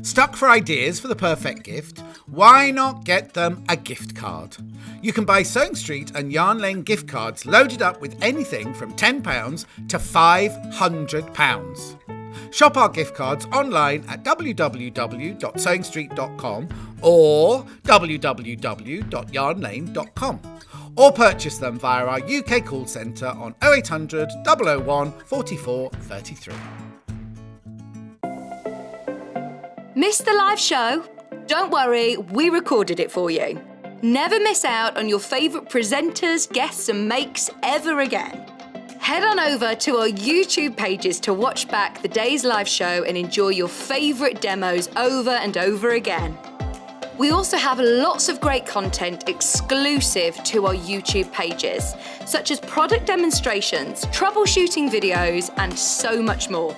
Stuck for ideas for the perfect gift? Why not get them a gift card? You can buy Sewing Street and Yarn Lane gift cards loaded up with anything from £10 to £500. Shop our gift cards online at www.sewingstreet.com or www.yarnlane.com, or purchase them via our UK call centre on 0800 001 44 33. Missed the live show? Don't worry, we recorded it for you. Never miss out on your favourite presenters, guests and makes ever again. Head on over to our YouTube pages to watch back the day's live show and enjoy your favourite demos over and over again. We also have lots of great content exclusive to our YouTube pages, such as product demonstrations, troubleshooting videos, and so much more.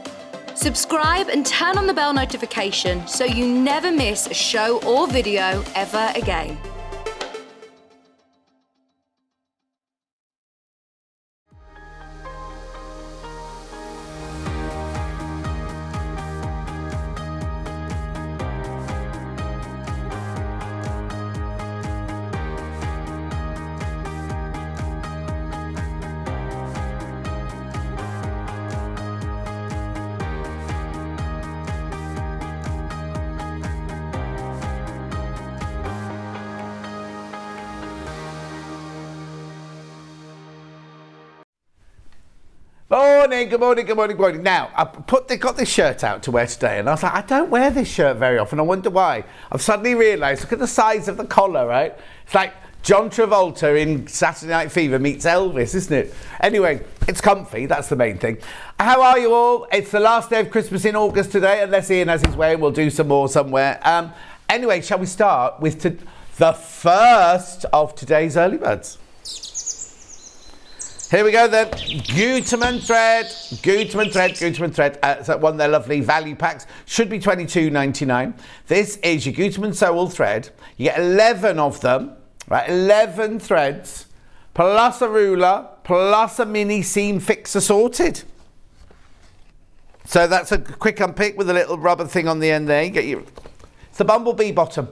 Subscribe and turn on the bell notification so you never miss a show or video ever again. Good morning. Now, I got this shirt out to wear today, and I was like, I don't wear this shirt very often. I wonder why. I've suddenly realised, look at the size of the collar, right? It's like John Travolta in Saturday Night Fever meets Elvis, isn't it? Anyway, it's comfy, that's the main thing. How are you all? It's the last day of Christmas in August today, unless Ian has his way, and we'll do some more somewhere. Anyway, shall we start with the first of today's early birds? Here we go then, Gutermann thread. So one of their lovely value packs, should be $22.99. This is your Gutermann Sewell thread. You get 11 of them, right? 11 threads, plus a ruler, plus a mini seam fixer sorted. So that's a quick unpick with a little rubber thing on the end there. It's the bumblebee bottom.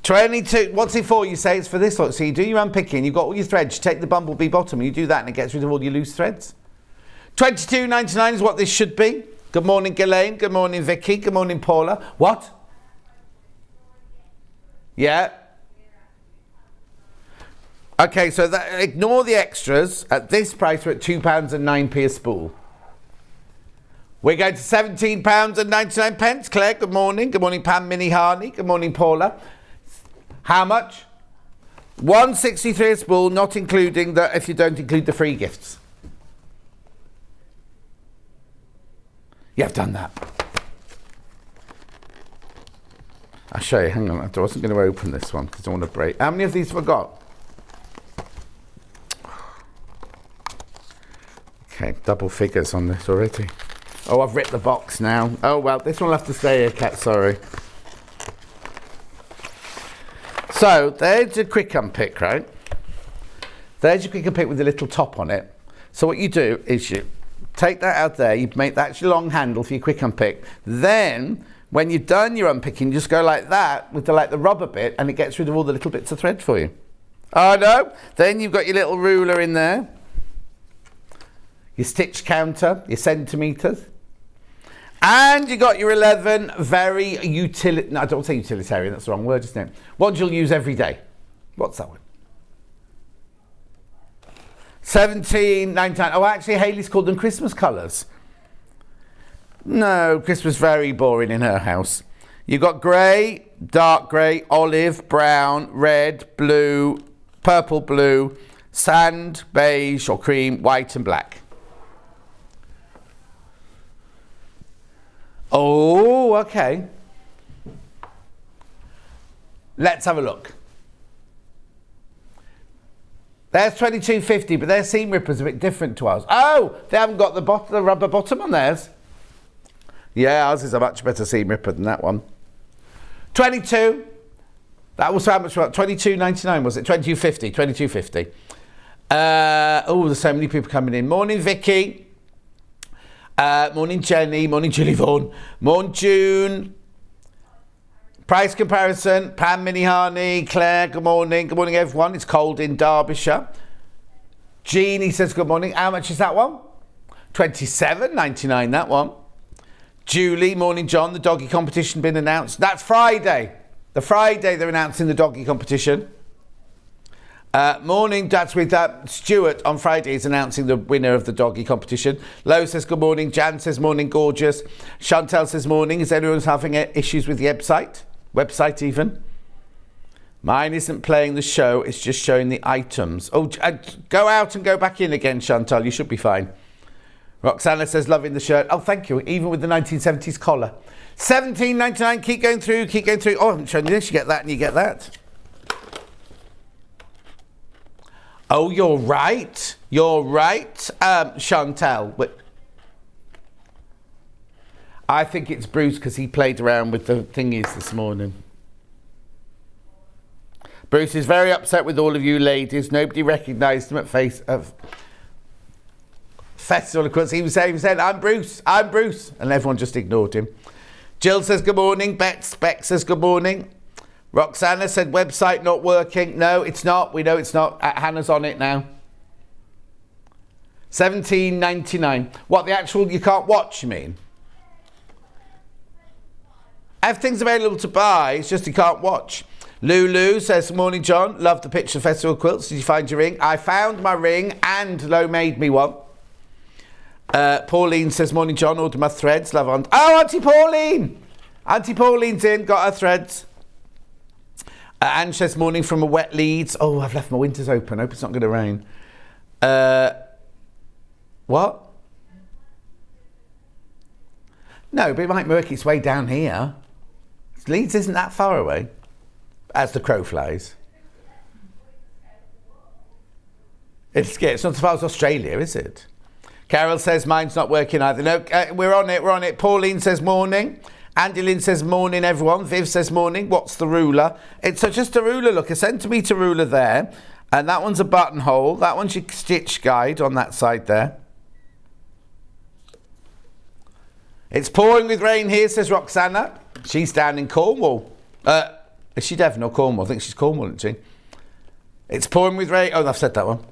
22, what's it for? You say it's for this lot. So you do your unpicking, you've got all your threads, you take the bumblebee bottom and you do that and it gets rid of all your loose threads. $22.99 is what this should be. Good morning, Ghislaine. Good morning, Vicky. Good morning, Paula. What? Yeah. Okay, so ignore the extras. At this price, we're at £2.09 a spool. We're going to £17.99. Claire, good morning. Good morning, Pam Minnie Harney. Good morning, Paula. How much? $1.63 a spool, not including if you don't include the free gifts. You have done that. I'll show you. Hang on. I wasn't going to open this one because I don't want to break. How many of these have I got? Okay, double figures on this already. Oh, I've ripped the box now. Oh, well, this one will have to stay here, Kat. Sorry. So, there's your quick unpick, right? There's your quick unpick with a little top on it. So what you do is you take that out there, you make that your long handle for your quick unpick. Then, when you've done your unpicking, you just go like that with the rubber bit and it gets rid of all the little bits of thread for you. Oh no! Then you've got your little ruler in there. Your stitch counter, your centimetres. And you got your 11 very no, I don't say utilitarian, that's the wrong word, isn't it? Ones you'll use every day. What's that one? $17.99. Oh, actually, Hayley's called them Christmas colours. No, Christmas very boring in her house. You've got grey, dark grey, olive, brown, red, blue, purple, blue, sand, beige or cream, white and black. Oh, okay. Let's have a look. There's $22.50, but their seam ripper's a bit different to ours. Oh, they haven't got the rubber bottom on theirs. Yeah, ours is a much better seam ripper than that one. 22. That was how much? $22.99 was it? $22.50. $22.50. Oh, there's so many people coming in. Morning, Vicky. Morning, Jenny. Morning, Julie Vaughan. Morning, June. Price comparison, Pam Mini Harney, Claire, good morning. Good morning, everyone. It's cold in Derbyshire. Jeannie says good morning. How much is that one? $27.99, that one. Julie, morning, John. The doggy competition been announced. That's Friday. The Friday they're announcing the doggy competition. Morning, that's with Stuart on Friday is announcing the winner of the doggy competition. Lo says good morning. Jan says morning, gorgeous. Chantal says morning. Is anyone having issues with the website even? Mine isn't playing the show. It's just showing the items. Oh, go out and go back in again, Chantal. You should be fine. Roxana says loving the shirt. Oh, thank you. Even with the 1970s collar. $17.99. Keep going through. Keep going through. Oh, I haven't shown you this. You get that and you get that. Oh, you're right. You're right, Chantal. I think it's Bruce because he played around with the thingies this morning. Bruce is very upset with all of you ladies. Nobody recognised him at Festival of Quilts. He was saying, I'm Bruce, and everyone just ignored him. Jill says good morning. Beck says good morning. Roxana said website not working. No, it's not. We know it's not. Hannah's on it now. $17.99. What, the actual you can't watch, you mean? Everything's available to buy. It's just you can't watch. Lulu says, morning, John. Love the picture of Festival of Quilts. Did you find your ring? I found my ring and Lo made me one. Pauline says, morning, John. Ordered my threads. Love on. Oh, Auntie Pauline. Auntie Pauline's in. Got her threads. Anne says, morning from a wet Leeds. Oh, I've left my winters open. Hope it's not going to rain. What? No, but it might work its way down here. Leeds isn't that far away, as the crow flies. It's not as far as Australia, is it? Carol says, mine's not working either. No, we're on it. Pauline says, morning. Andy Lynn says, morning, everyone. Viv says, morning. What's the ruler? It's just a ruler, look, a centimetre ruler there. And that one's a buttonhole. That one's your stitch guide on that side there. It's pouring with rain here, says Roxana. She's down in Cornwall. Is she Devon or Cornwall? I think she's Cornwall, isn't she? It's pouring with rain. Oh, I've said that one.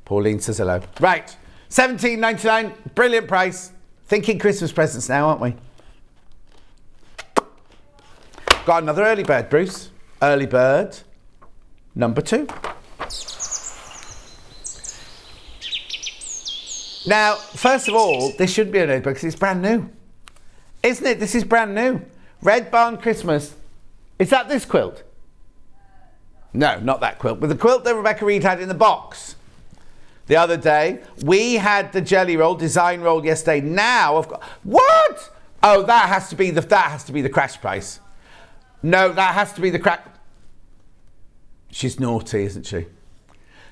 Pauline says hello. Right. $17.99. Brilliant price. Thinking Christmas presents now, aren't we? Got another early bird, Bruce. Early bird number 2. Now, first of all, this shouldn't be an early bird because it's brand new. Isn't it? This is brand new. Red Barn Christmas. Is that this quilt? No, not that quilt. But the quilt that Rebecca Reed had in the box the other day. We had the jelly roll, design roll yesterday. Now I've got... What? Oh, that has to be the crash price. No, that has to be the crack. She's naughty, isn't she?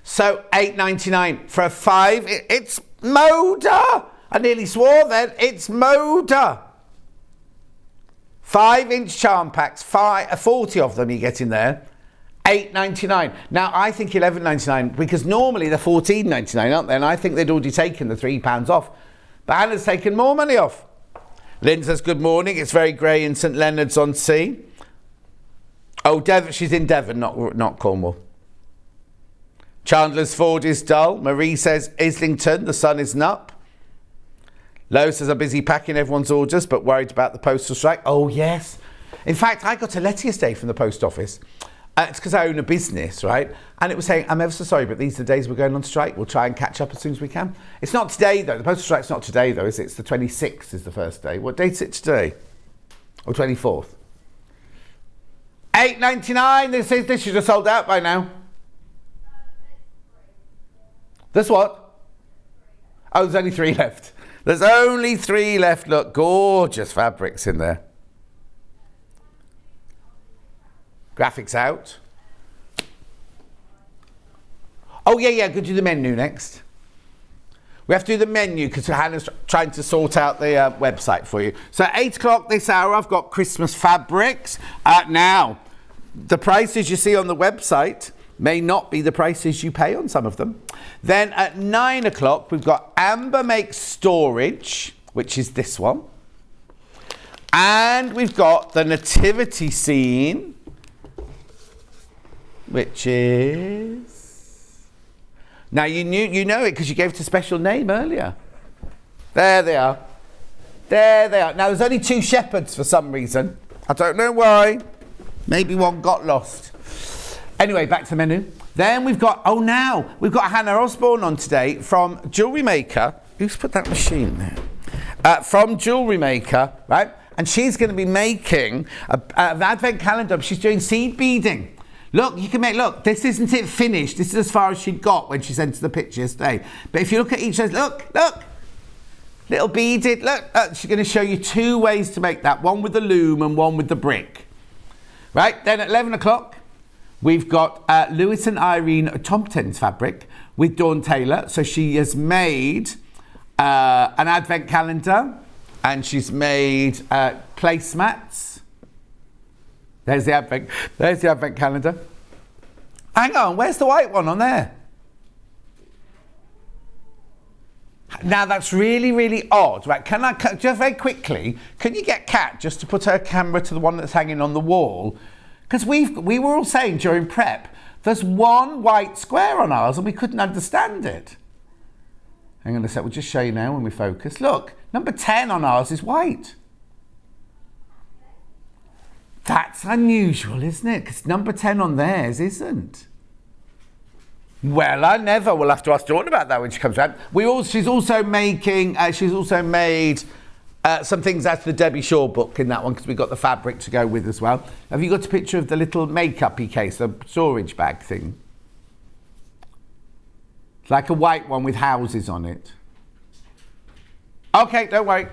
So $8.99 for a 5. It's Moda. I nearly swore then. It's Moda. 5-inch charm packs. 40 of them you get in there. $8.99. Now I think $11.99 because normally they're $14.99, aren't they? And I think they'd already taken the £3 off. But Hannah's taken more money off. Lynn says good morning. It's very grey in St Leonard's on Sea. Oh, Devon, she's in Devon, not Cornwall. Chandler's Ford is dull. Marie says Islington, the sun isn't up. Lo says I'm busy packing everyone's orders, but worried about the postal strike. Oh, yes. In fact, I got a letter yesterday from the post office. It's because I own a business, right? And it was saying, I'm ever so sorry, but these are the days we're going on strike. We'll try and catch up as soon as we can. It's not today, though. The postal strike's not today, though, is it? It's the 26th is the first day. What date is it today? Or 24th? $8.99. This should have sold out by now. There's what? Oh, there's only 3 left. There's only 3 left. Look, gorgeous fabrics in there. Graphics out. Oh, yeah, go do the menu next. We have to do the menu because Hannah's trying to sort out the website for you. So at 8 o'clock this hour, I've got Christmas fabrics. Now, the prices you see on the website may not be the prices you pay on some of them. Then at 9 o'clock, we've got Amber Makes Storage, which is this one. And we've got the nativity scene, which is... Now, you know it because you gave it a special name earlier. There they are. There they are. Now, there's only 2 shepherds for some reason. I don't know why. Maybe one got lost. Anyway, back to the menu. Then we've got, we've got Hannah Osbourne on today from Jewellery Maker. Who's put that machine there? From Jewellery Maker, right? And she's going to be making an advent calendar. She's doing seed beading. Look, you can make, look, this isn't it finished. This is as far as she got when she sent us the picture yesterday. But if you look at each of those, look. Little beaded, look. She's going to show you 2 ways to make that. One with the loom and one with the brick. Right, then at 11 o'clock, we've got Lewis and Irene Tomtens fabric with Dawn Taylor. So she has made an advent calendar. And she's made placemats. There's the advent calendar. Hang on, where's the white one on there? Now that's really, really odd, right? Can I just very quickly? Can you get Kat just to put her camera to the one that's hanging on the wall? Because we were all saying during prep, there's one white square on ours, and we couldn't understand it. Hang on a sec. We'll just show you now when we focus. Look. Number 10 on ours is white. That's unusual, isn't it? Because number 10 on theirs isn't. Well, I never will have to ask Dawn about that when she comes around. She's also making. She's also made some things out of the Debbie Shaw book in that one because we've got the fabric to go with as well. Have you got a picture of the little makeup-y case, the storage bag thing? It's like a white one with houses on it. Okay, don't worry.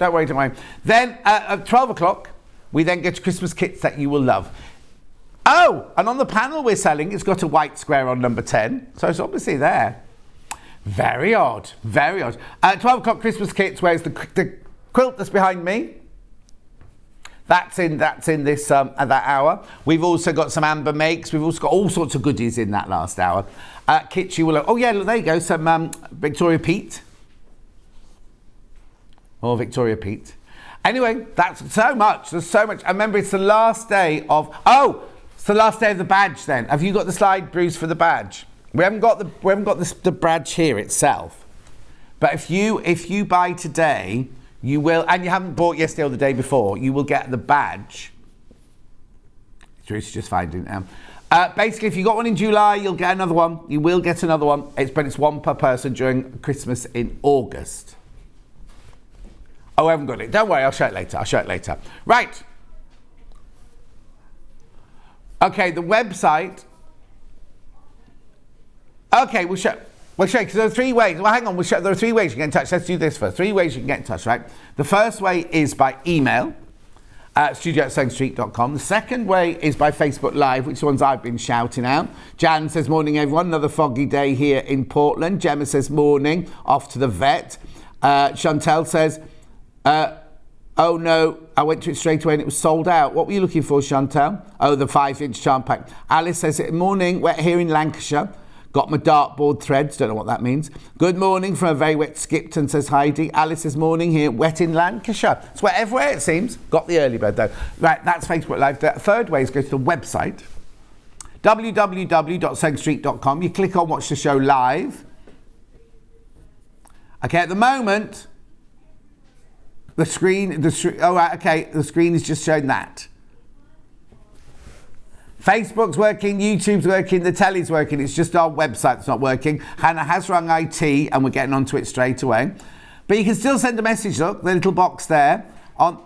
Then at 12 o'clock, we then get to Christmas kits that you will love. Oh, and on the panel we're selling, it's got a white square on number 10. So it's obviously there. Very odd. At 12 o'clock Christmas kits, where's the quilt that's behind me? That's in this at that hour. We've also got some amber makes. We've also got all sorts of goodies in that last hour. Kits you will love. Oh yeah, look, there you go. Some Victoria Peat. Or Victoria Peat. Anyway, that's so much. There's so much. I remember it's the last day of... Oh, it's the last day of the badge then. Have you got the slide, Bruce, for the badge? We haven't got the badge here itself. But if you buy today, you will... And you haven't bought yesterday or the day before, you will get the badge. Bruce just finding it now. Basically, if you got one in July, you'll get another one. You will get another one. But it's one per person during Christmas in August. Oh, I haven't got it. Don't worry, I'll show it later. Right. Okay, the website. Okay, we'll show you, because there are 3 ways. Well, hang on, there are 3 ways you can get in touch. Let's do this first. 3 ways you can get in touch, right? The first way is by email, studio@songstreet.com. The second way is by Facebook Live, which is the ones I've been shouting out. Jan says, morning, everyone. Another foggy day here in Portland. Gemma says, morning, off to the vet. Chantel says, oh no, I went to it straight away and it was sold out. What were you looking for, Chantal? Oh, the 5-inch charm pack. Alice says, morning, wet here in Lancashire. Got my dartboard threads, don't know what that means. Good morning from a very wet Skipton, says Heidi. Alice says, morning here, wet in Lancashire. It's wet everywhere, it seems. Got the early bird though. Right, that's Facebook Live. The third way is go to the website, www.songstreet.com. You click on watch the show live. Okay, at the moment, the screen is just showing that. Facebook's working, YouTube's working, the telly's working. It's just our website that's not working. Hannah has rung IT and we're getting onto it straight away. But you can still send a message, look, the little box there on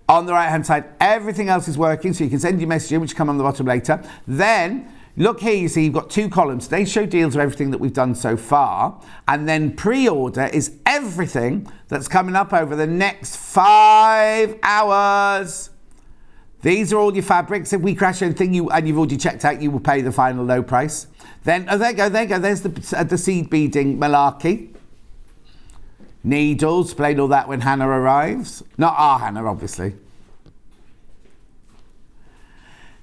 the right-hand side. Everything else is working, so you can send your message in, which come on the bottom later. Then, look here, you see you've got 2 columns. They show deals of everything that we've done so far. And then pre-order is everything that's coming up over the next 5 hours. These are all your fabrics. If we crash anything and you've already checked out, you will pay the final low price. Then, there you go. There's the seed beading malarkey. Needles, explain all that when Hannah arrives. Not our Hannah, obviously.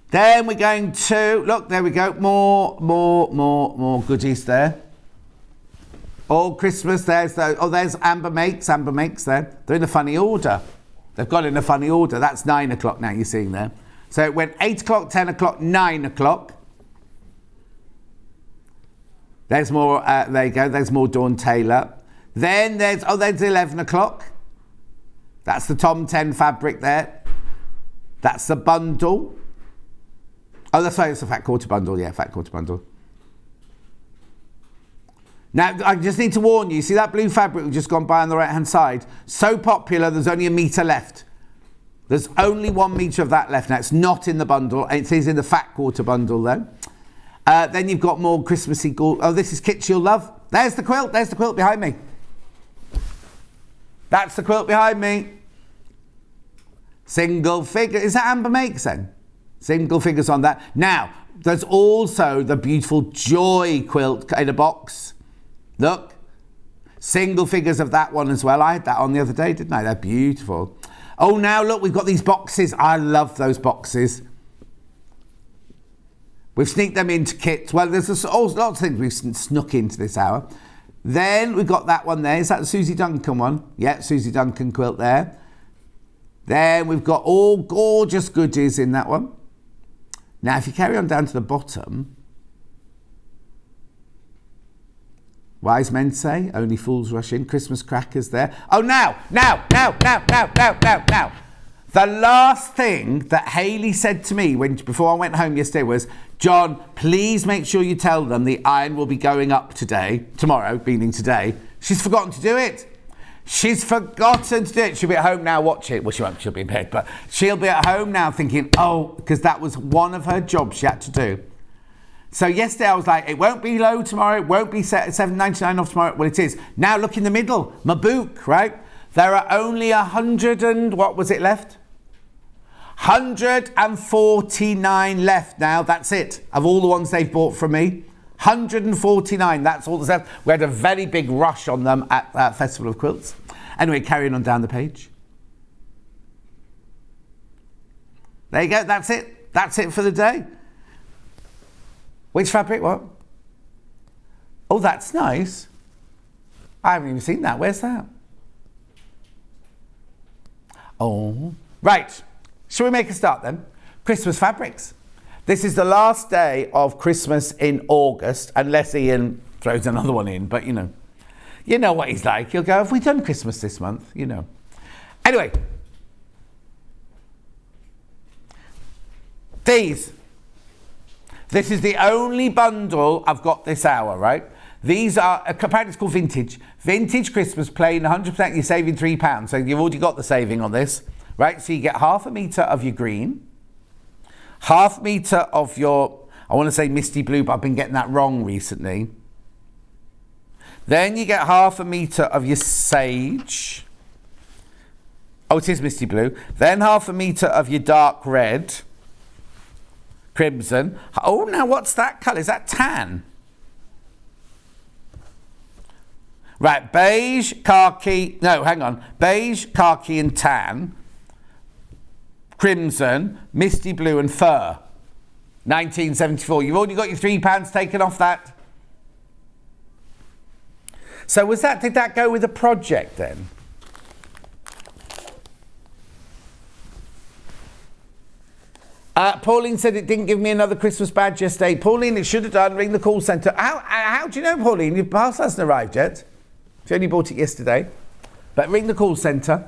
Then we're going to, look, there we go. More goodies there. All Christmas, there's Amber Makes there. They're in a funny order. They've got it in a funny order. That's 9 o'clock now you're seeing there. So it went 8 o'clock, 10 o'clock, 9 o'clock. There's more, there you go, there's more Dawn Taylor. Then there's 11 o'clock. That's the Tomten fabric there. That's the bundle. Oh, that's right, it's a fat quarter bundle. Yeah, fat quarter bundle. Now, I just need to warn you, see that blue fabric we've just gone by on the right-hand side? So popular, there's only a metre left. There's only 1 metre of that left. Now, it's not in the bundle. It is in the fat quarter bundle, though. Then you've got more Christmassy gold. Oh, this is Kits You'll Love. There's the quilt. There's the quilt behind me. That's the quilt behind me. Single figure. Is that Amber Makes then? Single figures on that. Now, there's also the beautiful Joy quilt in a box. Look. Single figures of that one as well. I had that on the other day, didn't I? They're beautiful. Oh, now look, we've got these boxes. I love those boxes. We've sneaked them into kits. Well, there's lots of things we've snuck into this hour. Then we've got that one there. Is that the Susie Duncan one? Yeah, Susie Duncan quilt there. Then we've got all gorgeous goodies in that one. Now, if you carry on down to the bottom, wise men say, only fools rush in. Christmas crackers there. Oh, now. The last thing that Hayley said to me before I went home yesterday was, John, please make sure you tell them the iron will be going up tomorrow, meaning today. She's forgotten to do it. She's forgotten to do it. She'll be at home now watching it. Well, she won't. She'll be in bed. But she'll be at home now thinking, because that was one of her jobs she had to do. So yesterday I was like, it won't be low tomorrow. It won't be $7.99 off tomorrow. Well, it is. Now look in the middle. Mabook, right? There are only 100 and what was it left? 149 left now. That's it. Of all the ones they've bought from me. 149. That's all that's left. We had a very big rush on them at Festival of Quilts. Anyway, carrying on down the page. There you go. That's it. That's it for the day. Which fabric? What? Oh, that's nice. I haven't even seen that. Where's that? Oh, right. Shall we make a start then? Christmas fabrics. This is the last day of Christmas in August, unless Ian throws another one in, but you know what he's like. He'll go, have we done Christmas this month? You know. Anyway. This is the only bundle I've got this hour, right? These are, apparently it's called Vintage. Vintage Christmas plain, 100%, you're saving £3. So you've already got the saving on this, right? So you get half a metre of your green, half metre of your, I want to say misty blue, but I've been getting that wrong recently. Then you get half a metre of your sage. Oh, it is misty blue. Then half a metre of your dark red. Crimson. Oh, now what's that colour? Is that tan? Right, beige, khaki. No, hang on. Beige, khaki and tan. Crimson, misty blue and fur. 1974. You've already got your £3 taken off that. So did that go with the project then? Pauline said it didn't give me another Christmas badge yesterday. Pauline, it should have done. Ring the call centre. How do you know, Pauline? Your parcel hasn't arrived yet. She only bought it yesterday. But ring the call centre.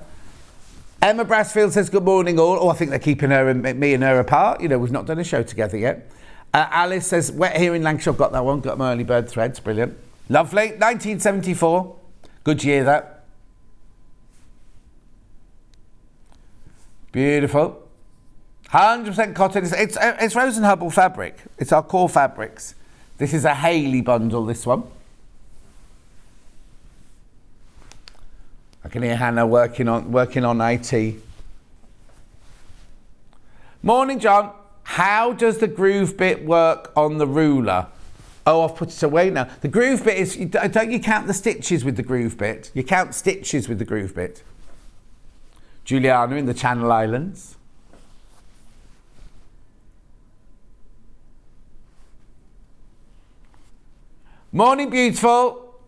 Emma Brassfield says, good morning all. Oh, I think they're keeping me and her apart. You know, we've not done a show together yet. Alice says, wet here in Lancashire. I've got that one. Got my early bird threads. Brilliant. Lovely. 1974. Good year, that. Beautiful. 100% cotton. It's Rose and Hubble fabric. It's our core fabrics. This is a Hayley bundle, this one. I can hear Hannah working on IT. Morning, John. How does the groove bit work on the ruler? Oh, I've put it away now. The groove bit is, don't you count the stitches with the groove bit? You count stitches with the groove bit. Juliana in the Channel Islands. Morning, beautiful.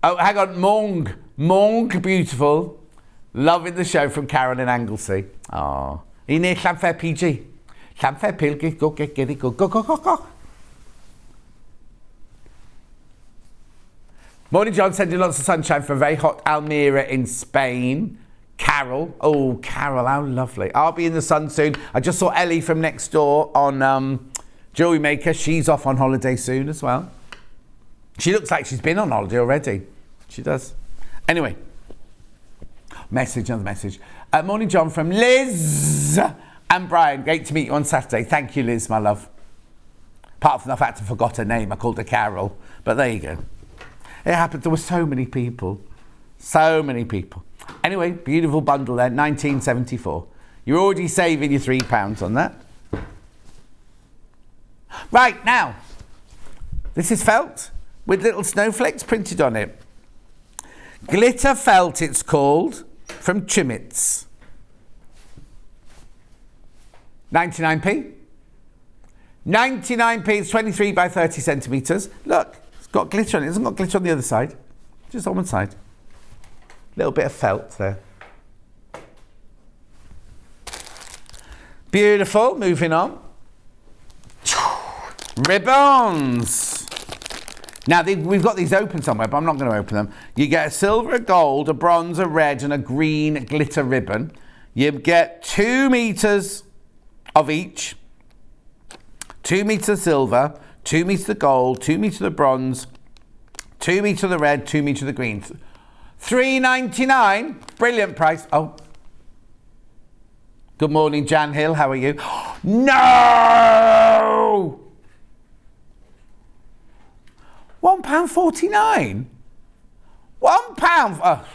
Oh, hang on. Mong, beautiful. Loving the show from Karen in Anglesey. Oh. In here, Llanfair PG. Llanfair Pilgrim, go get it, go. Morning, John. Sending lots of sunshine for a very hot Almeria in Spain. Carol. Oh, Carol, how lovely. I'll be in the sun soon. I just saw Ellie from next door on Jewelry Maker. She's off on holiday soon as well. She looks like she's been on holiday already. She does. Anyway. Another message. Morning, John, from Liz and Brian. Great to meet you on Saturday. Thank you, Liz, my love. Apart from the fact I forgot her name. I called her Carol. But there you go. It happened. There were so many people. So many people. Anyway, beautiful bundle there. 1974. You're already saving your £3 on that. Right, now. This is felt with little snowflakes printed on it. Glitter felt, it's called, from Chimitz. 99p. 99p, it's 23 by 30 centimetres. Look, it's got glitter on it. It hasn't got glitter on the other side. Just on one side. Little bit of felt there. Beautiful, moving on. Ribbons. Now, we've got these open somewhere, but I'm not going to open them. You get a silver, a gold, a bronze, a red, and a green glitter ribbon. You get 2 meters of each. 2 meters of silver, 2 meters of gold, 2 meters of bronze, 2 meters of the red, 2 meters of the green. £3.99. Brilliant price. Oh. Good morning, Jan Hill. How are you? No! £1.49. £1. Oh.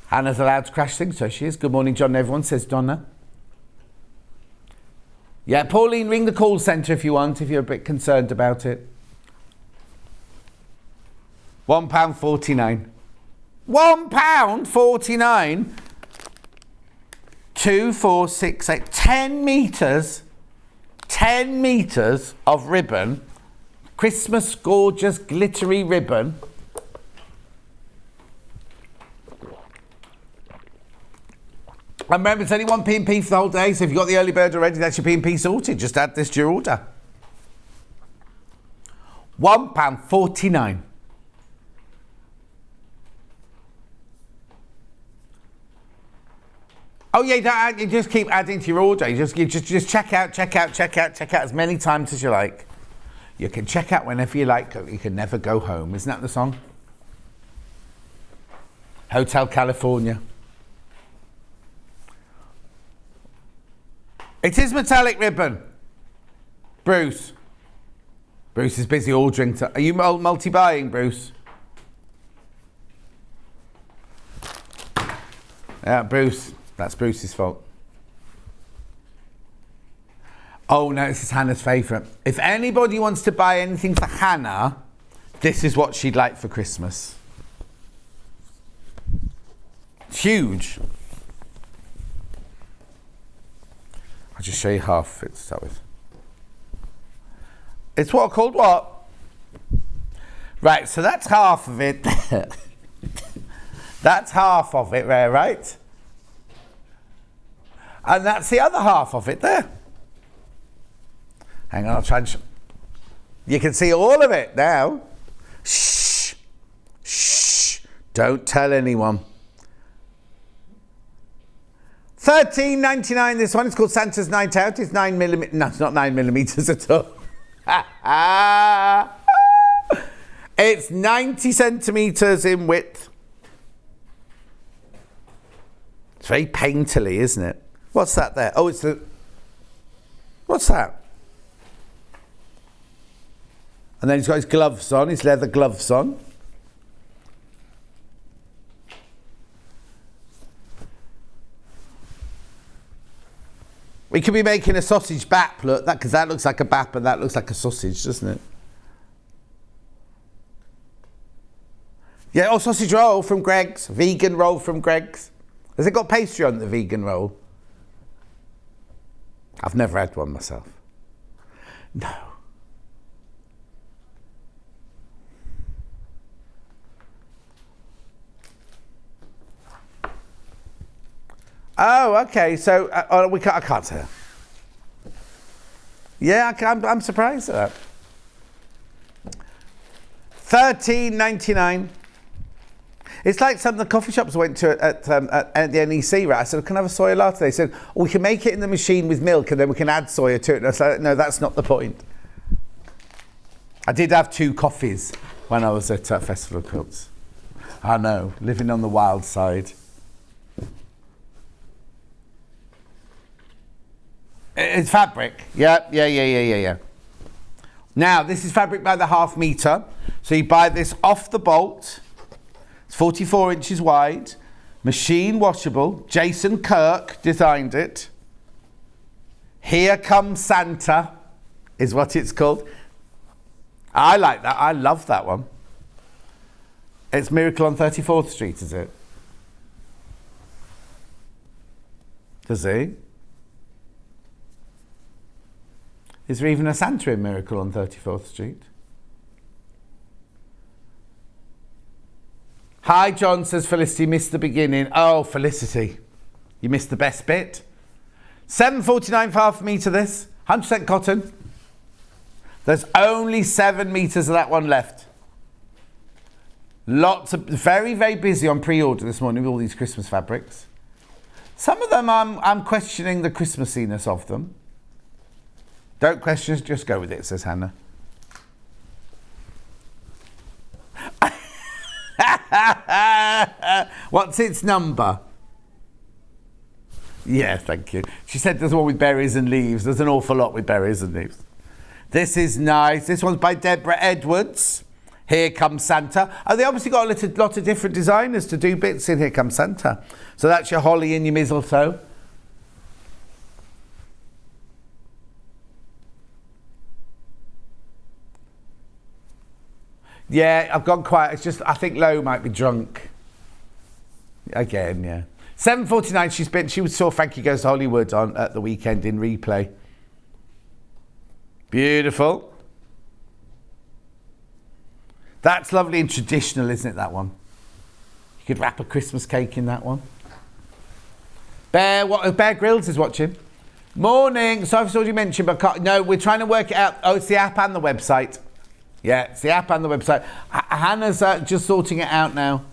Hannah's allowed to crash things, so she is. Good morning, John. Everyone, says Donna. Yeah, Pauline, ring the call centre if you want, if you're a bit concerned about it. £1.49. £1.49. 2, 4, 6, 8, 10 metres. 10 metres of ribbon. Christmas gorgeous glittery ribbon. And remember, it's only 1p&p for the whole day, so if you've got the early bird already, that's your p&p sorted. Just add this to your order. £1.49. Oh yeah, you just keep adding to your order. You just check out as many times as you like. You can check out whenever you like. You can never go home. Isn't that the song? Hotel California. It is metallic ribbon. Bruce. Bruce is busy ordering. Are you multi-buying, Bruce? Yeah, Bruce. That's Bruce's fault. Oh no, this is Hannah's favourite. If anybody wants to buy anything for Hannah, this is what she'd like for Christmas. It's huge. I'll just show you half of it to start with. It's what called what? Right, so that's half of it. That's half of it there, right? And that's the other half of it there. Hang on, I'll try and you can see all of it now. Shh. Shh. Don't tell anyone. £13.99 this one. It's called Santa's Night Out. It's 9mm. No, it's not 9mm at all. It's 90 centimetres in width. It's very painterly, isn't it? What's that there? Oh, it's the... What's that? And then he's got his gloves on, his leather gloves on. We could be making a sausage bap, look, because that looks like a bap and that looks like a sausage, doesn't it? Yeah, oh, sausage roll from Greg's. Vegan roll from Greg's. Has it got pastry on the vegan roll? I've never had one myself. No. Oh, okay. So I can't say that. Yeah, I'm surprised at that. $13.99. It's like some of the coffee shops I went to at the NEC, right? I said, can I have a soya latte? They said, we can make it in the machine with milk and then we can add soya to it. And I said, no, that's not the point. I did have 2 coffees when I was at Festival of Quilts. I know, living on the wild side. It's fabric. Yeah. Now, this is fabric by the half metre. So you buy this off the bolt. It's 44 inches wide. Machine washable. Jason Kirk designed it. Here Comes Santa is what it's called. I like that. I love that one. It's Miracle on 34th Street, is it? Does he? Is there even a Santa in Miracle on 34th Street? Hi, John, says Felicity, missed the beginning. Oh, Felicity, you missed the best bit. $7.49 for half a metre this. 100% cotton. There's only 7 metres of that one left. Lots of, very, very busy on pre-order this morning with all these Christmas fabrics. Some of them I'm questioning the Christmassiness of them. Don't question, just go with it, says Hannah. What's its number? Yeah, thank you. She said there's one with berries and leaves. There's an awful lot with berries and leaves. This is nice. This one's by Deborah Edwards. Here Comes Santa. Oh, they obviously got a lot of different designers to do bits in Here Comes Santa. So that's your holly and your mistletoe. Yeah, I've gone quiet. It's just, I think Lo might be drunk. Again, yeah. 7.49, she saw Frankie Goes to Hollywood on at the weekend in replay. Beautiful. That's lovely and traditional, isn't it, that one? You could wrap a Christmas cake in that one. Bear Grylls is watching. Morning. So I've already mentioned, but no, we're trying to work it out. Oh, it's the app and the website. Yeah, it's the app and the website. Hannah's just sorting it out now.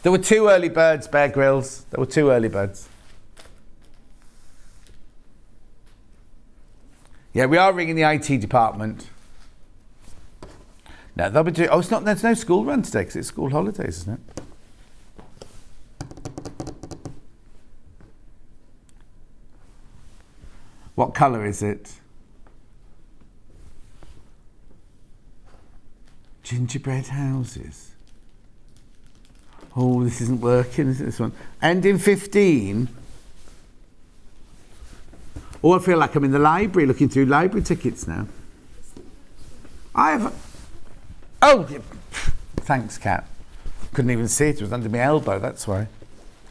There were 2 early birds, Bear Grylls. There were 2 early birds. Yeah, we are ringing the IT department. No, they'll be doing... Oh, it's not... There's no school run today because it's school holidays, isn't it? What colour is it? Gingerbread houses. Oh, this isn't working, is it, this one? Ending 15. Oh, I feel like I'm in the library looking through library tickets now. I have... Oh, thanks, Kat. Couldn't even see it. It was under my elbow, that's why.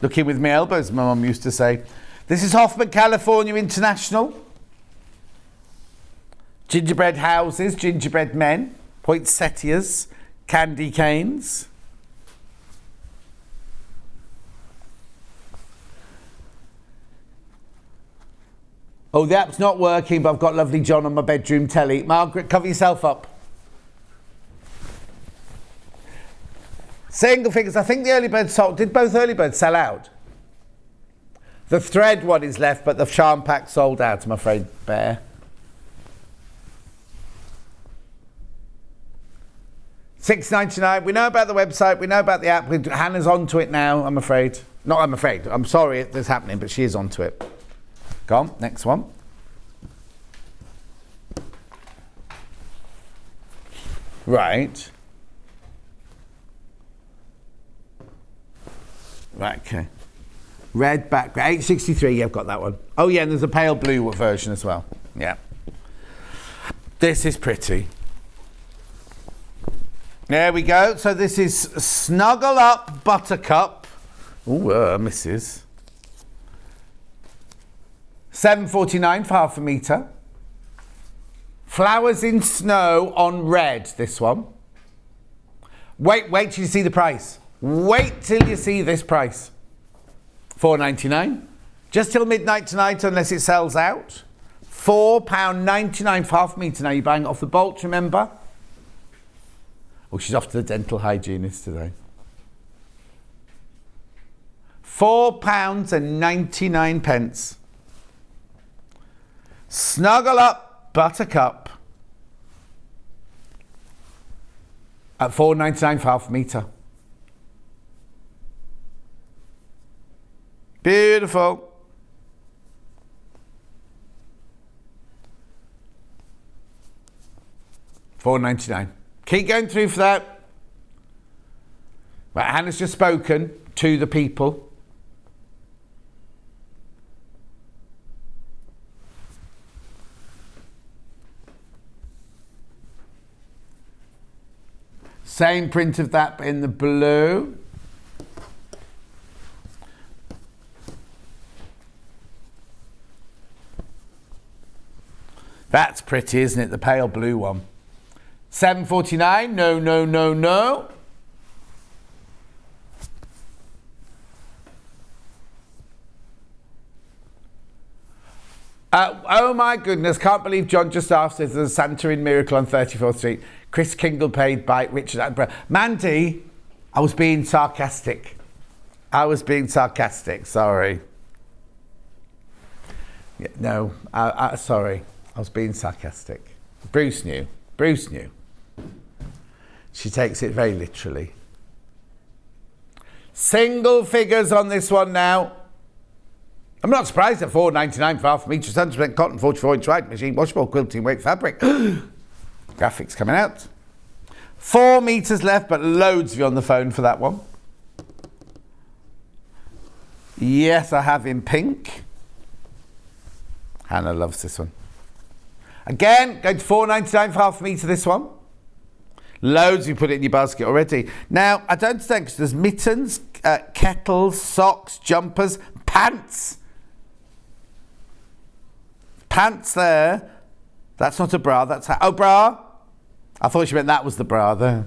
Looking with my elbows, my mum used to say. This is Hoffman, California International. Gingerbread houses, gingerbread men. Poinsettias, candy canes. Oh, the app's not working, but I've got lovely John on my bedroom telly. Margaret, cover yourself up. Single figures. I think the early birds sold. Did both early birds sell out? The thread one is left, but the charm pack sold out, I'm afraid, Bear. $6.99. We know about the website. We know about the app. Hannah's onto it now, I'm afraid. Not I'm afraid. I'm sorry it's happening, but she is onto it. Go on, next one. Right. Right, okay. Red background. 863, yeah, I've got that one. Oh, yeah, and there's a pale blue version as well. Yeah. This is pretty. There we go. So this is Snuggle Up Buttercup. Ooh, Mrs. $7.49 for half a metre. Flowers in Snow on red, this one. Wait till you see the price. Wait till you see this price. £4.99. Just till midnight tonight, unless it sells out. £4.99 for half a metre. Now you're buying it off the bolt, remember? Oh, she's off to the dental hygienist today. £4.99. Snuggle up, Buttercup. At £4.99 for half a metre. Beautiful. £4.99. Keep going through for that. Right, Hannah's just spoken to the people. Same print of that, but in the blue. That's pretty, isn't it? The pale blue one. £7.49. No, no, no, no. Oh my goodness, can't believe John just asked if there's a Santa in Miracle on 34th Street. Chris Kingle paid by Richard Attenborough. Mandy, I was being sarcastic. Sorry. Yeah, no, sorry. I was being sarcastic. Bruce knew. She takes it very literally. Single figures on this one now. I'm not surprised at £4.99 for half a metre, 100% cotton, 44-inch wide, machine washable, quilting weight fabric. Graphics coming out. 4 metres left, but loads of you on the phone for that one. Yes, I have in pink. Hannah loves this one. Again, going to £4.99 for half a metre this one. Loads, you put it in your basket already. Now, I don't understand, because there's mittens, kettles, socks, jumpers, pants. Pants there. That's not a bra, that's... Oh, bra? I thought she meant that was the bra there.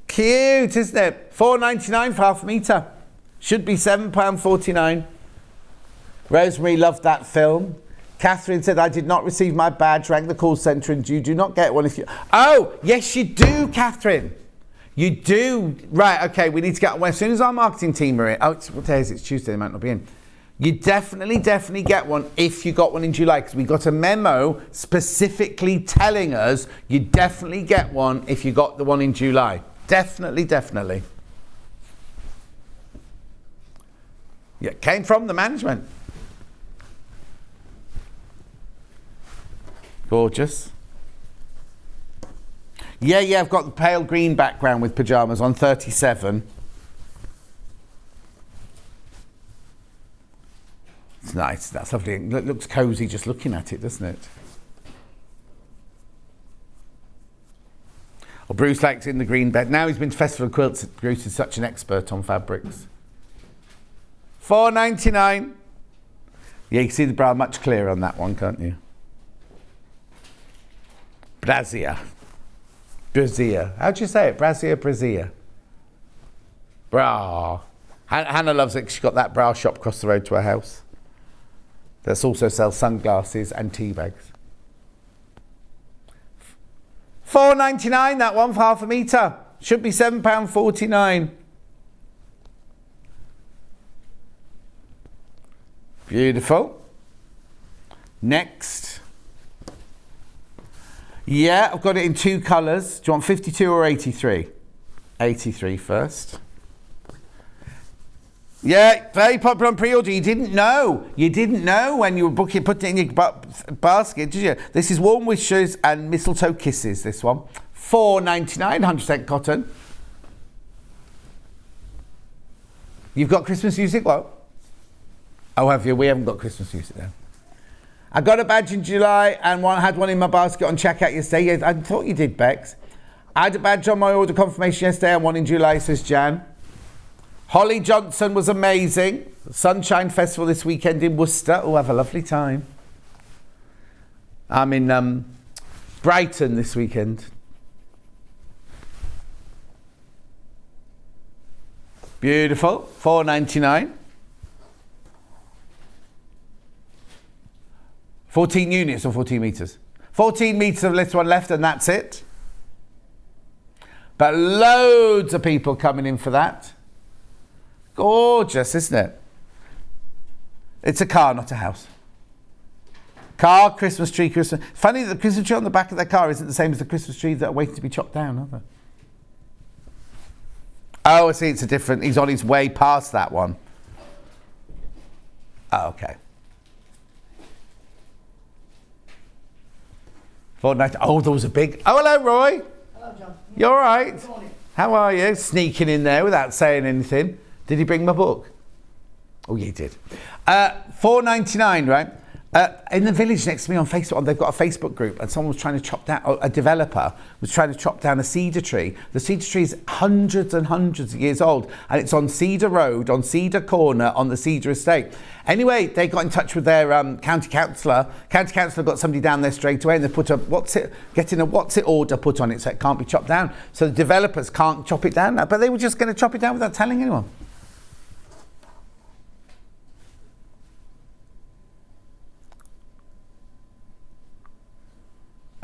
Cute, isn't it? £4.99 for half a metre. Should be £7.49. Rosemary loved that film. Catherine said, I did not receive my badge, rang the call centre, and you do not get one if you... Oh, yes, you do, Catherine. You do. Right, okay, we need to get... Well, as soon as our marketing team are in... Oh, what day is it? It's Tuesday, they might not be in. You definitely get one if you got one in July, because we got a memo specifically telling us you definitely get one if you got the one in July. Definitely. Yeah, came from the management. Gorgeous. Yeah, I've got the pale green background with pyjamas on 37. It's nice, that's lovely. It looks cosy just looking at it, doesn't it? Well, Bruce likes it in the green bed. Now he's been to Festival of Quilts, Bruce is such an expert on fabrics. £4.99. Yeah, you can see the bra much clearer on that one, can't you? Brassiere. How do you say it? Brassiere. Bra. Hannah loves it. She's got that bra shop across the road to her house. That also sells sunglasses and tea bags. £4.99 that one for half a metre. Should be £7.49. Beautiful. Next. Yeah, I've got it in 2 colours. Do you want 52 or 83? 83 first. Yeah, very popular on pre-order. You didn't know when you were putting it in your basket, did you? This is Warm Wishes and Mistletoe Kisses, this one. £4.99, 100% cotton. You've got Christmas music, what? Oh, have you? We haven't got Christmas music there. I got a badge in July and had one in my basket on checkout yesterday. Yeah, I thought you did, Bex. I had a badge on my order confirmation yesterday and one in July, says Jan. Holly Johnson was amazing. Sunshine Festival this weekend in Worcester. Oh, have a lovely time. I'm in Brighton this weekend. Beautiful. £4.99. 14 units or 14 metres? 14 metres of little one left and that's it. But loads of people coming in for that. Gorgeous, isn't it? It's a car, not a house. Car, Christmas tree, Christmas... Funny that the Christmas tree on the back of their car isn't the same as the Christmas trees that are waiting to be chopped down, are they? Oh, I see, it's a different... He's on his way past that one. Oh, okay. Fortnite. Oh, there was a big... Oh, hello, Roy. Hello, John. You all right? Good morning. How are you? Sneaking in there without saying anything. Did he bring my book? Oh, yeah, he did. £4.99, right? In the village next to me on Facebook, they've got a Facebook group, and someone was trying to chop down, a developer was trying to chop down a cedar tree. The cedar tree is hundreds and hundreds of years old, and it's on Cedar Road, on Cedar Corner, on the Cedar Estate. Anyway, they got in touch with their county councillor. County councillor got somebody down there straight away, and they put a what's it order put on it, so it can't be chopped down. So the developers can't chop it down now, but they were just going to chop it down without telling anyone.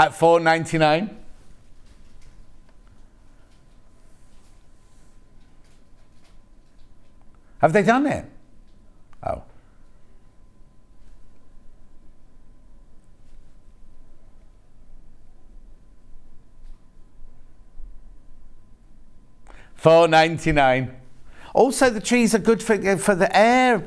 At £4.99. Have they done it? Oh. £4.99. Also, the trees are good for the air.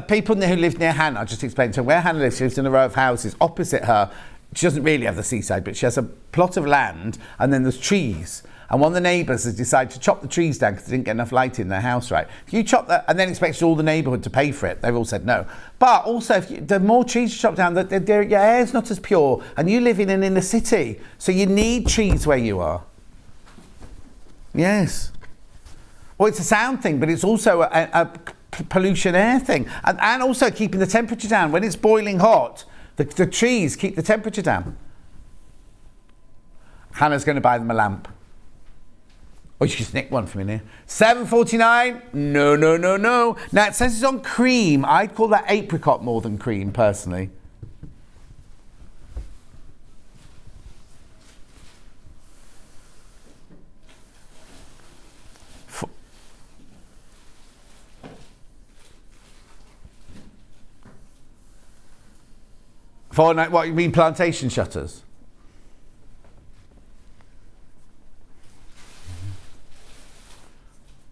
People who live near Hannah, I'll just explain to her where Hannah lives. She lives in a row of houses opposite her. She doesn't really have the seaside, but she has a plot of land and then there's trees. And one of the neighbours has decided to chop the trees down because they didn't get enough light in their house, right? If you chop that and then expect all the neighbourhood to pay for it, they've all said no. But also, the more trees you chop down, your air's not as pure. And you live in an inner city, so you need trees where you are. Yes. Well, it's a sound thing, but it's also a pollution air thing. And also keeping the temperature down. When it's boiling hot, the trees keep the temperature down. Hannah's going to buy them a lamp. Oh, you just nick one from in here. £7.49. No. Now, it says it's on cream. I'd call that apricot more than cream, personally. What, you mean plantation shutters?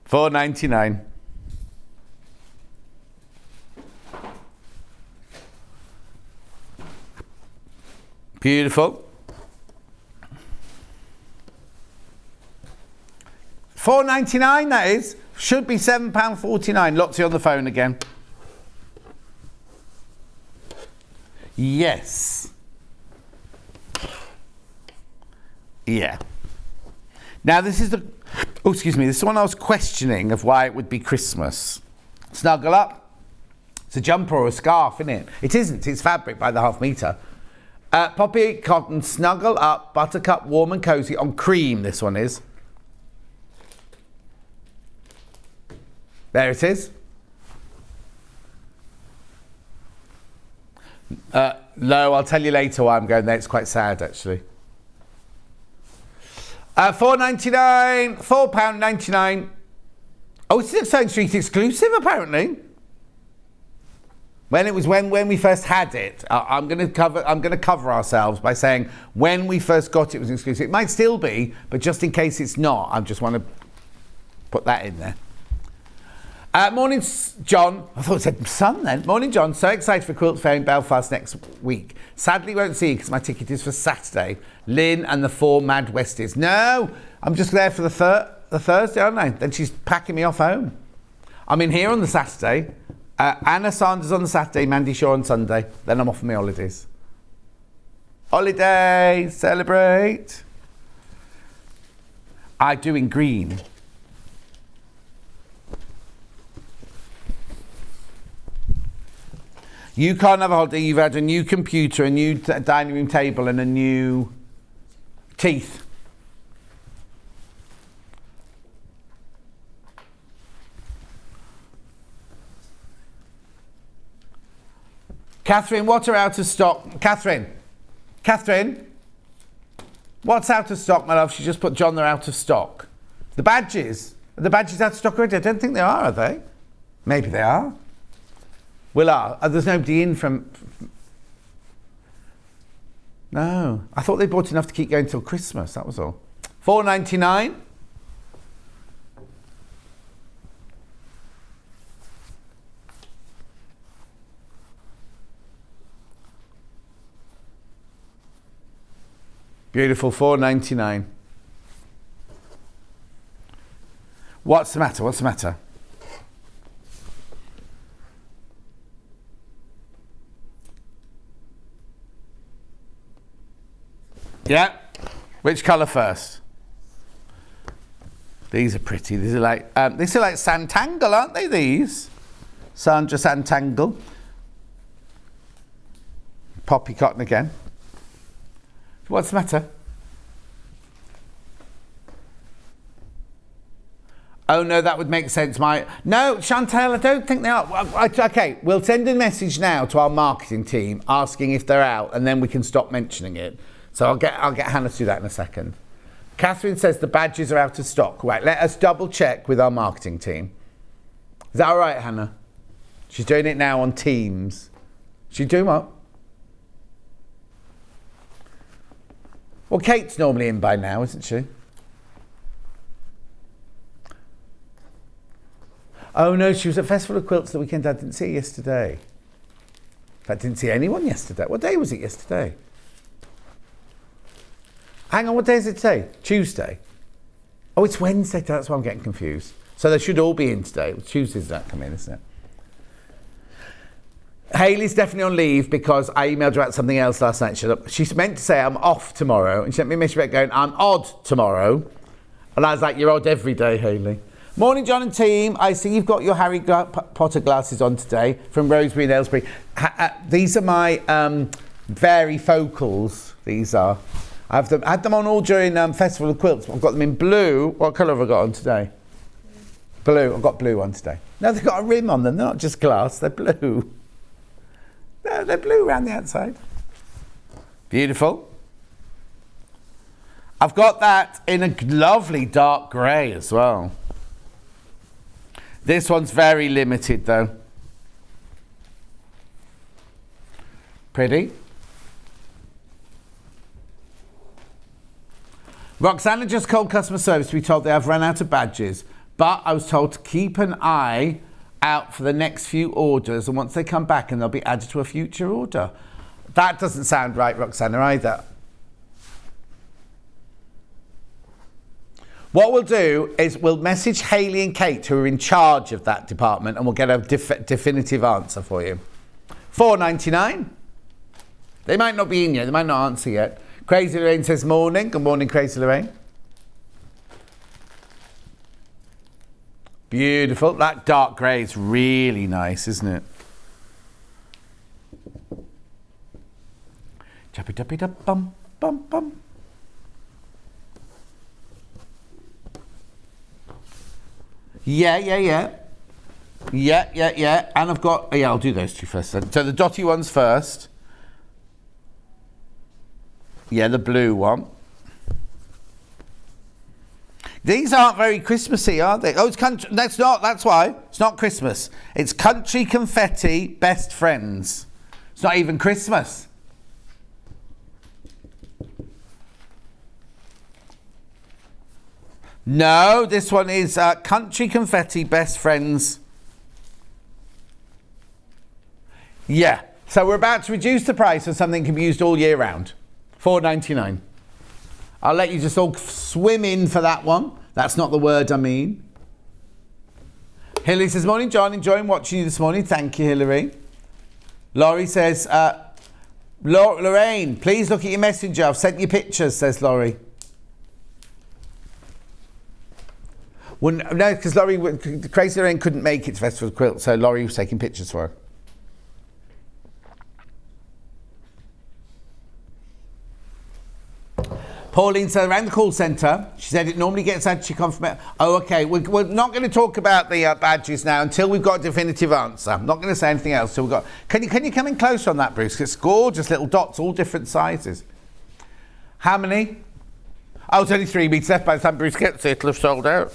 £4.99. Beautiful. £4.99 that is. Should be £7.49. Lottie on the phone again. Yes. Yeah. Now this is this is the one I was questioning of why it would be Christmas. Snuggle up. It's a jumper or a scarf, isn't it? It isn't. It's fabric by the half metre. Poppy cotton, snuggle up, buttercup, warm and cosy on cream. This one is. There it is. No, I'll tell you later why I'm going there. It's quite sad, actually. £4.99, £4.99. Oh, it's an Exchange Street exclusive, apparently. When we first had it, I'm going to cover ourselves by saying when we first got it was exclusive. It might still be, but just in case it's not, I just want to put that in there. Morning, John. I thought it said son then. Morning, John. So excited for Quilt Fair in Belfast next week. Sadly, won't see you because my ticket is for Saturday. Lynn and the 4 Mad Westies. No, I'm just there for the Thursday, aren't I? Then she's packing me off home. I'm in here on the Saturday. Anna Sanders on the Saturday, Mandy Shaw on Sunday. Then I'm off on my holidays. Holidays, celebrate. I do in green. You can't have a holiday. You've had a new computer, a new dining room table and a new Teeth. Catherine, what are out of stock? Catherine, what's out of stock, my love? She just put John, they're out of stock. The badges. Are the badges out of stock already? I don't think they are they? Maybe they are. There's nobody in from... No. I thought they bought enough to keep going till Christmas, that was all. $4.99. Beautiful, $4.99. What's the matter? Yeah. Which colour first? These are pretty. These are like Santangle, aren't they, these? Sandra Santangle. Poppy cotton again. What's the matter? Oh no, that would make sense. No, Chantal, I don't think they are. Okay, we'll send a message now to our marketing team asking if they're out, and then we can stop mentioning it. So I'll get Hannah to do that in a second. Catherine says the badges are out of stock. Right, let us double check with our marketing team. Is that all right, Hannah? She's doing it now on Teams. She's doing what? Well, Kate's normally in by now, isn't she? Oh no, she was at Festival of Quilts the weekend. I didn't see her yesterday. In fact, I didn't see anyone yesterday. What day was it yesterday? Hang on, what day is it today? Tuesday. Oh, it's Wednesday. That's why I'm getting confused. So they should all be in today. Tuesday's that come in, isn't it? Hayley's definitely on leave because I emailed her about something else last night. She's meant to say I'm off tomorrow, and she sent me a message back going, I'm odd tomorrow. And I was like, you're odd every day, Hayley. Morning, John and team. I see you've got your Harry Potter glasses on today from Rosebery and Aylesbury. These are my varifocals. These are. I had them on all during Festival of Quilts. I've got them in blue. What colour have I got on today? Blue. I've got blue on today. No, they've got a rim on them. They're not just glass. They're blue. No, they're blue around the outside. Beautiful. I've got that in a lovely dark grey as well. This one's very limited though. Pretty. Roxana just called customer service to be told they have run out of badges, but I was told to keep an eye out for the next few orders, and once they come back and they'll be added to a future order. That doesn't sound right, Roxana, either. What we'll do is we'll message Hayley and Kate, who are in charge of that department, and we'll get a definitive answer for you. $4.99. They might not be in yet. They might not answer yet. Crazy Lorraine says morning. Good morning, Crazy Lorraine. Beautiful. That dark grey is really nice, isn't it? Chappy dappy da bum bum bum. Yeah. And I've got... Yeah, I'll do those two first then. So the dotty ones first. Yeah, the blue one. These aren't very Christmassy, are they? Oh, it's country... That's not... That's why. It's not Christmas. It's Country Confetti Best Friends. It's not even Christmas. No, this one is Country Confetti Best Friends. Yeah. So we're about to reduce the price so something can be used all year round. $4.99. I'll let you just all swim in for that one. That's not the word I mean. Hilary says, morning, John. Enjoying watching you this morning. Thank you, Hilary. Laurie says, Lorraine, please look at your messenger. I've sent you pictures, says Laurie. Well, no, because Laurie, Crazy Lorraine couldn't make it to Festival of Quilt, so Laurie was taking pictures for her. Pauline said around the call centre, she said it normally gets added to your confirmation. Oh, okay, we're not going to talk about the badges now until we've got a definitive answer. I'm not going to say anything else till we've got... Can you come in closer on that, Bruce? It's gorgeous little dots, all different sizes. How many? Oh, it's only 3 weeks left. By the time Bruce gets it, it'll have sold out.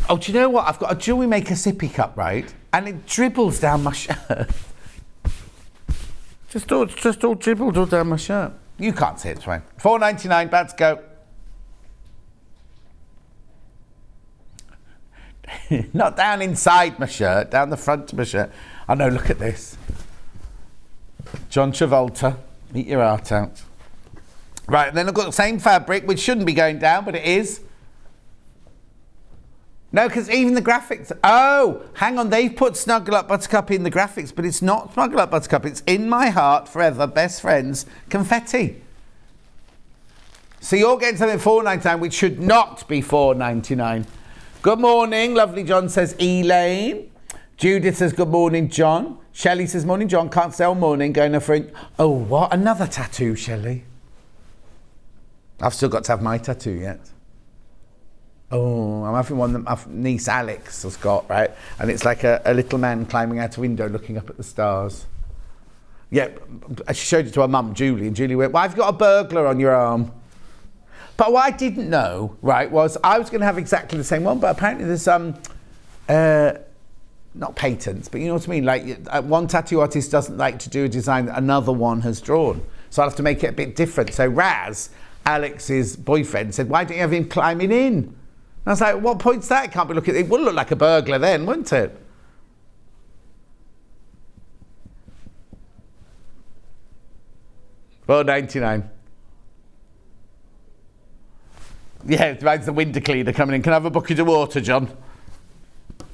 Oh, do you know what? I've got a jewellery maker sippy cup, right? And it dribbles down my shirt. just all dribbled all down my shirt. You can't see it, it's fine. $4.99, bad to go. Not down inside my shirt, down the front of my shirt. I know, look at this. John Travolta, eat your heart out. Right, and then I've got the same fabric, which shouldn't be going down, but it is. No, because even the graphics... Oh, hang on, they've put Snuggle Up Buttercup in the graphics, but it's not Snuggle Up Buttercup. It's In My Heart Forever, Best Friends, Confetti. So you're getting something $4.99, which should not be $4.99. Good morning, lovely John says Elaine. Judith says good morning, John. Shelley says morning, John. Can't say all morning, going there for... Oh, what? Another tattoo, Shelley. I've still got to have my tattoo yet. Oh, I'm having one that my niece Alex has got, right? And it's like a little man climbing out a window looking up at the stars. Yeah, she showed it to her mum, Julie, and Julie went, well, I've got a burglar on your arm. But what I didn't know, right, was I was going to have exactly the same one, but apparently there's not patents, but you know what I mean? Like one tattoo artist doesn't like to do a design that another one has drawn. So I'll have to make it a bit different. So Raz, Alex's boyfriend, said, why don't you have him climbing in? And I was like, what point's that? It can't be looking... It would look like a burglar then, wouldn't it? $4.99. Yeah, mine's the window cleaner coming in. Can I have a bucket of water, John?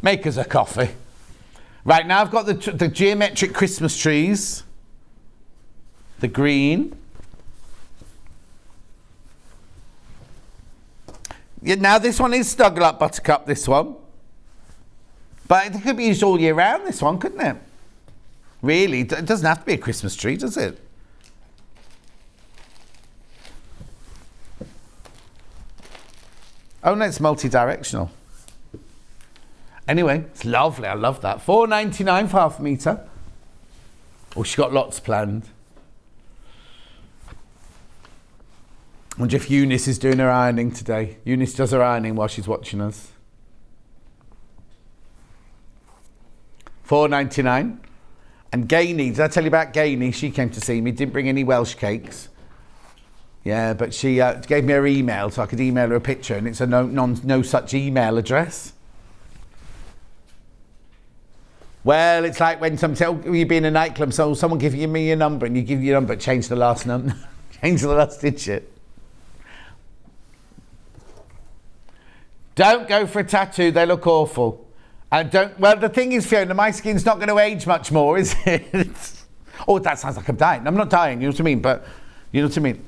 Make us a coffee. Right, now I've got the geometric Christmas trees. The green. Yeah, now this one is Snuggle Up Buttercup, this one. But it could be used all year round, this one, couldn't it? Really, it doesn't have to be a Christmas tree, does it? Oh no, it's multi-directional. Anyway, it's lovely, I love that. $4.99 for half a metre. Oh, she's got lots planned. I wonder if Eunice is doing her ironing today. Eunice does her ironing while she's watching us. $4.99. And Gainey, did I tell you about Gainey? She came to see me, didn't bring any Welsh cakes. Yeah, but she gave me her email so I could email her a picture, and it's a no such email address. Well, it's like when someone says, oh, you be in a nightclub, so someone give me your number, and you give your number, change the last number, change the last digit. Don't go for a tattoo, they look awful. And well, the thing is, Fiona, my skin's not going to age much more, is it? Oh, that sounds like I'm dying. I'm not dying, you know what I mean? But, you know what I mean?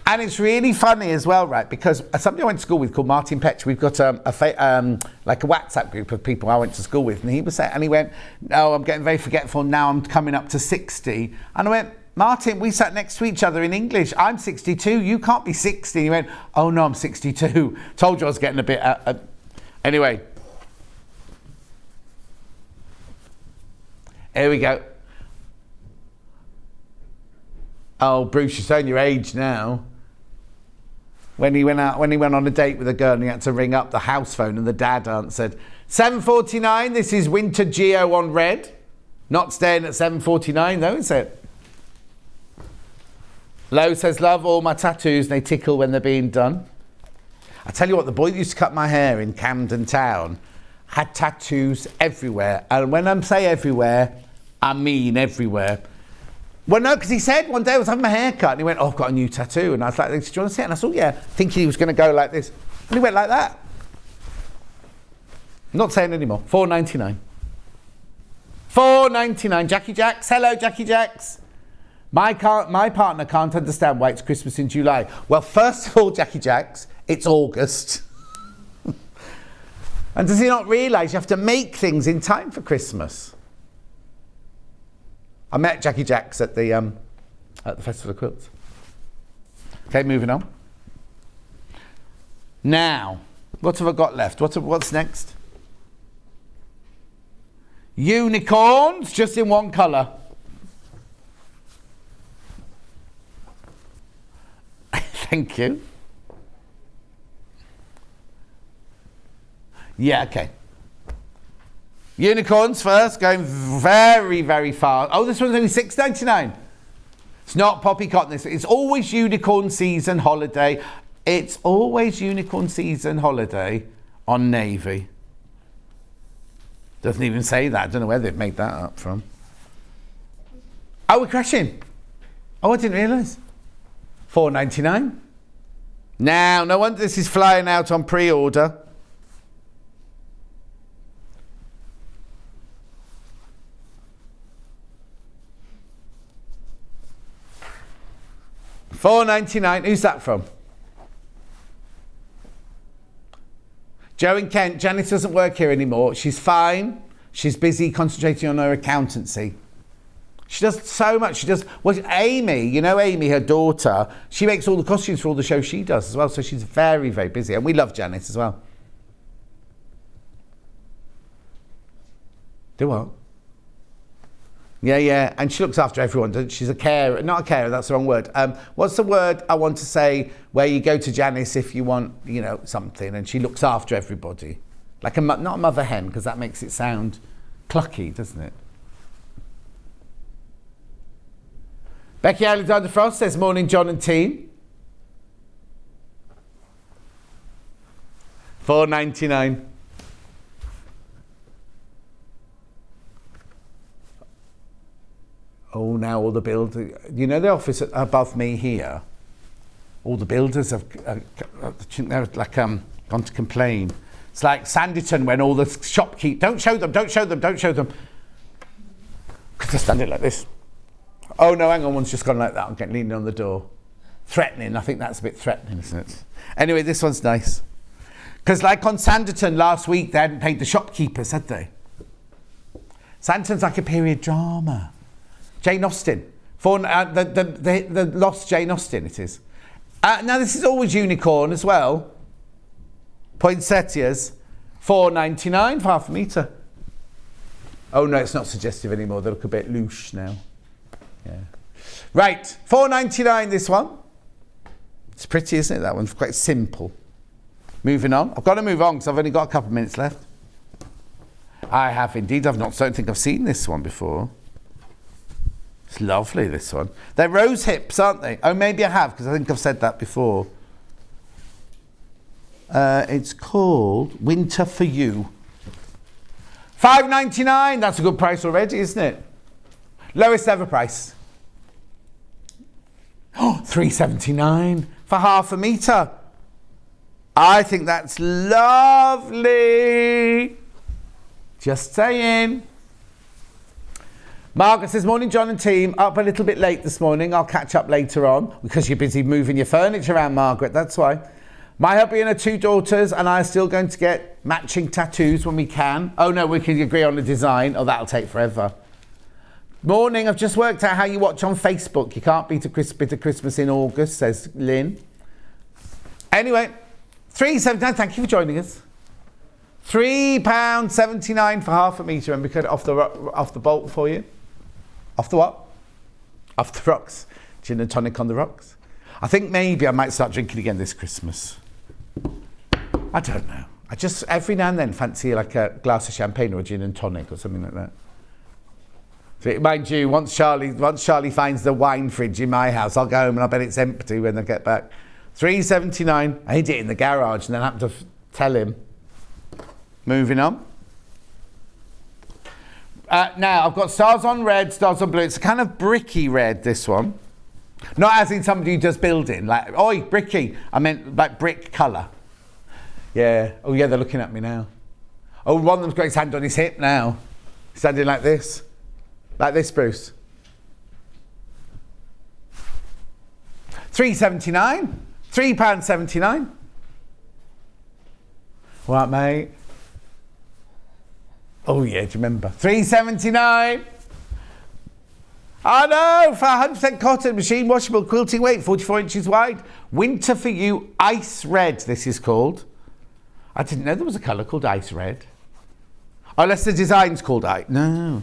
And it's really funny as well, right? Because somebody I went to school with called Martin Petch, we've got like a WhatsApp group of people I went to school with, and he was saying, and he went, "No, I'm getting very forgetful now. I'm coming up to 60." And I went, "Martin, we sat next to each other in English. I'm 62. You can't be 60." He went, "Oh no, I'm 62. Told you I was getting a bit." Anyway, here we go. Oh, Bruce, you're showing your age now. When he went on a date with a girl and he had to ring up the house phone and the dad answered, 7:49, this is Winter Geo on red. Not staying at 7:49 though, is it? Lo says, love all my tattoos, they tickle when they're being done. I tell you what, the boy that used to cut my hair in Camden Town had tattoos everywhere. And when I say everywhere, I mean everywhere. Well, no, because he said one day I was having my hair cut and he went, oh, I've got a new tattoo. And I was like, do you want to see it? And I said, yeah, thinking he was going to go like this. And he went like that. I'm not saying anymore. $4.99. $4.99. Jackie Jacks. Hello, Jackie Jacks. My partner can't understand why it's Christmas in July. Well, first of all, Jackie Jacks, it's August. And does he not realise you have to make things in time for Christmas? I met Jackie Jacks at the Festival of Quilts. Okay, moving on. Now, what have I got left? What's next? Unicorns, just in one colour. Thank you. Yeah, okay. Unicorns first, going very, very far. Oh, this one's only $6.99. It's not poppy cotton. It's always unicorn season holiday. It's always unicorn season holiday on Navy. Doesn't even say that. I don't know where they've made that up from. Oh, we're crashing. Oh, I didn't realise. $4.99. Now, no wonder this is flying out on pre-order. $4.99. Who's that from? Joe in Kent. Janice doesn't work here anymore. She's fine. She's busy concentrating on her accountancy. She does so much. She does. Well, Amy, you know Amy, her daughter, she makes all the costumes for all the shows she does as well. So she's very, very busy. And we love Janice as well. Do what? Yeah. And she looks after everyone, doesn't she? She's a carer. Not a carer, that's the wrong word. What's the word I want to say where you go to Janice if you want, something, and she looks after everybody? Like not a mother hen, because that makes it sound clucky, doesn't it? Becky Alexander Frost says, morning, John and team. $4.99. Oh, now all the builders... the office above me here? All the builders have gone to complain. It's like Sanditon when all the shopkeepers... Don't show them. Because they're standing like this. Oh, no, hang on, one's just gone like that. I'm getting leaning on the door. Threatening. I think that's a bit threatening, isn't it? Anyway, this one's nice. Because like on Sanditon last week, they hadn't paid the shopkeepers, had they? Sanditon's like a period drama. Jane Austen. The lost Jane Austen, it is. Now, this is always unicorn as well. Poinsettias. $4.99 for half a metre. Oh, no, it's not suggestive anymore. They look a bit louche now. Yeah. Right, $4.99 this one. It's pretty, isn't it? That one's quite simple. Moving on. I've got to move on because I've only got a couple of minutes left. I have indeed. Don't think I've seen this one before. It's lovely, this one. They're rose hips, aren't they? Oh, maybe I have, because I think I've said that before. It's called Winter for You. $5.99. That's a good price already, isn't it? Lowest ever price. Oh, $3.79 for half a metre. I think that's lovely. Just saying. Margaret says, morning, John and team. Up a little bit late this morning. I'll catch up later on because you're busy moving your furniture around, Margaret. That's why. My hubby and her two daughters and I are still going to get matching tattoos when we can. Oh, no, we can agree on the design. Oh, that'll take forever. Morning, I've just worked out how you watch on Facebook. You can't beat a bit of Christmas in August, says Lynn. Anyway, $3.79. Thank you for joining us. £3.79 for half a metre, and we cut it off the bolt for you. Off the what? Off the rocks. Gin and tonic on the rocks. I think maybe I might start drinking again this Christmas. I don't know. I just every now and then fancy like a glass of champagne or a gin and tonic or something like that. So, mind you, once Charlie finds the wine fridge in my house, I'll go home and I bet it's empty when I get back. $3.79. I hid it in the garage and then happened to tell him. Moving on. Now, I've got stars on red, stars on blue. It's a kind of bricky red, this one. Not as in somebody who does building, like, oi, bricky. I meant like brick colour. Yeah. Oh, yeah, they're looking at me now. Oh, one of them's got his hand on his hip now. Standing like this. Like this, Bruce. $3.79. £3.79. What, mate? Oh, yeah, do you remember? $3.79. Oh no, for 100% cotton, machine washable, quilting weight, 44 inches wide. Winter for You Ice Red, this is called. I didn't know there was a colour called Ice Red. Oh, unless the design's called Ice. No.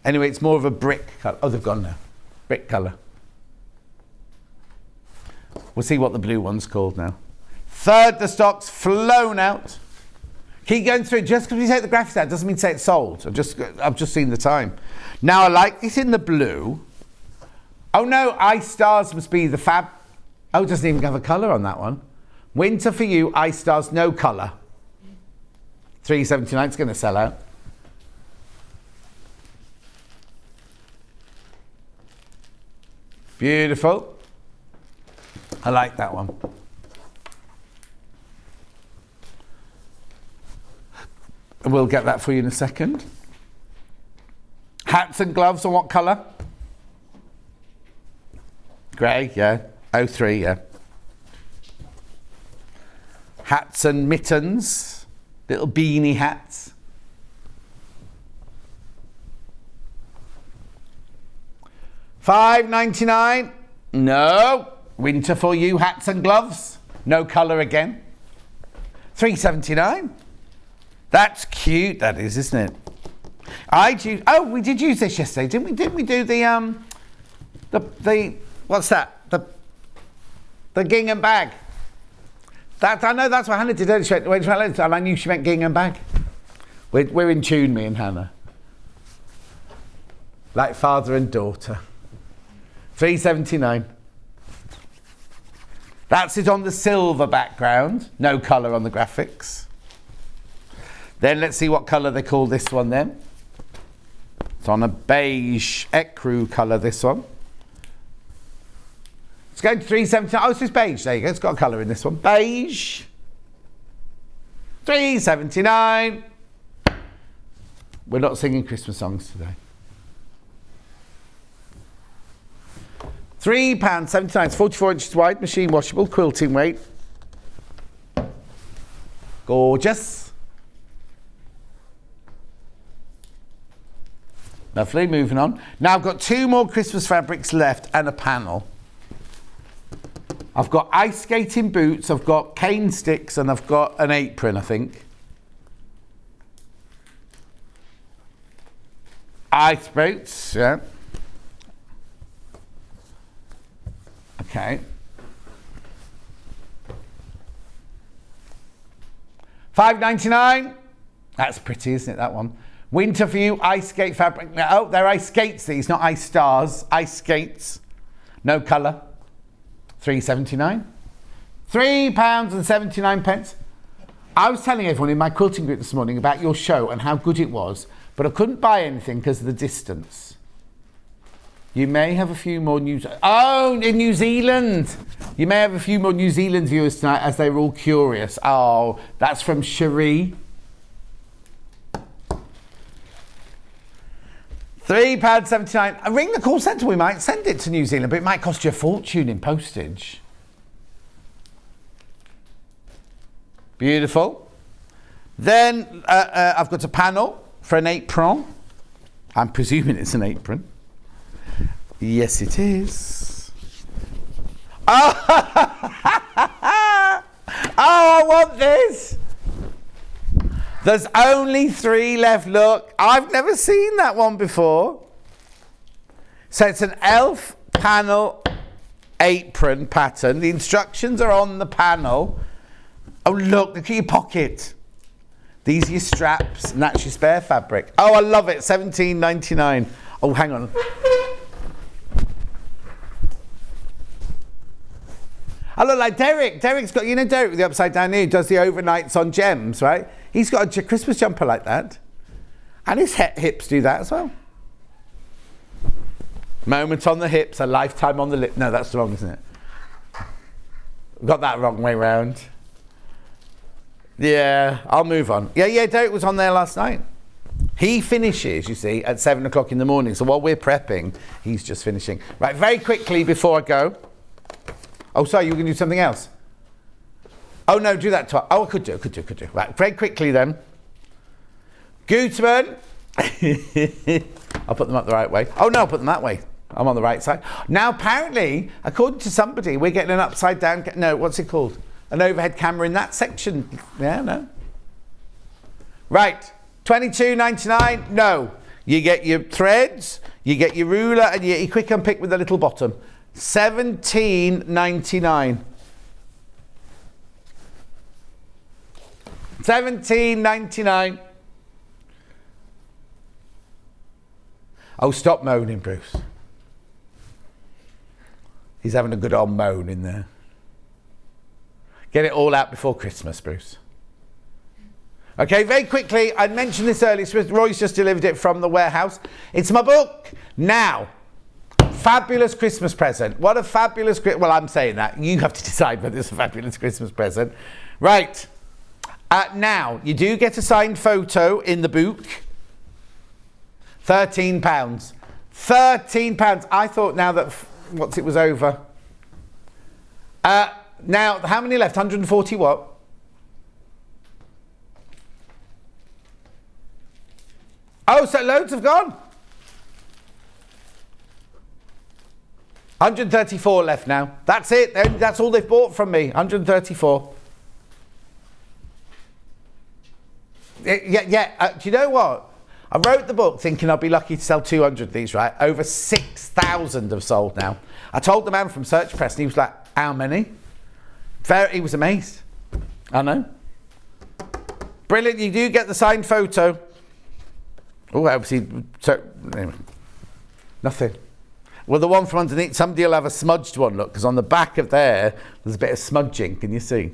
Anyway, it's more of a brick colour. Oh, they've gone now. Brick colour. We'll see what the blue one's called now. Third, the stock's flown out. Keep going through. Just because we take the graphics out doesn't mean to say it's sold. I've just seen the time. Now, I like this in the blue. Oh no, Ice Stars must be the fab. Oh, it doesn't even have a colour on that one. Winter for You, Ice Stars, no colour. $3.79, it's going to sell out. Beautiful. I like that one. We'll get that for you in a second. Hats and gloves on what colour? Grey, yeah. 03, yeah. Hats and mittens. Little beanie hats. $5.99. No. Winter for You hats and gloves. No colour again. $3.79. That's cute, that is, isn't it? We did use this yesterday, didn't we? Didn't we do the what's that? The gingham bag. I know that's what Hannah did earlier, and I knew she meant gingham bag. We're in tune, me and Hannah. Like father and daughter. $3.79. That's it on the silver background. No colour on the graphics. Then let's see what colour they call this one then. It's on a beige ecru colour, this one. It's going to $3.79. Oh, it's just beige. There you go. It's got a colour in this one. Beige. $3.79. We're not singing Christmas songs today. £3.79. It's 44 inches wide, machine washable, quilting weight. Gorgeous. Lovely, moving on. Now I've got two more Christmas fabrics left and a panel. I've got ice skating boots, I've got cane sticks, and I've got an apron, I think. Ice boots, yeah. Okay. $5.99. That's pretty, isn't it, that one? Winter for You ice skate fabric. Oh, they're ice skates, these, not ice stars. Ice skates. No colour. $3.79. £3.79. I was telling everyone in my quilting group this morning about your show and how good it was, but I couldn't buy anything because of the distance. You may have a few more in New Zealand. You may have a few more New Zealand viewers tonight as they were all curious. Oh, that's from Cherie. £3.79. Ring the call centre. We might send it to New Zealand, but it might cost you a fortune in postage. Beautiful. Then I've got a panel for an apron. I'm presuming it's an apron. Yes, it is. Oh, I want this. There's only 3 left. Look, I've never seen that one before. So it's an elf panel apron pattern. The instructions are on the panel. Oh, look at your pocket. These are your straps, and that's your spare fabric. Oh, I love it. $17.99. Oh, hang on. I look like Derek. Derek's got, you know Derek with the upside down knee, does the overnights on gems, right? He's got a Christmas jumper like that. And his hips do that as well. Moment on the hips, a lifetime on the lip. No, that's wrong, isn't it? Got that wrong way round. Yeah, I'll move on. Yeah, Derek was on there last night. He finishes, you see, at 7 o'clock in the morning. So while we're prepping, he's just finishing. Right, very quickly before I go. Oh, sorry, you were going to do something else? Oh, no, do that. Oh, I could do. Right, very quickly then. Gutman. I'll put them up the right way. Oh no, I'll put them that way. I'm on the right side. Now apparently, according to somebody, we're getting an upside down, no, what's it called? An overhead camera in that section. Yeah, no. Right, $22.99, no. You get your threads, you get your ruler, and you get your quick unpick with the little bottom. $17.99. $17.99. Oh, stop moaning, Bruce. He's having a good old moan in there. Get it all out before Christmas, Bruce. Okay, very quickly, I mentioned this earlier, Roy's just delivered it from the warehouse. It's my book. Now, fabulous Christmas present. What a fabulous, well, I'm saying that. You have to decide whether it's a fabulous Christmas present. Right. Now, you do get a signed photo in the book. £13. £13. I thought now that, it was over. Now, how many left? 140 what? Oh, so loads have gone. 134 left now. That's it. That's all they've bought from me. 134. Yeah. Do you know what? I wrote the book thinking I'd be lucky to sell 200 of these, right? Over 6,000 have sold now. I told the man from Search Press and he was like, how many? He was amazed. I know. Brilliant. You do get the signed photo. Oh, obviously, anyway, nothing. Well, the one from underneath, somebody will have a smudged one, look, because on the back of there's a bit of smudging. Can you see?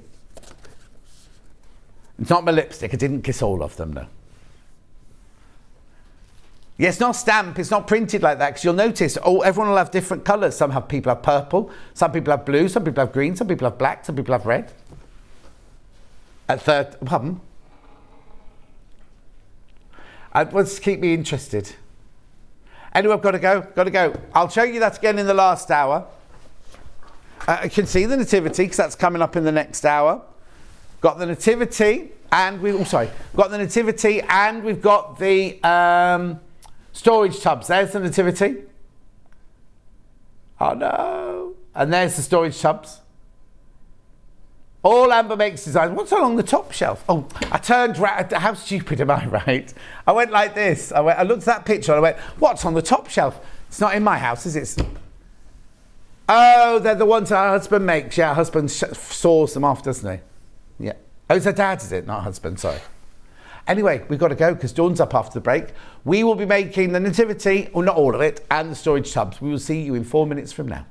It's not my lipstick. I didn't kiss all of them, though. Yeah, it's not stamped. It's not printed like that, because you'll notice, everyone will have different colours. People have purple, some people have blue, some people have green, some people have black, some people have red. Pardon? Let's keep me interested. Anyway, I've got to go. I'll show you that again in the last hour. You can see the Nativity, because that's coming up in the next hour. Got the Nativity, and we've got the storage tubs. There's the Nativity. Oh no. And there's the storage tubs. All Amber Makes designs. What's along the top shelf? Oh, I turned round. How stupid am I, right? I went like this. I looked at that picture and I went, what's on the top shelf? It's not in my house, is it? Oh, they're the ones our husband makes. Yeah, husband saws them off, doesn't he? Yeah. Oh, it's her dad, is it? Not husband, sorry. Anyway, we've got to go because Dawn's up after the break. We will be making the Nativity, or not all of it, and the storage tubs. We will see you in 4 minutes from now.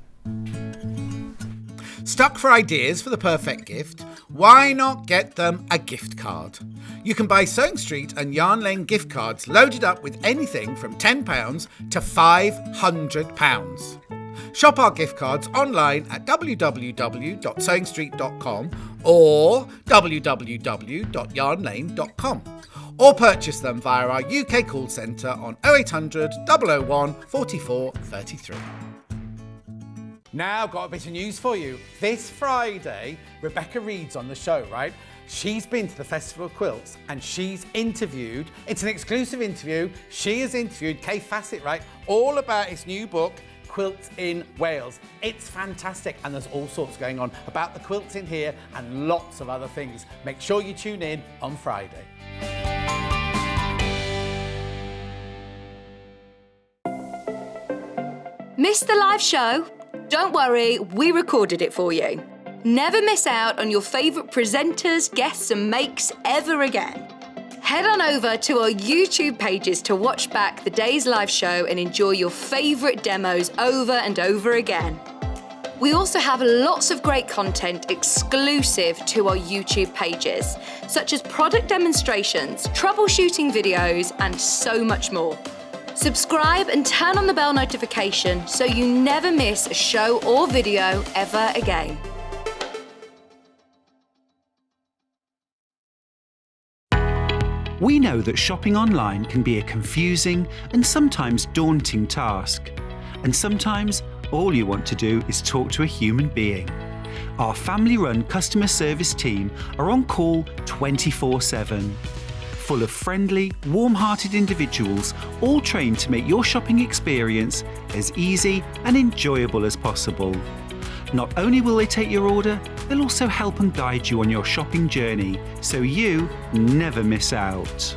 Stuck for ideas for the perfect gift? Why not get them a gift card? You can buy Sewing Street and Yarn Lane gift cards loaded up with anything from £10 to £500. Shop our gift cards online at www.sewingstreet.com or www.yarnlane.com, or purchase them via our UK call centre on 0800 001 44 33. Now, got a bit of news for you. This Friday, Rebecca Reed's on the show, right? She's been to the Festival of Quilts and she's interviewed, it's an exclusive interview, she has interviewed Kay Fassett, right? All about his new book, Quilts in Wales. It's fantastic and there's all sorts going on about the quilts in here and lots of other things. Make sure you tune in on Friday. Missed the live show? Don't worry, we recorded it for you. Never miss out on your favourite presenters, guests and makes ever again. Head on over to our YouTube pages to watch back the day's live show and enjoy your favourite demos over and over again. We also have lots of great content exclusive to our YouTube pages, such as product demonstrations, troubleshooting videos and so much more. Subscribe and turn on the bell notification so you never miss a show or video ever again. We know that shopping online can be a confusing and sometimes daunting task. And sometimes all you want to do is talk to a human being. Our family-run customer service team are on call 24/7. full of friendly, warm-hearted individuals, all trained to make your shopping experience as easy and enjoyable as possible. Not only will they take your order, they'll also help and guide you on your shopping journey, so you never miss out.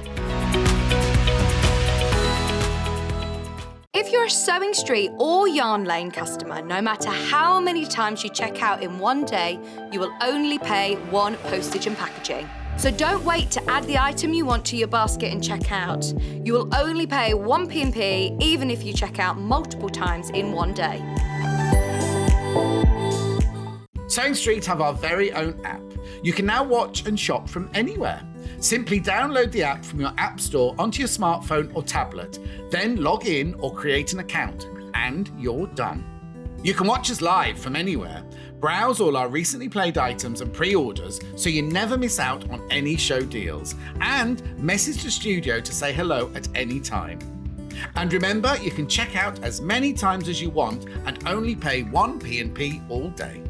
If you're a Sewing Street or Yarn Lane customer, no matter how many times you check out in one day, you will only pay one postage and packaging. So don't wait to add the item you want to your basket and check out. You will only pay one P&P even if you check out multiple times in one day. Sewing Street have our very own app. You can now watch and shop from anywhere. Simply download the app from your app store onto your smartphone or tablet, then log in or create an account, and you're done. You can watch us live from anywhere, browse all our recently played items and pre-orders so you never miss out on any show deals, and message the studio to say hello at any time. And remember, you can check out as many times as you want and only pay one P&P all day.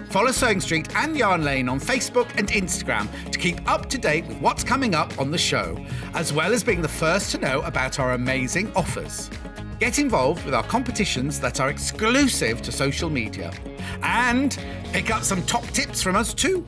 Follow Sewing Street and Yarn Lane on Facebook and Instagram to keep up to date with what's coming up on the show, as well as being the first to know about our amazing offers. Get involved with our competitions that are exclusive to social media, and pick up some top tips from us too.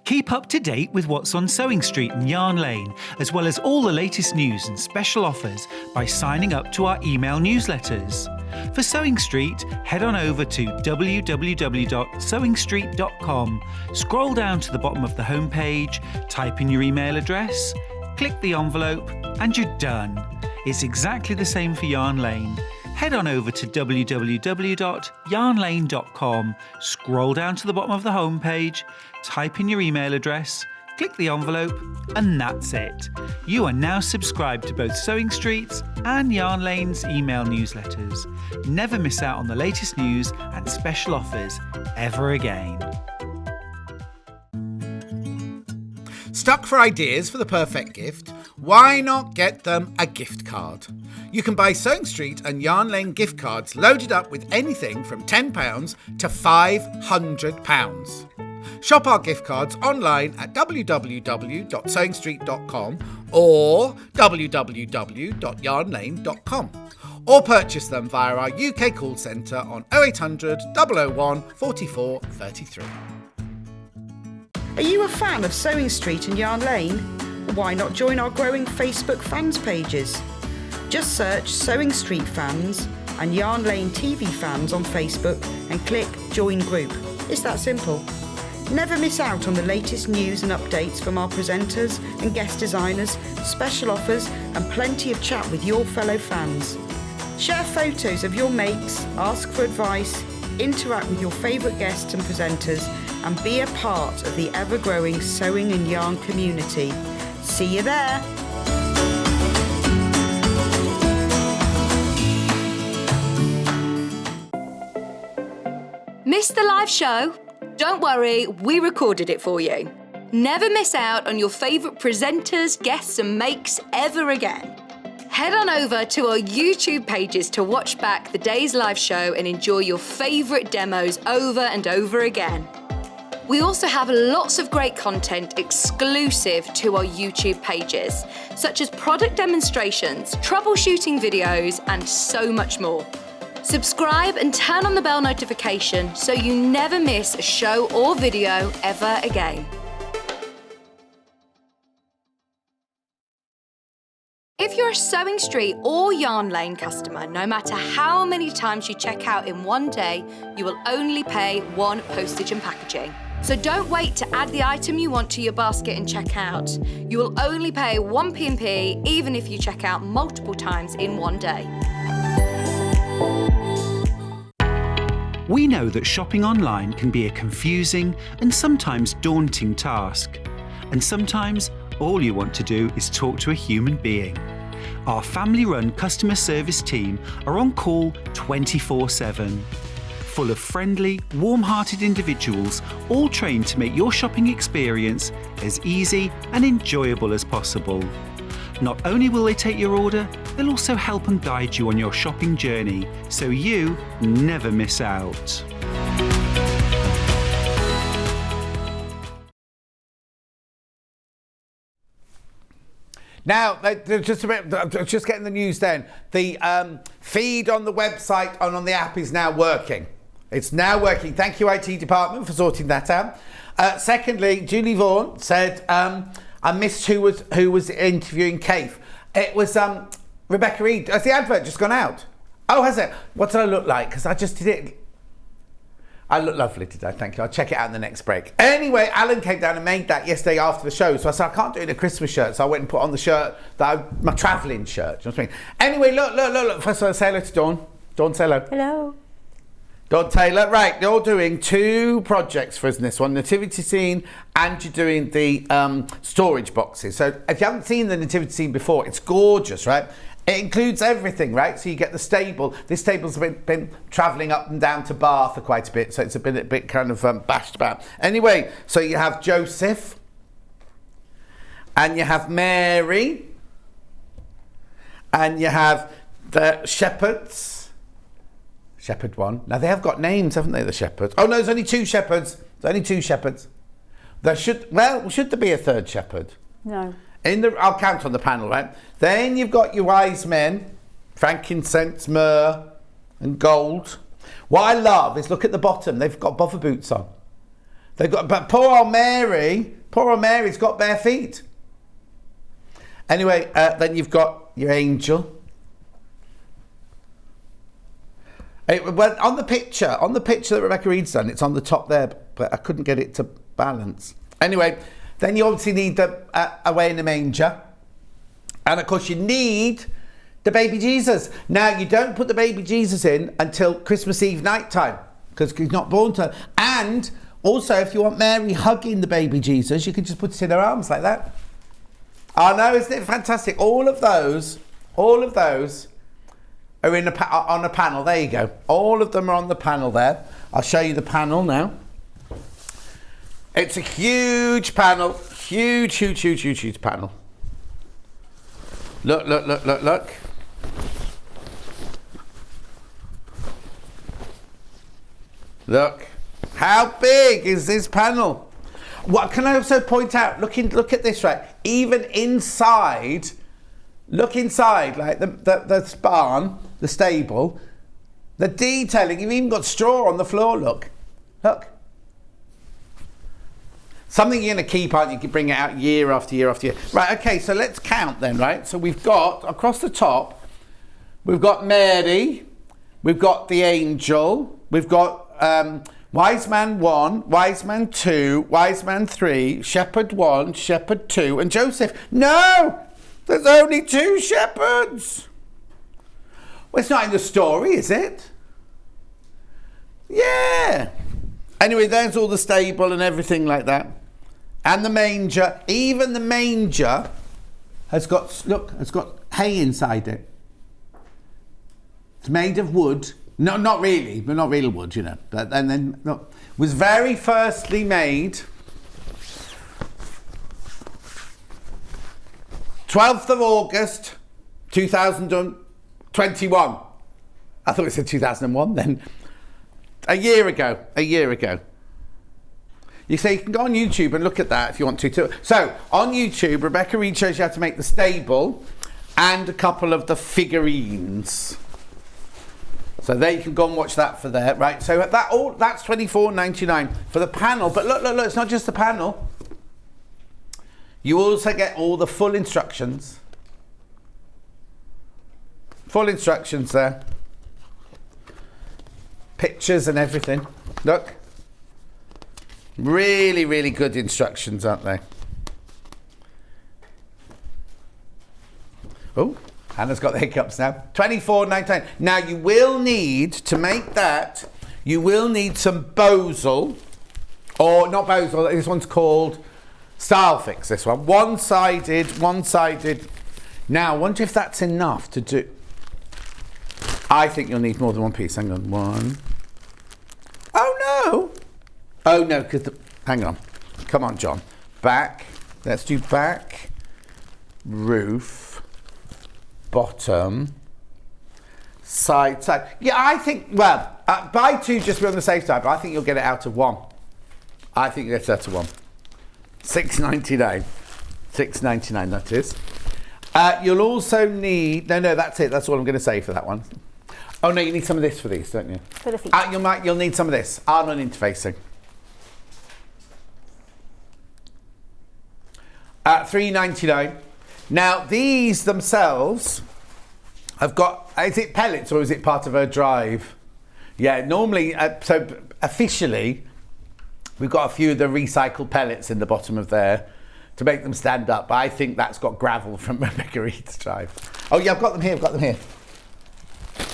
Keep up to date with what's on Sewing Street and Yarn Lane, as well as all the latest news and special offers by signing up to our email newsletters. For Sewing Street, head on over to www.sewingstreet.com, scroll down to the bottom of the homepage, type in your email address, click the envelope, and you're done. It's exactly the same for Yarn Lane. Head on over to www.yarnlane.com, scroll down to the bottom of the homepage, type in your email address, click the envelope, and that's it. You are now subscribed to both Sewing Street's and Yarn Lane's email newsletters. Never miss out on the latest news and special offers ever again. Stuck for ideas for the perfect gift? Why not get them a gift card? You can buy Sewing Street and Yarn Lane gift cards loaded up with anything from £10 to £500. Shop our gift cards online at www.sewingstreet.com or www.yarnlane.com, or purchase them via our UK call centre on 0800 001 44 33. Are you a fan of Sewing Street and Yarn Lane? Why not join our growing Facebook fans pages? Just search Sewing Street Fans and Yarn Lane TV Fans on Facebook and click Join Group. It's that simple. Never miss out on the latest news and updates from our presenters and guest designers, special offers, and plenty of chat with your fellow fans. Share photos of your makes, ask for advice, interact with your favourite guests and presenters, and be a part of the ever-growing sewing and yarn community. See you there! Missed the live show? Don't worry, we recorded it for you. Never miss out on your favourite presenters, guests and makes ever again. Head on over to our YouTube pages to watch back the day's live show and enjoy your favourite demos over and over again. We also have lots of great content exclusive to our YouTube pages, such as product demonstrations, troubleshooting videos, and so much more. Subscribe and turn on the bell notification so you never miss a show or video ever again. If you're a Sewing Street or Yarn Lane customer, no matter how many times you check out in one day, you will only pay one postage and packaging. So don't wait to add the item you want to your basket and check out. You will only pay one P&P even if you check out multiple times in one day. We know that shopping online can be a confusing and sometimes daunting task. And sometimes all you want to do is talk to a human being. Our family-run customer service team are on call 24/7. full of friendly, warm-hearted individuals, all trained to make your shopping experience as easy and enjoyable as possible. Not only will they take your order, they'll also help and guide you on your shopping journey, so you never miss out. Now, just getting the news then. The feed on the website and on the app is now working. It's now working. Thank you, IT department, for sorting that out. Secondly, Julie Vaughan said, I missed who was interviewing Kaif. It was Rebecca Reed. Has the advert just gone out? Oh, has it? What did I look like? Because I just did it. I look lovely today, thank you. I'll check it out in the next break. Anyway, Alan came down and made that yesterday after the show. So I said, I can't do it in a Christmas shirt. So I went and put on the shirt, my travelling shirt. Do you know what I mean? Anyway, look. First of all, say hello to Dawn. Dawn, say hello. Hello. Dawn Taylor. Right, you're doing 2 projects for us in this one. Nativity scene, and you're doing the storage boxes. So if you haven't seen the nativity scene before, it's gorgeous, right? It includes everything, right? So you get the stable. This stable's been travelling up and down to Bath for quite a bit, so it's a bit kind of bashed about. Anyway, so you have Joseph, and you have Mary, and you have the shepherds. Shepherd 1. Now they have got names, haven't they, the shepherds? Oh no, there's only 2 shepherds. There's only 2 shepherds. Should there be a 3rd shepherd? No. I'll count on the panel, right? Then you've got your wise men, frankincense, myrrh, and gold. What I love is, look at the bottom. They've got buffer boots on. But poor old Mary's got bare feet. Anyway, then you've got your angel. Well, on the picture that Rebecca Reed's done, it's on the top there, but I couldn't get it to balance. Anyway. Then you obviously need the away in the manger. And of course you need the baby Jesus. Now you don't put the baby Jesus in until Christmas Eve night time, because he's not born till. And also, if you want Mary hugging the baby Jesus, you can just put it in her arms like that. Oh no, isn't it fantastic? All of those are on a panel. There you go. All of them are on the panel there. I'll show you the panel now. It's a huge panel, huge panel. Look. Look, how big is this panel? What can I also point out? Look at this, right? Even inside, look inside, like the barn, the stable, the detailing. You've even got straw on the floor. Look. Something you're going to keep, aren't you? You can bring it out year after year after year. Right, okay, so let's count then, right? So we've got, across the top, we've got Mary, we've got the angel, we've got wise man 1, wise man 2, wise man 3, shepherd 1, shepherd 2, and Joseph. No! There's only 2 shepherds! Well, it's not in the story, is it? Yeah! Anyway, there's all the stable and everything like that. And the manger. Even the manger has got hay inside it. It's made of wood. No, not really, but not real wood, you know. But then was very firstly made 12th of August 2021. I thought it said 2001 then. A year ago. You say you can go on YouTube and look at that if you want to. So on YouTube, Rebecca Reed shows you how to make the stable and a couple of the figurines. So there you can go and watch that for there, right? So that's $24.99 for the panel. But look, it's not just the panel. You also get all the full instructions. Full instructions there. Pictures and everything. Look. Really, really good instructions, aren't they? Oh, Hannah's got the hiccups now. $24.99. Now you will need, to make that, you will need some Bosel, or not Bosel, this one's called Style Fix, this one. One-sided. Now, I wonder if that's enough to do. I think you'll need more than one piece. Hang on, 1, Oh no, because hang on. Come on, John. Back. Let's do back, roof, bottom, side. Yeah, I think, well, buy two just to be on the safe side, but I think you'll get it out of one. I think you'll get it out of one. $6.99. $6.99, that is. You'll also need, no, that's it. That's all I'm going to say for that one. Oh no, you need some of this for these, don't you? For the feet. You'll need some of this. Arm and interfacing. $3.99. Now these themselves have got, is it pellets or is it part of a drive? Yeah, normally, so officially, we've got a few of the recycled pellets in the bottom of there to make them stand up. But I think that's got gravel from Rebecca Reed's drive. Oh yeah, I've got them here,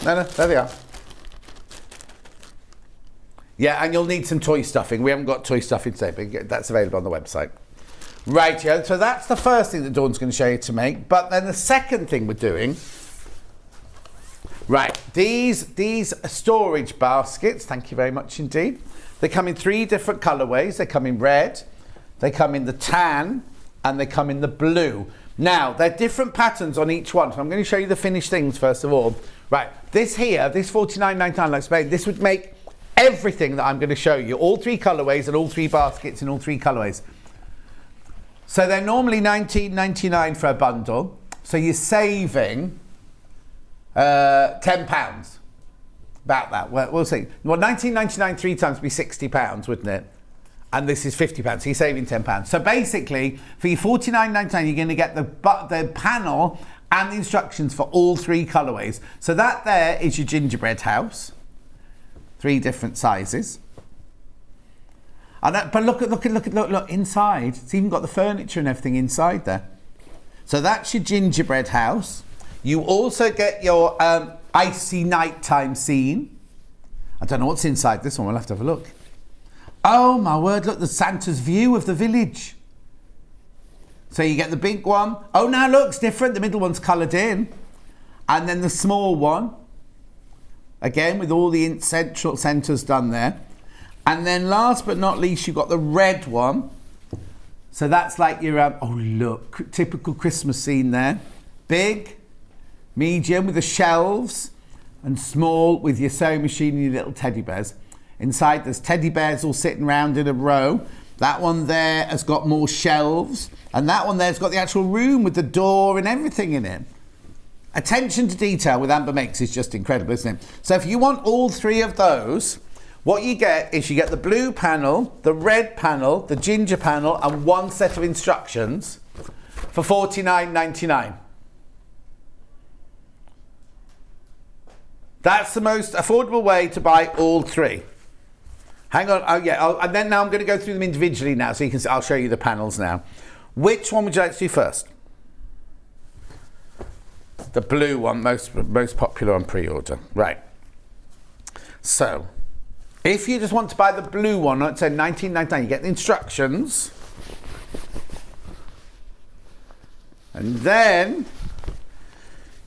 No, there they are. Yeah, and you'll need some toy stuffing. We haven't got toy stuffing today, but that's available on the website. Right, yeah, so that's the first thing that Dawn's going to show you to make. But then the second thing we're doing, right, these storage baskets, thank you very much indeed. They come in 3 different colourways. They come in red, they come in the tan, and they come in the blue. Now, they're different patterns on each one, so I'm going to show you the finished things first of all. Right, this here, this $49.99, like I explained, this would make everything that I'm going to show you, all 3 colourways and all 3 baskets in all 3 colourways. So they're normally $19.99 for a bundle. So you're saving £10. About that. We'll see. Well, $19.99 3 times would be £60, wouldn't it? And this is £50. So you're saving £10. So basically, for your $49.99, you're going to get the panel and the instructions for all 3 colourways. So that there is your gingerbread house. 3 different sizes. But look inside. It's even got the furniture and everything inside there. So that's your gingerbread house. You also get your icy nighttime scene. I don't know what's inside this one. We'll have to have a look. Oh my word, look, the Santa's view of the village. So you get the big one. Oh, now look, it's different. The middle one's coloured in. And then the small one. Again, with all the central centres done there. And then last but not least, you've got the red one. So that's like your, oh look, typical Christmas scene there. Big, medium with the shelves, and small with your sewing machine and your little teddy bears. Inside there's teddy bears all sitting round in a row. That one there has got more shelves. And that one there's got the actual room with the door and everything in it. Attention to detail with Amber Makes is just incredible, isn't it? So if you want all 3 of those, what you get is you get the blue panel, the red panel, the ginger panel, and 1 set of instructions for $49.99. That's the most affordable way to buy all 3. Hang on, oh yeah, and then now I'm going to go through them individually now, so you can see, I'll show you the panels now. Which one would you like to do first? The blue one, most popular on pre-order. Right. So, if you just want to buy the blue one, let's say $19.99, you get the instructions. And then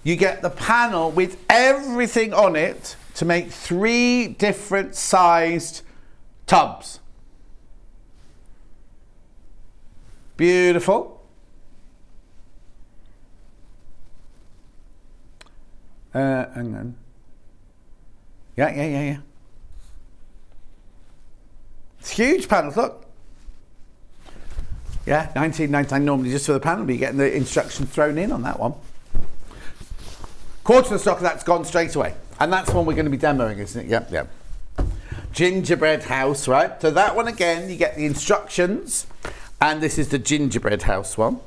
you get the panel with everything on it to make 3 different sized tubs. Beautiful. Hang on. Yeah. It's huge panels, look. Yeah, $19.99 normally just for the panel, but you're getting the instructions thrown in on that one. Quarter of the stock of that's gone straight away. And that's the one we're going to be demoing, isn't it? Yep. Gingerbread house, right? So that one again, you get the instructions. And this is the gingerbread house one.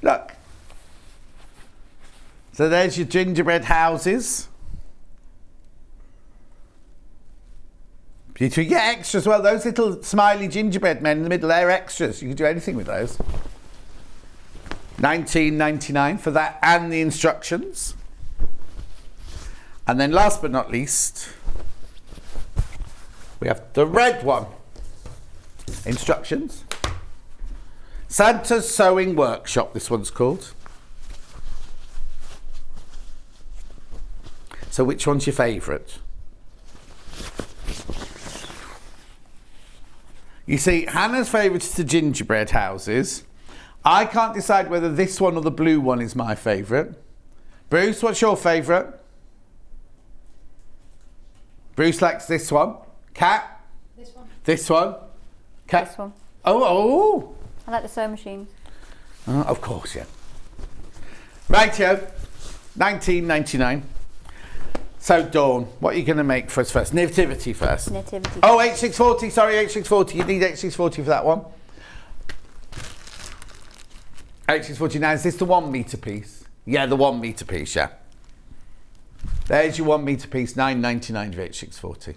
Look. So there's your gingerbread houses. Beautiful. You get extras as well. Those little smiley gingerbread men in the middle, they're extras. You can do anything with those. $19.99 for that and the instructions. And then last but not least, we have the red one. Instructions. Santa's Sewing Workshop, this one's called. So which one's your favourite? You see, Hannah's favourite is the gingerbread houses. I can't decide whether this one or the blue one is my favourite. Bruce, what's your favourite? Bruce likes this one. Kat? This one. This one? Kat? This one. Oh. I like the sewing machines. Of course, yeah. Rightio, 1999. So, Dawn, what are you going to make for us first? Nativity first. Nativity. Oh, H640, sorry, H640. You need H640 for that one. H640, now is this the 1 metre piece? Yeah, the 1 metre piece, yeah. There's your 1 metre piece, $9.99 for H640.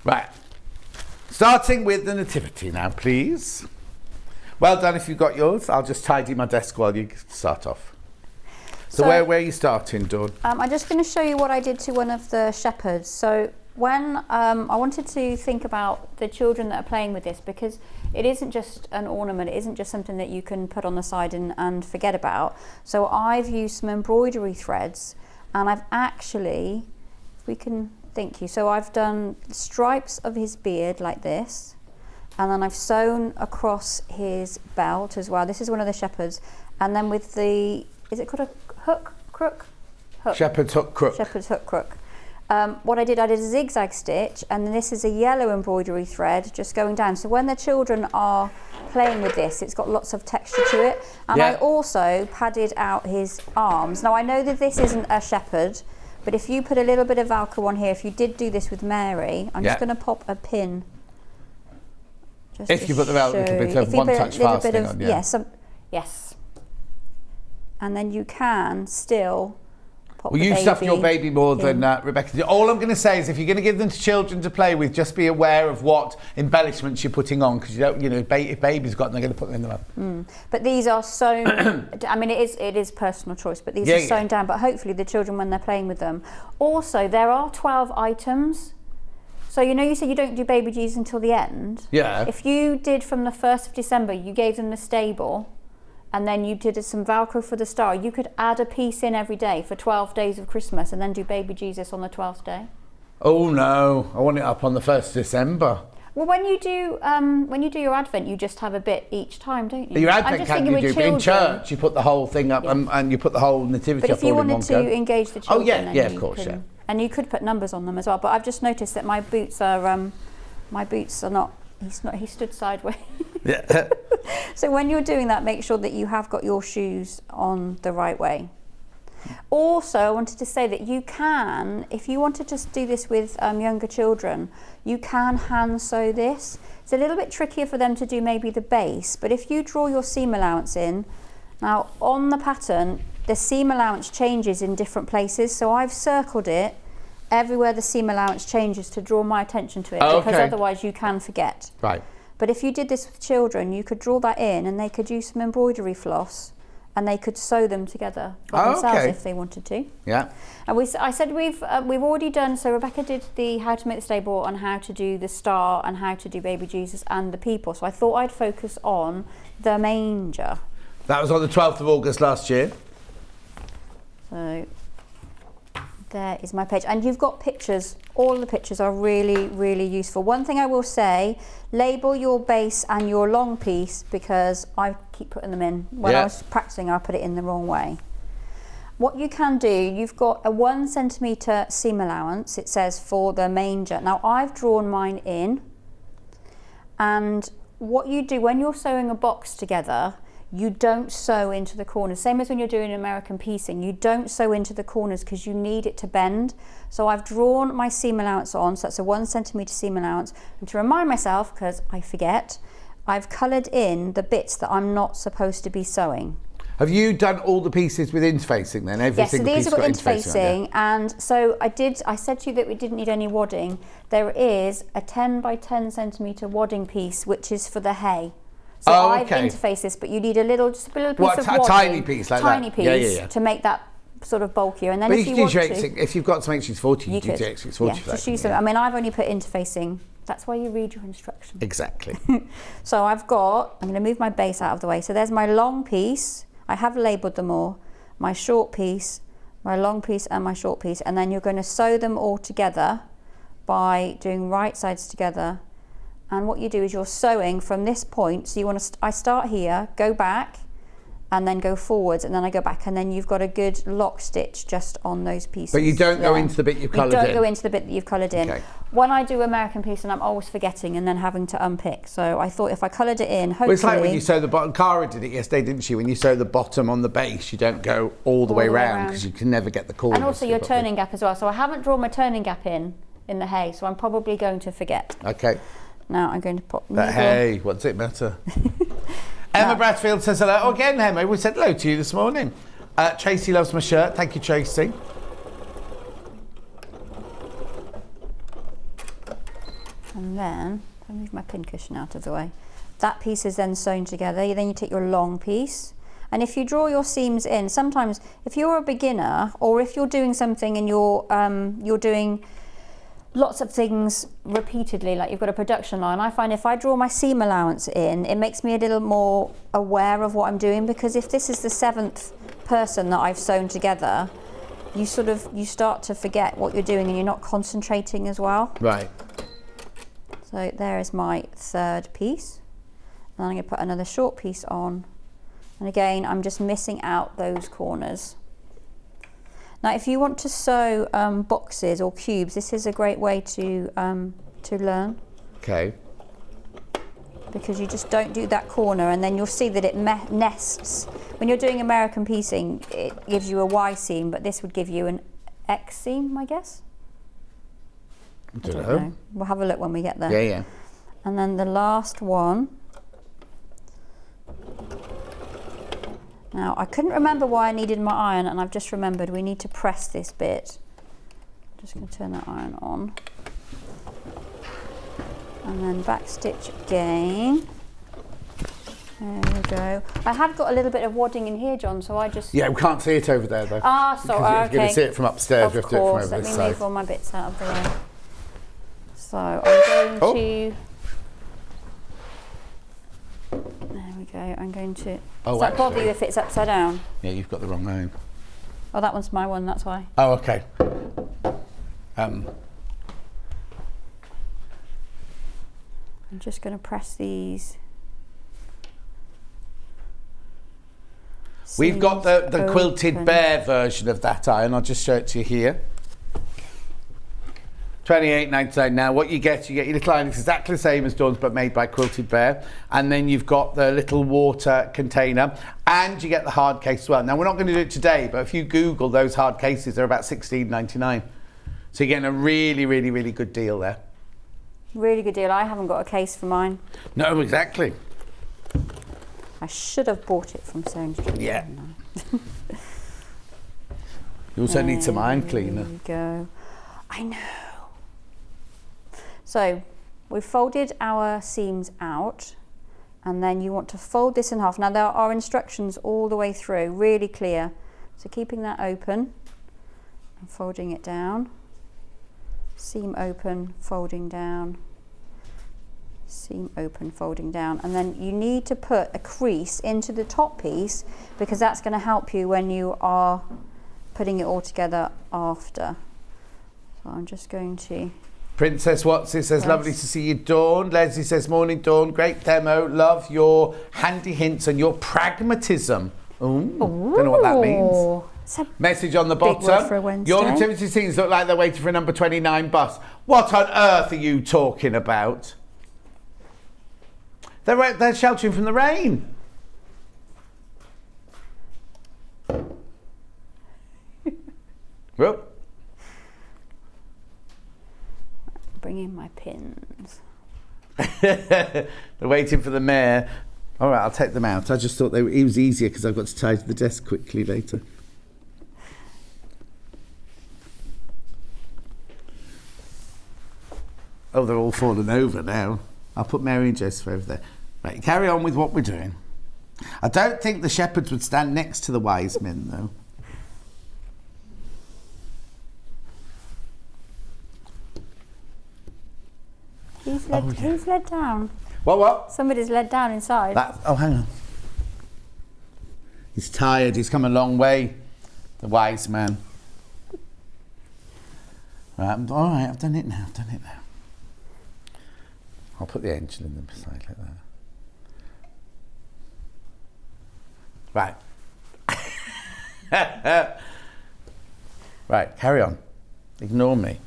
Right. Starting with the Nativity now, please. Well done if you've got yours. I'll just tidy my desk while you start off. So where are you starting, Dawn? I'm just going to show you what I did to one of the shepherds. So when I wanted to think about the children that are playing with this, because it isn't just an ornament, it isn't just something that you can put on the side and forget about. So I've used some embroidery threads, and I've actually, if we can, thank you. So I've done stripes of his beard like this, and then I've sewn across his belt as well. This is one of the shepherds, and then with the, is it called a hook, crook? Hook. Shepherd's hook crook. Shepherd's hook crook. What I did a zigzag stitch, and then this is a yellow embroidery thread just going down. So when the children are playing with this, it's got lots of texture to it. And I also padded out his arms. Now I know that this isn't a shepherd, but if you put a little bit of Velcro on here, if you did do this with Mary, I'm just going to pop a pin. Just if you put the little bit of one-touch fastening on, yes. And then you can still pop Well, the you stuff your baby more in. than Rebecca did. All I'm going to say is if you're going to give them to children to play with, just be aware of what embellishments you're putting on, because you don't, if baby's got them, they're going to put them in the mouth. But these are sewn, I mean, it is personal choice, but these are sewn down, but hopefully the children, when they're playing with them. Also, there are 12 items. So, you said you don't do baby Jesus until the end. Yeah. If you did from the 1st of December, you gave them the stable, and then you did some Velcro for the star, you could add a piece in every day for 12 days of Christmas and then do baby Jesus on the 12th day. Oh no, I want it up on the 1st of December. Well, when you do your Advent, you just have a bit each time, don't you? Your Advent can you do, but in church you put the whole thing up and you put the whole nativity up all in one go. But if you wanted to engage the children, yeah, of course, yeah. And you could put numbers on them as well. But I've just noticed that my boots are not. He stood sideways. Yeah. So when you're doing that, make sure that you have got your shoes on the right way. Also, I wanted to say that you can, if you want to just do this with younger children, you can hand sew this. It's a little bit trickier for them to do maybe the base, but if you draw your seam allowance in, now on the pattern, the seam allowance changes in different places, so I've circled it everywhere the seam allowance changes to draw my attention to it, because otherwise you can forget. Right. But if you did this with children, you could draw that in and they could use some embroidery floss and they could sew them together by themselves if they wanted to. Yeah. And I said we've already done, so Rebecca did the how to make the stable and how to do the star and how to do baby Jesus and the people. So I thought I'd focus on the manger. That was on the 12th of August last year. So there is my page, and you've got pictures. All the pictures are really, really useful. One thing I will say, label your base and your long piece, because I keep putting them in. When I was practicing, I put it in the wrong way. What you can do, you've got a 1 centimetre seam allowance, it says, for the manger. Now I've drawn mine in, and what you do when you're sewing a box together, you don't sew into the corners. Same as when you're doing American piecing, you don't sew into the corners because you need it to bend. So I've drawn my seam allowance on, so that's a 1 centimetre seam allowance. And to remind myself, because I forget, I've coloured in the bits that I'm not supposed to be sewing. Have you done all the pieces with interfacing then? Every single piece so these have got interfacing, and so I said to you that we didn't need any wadding. There is a 10 by 10 centimetre wadding piece, which is for the hay. So I've interfaced this, but you need just a little piece of wadding. Tiny piece like that? Tiny piece to make that sort of bulkier. And then but if you've got some H640, you do H640 for that. Just use them. I mean, I've only put interfacing. That's why you read your instructions. Exactly. So I'm going to move my base out of the way. So there's my long piece. I have labelled them all. My short piece, my long piece and my short piece, and then you're going to sew them all together by doing right sides together. And what you do is you're sewing from this point. So you want to, I start here, go back, and then go forwards, and then I go back, and then you've got a good lock stitch just on those pieces. But you don't go into the bit you've coloured in? You don't go into the bit that you've coloured in. Okay. When I do American piece, and I'm always forgetting and then having to unpick. So I thought if I coloured it in, hopefully... Well, it's like when you sew the bottom. Cara did it yesterday, didn't she? When you sew the bottom on the base, you don't go all the way round because you can never get the corners. And also your turning gap as well. So I haven't drawn my turning gap in the hay, so I'm probably going to forget. Okay. Now I'm going to put... But hey, what's it matter? Emma Bradfield says hello. Oh, again, Emma, we said hello to you this morning. Tracy loves my shirt. Thank you, Tracy. And then, I'll move my pincushion out of the way. That piece is then sewn together. Then you take your long piece. And if you draw your seams in, sometimes if you're a beginner or if you're doing something and you're doing lots of things repeatedly, like you've got a production line, I find if I draw my seam allowance in, it makes me a little more aware of what I'm doing, because if this is the 7th person that I've sewn together, you start to forget what you're doing and you're not concentrating as well. Right. So there is my 3rd piece. And I'm going to put another short piece on. And again, I'm just missing out those corners. Now, if you want to sew boxes or cubes, this is a great way to learn. Okay. Because you just don't do that corner, and then you'll see that it nests. When you're doing American piecing, it gives you a Y seam, but this would give you an X seam, I guess. I don't know. We'll have a look when we get there. Yeah, yeah. And then the last one. Now, I couldn't remember why I needed my iron, and I've just remembered we need to press this bit. I'm just going to turn that iron on. And then back stitch again. There we go. I have got a little bit of wadding in here, John, so I just... Yeah, we can't see it over there, though. Ah, sorry, okay. If you're going to see it from upstairs, we have to do it from over this side. Let me move all my bits out of the way. So I'm going to... There we go. I'm going to... Does that bother you if it's upside down? Yeah, you've got the wrong name. Oh, that one's my one, that's why. Oh, okay. I'm just going to press these. We've got the quilted bear version of that iron. I'll just show it to you here. $28.99. Now, what you get your little iron. It's exactly the same as Dawn's, but made by Quilted Bear. And then you've got the little water container, and you get the hard case as well. Now, we're not going to do it today, but if you Google those hard cases, they're about $16.99. So you're getting a really, really, really good deal there. Really good deal. I haven't got a case for mine. No, exactly. I should have bought it from Sewing Street. Yeah. You also need some iron cleaner. There we go. I know. So we've folded our seams out, and then you want to fold this in half. Now there are instructions all the way through, really clear. So keeping that open and folding it down. Seam open, folding down. Seam open, folding down. And then you need to put a crease into the top piece, because that's going to help you when you are putting it all together after. So I'm just going to... Princess Watsy says, lovely to see you, Dawn. Leslie says, morning, Dawn. Great demo. Love your handy hints and your pragmatism. Ooh. Don't know what that means. Message on the bottom. Your nativity scenes look like they're waiting for a number 29 bus. What on earth are you talking about? They're sheltering from the rain. Whoop. Bring in my pins. They're waiting for the mayor. All right, I'll take them out. I just thought it was easier because I've got to tidy the desk quickly later. Oh, they're all falling over now. I'll put Mary and Joseph over there. Right, carry on with what we're doing. I don't think the shepherds would stand next to the wise men, though. Who's led down? What? Somebody's led down inside. Oh, hang on. He's tired. He's come a long way, the wise man. All right, I've done it now. I'll put the angel in the beside like that. Right. Right, carry on. Ignore me.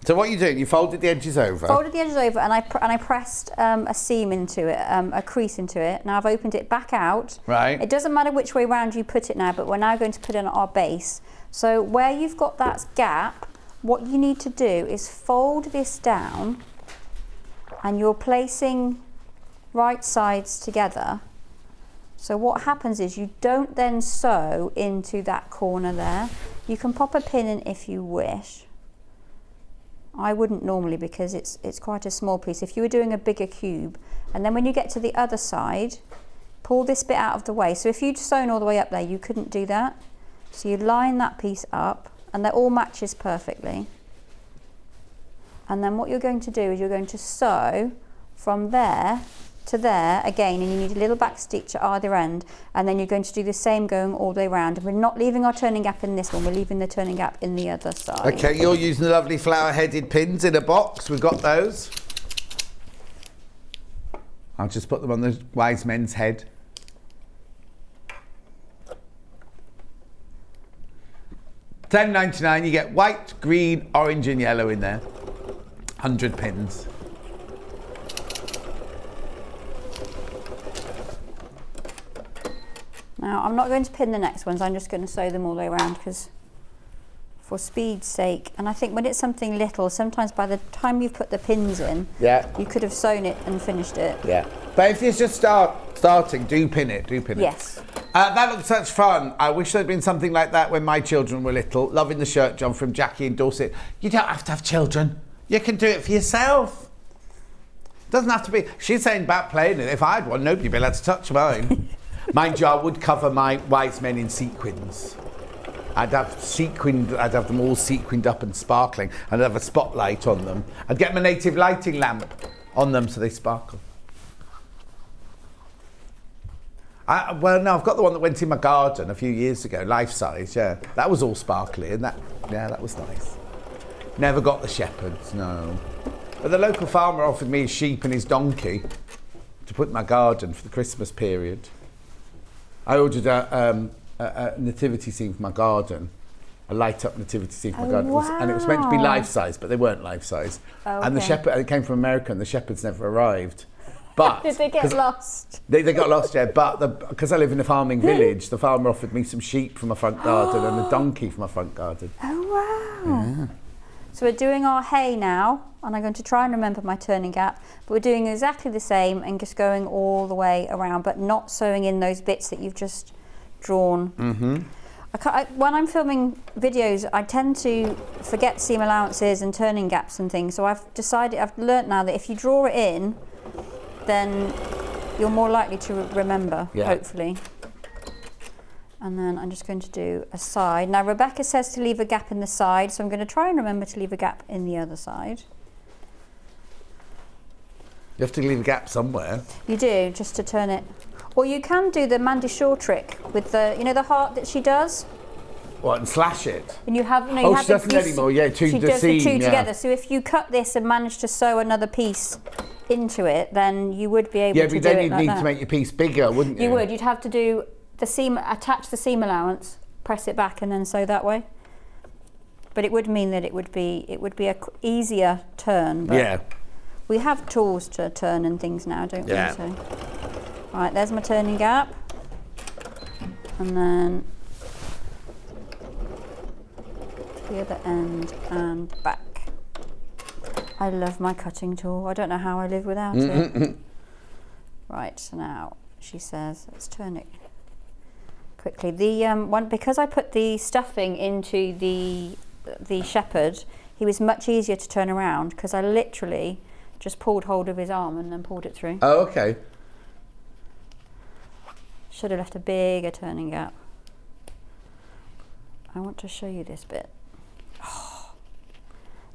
So what are you doing? You folded the edges over? Folded the edges over, and I pressed a seam into it, a crease into it. Now I've opened it back out. Right. It doesn't matter which way round you put it now, but we're now going to put in our base. So where you've got that gap, what you need to do is fold this down, and you're placing right sides together. So what happens is you don't then sew into that corner there. You can pop a pin in if you wish. I wouldn't normally because it's quite a small piece. If you were doing a bigger cube, and then when you get to the other side, pull this bit out of the way. So if you'd sewn all the way up there, you couldn't do that. So you line that piece up, and that all matches perfectly. And then what you're going to do is you're going to sew from there to there again, and you need a little back stitch at either end, and then you're going to do the same going all the way around. And we're not leaving our turning gap in this one, we're leaving the turning gap in the other side. Okay, you're using the lovely flower-headed pins in a box. We've got those. I'll just put them on the wise men's head. $10.99, you get white, green, orange and yellow in there. 100 pins. Now I'm not going to pin the next ones, I'm just going to sew them all the way around because for speed's sake, and I think when it's something little, sometimes by the time you've put the pins in, you could have sewn it and finished it. Yeah, but if it's just starting, do pin it. Yes. That looks such fun. I wish there'd been something like that when my children were little. Loving the shirt, John, from Jackie in Dorset. You don't have to have children. You can do it for yourself. Doesn't have to be. She's saying about playing it. If I had one, nobody would be allowed to touch mine. Mind you, I would cover my wise men in sequins. I'd have them all sequined up and sparkling, and I'd have a spotlight on them. I'd get my native lighting lamp on them so they sparkle. I've got the one that went in my garden a few years ago, life size, yeah. That was all sparkly, and that was nice. Never got the shepherds, no. But the local farmer offered me his sheep and his donkey to put in my garden for the Christmas period. I ordered a nativity scene for my garden, a light-up nativity scene for my garden. Wow. And it was meant to be life-size, but they weren't life-size. Oh, and the shepherd, it came from America, and the shepherds never arrived. But did they get lost? They got lost, yeah. But because I live in a farming village, the farmer offered me some sheep from my front garden and a donkey from my front garden. Oh, wow. Yeah. So we're doing our hay now, and I'm going to try and remember my turning gap, but we're doing exactly the same and just going all the way around, but not sewing in those bits that you've just drawn. Mm-hmm. When I'm filming videos, I tend to forget seam allowances and turning gaps and things, so I've learnt now that if you draw it in, then you're more likely to remember, hopefully. And then I'm just going to do a side. Now Rebecca says to leave a gap in the side, so I'm going to try and remember to leave a gap in the other side. You have to leave a gap somewhere. You do, just to turn it. Or you can do the Mandy Shaw trick with the, the heart that she does. What, and slash it? And you have, she doesn't anymore, yeah, she does the two together. So if you cut this and manage to sew another piece into it, then you would be able to do it like that. Yeah, but then you'd need to make your piece bigger, wouldn't you? You would, you'd have to do the seam, attach the seam allowance, press it back and then sew that way. But it would mean that it would be a easier turn. But yeah. We have tools to turn and things now, don't we? Yeah. So. Right, there's my turning gap. And then to the other end and back. I love my cutting tool. I don't know how I live without it. Right, so now she says, let's turn it quickly. The one, because I put the stuffing into the shepherd, he was much easier to turn around because I literally just pulled hold of his arm and then pulled it through. Oh, okay. Should have left a bigger turning gap. I want to show you this bit. Oh.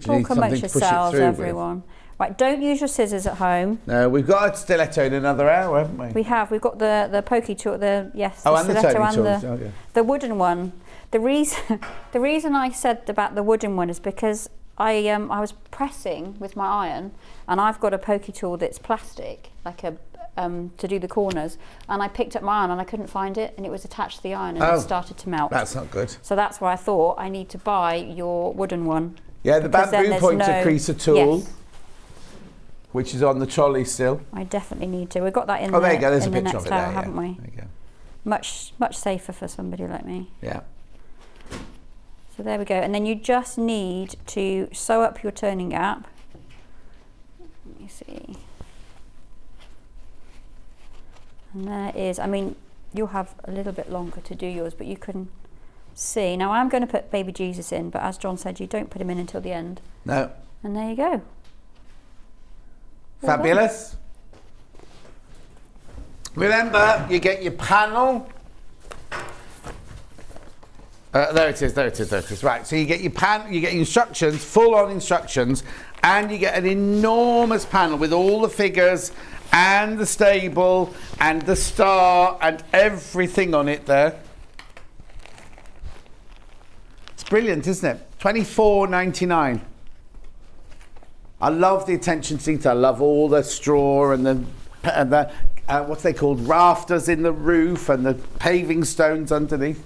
Talk amongst yourselves, everyone. Right, don't use your scissors at home. No, we've got a stiletto in another hour, haven't we? We have. We've got the pokey tool, the stiletto and tools. the wooden one. the reason I said about the wooden one is because I was pressing with my iron, and I've got a pokey tool that's plastic, like a to do the corners, and I picked up my iron and I couldn't find it, and it was attached to the iron and it started to melt. That's not good. So that's why I thought I need to buy your wooden one. Yeah, the bamboo pointer creaser tool, yes, which is on the trolley still. I definitely need to. We've got that in there you go. There's a the picture next of it hour, there, haven't we? There you go. Much safer for somebody like me. Yeah. So there we go. And then you just need to sew up your turning gap. Let me see. And there is, I mean, you'll have a little bit longer to do yours, but you can see. Now I'm going to put baby Jesus in, but as John said, you don't put him in until the end. No. And there you go. Fabulous. Remember, you get your panel. There it is. Right, so you get your you get your instructions, full-on instructions, and you get an enormous panel with all the figures and the stable and the star and everything on it there. It's brilliant, isn't it? $24.99. I love the attention to detail. I love all the straw and the what's they called, rafters in the roof and the paving stones underneath.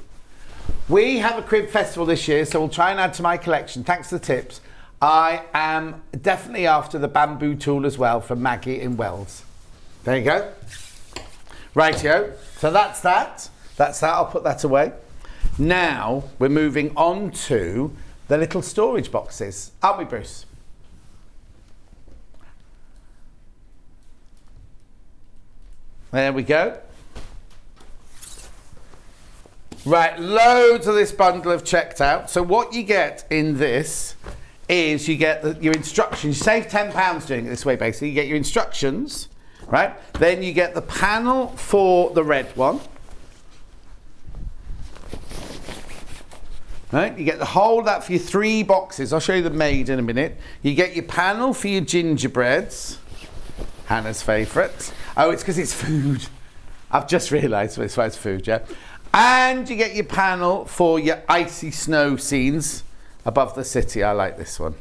We have a crib festival this year, so we'll try and add to my collection. Thanks for the tips. I am definitely after the bamboo tool as well from Maggie in Wells. There you go. Rightio. So that's that. I'll put that away. Now we're moving on to the little storage boxes. Aren't we, Bruce? There we go. Right, loads of this bundle have checked out. So what you get in this is you get your instructions. You save £10 doing it this way, basically. You get your instructions, right? Then you get the panel for the red one. Right, you get the whole of that for your 3 boxes. I'll show you the made in a minute. You get your panel for your gingerbreads. Hannah's favourite. Oh, it's because it's food. I've just realised it's why it's food, yeah. And you get your panel for your icy snow scenes above the city. I like this one.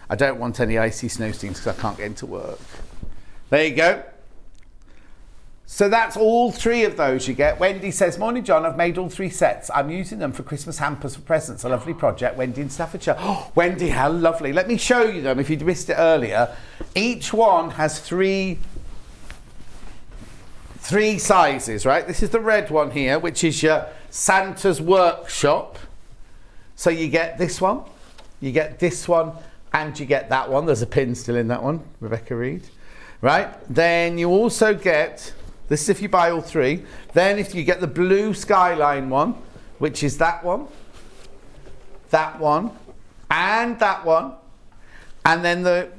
I don't want any icy snow scenes because I can't get into work. There you go. So that's all 3 of those you get. Wendy says, morning John, I've made all 3 sets. I'm using them for Christmas hampers for presents. A lovely project, Wendy in Staffordshire. Oh, Wendy, how lovely. Let me show you them if you'd missed it earlier. Each one has 3 sizes, right? This is the red one here, which is your Santa's workshop. So you get this one, you get this one, and you get that one. There's a pin still in that one, Rebecca Reed. Right? Then you also get, this is if you buy all 3. Then if you get the blue skyline one, which is that one, and that one, and then the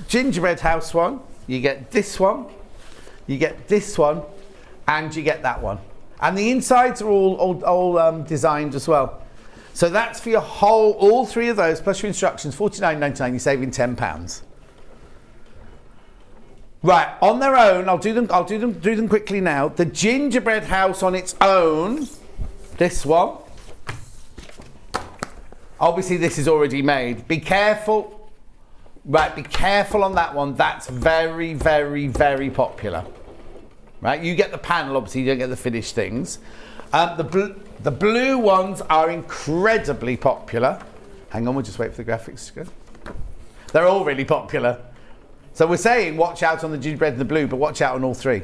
gingerbread house one, you get this one, you get this one, and you get that one. And the insides are all designed as well. So that's for your all 3 of those, plus your instructions, $49.99, you're saving £10. Right, on their own, I'll do them quickly now. The gingerbread house on its own, this one. Obviously this is already made. Be careful. Right, be careful on that one. That's very, very, very popular. Right, you get the panel, obviously you don't get the finished things. The blue ones are incredibly popular. Hang on, we'll just wait for the graphics to go. They're all really popular. So we're saying watch out on the gingerbread and the blue, but watch out on all 3.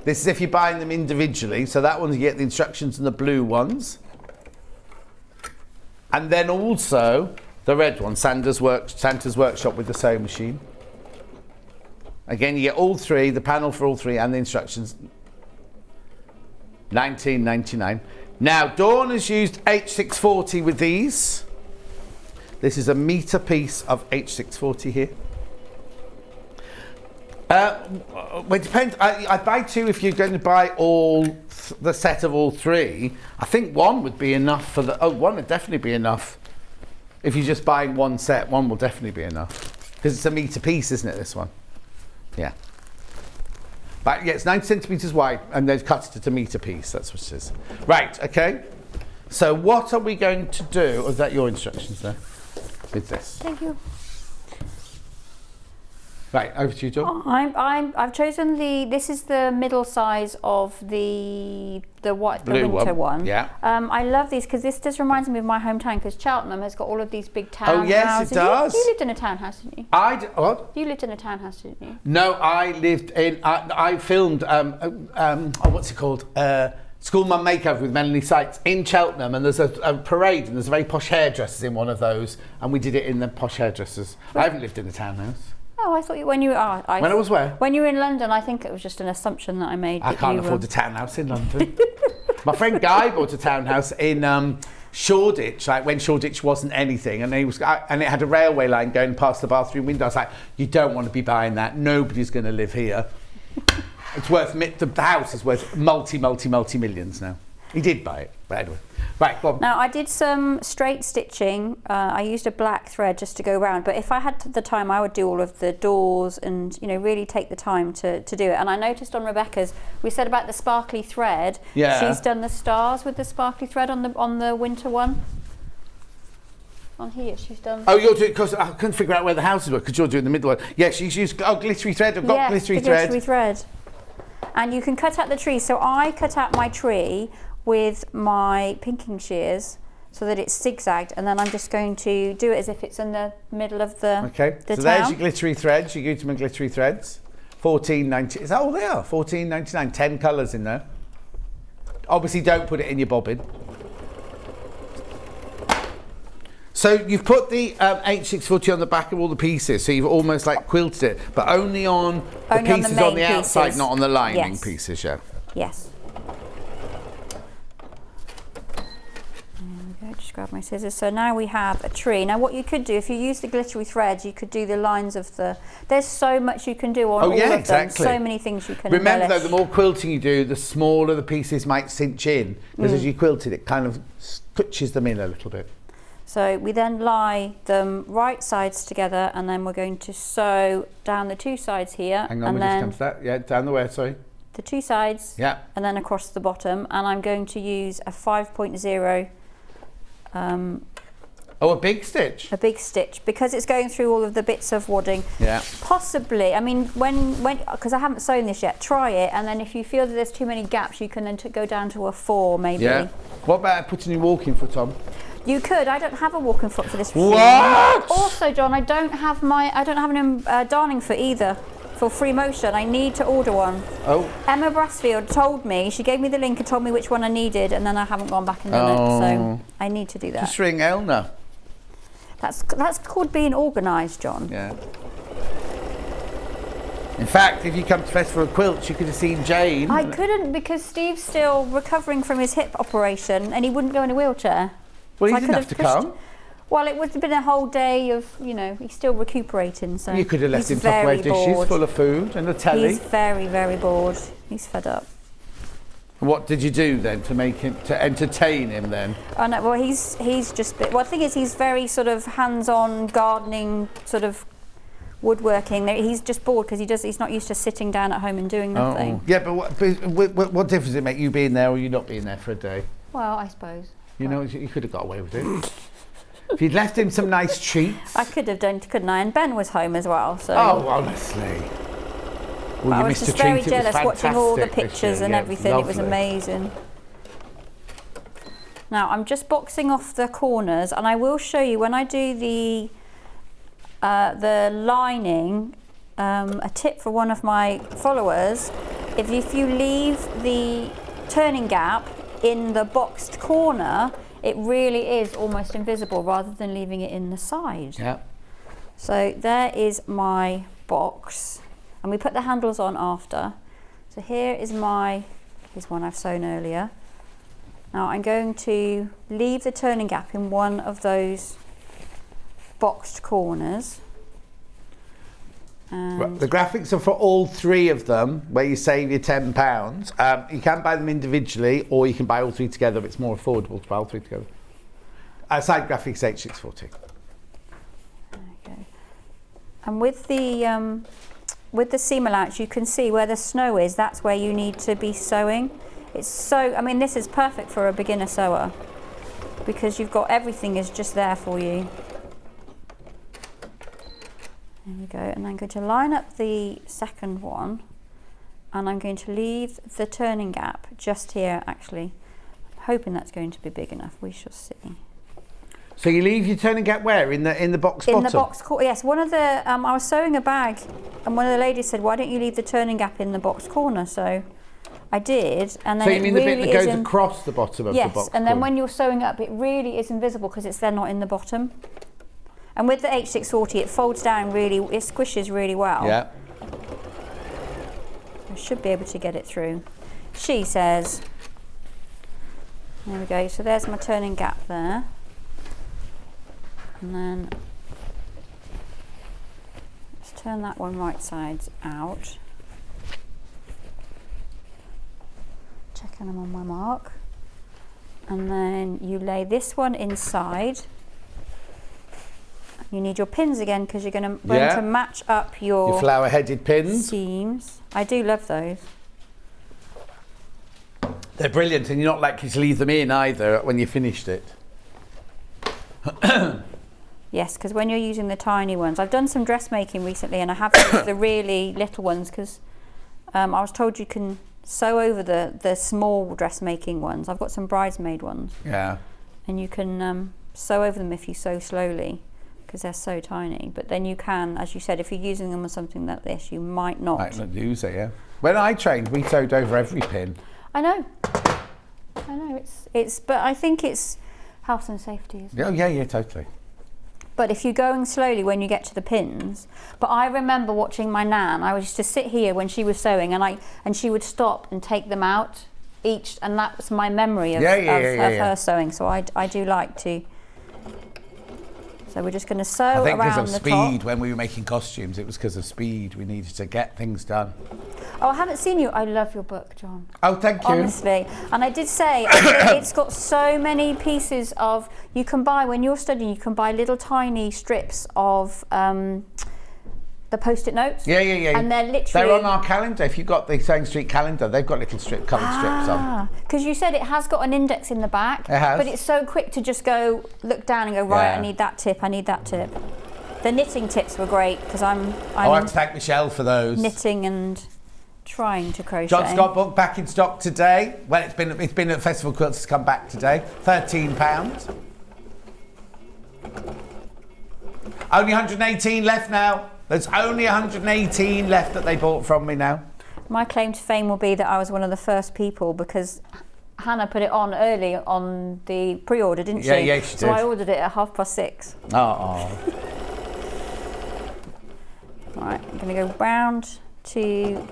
This is if you're buying them individually. So that one you get the instructions and the blue ones. And then also the red one, Santa's workshop with the sewing machine. Again, you get all 3, the panel for all 3 and the instructions. $19.99. Now, Dawn has used H640 with these. This is a metre piece of H640 here. Well, it depends. I'd buy 2 if you're going to buy the set of all 3. I think 1 would be enough for the... Oh, 1 would definitely be enough. If you're just buying 1 set, 1 will definitely be enough. Because it's a metre piece, isn't it, this one? Yeah. But yeah, it's 9 centimetres wide, and they've cut it to a metre piece. That's what it is. Right, okay. So what are we going to do? Or is that your instructions there? With this. Thank you. Right, over to you, John. I've chosen this is the middle size of the winter one. Yeah. I love these because this just reminds me of my hometown, because Cheltenham has got all of these big townhouses. Oh yes, it does. You lived in a townhouse, didn't you? What? You lived in a townhouse, didn't you? No, I lived in. I filmed. What's it called? School Mum Makeover with Melanie Sykes in Cheltenham, and there's a parade, and there's very posh hairdressers in one of those, and we did it in the posh hairdressers. I haven't lived in a townhouse. Oh, I thought when you were. When I was where? When you were in London, I think it was just an assumption that I made. I can't afford a townhouse in London. My friend Guy bought a townhouse in Shoreditch, like when Shoreditch wasn't anything, and and it had a railway line going past the bathroom window. I was like, you don't want to be buying that. Nobody's going to live here. It's worth, the house is worth multi millions now. He did buy it, but anyway. Right, go on. Now, I did some straight stitching. I used a black thread just to go around, but if I had the time, I would do all of the doors and, really take the time to do it. And I noticed on Rebecca's, we said about the sparkly thread. Yeah. She's done the stars with the sparkly thread on the winter one. On here, she's done. Oh, you're doing, because I couldn't figure out where the houses were, because you're doing the middle one. Yeah, she's used glittery thread. I've got glittery thread. Glittery thread. And you can cut out the tree. So I cut out my tree with my pinking shears so that it's zigzagged, and then I'm just going to do it as if it's in the middle of the Okay, so town. there's your glittery threads, your Gutermann glittery threads. $14.90. Is that all they are? $14.99. 10 colours in there. Obviously, don't put it in your bobbin. So you've put the H640 on the back of all the pieces, so you've almost like quilted it, but only on the pieces on the outside, not on the lining pieces, yeah? Yes. Just grab my scissors. So now we have a tree. Now what you could do, if you use the glittery threads, you could do the lines of there's so much you can do on all of them. So many things you can Remember embellish. though, the more quilting you do, the smaller the pieces might cinch in, because as you quilted it kind of scutches them in a little bit. So we then lie them right sides together, and then we're going to sew down the two sides here. Hang on, and we just come to that. Yeah, down the way, sorry. The two sides. Yeah. And then across the bottom, and I'm going to use a 5.0 a big stitch. A big stitch, because it's going through all of the bits of wadding. Yeah. Possibly, I mean, when because I haven't sewn this yet, try it, and then if you feel that there's too many gaps, you can then go down to a 4 maybe. Yeah. What about putting your walking foot on? You could. I don't have a walking foot for this machine. What? Also, John, I don't have an darning foot either for free motion. I need to order one. Oh. Emma Brassfield told me, she gave me the link and told me which one I needed, and then I haven't gone back and done it, so I need to do that. Just ring Elna. That's called being organised, John. Yeah. In fact, if you come to Festival of Quilts, you could have seen Jane. I couldn't, because Steve's still recovering from his hip operation and he wouldn't go in a wheelchair. Well, So he didn't have to come. Well, it would have been a whole day of, he's still recuperating, so You could have left he's him Tupperware very dishes bored. full of food and a telly. He's very, very bored. He's fed up. What did you do then to entertain him then? Oh no, well he's just the thing is, he's very sort of hands-on gardening, sort of woodworking. He's just bored because he's not used to sitting down at home and doing nothing. Oh. Yeah, but what difference does it make you being there or you not being there for a day? Well, I suppose. You could have got away with it. If you'd left him some nice treats. I could have done, couldn't I? And Ben was home as well, so. Oh, honestly. Well, I was just very jealous watching all the fantastic pictures and everything. It was amazing. Now I'm just boxing off the corners, and I will show you when I do the lining. A tip for one of my followers: if you leave the turning gap in the boxed corner, it really is almost invisible, rather than leaving it in the side. Yeah. So there is my box. And we put the handles on after. So here's one I've sewn earlier. Now I'm going to leave the turning gap in one of those boxed corners. And the graphics are for all three of them, where you save your £10. You can buy them individually, or you can buy all three together. It's more affordable to buy all three together. Side graphics H640. Okay. And with the seam allowance, you can see where the snow is. That's where you need to be sewing. This is perfect for a beginner sewer. because you've got everything is just there for you. There we go, and I'm going to line up the second one, and I'm going to leave the turning gap just here actually. I'm hoping that's going to be big enough, we shall see. So you leave your turning gap where? In the box bottom? In the box corner, yes. One of the, I was sewing a bag and one of the ladies said, why don't you leave the turning gap in the box corner? So I did, and then so you mean really the bit that goes across the bottom of the box corner? Yes, and then when you're sewing up, it really is invisible because it's then not in the bottom. And with the H640, it folds down really, it squishes really well. Yeah. I should be able to get it through. She says, there we go, so there's my turning gap there. And then let's turn that one right sides out. Checking them on my mark. And then you lay this one inside. You need your pins again because you're going to match up your flower-headed pins. Seams. I do love those. They're brilliant, and you're not likely to leave them in either when you finished it. Yes, because when you're using the tiny ones, I've done some dressmaking recently, and I have used the really little ones because I was told you can sew over the small dressmaking ones. I've got some bridesmaid ones. Yeah. And you can sew over them if you sew slowly because they're so tiny. But then you can, as you said, if you're using them on something like this, you might not. Might not use it, yeah. When I trained, we sewed over every pin. I know. But I think it's health and safety, isn't it? Oh, yeah, totally. But if you're going slowly when you get to the pins, but I remember watching my nan, I used to sit here when she was sewing and she would stop and take them out each, and that was my memory of her sewing. So I do like to. So we're just going to sew around the top. I think because of speed, when we were making costumes, it was because of speed. We needed to get things done. Oh, I haven't seen you. I love your book, John. Oh, thank you. Honestly. And I did say, it's got so many pieces of, you can buy, when you're studying, you can buy little tiny strips of the Post-it notes. Yeah. And they're literally... They're on our calendar. If you've got the Sewing Street calendar, they've got little coloured strips on. Because you said it has got an index in the back. It has. But it's so quick to just go, look down and go, right, I need that tip, I need that tip. The knitting tips were great, because I'm I have to thank Michelle for those. Knitting and trying to crochet. John Scott book back in stock today. Well, it's been at Festival Quilts, it's come back today. £13. Only 118 left now. There's only 118 left that they bought from me now. My claim to fame will be that I was one of the first people because Hannah put it on early on the pre-order, didn't she? Yeah, she did. So I ordered it at 6:30. Oh. Right, I'm going to go round to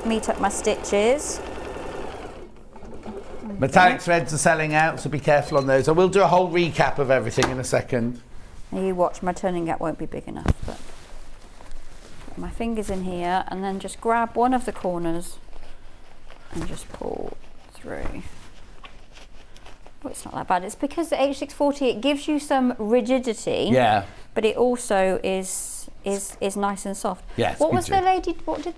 meet up my stitches. Metallic threads are selling out, so be careful on those. I will do a whole recap of everything in a second. Now you watch, my turning gap won't be big enough, but put my fingers in here and then just grab one of the corners and just pull through. Oh, it's not that bad. It's because the H640, it gives you some rigidity. Yeah. But it also is nice and soft. Yes. What did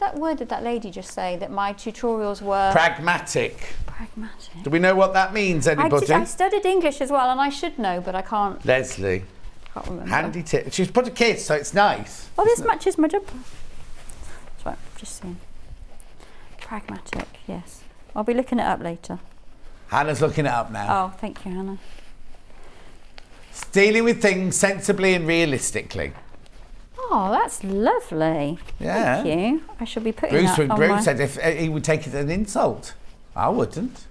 that lady just say? That my tutorials were pragmatic. Pragmatic. Do we know what that means, anybody? I studied English as well, and I should know, but I can't. Leslie. Can't remember. Handy tip. She's put a kiss, so it's nice. Oh, this matches my jumper. Sorry, just seeing. Pragmatic, yes. I'll be looking it up later. Hannah's looking it up now. Oh, thank you, Hannah. Dealing with things sensibly and realistically. Oh, that's lovely. Yeah. Thank you. I shall be putting that on Bruce said if he would take it as an insult. I wouldn't.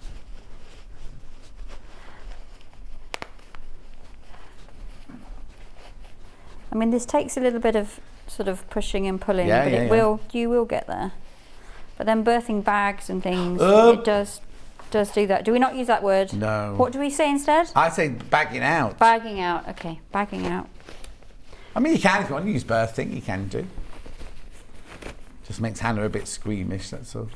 I mean, this takes a little bit of sort of pushing and pulling, but you will get there. But then birthing bags and things, it does do that. Do we not use that word? No. What do we say instead? I say bagging out. Bagging out, okay, bagging out. I mean, you can, if you want to use birthing, you can do. Just makes Hannah a bit squeamish, that's all.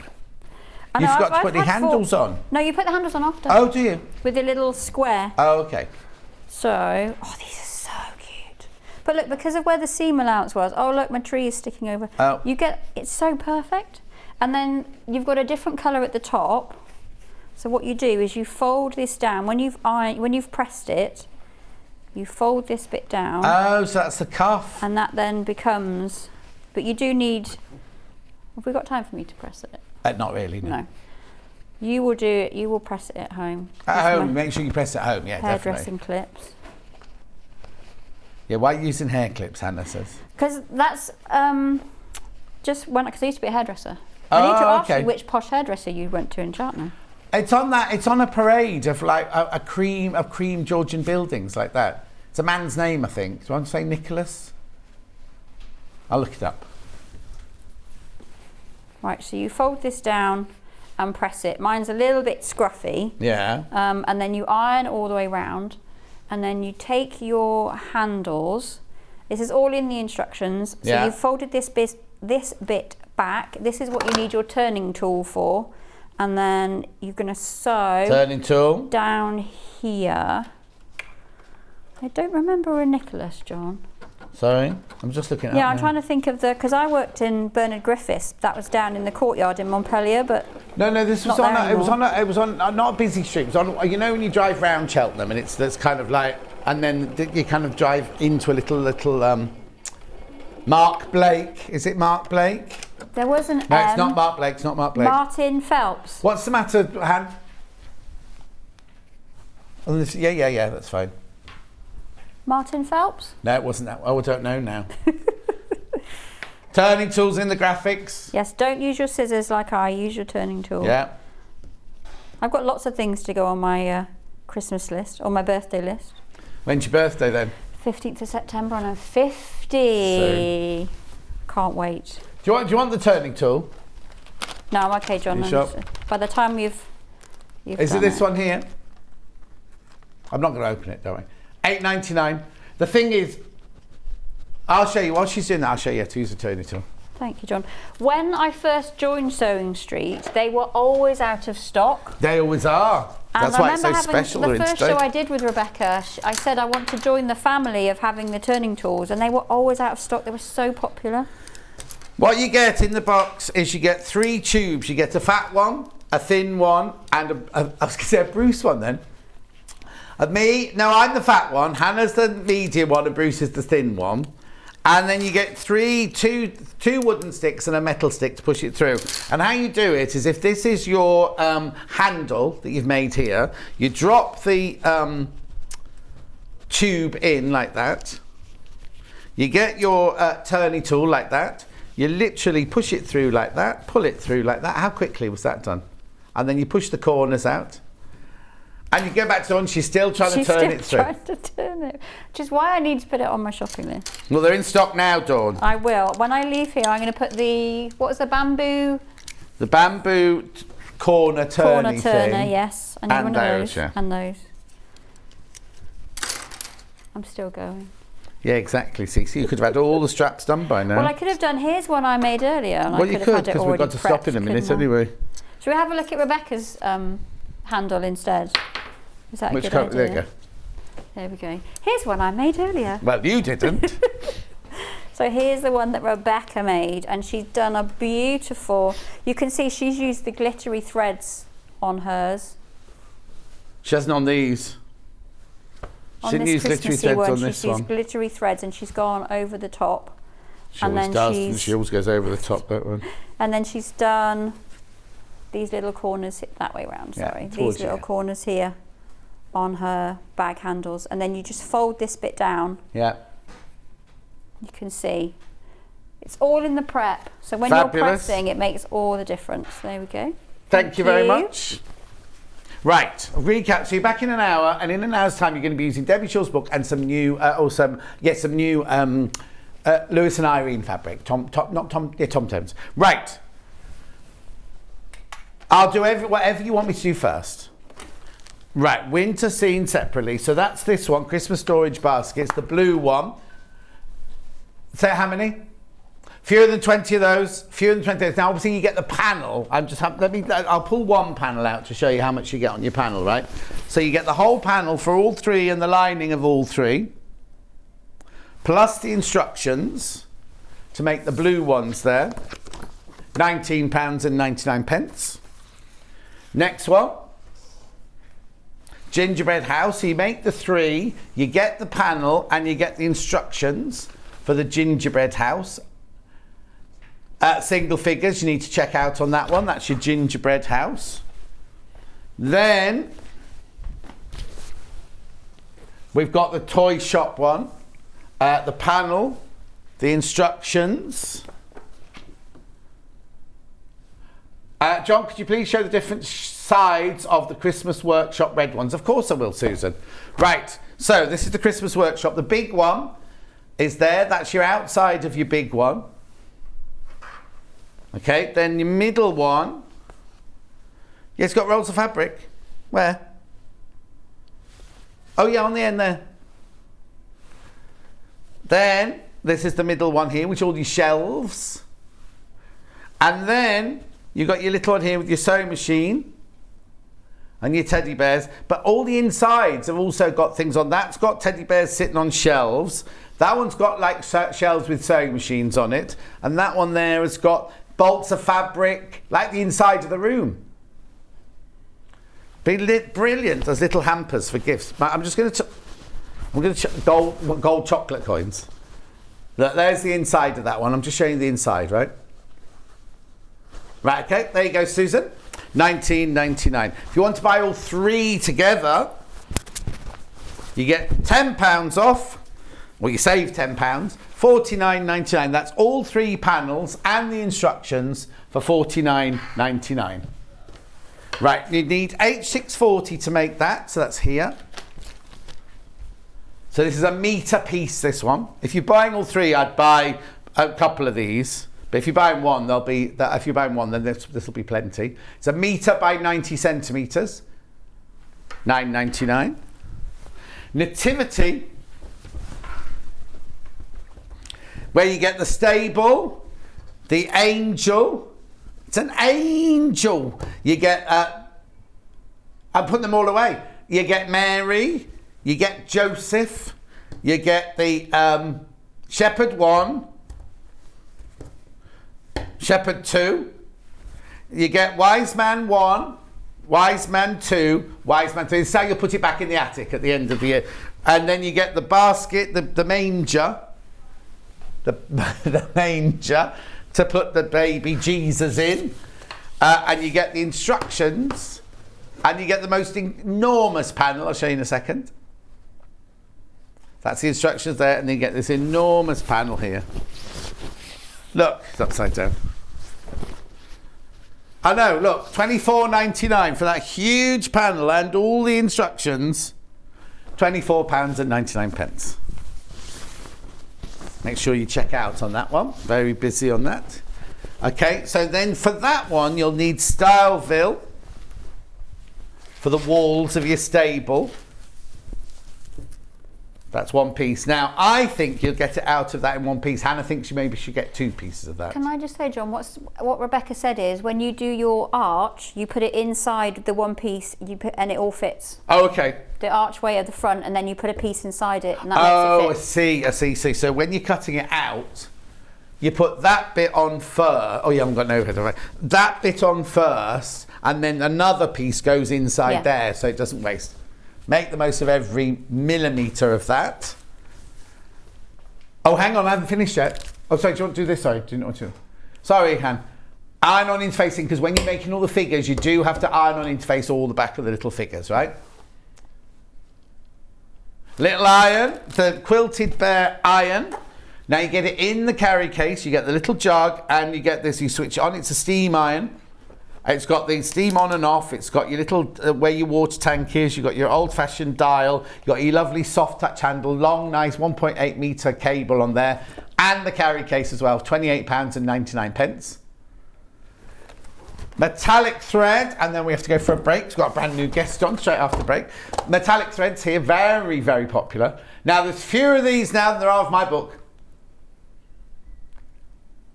You forgot to put the handles on. No, you put the handles on after. Oh, do you? With a little square. Oh, okay. So, these are so cute. But look, because of where the seam allowance was, look, my tree is sticking over. Oh. It's so perfect. And then you've got a different colour at the top. So what you do is you fold this down. When you've pressed it, you fold this bit down. Oh, so that's the cuff. And that then becomes, but you do need, have we got time for me to press it? Not really, no. You will do it, you will press it at home. At home, make sure you press it at home, yeah, hairdressing definitely. clips. Yeah, why are you using hair clips, Hannah says? Because that's just when, because I used to be a hairdresser. I need to ask you which posh hairdresser you went to in Cheltenham. It's on a parade of like a cream Georgian buildings like that. It's a man's name, I think. Do you want to say Nicholas? I'll look it up. Right, so you fold this down and press it. Mine's a little bit scruffy. Yeah. And then you iron all the way round, and then you take your handles. This is all in the instructions. So you've folded this bit back. This is what you need your turning tool for. And then you're going to sew turning tool down here. I don't remember a Nicholas, John. Sorry, I'm just looking at. Yeah, I'm trying to think of because I worked in Bernard Griffiths. That was down in the courtyard in Montpellier, but no, this was on. It was on not a busy street. It was on. You know when you drive round Cheltenham and that's kind of like, and then you kind of drive into a little Mark Blake. Is it Mark Blake? There was an No, it's not Mark Blake. It's not Mark Blake. Martin Phelps. What's the matter, Han? Oh, yeah, that's fine. Martin Phelps? No, it wasn't that. Oh, I don't know now. Turning tools in the graphics. Yes, don't use your scissors like I use your turning tool. Yeah. I've got lots of things to go on my Christmas list, or my birthday list. When's your birthday then? 15th of September, and I'm 50. Soon. Can't wait. Do you want the turning tool? No, I'm okay, John. You sure? By the time you've Is it this one here? I'm not going to open it, don't worry. $8.99. The thing is, I'll show you while she's doing that. I'll show you how to use the turning tool. Thank you, John. When I first joined Sewing Street, they were always out of stock. They always are. And that's why it's so special. The first show I did with Rebecca, I said I want to join the family of having the turning tools, and they were always out of stock. They were so popular. What you get in the box is you get 3 tubes. You get a fat one, a thin one, and I was going to say a Bruce one then. I'm the fat one, Hannah's the medium one, and Bruce is the thin one. And then you get two wooden sticks and a metal stick to push it through. And how you do it is, if this is your handle that you've made here, you drop the tube in like that. You get your turning tool like that. You literally push it through like that, pull it through like that. How quickly was that done? And then you push the corners out. And you go back to on, she's still trying to turn it through. She's still trying to turn it, which is why I need to put it on my shopping list. Well, they're in stock now, Dawn. I will. When I leave here, I'm going to put what was the bamboo? The bamboo corner turner thing. Yes. And one of those. Yeah. And those. I'm still going. Yeah, exactly. See, you could have had all the straps done by now. Well, I could have done, here's one I made earlier. And well, you could, because we've got to stop in a minute anyway. Shall we have a look at Rebecca's handle instead? Is that a good idea? There you go. There we go. Here's one I made earlier. Well, you didn't. So here's the one that Rebecca made, and she's done a beautiful, you can see she's used the glittery threads on hers. She hasn't on these. She didn't use glittery threads on this one. She's used glittery threads, and she's gone over the top. She always does. She always goes over the top, that one. And then she's done these little corners that way round, sorry. These little corners here on her bag handles, and then you just fold this bit down. Yeah. You can see it's all in the prep, so when you're pressing it makes all the difference. There we go. Thank you very much. Right, recap. So you're back in an hour, and in an hour's time you're going to be using Debbie Shaw's book and some new Lewis and Irene fabric. Tomtens. Right. I'll do whatever you want me to do first. Right, winter scene separately. So that's this one, Christmas storage baskets, the blue one. Say how many? Fewer than 20 of those. Fewer than 20 of those. Now, obviously, you get the panel. I'll pull one panel out to show you how much you get on your panel, right? So you get the whole panel for all 3 and the lining of all 3, plus the instructions to make the blue ones there. £19.99. Next one. gingerbread house. So you make the 3, you get the panel, and you get the instructions for the gingerbread house. Single figures you need to check out on that one. That's your gingerbread house. Then we've got the toy shop one, the panel, the instructions. John, could you please show the different sides of the Christmas workshop red ones? Of course I will, Susan. Right, so this is the Christmas workshop. The big one is there. That's your outside of your big one. Okay, then your middle one. Yeah, it's got rolls of fabric. Where? Oh yeah, on the end there. Then this is the middle one here, which are all your shelves. And then you've got your little one here with your sewing machine and your teddy bears. But all the insides have also got things on. That's got teddy bears sitting on shelves. That one's got like shelves with sewing machines on it. And that one there has got bolts of fabric, like the inside of the room. Brilliant. There's little hampers for gifts. I'm just going to gold chocolate coins. Look, there's the inside of that one. I'm just showing you the inside, right? Right, okay, there you go, Susan. £19.99. If you want to buy all 3 together, you get £10 off. Well, you save £10, £49.99. That's all 3 panels and the instructions for £49.99. Right, you need H640 to make that, so that's here. So this is a metre piece, this one. If you're buying all 3, I'd buy a couple of these. But if you're buying one, if you're buying one, then this will be plenty. It's a metre by 90 centimetres, £9.99. Nativity, where you get the stable, the angel. It's an angel. You get, I'm putting them all away. You get Mary, you get Joseph, you get the shepherd 1, shepherd 2, you get wise man 1, wise man 2, wise man 3. This is how you'll put it back in the attic at the end of the year. And then you get the basket, the manger, the manger to put the baby Jesus in, and you get the instructions, and you get the most enormous panel. I'll show you in a second. That's the instructions there, and then you get this enormous panel here. Look, it's upside down. I know, look, £24.99 for that huge panel and all the instructions. £24.99. Make sure you check out on that one. Very busy on that. Okay, so then for that one, you'll need Styleville for the walls of your stable. That's 1 piece. Now, I think you'll get it out of that in 1 piece. Hannah thinks you maybe should get 2 pieces of that. Can I just say, John, what Rebecca said is when you do your arch, you put it inside the 1 piece, and it all fits. Oh, okay. The archway at the front, and then you put a piece inside it, and that makes it fit. I see. So when you're cutting it out, you put that bit on first. Oh, you haven't got no head, right? That bit on first, and then another piece goes inside there, so it doesn't waste. Make the most of every millimetre of that. Oh, hang on, I haven't finished yet. Oh, sorry, do you want to do this? Sorry, do you not want to? Sorry, Han. Iron on interfacing, because when you're making all the figures, you do have to iron on interface all the back of the little figures, right? Little iron, the quilted bear iron. Now you get it in the carry case, you get the little jug, and you get this, you switch it on, it's a steam iron. It's got the steam on and off, it's got your little, where your water tank is, you've got your old-fashioned dial, you've got your lovely soft touch handle, long, nice 1.8 metre cable on there, and the carry case as well, £28.99. Metallic thread, and then we have to go for a break. We've got a brand new guest on straight after the break. Metallic threads here, very, very popular. Now, there's fewer of these now than there are of my book.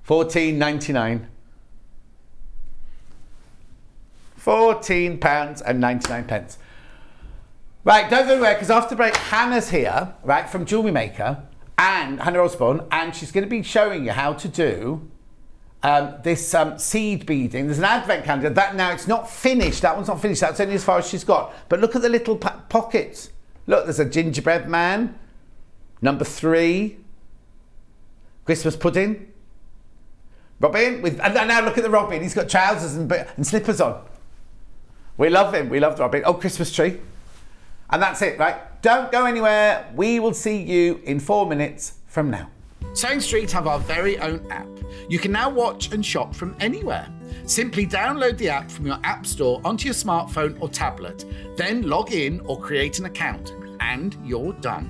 £14.99. £14.99. Right, don't go anywhere, because after the break, Hannah's here, right, from Jewellery Maker, and Hannah Osbourne, and she's going to be showing you how to do this seed beading. There's an advent calendar. That now, it's not finished. That one's not finished. That's only as far as she's got. But look at the little pockets. Look, there's a gingerbread man. Number 3. Christmas pudding. Robin. And now look at the Robin. He's got trousers and slippers on. We love him. We love Robin. Oh, Christmas tree. And that's it, right? Don't go anywhere. We will see you in 4 minutes from now. Sewing Street have our very own app. You can now watch and shop from anywhere. Simply download the app from your app store onto your smartphone or tablet, then log in or create an account, and you're done.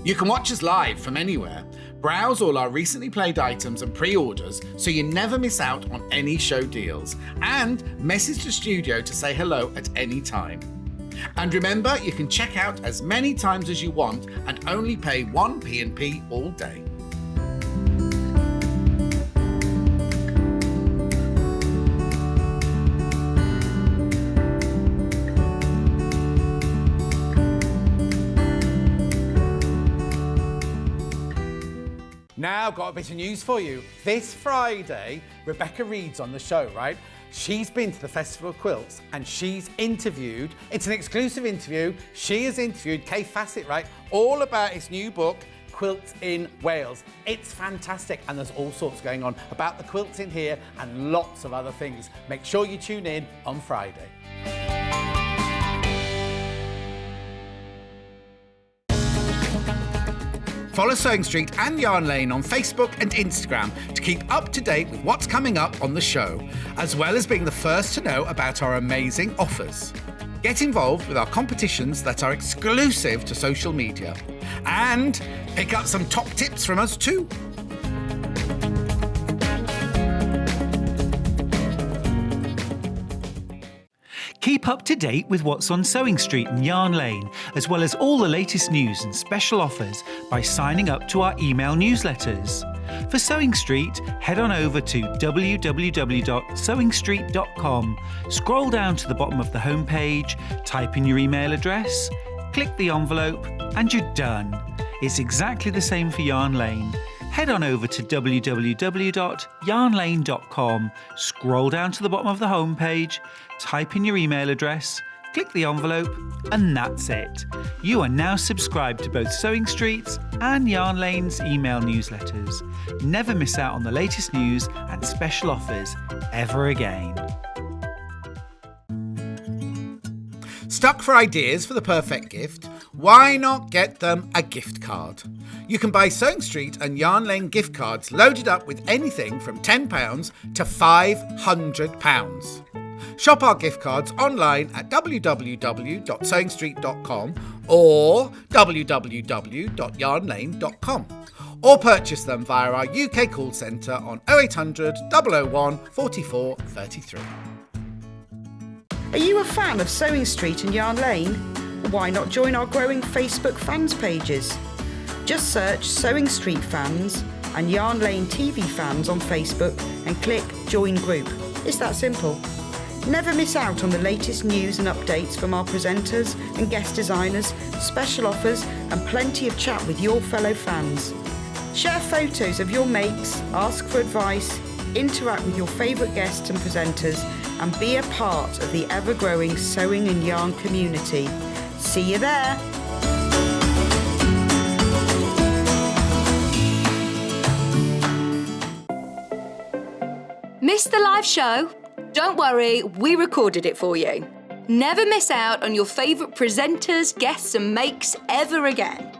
You can watch us live from anywhere, browse all our recently played items and pre-orders so you never miss out on any show deals, and message the studio to say hello at any time. And remember, you can check out as many times as you want and only pay 1 P&P all day. Now, got a bit of news for you. This Friday, Rebecca Reed's on the show, right? She's been to the Festival of Quilts and she's interviewed, it's an exclusive interview, she has interviewed Kay Fassett, right? All about his new book, Quilts in Wales. It's fantastic and there's all sorts going on about the quilts in here and lots of other things. Make sure you tune in on Friday. Follow Sewing Street and Yarn Lane on Facebook and Instagram to keep up to date with what's coming up on the show, as well as being the first to know about our amazing offers. Get involved with our competitions that are exclusive to social media, and pick up some top tips from us too. Keep up to date with what's on Sewing Street and Yarn Lane, as well as all the latest news and special offers by signing up to our email newsletters. For Sewing Street, head on over to www.sewingstreet.com, scroll down to the bottom of the homepage, type in your email address, click the envelope, and you're done. It's exactly the same for Yarn Lane. Head on over to www.yarnlane.com, scroll down to the bottom of the homepage, type in your email address, click the envelope, and that's it. You are now subscribed to both Sewing Street's and Yarn Lane's email newsletters. Never miss out on the latest news and special offers ever again. Stuck for ideas for the perfect gift? Why not get them a gift card? You can buy Sewing Street and Yarn Lane gift cards loaded up with anything from £10 to £500. Shop our gift cards online at www.sewingstreet.com or www.yarnlane.com, or purchase them via our UK call centre on 0800 001 44 33. Are you a fan of Sewing Street and Yarn Lane? Why not join our growing Facebook fans pages? Just search Sewing Street Fans and Yarn Lane TV Fans on Facebook and click Join Group. It's that simple. Never miss out on the latest news and updates from our presenters and guest designers, special offers and plenty of chat with your fellow fans. Share photos of your makes, ask for advice, interact with your favourite guests and presenters, and be a part of the ever-growing sewing and yarn community. See you there! Missed the live show? Don't worry, we recorded it for you. Never miss out on your favourite presenters, guests and makes ever again.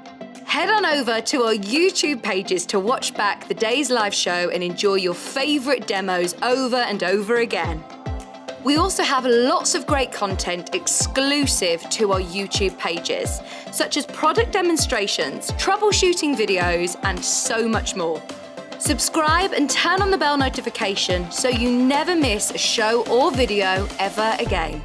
Head on over to our YouTube pages to watch back the day's live show and enjoy your favourite demos over and over again. We also have lots of great content exclusive to our YouTube pages, such as product demonstrations, troubleshooting videos, and so much more. Subscribe and turn on the bell notification so you never miss a show or video ever again.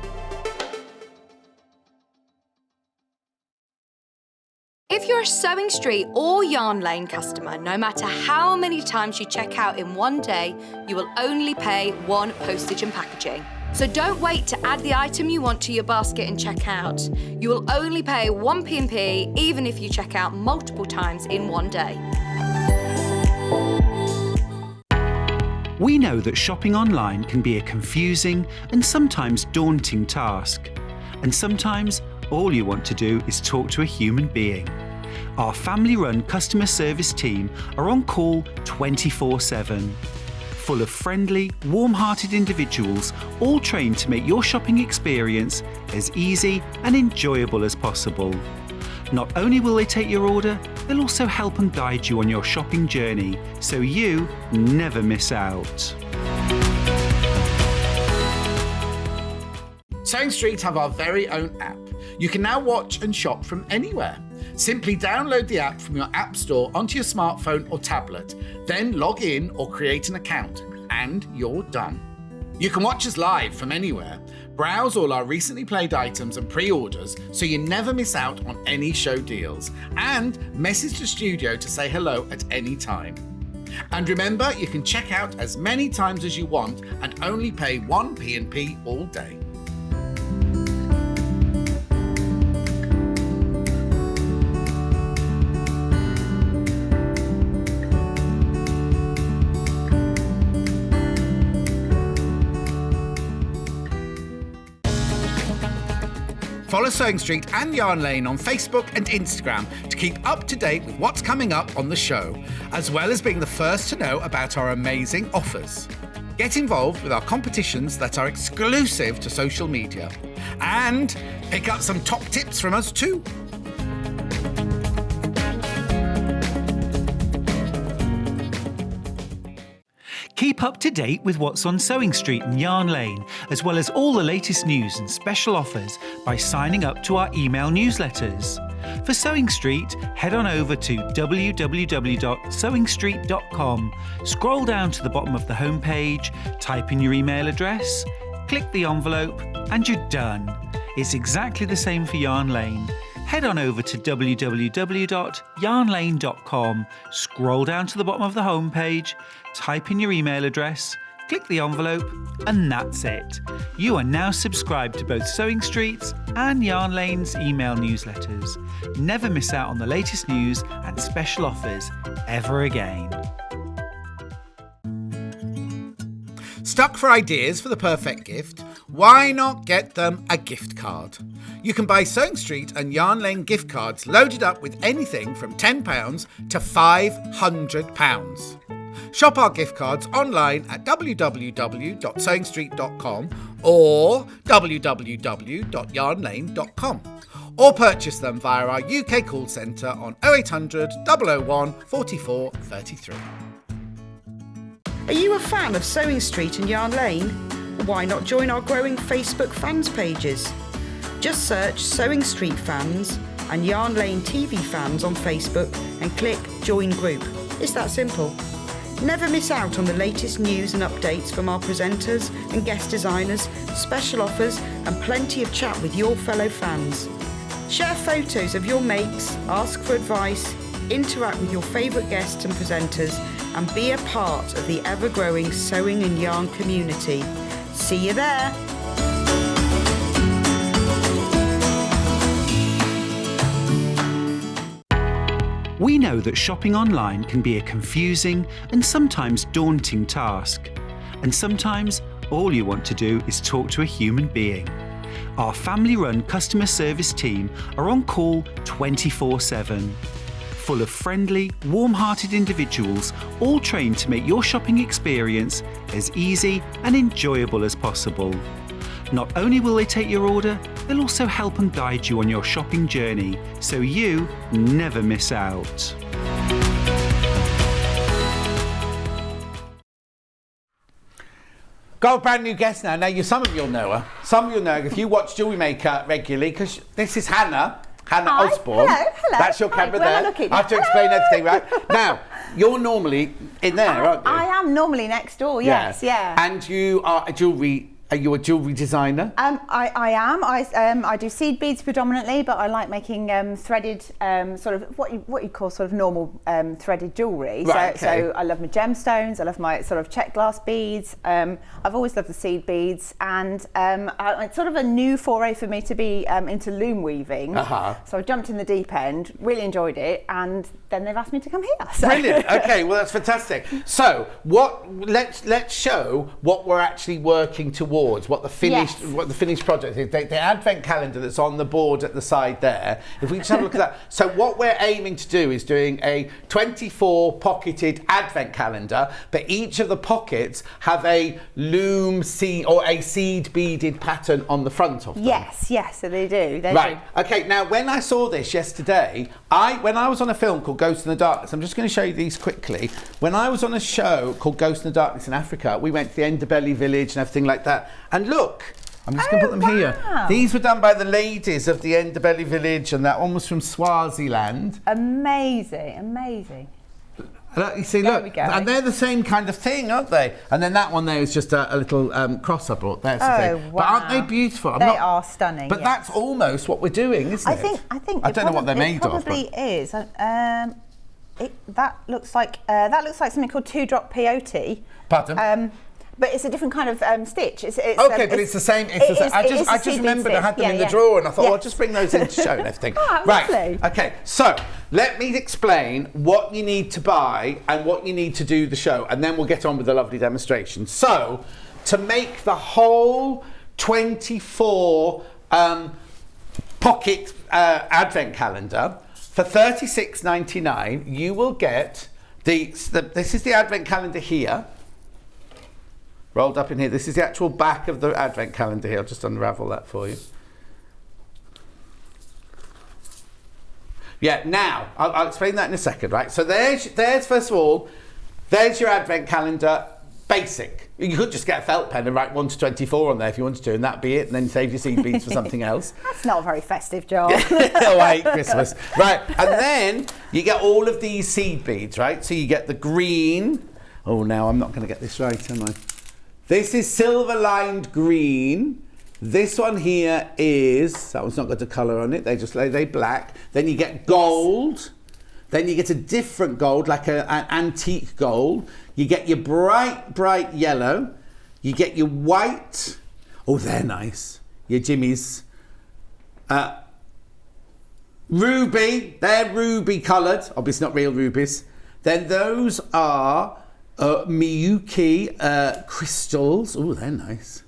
If you're a Sewing Street or Yarn Lane customer, no matter how many times you check out in one day, you will only pay one postage and packaging. So don't wait to add the item you want to your basket and check out. You will only pay 1 P&P even if you check out multiple times in one day. We know that shopping online can be a confusing and sometimes daunting task. And sometimes all you want to do is talk to a human being. Our family-run customer service team are on call 24/7. Full of friendly, warm-hearted individuals, all trained to make your shopping experience as easy and enjoyable as possible. Not only will they take your order, they'll also help and guide you on your shopping journey, so you never miss out. Sewing Street have our very own app. You can now watch and shop from anywhere. Simply download the app from your app store onto your smartphone or tablet, then log in or create an account, and you're done. You can watch us live from anywhere, browse all our recently played items and pre-orders so you never miss out on any show deals, and message the studio to say hello at any time. And remember, you can check out as many times as you want and only pay 1 P&P all day. Follow Sewing Street and Yarn Lane on Facebook and Instagram to keep up to date with what's coming up on the show, as well as being the first to know about our amazing offers. Get involved with our competitions that are exclusive to social media, and pick up some top tips from us too. Keep up to date with what's on Sewing Street and Yarn Lane, as well as all the latest news and special offers by signing up to our email newsletters. For Sewing Street, head on over to www.sewingstreet.com, scroll down to the bottom of the homepage, type in your email address, click the envelope, and you're done. It's exactly the same for Yarn Lane. Head on over to www.yarnlane.com, scroll down to the bottom of the homepage, type in your email address, click the envelope, and that's it. You are now subscribed to both Sewing Street's and Yarn Lane's email newsletters. Never miss out on the latest news and special offers ever again. Stuck for ideas for the perfect gift? Why not get them a gift card? You can buy Sewing Street and Yarn Lane gift cards loaded up with anything from £10 to £500. Shop our gift cards online at www.sewingstreet.com or www.yarnlane.com, or purchase them via our UK call centre on 0800 001 44 33. Are you a fan of Sewing Street and Yarn Lane? Why not join our growing Facebook fans pages? Just search Sewing Street Fans and Yarn Lane TV Fans on Facebook and click Join Group. It's that simple. Never miss out on the latest news and updates from our presenters and guest designers, special offers, and plenty of chat with your fellow fans. Share photos of your makes, ask for advice, interact with your favourite guests and presenters, and be a part of the ever-growing sewing and yarn community. See you there! We know that shopping online can be a confusing and sometimes daunting task. And sometimes all you want to do is talk to a human being. Our family-run customer service team are on call 24/7. Full of friendly, warm-hearted individuals, all trained to make your shopping experience as easy and enjoyable as possible. Not only will they take your order, they'll also help and guide you on your shopping journey, so you never miss out. Got a brand new guest now. Now, some of you'll know her. Some of you'll know her if you watch Jewellery Maker regularly, because this is Hannah Hi. Osbourne. Hello. That's your camera Where am I there. looking? I have to explain everything, right? Now, you're normally in there, aren't you? I am normally next door, yes, yeah. And you are a jewellery Are you a jewellery designer? I am. I do seed beads predominantly, but I like making threaded, sort of what you call sort of normal threaded jewellery. Right, so I love my gemstones. I love my sort of check glass beads. I've always loved the seed beads, and it's sort of a new foray for me to be into loom weaving. So I jumped in the deep end, really enjoyed it, and then they've asked me to come here. So. Brilliant. Okay, well that's fantastic. So let's show what we're actually working towards. What the finished project is. The advent calendar that's on the board at the side there. If we just have a look at that. So what we're aiming to do is doing a 24 pocketed advent calendar, but each of the pockets have a loom seed or a seed beaded pattern on the front of them. Yes, so they do. Right. Okay. Now, when I saw this yesterday, when I was on a film called Ghost in the Darkness, I'm just going to show you these quickly. When I was on a show called Ghost in the Darkness in Africa, we went to the Ndebele village and everything like that. And look, I'm just going to put them here. These were done by the ladies of the Ndebele village, and that one was from Swaziland. Amazing. Look, you see, look, and they're the same kind of thing, aren't they? And then that one there is just a little cross I brought there. Wow. But aren't they beautiful? They are stunning. But that's almost what we're doing, isn't it? I think. I don't know what they're made of. It probably is. That looks like something called 2-drop peyote. Pardon? But it's a different kind of stitch. It's but it's the same. I just remembered I had them in the drawer, and I thought, I'll just bring those in to show and everything. Right. Lovely. Okay. So let me explain what you need to buy and what you need to do the show, and then we'll get on with the lovely demonstration. So to make the whole 24 pocket advent calendar for $36.99, you will get this is the advent calendar here. Rolled up in here. This is the actual back of the advent calendar here. I'll just unravel that for you. Yeah, now, I'll explain that in a second, right? So there's first of all, there's your advent calendar, basic. You could just get a felt pen and write 1 to 24 on there if you wanted to, and that'd be it, and then save your seed beads for something else. That's not a very festive job. Oh, I hate Christmas. Right, and then you get all of these seed beads, right? So you get the green. Oh, now I'm not going to get this right, am I? This is silver lined green. This one here is, that one's not got the colour on it, they black. Then you get gold. Then you get a different gold, like an antique gold. You get your bright yellow. You get your white. Oh, they're nice. Your Jimmy's. Ruby, they're ruby coloured. Obviously not real rubies. Then those are Miyuki crystals. Oh, they're nice.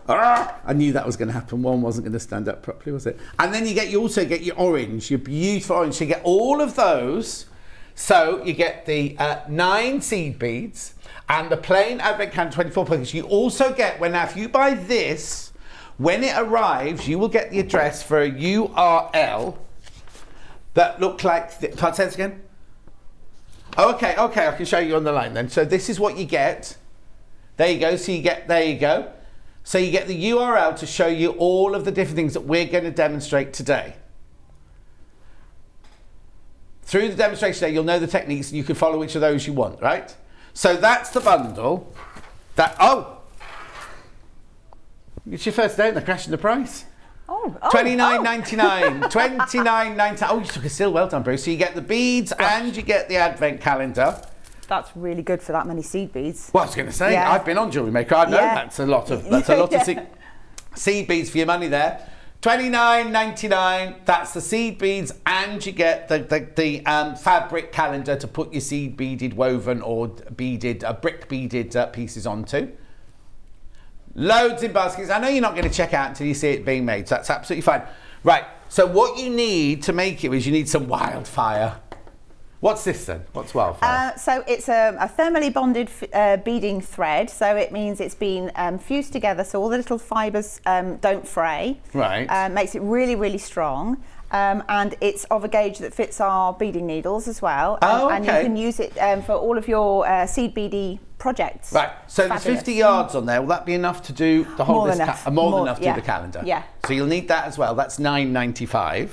I knew that was going to happen. One wasn't going to stand up properly, was it? And then you also get your orange, your beautiful orange. So you get all of those. So you get the 9 seed beads and the plain advent calendar 24 pockets. You also get, if you buy this, when it arrives, you will get the address for a URL that look like. Can't say this again? Okay, I can show you on the line then. So this is what you get. There you go. So there you go. So you get the URL to show you all of the different things that we're going to demonstrate today. Through the demonstration today, you'll know the techniques and you can follow which of those you want, right? So that's the bundle. It's your first day and they're crashing the price. $29.99. $29.99. Oh, you took a steal. Well done, Bruce. So you get the beads and you get the advent calendar. That's really good for that many seed beads. Well, I was going to say, I've been on Jewellery Maker. I know that's a lot of seed beads for your money there. $29.99. That's the seed beads, and you get the fabric calendar to put your seed beaded woven or beaded brick beaded pieces onto. Loads in baskets. I know you're not going to check out until you see it being made, so that's absolutely fine. Right. So what you need to make it is you need some wildfire. What's this then? What's wildfire? So it's a thermally bonded beading thread. So it means it's been fused together so all the little fibres don't fray. Right. Makes it really, really strong. And it's of a gauge that fits our beading needles as well. And you can use it for all of your seed beady projects. Right. So there's 50 yards on there. Will that be enough to do the whole? More than enough. More than enough to do the calendar. Yeah. So you'll need that as well. That's $9.95.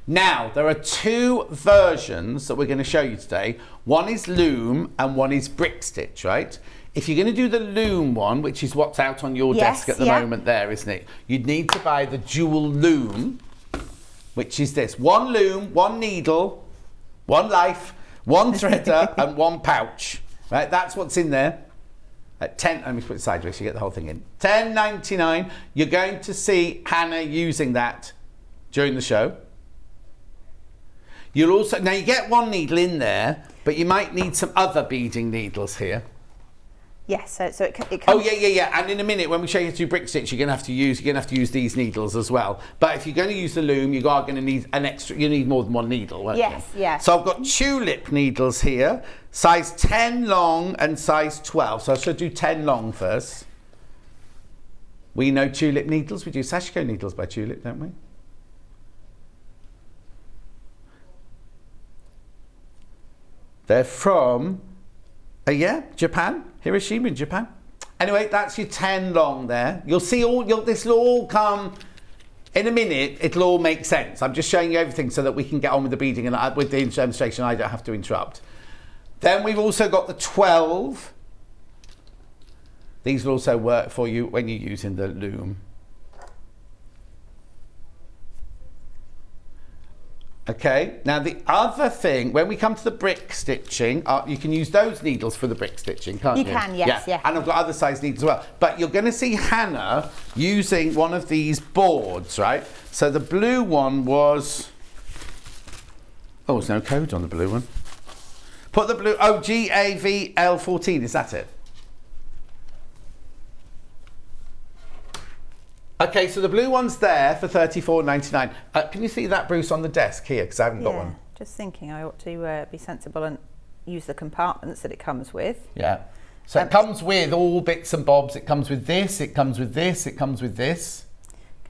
Now, there are 2 versions that we're going to show you today. One is loom and one is brick stitch, right? If you're going to do the loom one, which is what's out on your desk at the moment there, isn't it? You'd need to buy the dual loom, which is this. One loom, one needle, one life, one threader and one pouch. Right, that's what's in there. At 10, let me put it sideways so you get the whole thing in. $10.99. You're going to see Hannah using that during the show. You'll also, now you get one needle in there, but you might need some other beading needles here. Yes, so it comes... Oh yeah. And in a minute, when we show you how to do brick stitch, you're gonna have to use these needles as well. But if you're going to use the loom, you are going to need an extra. You need more than one needle, won't you? Yes. So I've got tulip needles here, size 10 long and size 12. So I should do 10 long first. We know tulip needles. We do Sashiko needles by Tulip, don't we? They're from, Japan. Hiroshima in Japan. Anyway, that's your 10 long there. You'll see this will all come in a minute. It'll all make sense. I'm just showing you everything so that we can get on with the beading and with the demonstration. I don't have to interrupt. Then we've also got the 12. These will also work for you when you're using the loom. Okay, now the other thing, when we come to the brick stitching, you can use those needles for the brick stitching, can't you? You can, yes, yeah. And I've got other size needles as well. But you're going to see Hannah using one of these boards, right? So the blue one was... Oh, there's no code on the blue one. Put the blue... Oh, GAVL14, is that it? Okay, so the blue one's there for $34.99. Can you see that, Bruce, on the desk here? Because I haven't got one. Just thinking I ought to be sensible and use the compartments that it comes with. Yeah. So it comes with all bits and bobs. It comes with this, it comes with this, it comes with this.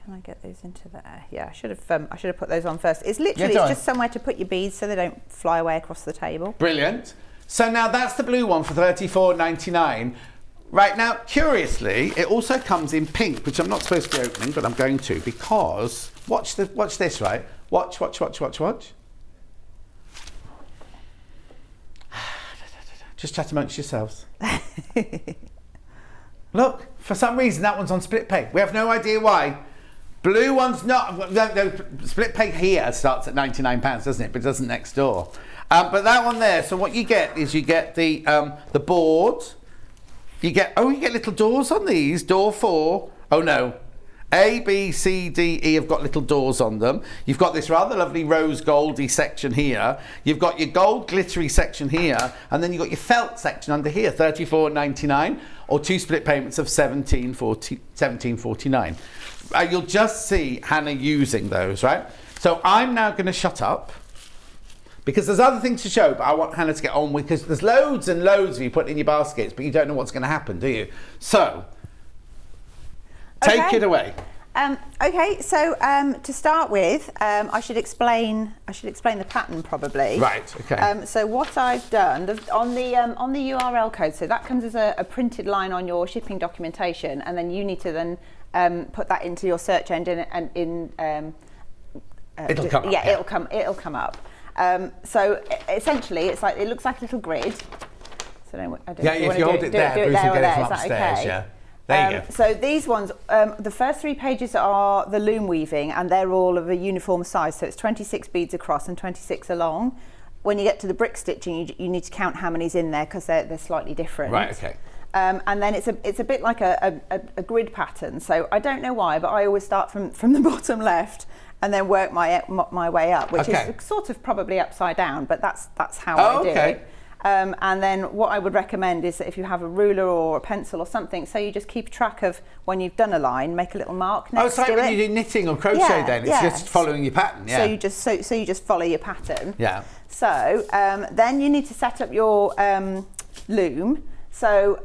Can I get those into there? Yeah, I should have put those on first. It's literally it's just somewhere to put your beads so they don't fly away across the table. Brilliant. So now that's the blue one for $34.99. Right, now, curiously, it also comes in pink, which I'm not supposed to be opening, but I'm going to, because, watch this, right? Watch. Just chat amongst yourselves. Look, for some reason, that one's on split pay. We have no idea why. Blue one's not, no, split pay here starts at £99, doesn't it? But it doesn't next door. But that one there, so what you get is you get the board. You get little doors on these. Door 4. Oh no. A, B, C, D, E have got little doors on them. You've got this rather lovely rose goldy section here. You've got your gold glittery section here. And then you've got your felt section under here, $34.99, or 2 split payments of $17.49. You'll just see Hannah using those, right? So I'm now going to shut up, because there's other things to show, but I want Hannah to get on with, because there's loads and loads of you put in your baskets, but you don't know what's going to happen, do you? So, take it away. Okay, so to start with, I should explain the pattern probably. Right. Okay. So what I've done on the URL code, so that comes as a printed line on your shipping documentation, and then you need to then put that into your search engine and it'll come up. Yeah, it'll come up. So essentially, it looks like a little grid. So I don't yeah, if you hold it there, Bruce will get it from upstairs. Okay? Yeah, there you go. So these ones, the first 3 pages are the loom weaving, and they're all of a uniform size. So it's 26 beads across and 26 along. When you get to the brick stitching, you need to count how many's in there, because they're slightly different. Right. Okay. And then it's a bit like a grid pattern. So I don't know why, but I always start from the bottom left and then work my way up, which is sort of probably upside down, but that's how I do it. And then what I would recommend is that if you have a ruler or a pencil or something, so you just keep track of when you've done a line, make a little mark next to it. Oh, it's like when you do knitting or crochet then, it's just following your pattern, yeah. So you just follow your pattern. Yeah. So then you need to set up your loom. So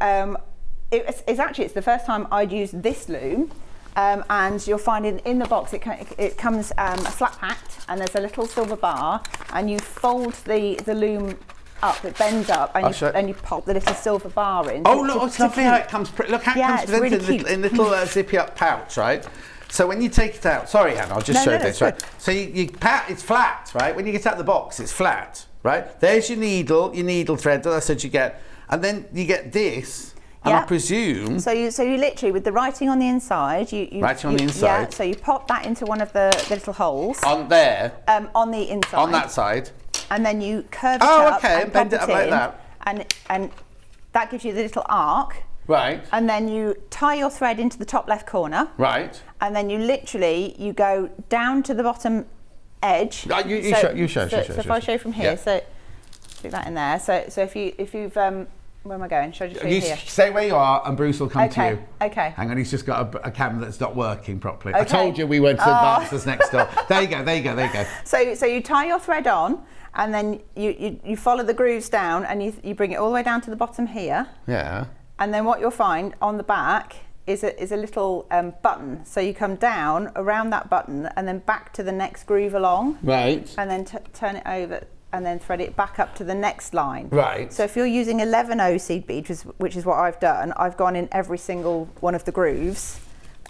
it's the first time I'd used this loom. And you'll find in the box it comes flat packed, and there's a little silver bar, and you fold the loom up, it bends up, and you pop the little silver bar in. Oh, look, it's lovely how it comes. Look how it comes presented in little zippy up pouch, right? So when you take it out, sorry Hannah, I'll just show this, right? So it's flat, right? When you get out the box, it's flat, right? There's your needle thread that I said you get, and then you get this. And I presume... So you literally, with the writing on the inside, Writing on the inside? Yeah, so you pop that into one of the little holes. On there? On the inside. On that side? And then you curve it up and bend it pop up like in, that. And that gives you the little arc. Right. And then you tie your thread into the top left corner. Right. And then you go down to the bottom edge. You show. So if I show from here, so stick that in there. So if you've where am I going? Should I just show you here? Stay where you are and Bruce will come to you. Okay. Hang on, he's just got a camera that's not working properly. Okay. I told you we went to Advances next door. There you go. So you tie your thread on and then you follow the grooves down and you bring it all the way down to the bottom here. Yeah. And then what you'll find on the back is a little button. So you come down around that button and then back to the next groove along. Right. And then turn it over and then thread it back up to the next line. Right. So if you're using 11 seed beads, which is what I've done, I've gone in every single one of the grooves.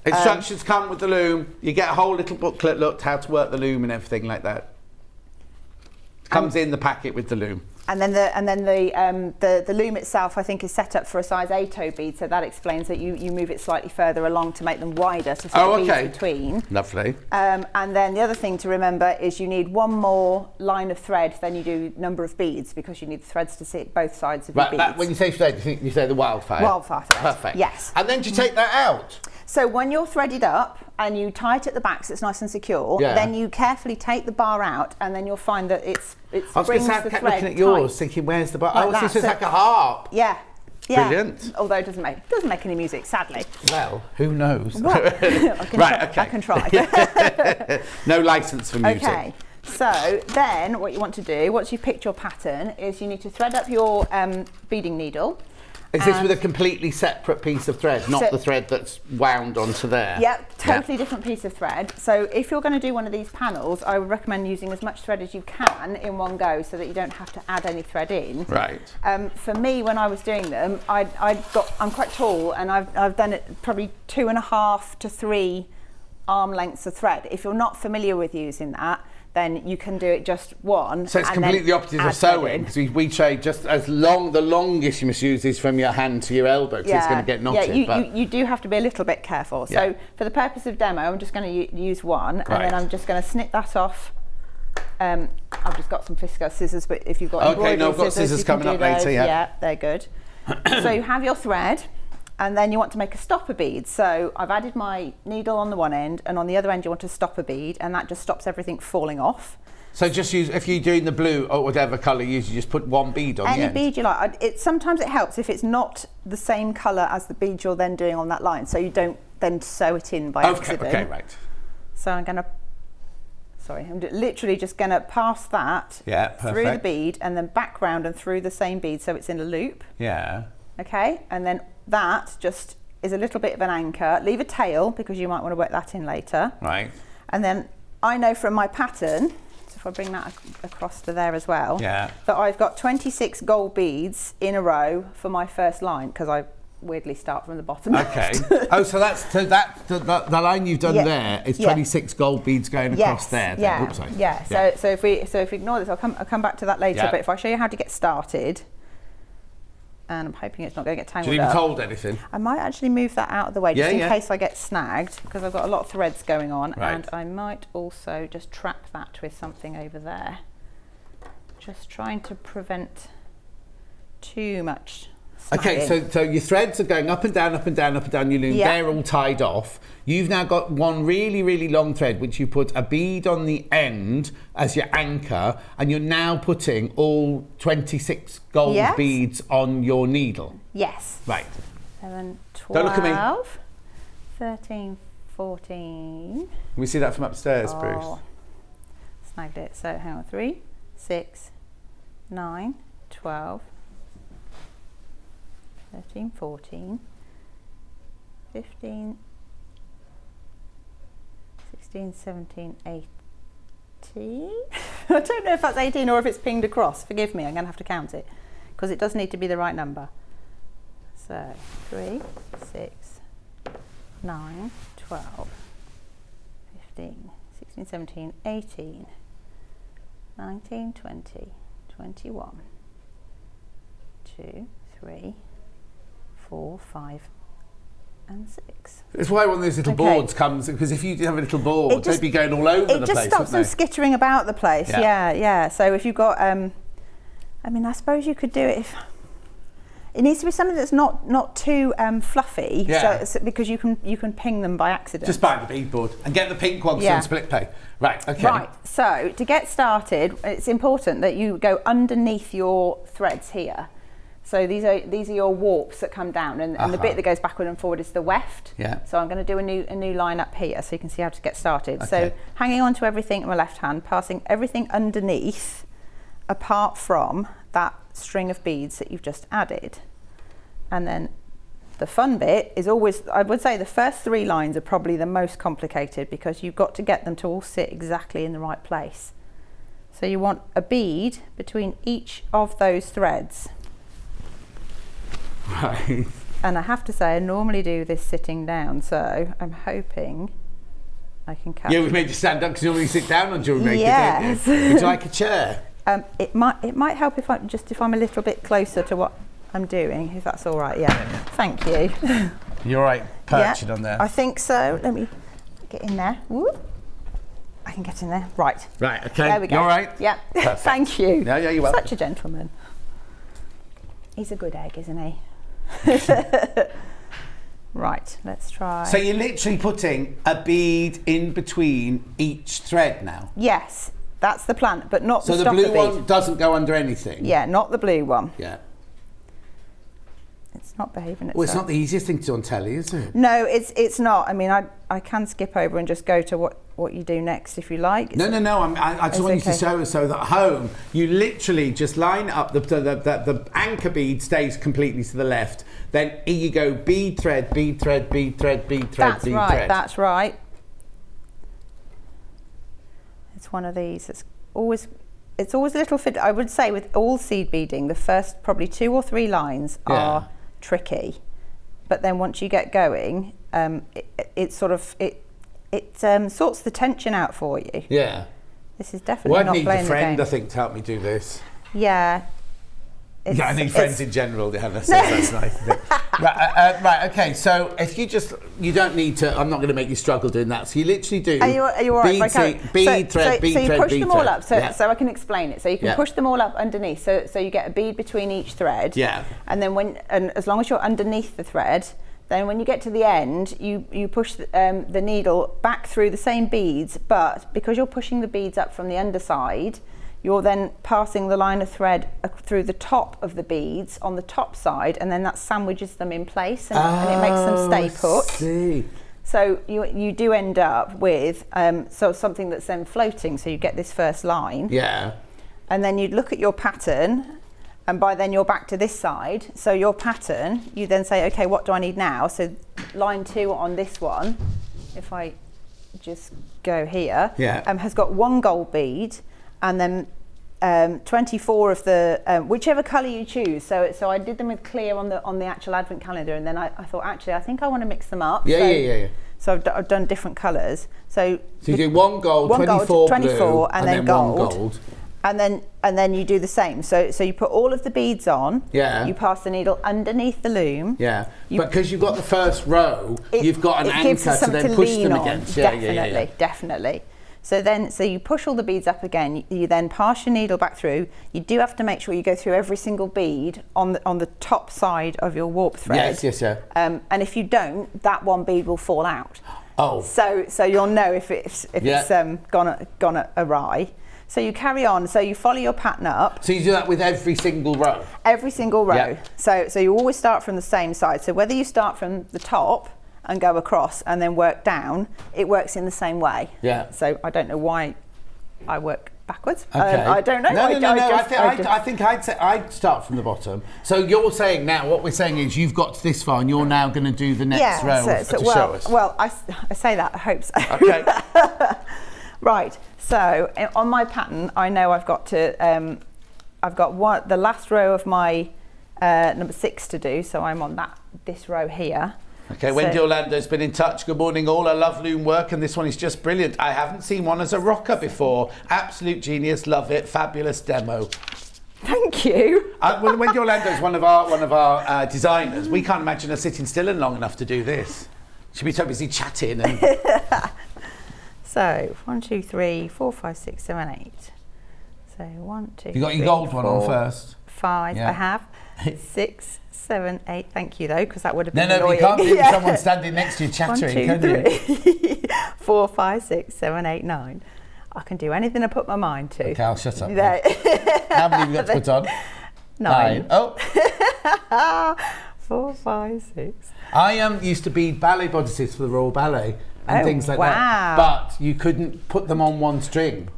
Instructions come with the loom. You get a whole little booklet, looked how to work the loom and everything like that. It comes in the packet with the loom. And then the loom itself, I think, is set up for a size 8 bead, so that explains that you move it slightly further along to make them wider to fit the beads between. Lovely. And then the other thing to remember is you need one more line of thread than you do number of beads, because you need the threads to sit both sides of your beads. When you say thread, you say the wildfire? Wildfire thread. Perfect. Yes. And then do you take that out? So when you're threaded up and you tie it at the back so it's nice and secure, then you carefully take the bar out and then you'll find that it springs the thread. I was looking at yours, thinking, where's the bar? Like this is like a harp. Yeah. Brilliant. Although it doesn't make any music, sadly. Well, who knows? Well, I can try. No license for music. Okay. So then what you want to do, once you've picked your pattern, is you need to thread up your beading needle. Is this with a completely separate piece of thread, not the thread that's wound onto there? Yep, totally different piece of thread. So if you're going to do one of these panels, I would recommend using as much thread as you can in one go so that you don't have to add any thread in. Right. For me, when I was doing them, I'm quite tall and I've done it probably 2.5 to 3 arm lengths of thread. If you're not familiar with using that, then you can do it just one. So it's completely opposite of sewing, because we say just the longest you must use is from your hand to your elbow, because it's going to get knotted. Yeah, you do have to be a little bit careful. So for the purpose of demo, I'm just going to use one, and then I'm just going to snip that off. I've just got some Fisco scissors, but if you've got embroidery I've got scissors coming up later. Yeah, they're good. So you have your thread, and then you want to make a stopper bead. So I've added my needle on the one end, and on the other end you want to stop a bead, and that just stops everything falling off. So just use, if you're doing the blue or whatever colour you use, you just put one bead on the end? Any bead you like. Sometimes it helps if it's not the same colour as the bead you're then doing on that line, so you don't then sew it in by accident. Okay, right. So I'm literally just going to pass that through the bead and then back round and through the same bead so it's in a loop. Yeah. Okay, and then that just is a little bit of an anchor. Leave a tail because you might want to work that in later. Right. And then I know from my pattern, so if I bring that across to there as well, that I've got 26 gold beads in a row for my first line, because I weirdly start from the bottom. Okay. The line you've done there is 26 gold beads going across there. So if we ignore this, I'll come back to that later. But if I show you how to get started, and I'm hoping it's not going to get tangled up. Did you even fold anything? I might actually move that out of the way just in case I get snagged, because I've got a lot of threads going on, and I might also just trap that with something over there. Just trying to prevent too much snagging. Okay, so your threads are going up and down, up and down, up and down your loom. They're all tied off. You've now got one really, really long thread, which you put a bead on the end as your anchor, and you're now putting all 26 gold beads on your needle. Yes. Right. 11, 12, Don't look at me. 13, 14. Can we see that from upstairs, Bruce? Snagged it. So hang on. 3, 6, 9, 12, 13, 14, 15, 16, 17, 18. I don't know if that's 18 or if it's pinged across. Forgive me, I'm going to have to count it, because it does need to be the right number. So 3, 6, 9, 12, 15, 16, 17, 18, 19, 20, 21, 2, 3, 4, 5 and 6. It's why one of those little boards comes, because if you have a little board, they'd be going all over the place. It just stops them skittering about the place. Yeah. So if you've got, I mean, I suppose you could do it if it needs to be something that's not too fluffy. Yeah. So because you can ping them by accident. Just buy the beadboard and get the pink ones on split pay. Right. Okay. Right. So to get started, it's important that you go underneath your threads here. So these are your warps that come down, and the bit that goes backward and forward is the weft. Yeah. So I'm going to do a new line up here, so you can see how to get started. Okay. So hanging on to everything in my left hand, passing everything underneath, apart from that string of beads that you've just added, and then the fun bit is always, I would say the first 3 lines are probably the most complicated because you've got to get them to all sit exactly in the right place. So you want a bead between each of those threads. Right. And I have to say, I normally do this sitting down, so I'm hoping I can catch. Yeah, we've made you stand up because you normally sit down on jewellery making, yes. don't you? Would you like a chair? It might help if I'm a little bit closer to what I'm doing, if that's all right. Yeah. Thank you. You're right, perching on there. I think so. Let me get in there. Woo. I can get in there. Right. Right. Okay. There we go. You're right. Yeah. Perfect. Thank you. No, yeah, you're welcome. Such a gentleman. He's a good egg, isn't he? Right, let's try. So you're literally putting a bead in between each thread now? Yes, that's the plan, but not the stopper stopper bead. So the blue one doesn't go under anything? Yeah, not the blue one. Yeah. It's not behaving itself. Well, it's not the easiest thing to do on telly, is it? No, it's not. I mean, I can skip over and just go to what you do next if you like. No. I just want you to show us so that at home you literally just line up the anchor bead stays completely to the left. Then here you go, bead thread, bead thread, bead thread, bead thread, that's bead right, thread. That's right. It's one of these. It's always a little fit. I would say with all seed beading, the first probably 2 or 3 lines are tricky, but then once you get going, it sorts the tension out for you. Yeah. This is definitely not playing the game. Well, I'd need a friend, I think, to help me do this. Yeah. I need friends in general. Yeah, that's nice. Right, okay. So if you don't need to. I'm not going to make you struggle doing that. So you literally do. Are you all right? Bead thread. So you push them all up. So I can explain it. So you can push them all up underneath. So you get a bead between each thread. Yeah. And then as long as you're underneath the thread, then when you get to the end, you push the needle back through the same beads, but because you're pushing the beads up from the underside, you're then passing the line of thread through the top of the beads on the top side, and then that sandwiches them in place and it makes them stay put. See. So you do end up with something that's then floating, so you get this first line. Yeah. And then you'd look at your pattern, and by then you're back to this side. So your pattern, you then say, okay, what do I need now? So line 2 on this one, if I just go here, has got 1 gold bead, and then 24 of the whichever colour you choose. So I did them with clear on the actual advent calendar, and then I thought actually I think I want to mix them up. Yeah. So I've done different colours. So you do 1 gold, 24 blue, and then gold. 1 gold. And then you do the same. So you put all of the beads on. Yeah. You pass the needle underneath the loom. Yeah. Because you've got the first row, you've got an anchor to then push them against. Definitely. So you push all the beads up again. You then pass your needle back through. You do have to make sure you go through every single bead on the top side of your warp thread. Yes. And if you don't, that one bead will fall out. Oh. So you'll know if it's gone awry. So you carry on. So you follow your pattern up. So you do that with every single row. Every single row. Yeah. So you always start from the same side. So whether you start from the top and go across and then work down, it works in the same way. Yeah. So I don't know why I work backwards. Okay. I don't know. No. I think I'd say I'd start from the bottom. So you're saying now, what we're saying is you've got to this far and you're now going to do the next row to show us. Well, I say that, I hope so. Okay. Right. So on my pattern, I know I've got to, the last row of my number 6 to do. So I'm on this row here. Okay, Wendy Orlando's been in touch. Good morning all. I love loom work and this one is just brilliant. I haven't seen one as a rocker before. Absolute genius, love it. Fabulous demo. Thank you. Well, Wendy Orlando's one of our designers. We can't imagine her sitting still long enough to do this. She'd be so busy chatting. And... So 1, 2, 3, 4, 5, 6, 7, 8. So 1, 2. You got your gold one on first. 5. Yeah. I have 6, 7, 8. Thank you though, because that would have been No, annoying. you can't be with someone standing next to you chattering, 1, 2, can you? 3, 4, 5, 6, 7, 8, 9. I can do anything I put my mind to. Okay, I'll shut up. No. How many have you got to put on? 9. Oh. 4, 5, 6. I used to bead ballet bodices for the Royal Ballet and things like that. But you couldn't put them on one string.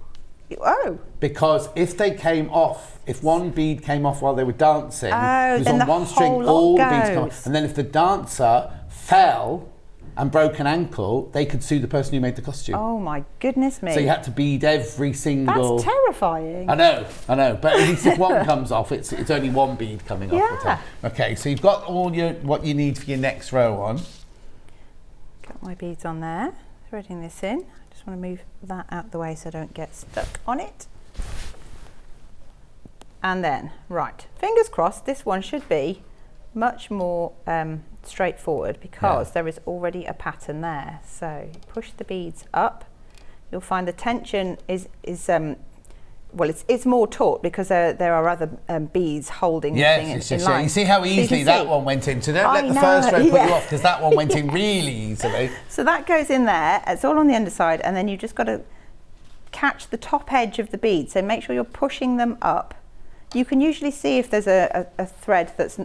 Oh. Because if they came off, if one bead came off while they were dancing, it was then on the one string, whole all lot the beads come goes. off. And then if the dancer fell and broke an ankle, they could sue the person who made the costume. Oh my goodness me. So you had to bead every single... That's terrifying. I know. But at least if one comes off, it's only one bead coming off. Yeah. Okay, so you've got all what you need for your next row on. Got my beads on there, threading this in. I just want to move that out the way so I don't get stuck on it. And then, right, fingers crossed, this one should be much more straightforward because there is already a pattern there. So push the beads up. You'll find the tension is well, it's more taut because there are other beads holding the thing in line. You see how easily that one went in. So don't let the first row put you off, because that one went in really easily. So that goes in there. It's all on the underside, and then you've just got to catch the top edge of the bead. So make sure you're pushing them up. You can usually see if there's a thread that's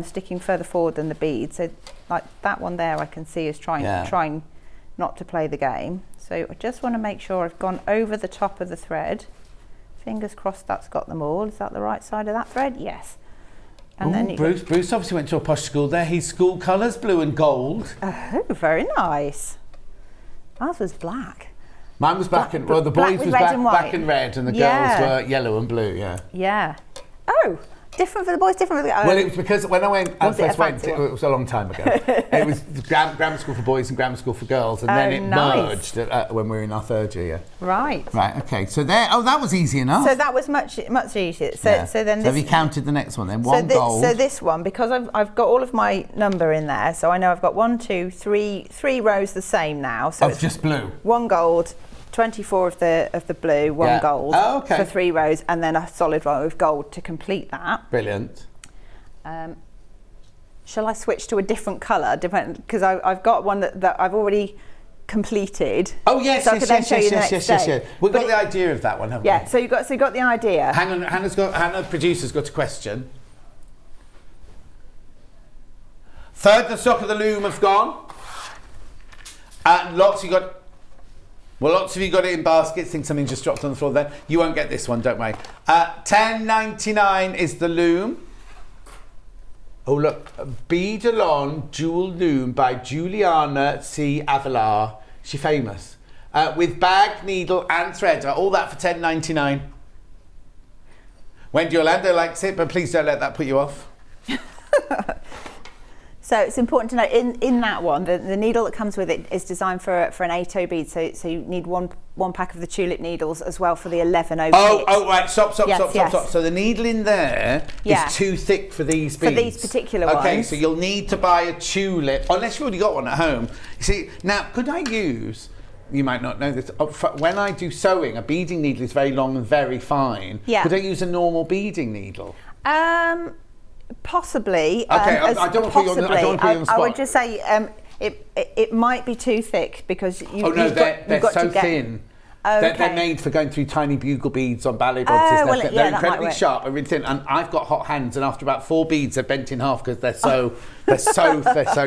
sticking further forward than the bead. So like that one there, I can see is trying not to play the game. So I just want to make sure I've gone over the top of the thread. Fingers crossed that's got them all. Is that the right side of that thread? Yes. And then Bruce obviously went to a posh school there. His school colours, blue and gold. Oh, very nice. Ours was black. Mine was black and, well, the boys was black and red, and the girls were yellow and blue, Yeah. Oh, different for the boys, different for the girls. Well, it was because when I first went, it was a long time ago. It was grammar school for boys and grammar school for girls, and then it merged when we were in our third year. Right. Right, okay, so there, that was easy enough. So that was much easier. So then have you counted the next one then? One gold. So this one, because I've got all of my number in there, so I know I've got 1, 2, 3 rows the same now. So it's just blue. 1 gold, 24 of the blue, 1 gold for 3 rows, and then a solid row of gold to complete that. Brilliant. Shall I switch to a different colour? Because I've got one that I've already completed. Oh yes, so yes. We've got the idea of that one, haven't we? Yeah. So you got the idea. Hang on, Hannah, producer's got a question. Third, the stock of the loom have gone. Lots of you got it in baskets. Think something just dropped on the floor then. You won't get this one, don't worry. $10.99 is the loom. Oh look, Bead Alon Jewel Loom by Juliana C. Avalar. She's famous. With bag, needle and thread. All that for $10.99. Wendy Orlando likes it, but please don't let that put you off. So it's important to know in that one, the needle that comes with it is designed for an 8/0 bead. So you need one pack of the tulip needles as well for the 11/0 Oh, right. Stop. So the needle in there is too thick for these beads. For these particular ones. Okay, so you'll need to buy a tulip, unless you've already got one at home. You see, now, could I use... You might not know this. When I do sewing, a beading needle is very long and very fine. Yeah. Could I use a normal beading needle? Possibly. Okay, I don't want to put you on the spot. I would just say it might be too thick because they're so thin. Okay. They're made for going through tiny bugle beads on ballet bodices. They're incredibly sharp and really thin. And I've got hot hands, and after about 4 beads, they're bent in half because they're so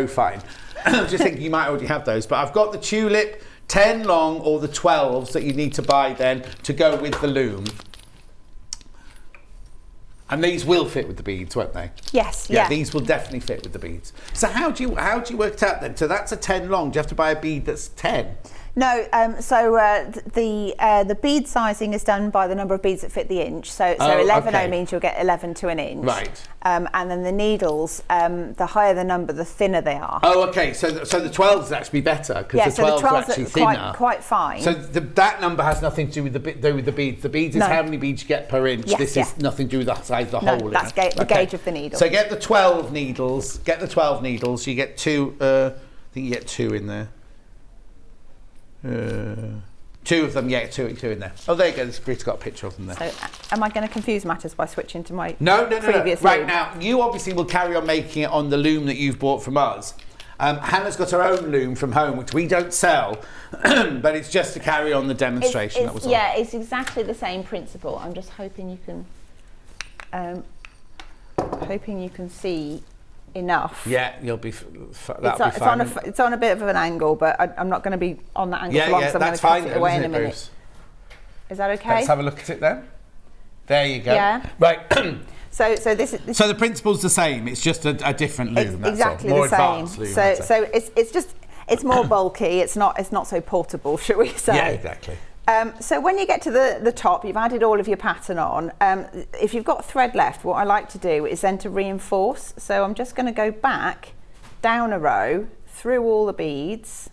fine. I'm just thinking you might already have those, but I've got the tulip 10 long or the 12s that you need to buy then to go with the loom. And these will fit with the beads, won't they? Yes. Yeah, these will definitely fit with the beads. So how do you work it out then? So that's a 10 long. Do you have to buy a bead that's 10? No, the bead sizing is done by the number of beads that fit the inch. So 11.0 means you'll get 11 to an inch. Right. And then the needles, the higher the number, the thinner they are. Oh, okay. So the 12s is actually better because the 12s are actually thinner. Quite fine. So that number has nothing to do with the beads. The beads is how many beads you get per inch. Yes, this is nothing to do with the size of the hole. No, that's the gauge of the needle. So get the 12 needles. You get two. I think you get two in there. Two of them, two in there. Oh, there you go. It's got a picture of them there. So, am I going to confuse matters by switching to my No. previous Right loom? now, you obviously will carry on making it on the loom that you've bought from us. Hannah's got her own loom from home, which we don't sell, but it's just to carry on the demonstration. That was all. Yeah, it's exactly the same principle. I'm just hoping you can see enough. Yeah, you'll be. That'll be fine. It's on a bit of an angle, but I'm not going to be on that angle for long, so I'm going to cut it away in a minute. Bruce? Is that okay? Let's have a look at it then. There you go. Yeah. Right. So this is. So the principle's the same. It's just a different loom. It's exactly the same. So it's more bulky. It's not so portable, shall we say? Yeah, exactly. So when you get to the top, you've added all of your pattern on. If you've got thread left, what I like to do is then to reinforce. So I'm just going to go back down a row through all the beads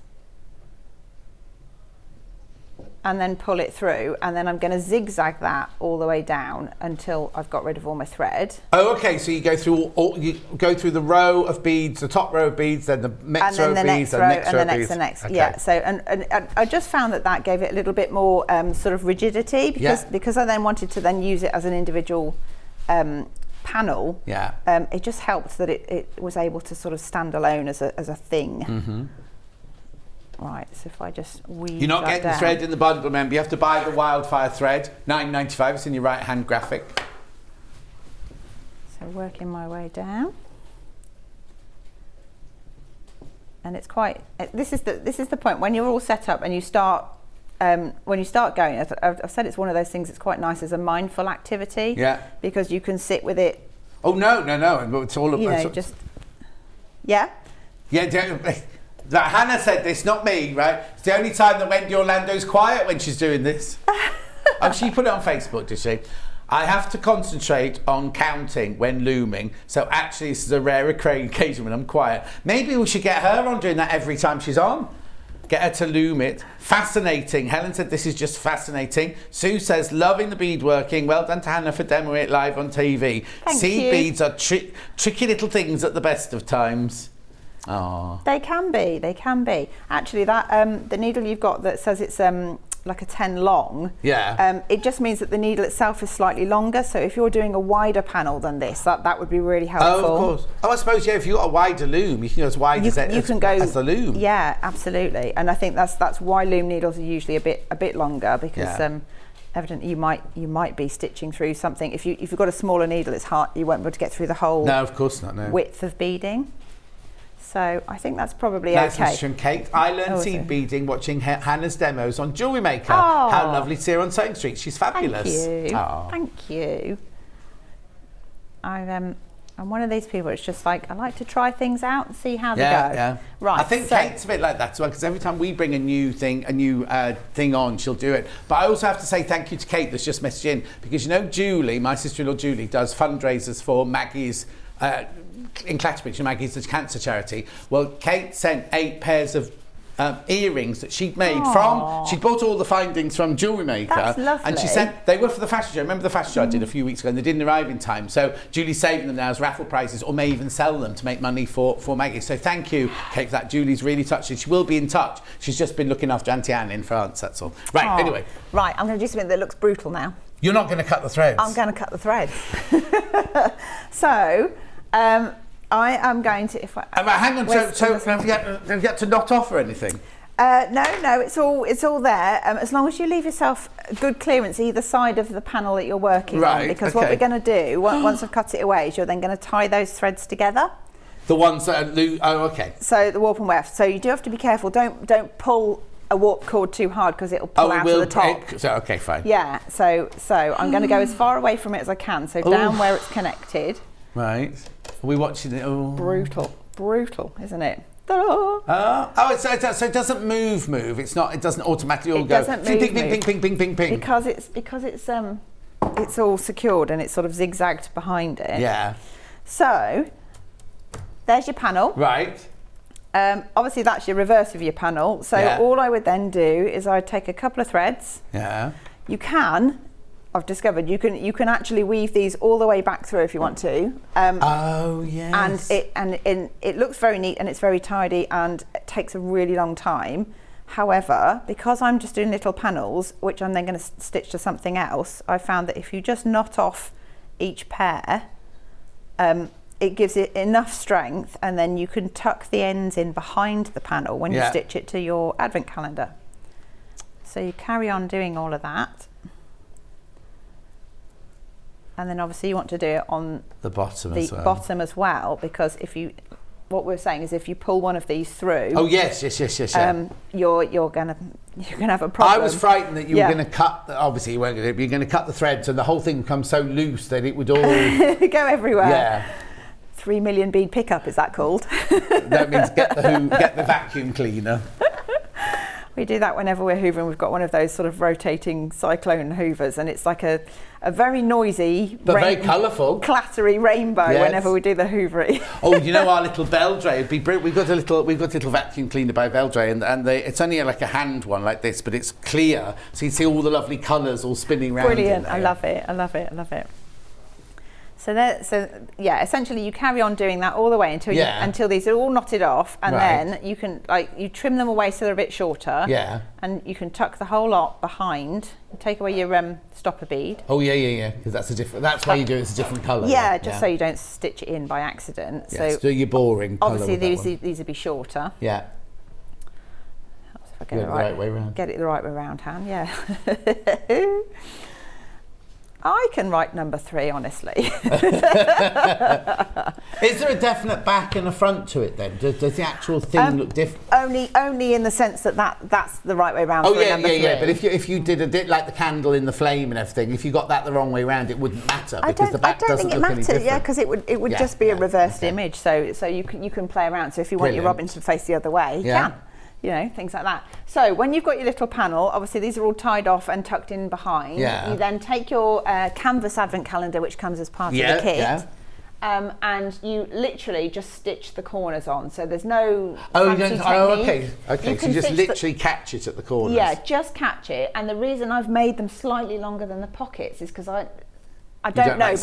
and then pull it through, and then I'm going to zigzag that all the way down until I've got rid of all my thread. Oh, okay. So you go through the row of beads, the top row of beads, then the next row of beads, and the next. Okay. Yeah. So and I just found that gave it a little bit more sort of rigidity because I then wanted to then use it as an individual panel. Yeah. It just helped that it was able to sort of stand alone as a thing. Mm-hmm. Right, so if I just weave You're not that getting down. the thread in the bundle, remember. You have to buy the Wildfire thread, $9.95. It's in your right-hand graphic. So working my way down, and it's quite. This is the point when you're all set up and you start. When you start going, I've said it's one of those things that's quite nice as a mindful activity. Yeah. Because you can sit with it. Oh no! It's all about just. Yeah. Yeah. Like Hannah said this, not me, right? It's the only time that Wendy Orlando's quiet when she's doing this. Oh, she put it on Facebook, did she? I have to concentrate on counting when looming, so actually this is a rare occasion when I'm quiet. Maybe we should get her on doing that every time she's on. Get her to loom it. Fascinating. Helen said this is just fascinating. Sue says, loving the beadworking. Well done to Hannah for demoing it live on TV. Seed beads are tricky little things at the best of times. Oh. They can be. Actually, that the needle you've got that says it's like a 10 long. Yeah. It just means that the needle itself is slightly longer. So if you're doing a wider panel than this, that would be really helpful. Oh, of course. Oh, I suppose if you've got a wider loom, you can go as wide as the loom. Yeah, absolutely. And I think that's why loom needles are usually a bit longer because. Evidently, you might be stitching through something. If you've got a smaller needle, it's hard. You won't be able to get through the whole. No, of course not. No. Width of beading. So I think that's probably nice okay. Nice from Kate. I learned seed beading watching Hannah's demos on Jewellery Maker. Oh. How lovely to see her on Sewing Street. She's fabulous. Thank you. Oh. Thank you. I'm one of these people. It's just like I like to try things out and see how they go. Yeah. Right. I think Kate's a bit like that as well because every time we bring a new thing on, she'll do it. But I also have to say thank you to Kate that's just messaged in because Julie, my sister-in-law Julie, does fundraisers for Maggie's. In Clatterby, Maggie's the cancer charity. Well, Kate sent 8 pairs of earrings that she'd made she'd bought all the findings from Jewellery Maker. That's lovely. And she sent, they were for the fashion show. Remember the fashion show I did a few weeks ago and they didn't arrive in time. So Julie's saving them now as raffle prizes or may even sell them to make money for Maggie. So thank you, Kate, for that. Julie's really touched. She will be in touch. She's just been looking after Auntie Anne in France, that's all. Right, anyway. Right, I'm going to do something that looks brutal now. You're not going to cut the threads? I'm going to cut the threads. So, I am going to. Hang on. So have you had to knot off or anything? No. It's all there. As long as you leave yourself good clearance either side of the panel that you're working on. Because what we're going to do once I've cut it away is you're then going to tie those threads together. The ones that are okay. So the warp and weft. So you do have to be careful. Don't pull a warp cord too hard because it'll pull out of the top. Okay, fine. Yeah. So I'm going to go as far away from it as I can. So down where it's connected. Right. Are we watching it? Oh. Brutal, isn't it? Oh, so it doesn't move. It's not. It doesn't automatically all go. Doesn't ping, move, ping, ping, ping, ping, ping. Because it's all secured and it's sort of zigzagged behind it. Yeah. So there's your panel. Right. Obviously that's your reverse of your panel. So all I would then do is I'd take a couple of threads. Yeah. I've discovered you can actually weave these all the way back through if you want to. Oh yes. And it looks very neat and it's very tidy and it takes a really long time. However, because I'm just doing little panels, which I'm then going to stitch to something else, I found that if you just knot off each pair, it gives it enough strength, and then you can tuck the ends in behind the panel when you stitch it to your advent calendar. So you carry on doing all of that. And then obviously you want to do it on the bottom as well, because what we're saying is if you pull one of these through. Oh yes. You're gonna have a problem. I was frightened that you were going to cut. Obviously, you weren't going to. You're going to cut the threads, and the whole thing becomes so loose that it would all go everywhere. Yeah. 3 million bead pickup is that called? That means get the vacuum cleaner. We do that whenever we're hoovering. We've got one of those sort of rotating cyclone hoovers, and it's like a very noisy, but very colourful, clattery rainbow whenever we do the hoovering. Oh, you know our little Beldray would be brilliant. We've got a little vacuum cleaner by Beldray, and it's only like a hand one like this, but it's clear, so you see all the lovely colours all spinning around. Brilliant! I love it. So essentially you carry on doing that all the way until these are all knotted off, and then you can you trim them away so they're a bit shorter. Yeah. And you can tuck the whole lot behind, take away your stopper bead. Oh yeah, because that's why you do it's a different colour. Yeah, just so you don't stitch it in by accident. Yeah, so do your boring colour. Obviously these would be shorter. Yeah. If I get it the right way around. Get it the right way around, Han. Yeah. I can write number 3, honestly. Is there a definite back and a front to it then? Does the actual thing look different? Only in the sense that's the right way around. Number 3. But if you did a bit like the candle in the flame and everything, if you got that the wrong way around, it wouldn't matter because the back doesn't look any different. I don't think it matters. Yeah, because it would just be a reversed image. So you can play around. So if you want your robin to face the other way, you can. You know, things like that. So when you've got your little panel, obviously these are all tied off and tucked in behind. Yeah. You then take your canvas advent calendar, which comes as part of the kit, and you literally just stitch the corners on. So there's no fancy technique. Okay. So you just literally catch it at the corners. Yeah, just catch it. And the reason I've made them slightly longer than the pockets is because I don't know,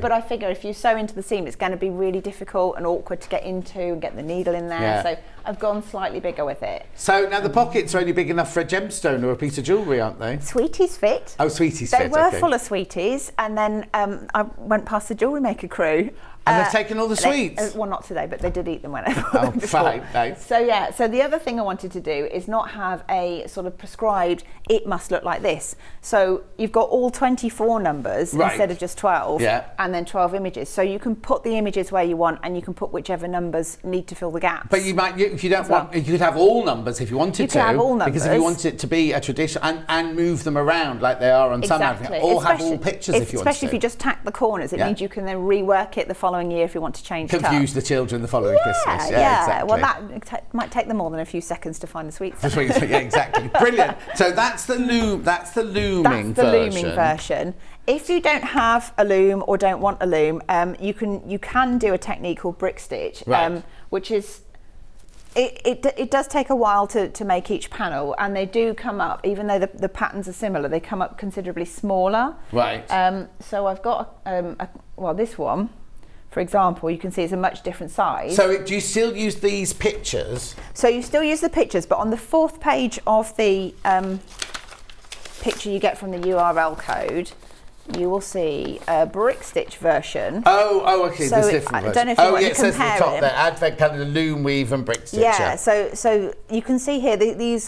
but I figure if you sew into the seam, it's going to be really difficult and awkward to get into and get the needle in there. Yeah. So I've gone slightly bigger with it. So now the pockets are only big enough for a gemstone or a piece of jewellery, aren't they? Sweeties fit. Oh, sweeties fit. They were full of sweeties, and then I went past the jewellery maker crew. And they've taken all the sweets? Well, not today, but they did eat them when I bought them before. Fine, nice. So the other thing I wanted to do is not have a sort of prescribed, it must look like this. So you've got all 24 numbers instead of just 12, and then 12 images. So you can put the images where you want, and you can put whichever numbers need to fill the gaps. But you could have all numbers if you wanted to. You could have all numbers. Because if you want it to be a tradition, and move them around like they are on some adverts, or have all pictures if you want to. Especially if you just tack the corners, it means you can then rework it the following year if you want to change it up. Confuse the children the following Christmas. Yeah, exactly. Well, that might take them more than a few seconds to find the sweets. Yeah, exactly. Brilliant. So that's the looming version. If you don't have a loom or don't want a loom, you can do a technique called brick stitch, which is it does take a while to make each panel, and they do come up, even though the patterns are similar, they come up considerably smaller. Right. So I've got this one, for example, you can see it's a much different size. So do you still use these pictures? So you still use the pictures, but on the 4th page of the picture you get from the URL code, you will see a brick stitch version. Oh, okay. So there's different versions. I don't know if you want to it says compare at the top them. there, Advent calendar, loom, weave, and brick stitch. Yeah. So you can see here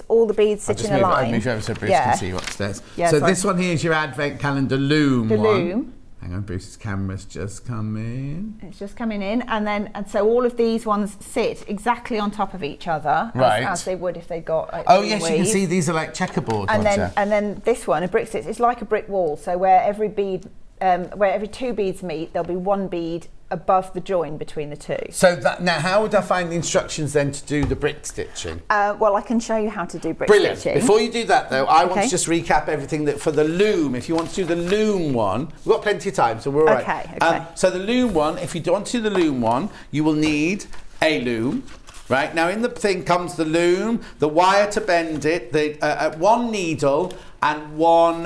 all the beads sit in a line. I'll move over so Bruce can see what's there. Yeah, so this one here is your Advent calendar loom one. Loom. Hang on, Bruce's camera's just come in. It's just coming in, and so all of these ones sit exactly on top of each other, as they would if they got. Yes, you can see these are like checkerboard. And then this one, a brick stitch, it's like a brick wall. So where every 2 beads meet, there'll be one bead above the join between the two. So now, how would I find the instructions then to do the brick stitching? Well, I can show you how to do brick Brilliant. stitching. Before you do that, though, I want to just recap everything that for the loom. If you want to do the loom one, we've got plenty of time, so we're all right. Okay. So the loom one, if you want to do the loom one, you will need a loom. Right, now in the thing comes the loom, the wire to bend it, the one needle and one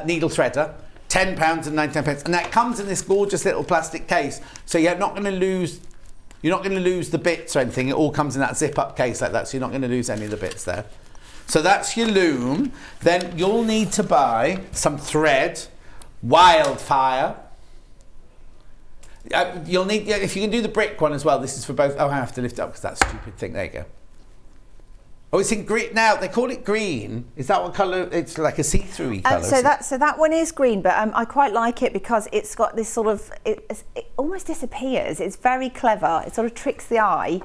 needle threader, £10 and 99 pence, and that comes in this gorgeous little plastic case. So you're not going to lose the bits or anything. It all comes in that zip-up case like that, so you're not going to lose any of the bits there. So that's your loom. Then you'll need to buy some thread, wildfire. You'll need, if you can do the brick one as well, this is for both. Oh, I have to lift it up because that stupid thing. There you go. Oh, it's in green. Now, they call it green. Is that what colour? It's like a see-through colour. So that one is green, but I quite like it because it's got this sort of, it almost disappears. It's very clever. It sort of tricks the eye.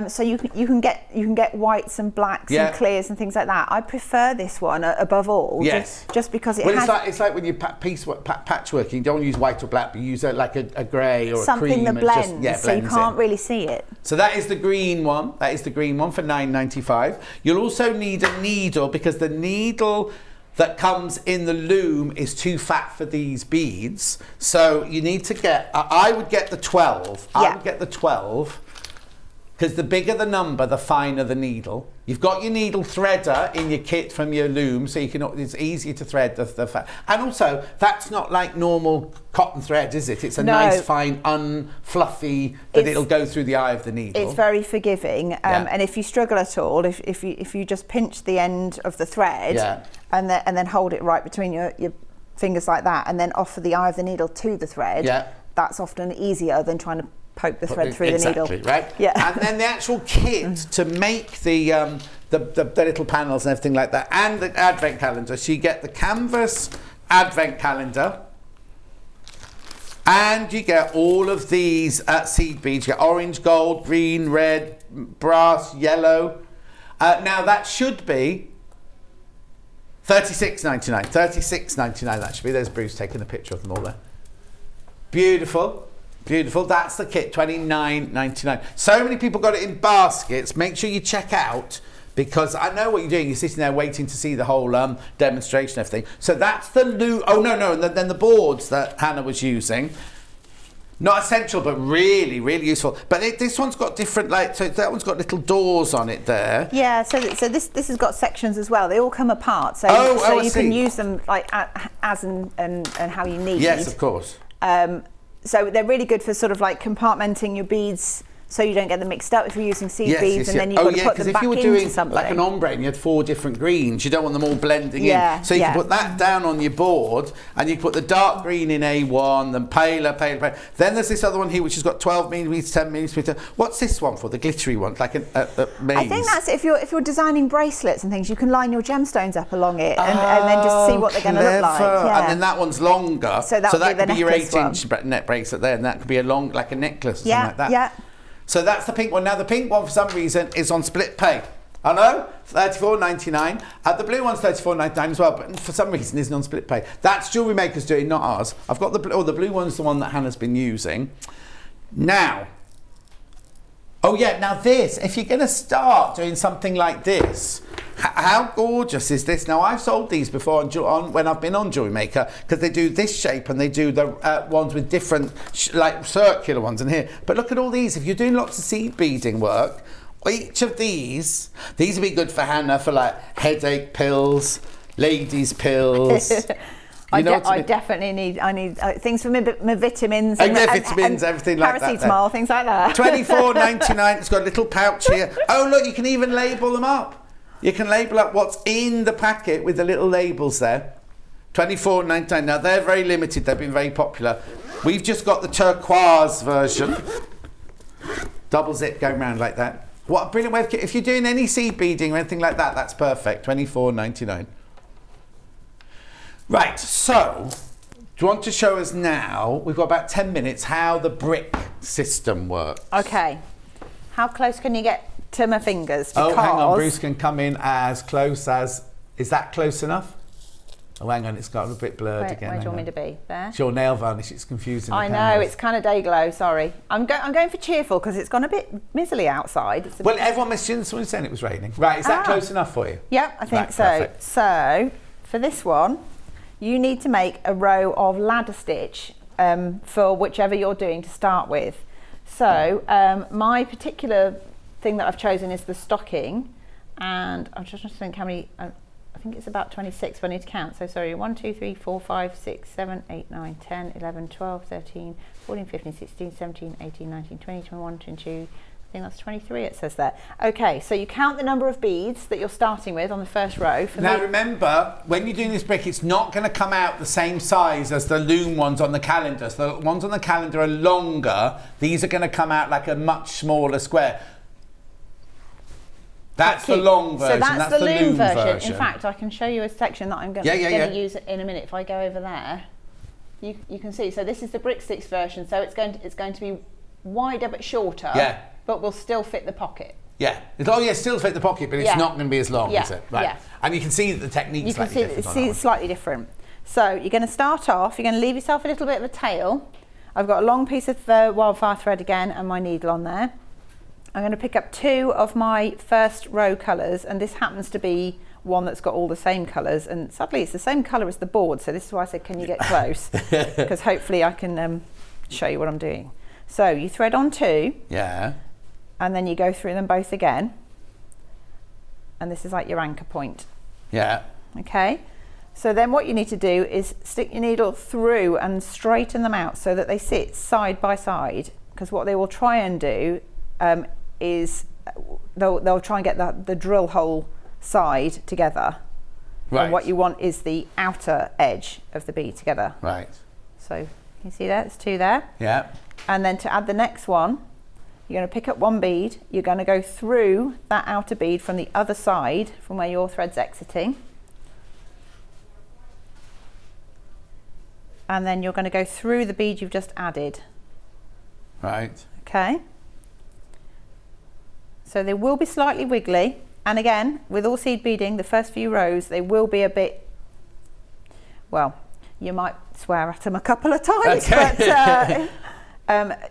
So you can get whites and blacks and clears and things like that. I prefer this one above all. Yes. Just because it's like when you patchworking, you don't use white or black, but you use like a grey or something a cream. Something that blends, so you can't really see it. So that is the green one. That is the green one for £9.95. You'll also need a needle because the needle that comes in the loom is too fat for these beads. So you need to get, I would get the 12. I would get the 12. Because the bigger the number, the finer the needle. You've got your needle threader in your kit from your loom, so it's easier to thread the fat. And also, that's not like normal cotton thread, is it? It's a nice, fine, unfluffy, it'll go through the eye of the needle. It's very forgiving, and if you struggle at all, if you just pinch the end of the thread and then hold it right between your fingers like that, and then offer the eye of the needle to the thread, that's often easier than trying to poke the thread through the needle. Exactly, right? Yeah. And then the actual kit to make the little panels and everything like that, and the advent calendar. So you get the canvas advent calendar, and you get all of these seed beads. You get orange, gold, green, red, brass, yellow. Now that should be $36.99. $36.99 that should be. There's Bruce taking a picture of them all there. Beautiful. Beautiful. That's the kit, $29.99. So many people got it in baskets. Make sure you check out, because I know what you're doing. You're sitting there waiting to see the whole demonstration and everything. So that's the loom. Oh, no. And then the boards that Hannah was using. Not essential, but really, really useful. But this one's got different, so that one's got little doors on it there. Yeah, so this has got sections as well. They all come apart. So, you can use them like as and how you need. Yes, of course. So they're really good for sort of like compartmenting your beads, so you don't get them mixed up if you're using seed beads, and then you've got to put them back into something. If you were doing like an ombre and you had 4 different greens, you don't want them all blending in. So you can put that down on your board, and you put the dark green in A1, then paler. Then there's this other one here which has got 12 millimetres, 10 millimetres. What's this one for? The glittery one, like a maze? I think that's if you're designing bracelets and things, you can line your gemstones up along it and then just see what they're going to look like. Yeah. And then that one's longer, so that could be your 8-inch neck bracelet there, and that could be a long, like a necklace or something like that. Yeah. So that's the pink one. Now the pink one, for some reason, is on split pay. I know, $34.99. The blue one's $34.99 as well, but for some reason isn't on split pay. That's Jewellery Maker's doing, not ours. I've got the blue one's the one that Hannah's been using. Now, now this, if you're going to start doing something like this, how gorgeous is this? Now, I've sold these before when I've been on Jewellery Maker, because they do this shape and they do the ones with different, like circular ones in here. But look at all these. If you're doing lots of seed beading work, each of these would be good for Hannah for like headache pills, ladies' pills. I definitely need things for my vitamins and everything like that. Paracetamol, things like that. $24.99. It's got a little pouch here. Oh, look, you can even label them up. You can label up what's in the packet with the little labels there. $24.99. Now, they're very limited. They've been very popular. We've just got the turquoise version. Double zip going around like that. What a brilliant way of... If you're doing any seed beading or anything like that, that's perfect. $24.99. Right, so... Do you want to show us now, we've got about 10 minutes, how the brick system works? Okay. How close can you get to my fingers? Because hang on, Bruce can come in as close as... Is that close enough? Oh, hang on, it's got a bit blurred again. Where do you want me to be? There? It's your nail varnish, it's confusing. I know, it's kind of day glow, sorry. I'm going for cheerful because it's gone a bit miserly outside. Well, everyone missed you, someone saying it was raining. Right, is that close enough for you? Yep, I think right, so. Perfect. So, for this one, you need to make a row of ladder stitch for whichever you're doing to start with. So, my particular thing that I've chosen is the stocking, and I'm just trying to think how many... I think it's about 26, but I need to count. So sorry, 1, 2, 3, 4, 5, 6, 7, 8, 9, 10, 11, 12, 13, 14, 15, 16, 17, 18, 19, 20, 21, 22, I think that's 23 it says there. Okay, so you count the number of beads that you're starting with on the first row. Now remember, when you're doing this brick, it's not going to come out the same size as the loom ones on the calendar. So the ones on the calendar are longer. These are going to come out like a much smaller square. That's the long version. So that's the loom version. In fact, I can show you a section that I'm going to use in a minute. If I go over there, you can see. So this is the brick sticks version. So it's going to be wider but shorter. Yeah. But will still fit the pocket. Yeah. Still fit the pocket, but it's not going to be as long, is it? Right. Yeah. And you can see that the technique's slightly different. You can see it's slightly different. So you're going to start off. You're going to leave yourself a little bit of a tail. I've got a long piece of wildfire thread again and my needle on there. I'm going to pick up 2 of my first row colours, and this happens to be one that's got all the same colours, and sadly it's the same colour as the board, so this is why I said can you get close, because hopefully I can show you what I'm doing. So you thread on 2, and then you go through them both again, and this is like your anchor point. Okay, so then what you need to do is stick your needle through and straighten them out so that they sit side by side, because what they will try and do is they'll try and get the drill hole side together. Right. And what you want is the outer edge of the bead together. Right. So you see that? There's 2 there. Yeah. And then to add the next one, you're going to pick up 1 bead. You're going to go through that outer bead from the other side, from where your thread's exiting. And then you're going to go through the bead you've just added. Right. Okay. So they will be slightly wiggly, and again, with all seed beading, the first few rows, they will be a bit, well, you might swear at them a couple of times, but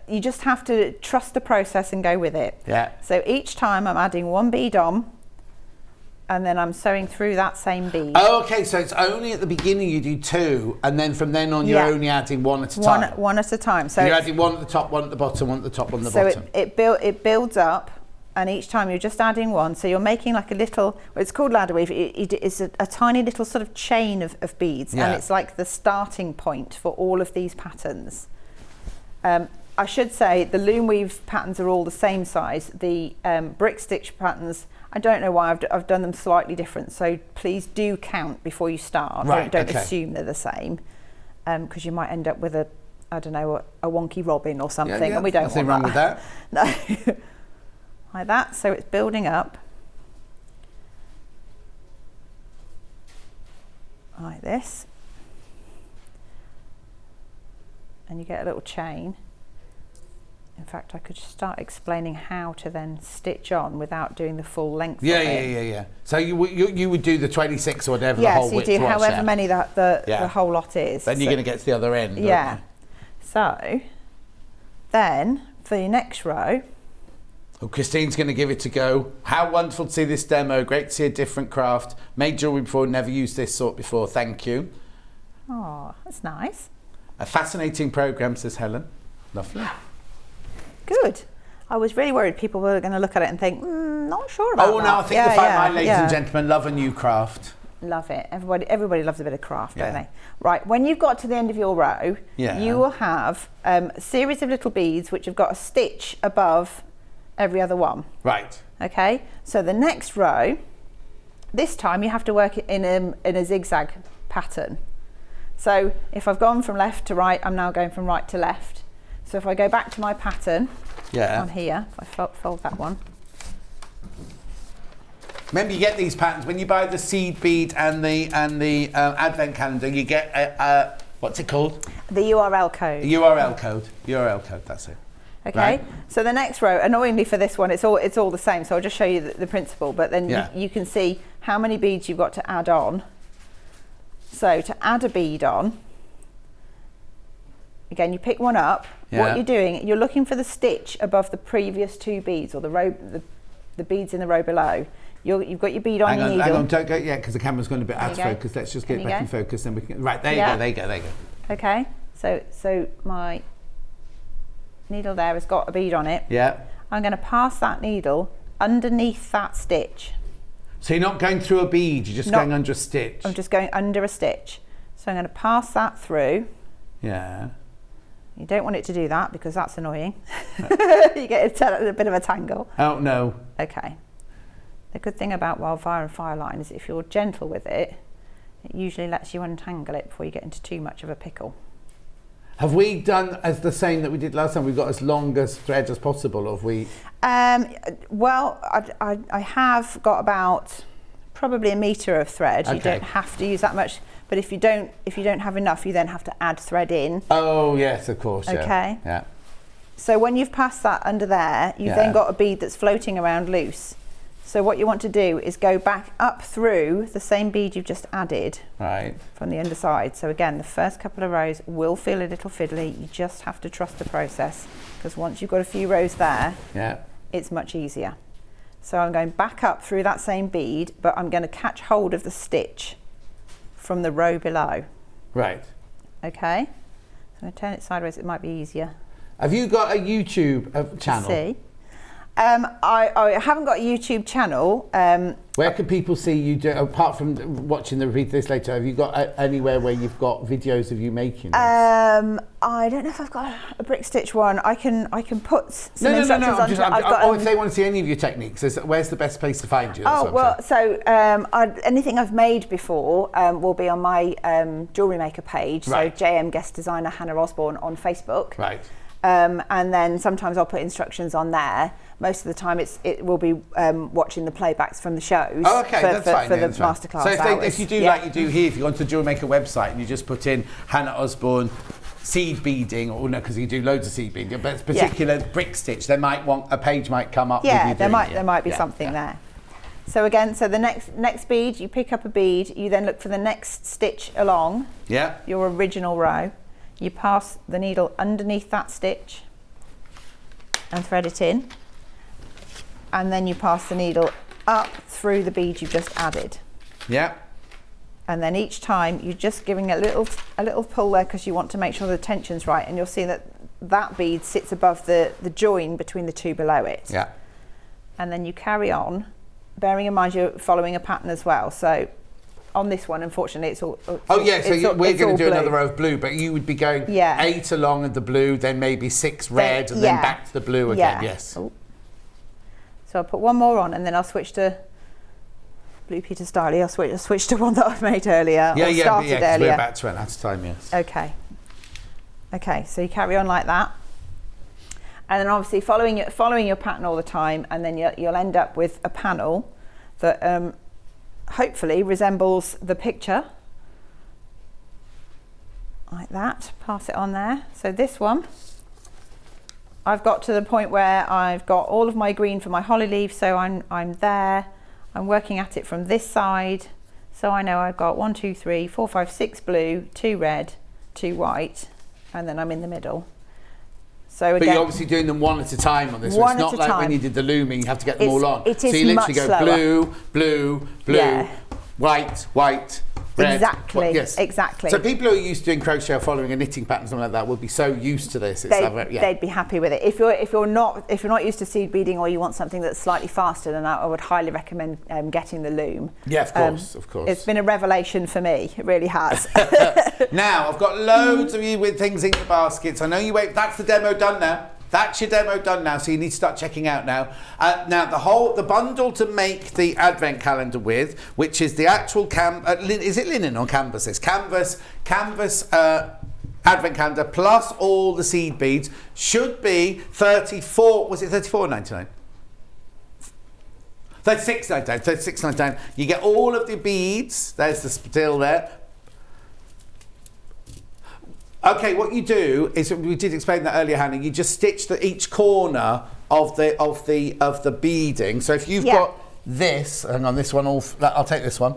you just have to trust the process and go with it. Yeah. So each time I'm adding 1 bead on, and then I'm sewing through that same bead. Oh, okay, so it's only at the beginning you do 2, and then from then on you're only adding 1 at a time. One at a time. So you're adding 1 at the top, 1 at the bottom, 1 at the top, 1 at the bottom. So it builds up. And each time you're just adding 1, so you're making like a little, well, it's called ladder weave, it's a tiny little sort of chain of beads, and it's like the starting point for all of these patterns. I should say the loom weave patterns are all the same size. The brick stitch patterns, I don't know why I've done them slightly different, so please do count before you start. Right, don't assume they're the same, because you might end up with a wonky robin or something, and we don't nothing want wrong with that. No. Like that, so it's building up like this, and you get a little chain. In fact, I could start explaining how to then stitch on without doing the full length of it. Yeah. So you would do the 26 or whatever the whole width was. Yes, you do however many the whole lot is. Then you're going to get to the other end. Yeah. So then for your next row. Well, Christine's going to give it a go. How wonderful to see this demo. Great to see a different craft. Made jewellery before, never used this sort before. Thank you. Oh, that's nice. A fascinating programme, says Helen. Lovely. Good. I was really worried people were going to look at it and think, not sure about that. Oh, no, I think my ladies and gentlemen love a new craft. Love it. Everybody loves a bit of craft, don't they? Right, when you've got to the end of your row, you will have a series of little beads which have got a stitch above every other one. Right. Okay, so the next row, this time you have to work it in a zigzag pattern. So if I've gone from left to right, I'm now going from right to left. So if I go back to my pattern on here, if I fold that one. Remember, you get these patterns when you buy the seed bead and the advent calendar. You get what's it called? The URL code. URL code. That's it. Okay, right. So the next row, annoyingly for this one, it's all the same. So I'll just show you the principle, but then you can see how many beads you've got to add on. So to add a bead on, again, you pick one up. Yeah. What you're doing, you're looking for the stitch above the previous 2 beads, or the row, the beads in the row below. You've got your bead on your needle. Hang on, don't go yet, because the camera's going a bit out of There you go. focus. Let's just get There you back go. in focus, then we can. Right, there you Yeah. go, there you go, there you go. Okay, so my needle there has got a bead on it. Yeah. I'm going to pass that needle underneath that stitch. So you're not going through a bead, you're just Not- going under a stitch. I'm just going under a stitch. So I'm going to pass that through. Yeah. You don't want it to do that because that's annoying. You get a bit of a tangle. Oh no. Okay. The good thing about wildfire and fireline is if you're gentle with it, it usually lets you untangle it before you get into too much of a pickle. Have we done as the same that we did last time? We've got as long as thread as possible, or have we? Well, I have got about probably 1 metre of thread. You Okay. don't have to use that much, but if you don't have enough, you then have to add thread in. Oh yes, of course. Yeah. Okay. Yeah. So when you've passed that under there, you've Yeah. then got a bead that's floating around loose. So what you want to do is go back up through the same bead you've just added Right. from the underside. So again, the first couple of rows will feel a little fiddly. You just have to trust the process, because once you've got a few rows there, Yeah. it's much easier. So I'm going back up through that same bead, but I'm going to catch hold of the stitch from the row below. Right. Okay? So I'm going to turn it sideways, it might be easier Have you got a YouTube to channel? see. I haven't got a YouTube channel. Where can people see you do, apart from watching the repeat this later, have you got anywhere where you've got videos of you making this? I don't know if I've got a brick stitch one. I can put some instructions on. If they want to see any of your techniques, where's the best place to find you? That's Oh, what I'm well, saying. so anything I've made before will be on my jewellery maker page. Right. So JM Guest Designer Hannah Osbourne on Facebook. Right. And then sometimes I'll put instructions on there. Most of the time it will be watching the playbacks from the shows. Oh, okay, that's fine. For yeah, the that's fine. masterclass So hours. if you do Yeah. like you do here, if you go onto the Jewelry Maker website and you just put in Hannah Osbourne seed beading, or no, because you do loads of seed beading, but it's particular brick stitch, a page might come up. Yeah, with you there doing might be Yeah, something yeah. there. So again, the next bead, you pick up a bead, you then look for the next stitch along Yeah. your original row. You pass the needle underneath that stitch and thread it in, and then you pass the needle up through the bead you've just added. Yeah. And then each time you're just giving a little pull there, because you want to make sure the tension's right, and you'll see that bead sits above the join between the two below it. Yeah. And then you carry on, bearing in mind you're following a pattern as well. So on this one, unfortunately, it's all. Oh yeah, so we're going to do blue. another row of blue, but you would be going 8 along at the blue, then maybe 6 red, and then back to the blue again. Yes. Oh. So I'll put one more on, and then I'll switch to Blue Peter Styley. I'll switch to one that I've made earlier. Yeah, or yeah, started yeah. 'Cause earlier. we're about to run out of time. Yes. Okay. Okay, so you carry on like that, and then obviously following your pattern all the time, and then you'll end up with a panel that hopefully resembles the picture, like that. Pass it on there. So this one, I've got to the point where I've got all of my green for my holly leaf, so I'm there. I'm working at it from this side, so I know I've got 1, 2, 3, 4, 5, 6 blue, 2 red, 2 white, and then I'm in the middle. So But again, you're obviously doing them one at a time on this. So One it's not at a like time. when you did the looming, you have to get them all on. It so is you literally much go slower. blue, blue, blue, Yeah. white, white, red. Exactly, Yes. exactly. So people who are used to doing crochet or following a knitting pattern, something like that, will be so used to this. they'd be happy with it. If you're not used to seed beading, or you want something that's slightly faster, then I would highly recommend getting the loom. Yeah, of course, of course. It's been a revelation for me. It really has. Now, I've got loads of you with things in your baskets. I know you wait. That's the demo done now. That's your demo done now, so you need to start checking out now. Now, the bundle to make the advent calendar with, which is the actual is it linen or canvas? This canvas advent calendar plus all the seed beads should be 34. Was it 34.99? 36.99. 36.99. You get all of the beads. There's the still there. Okay, what you do is, we did explain that earlier, Hannah. You just stitch each corner of the beading. So if you've got this, hang on, this one all. I'll take this one.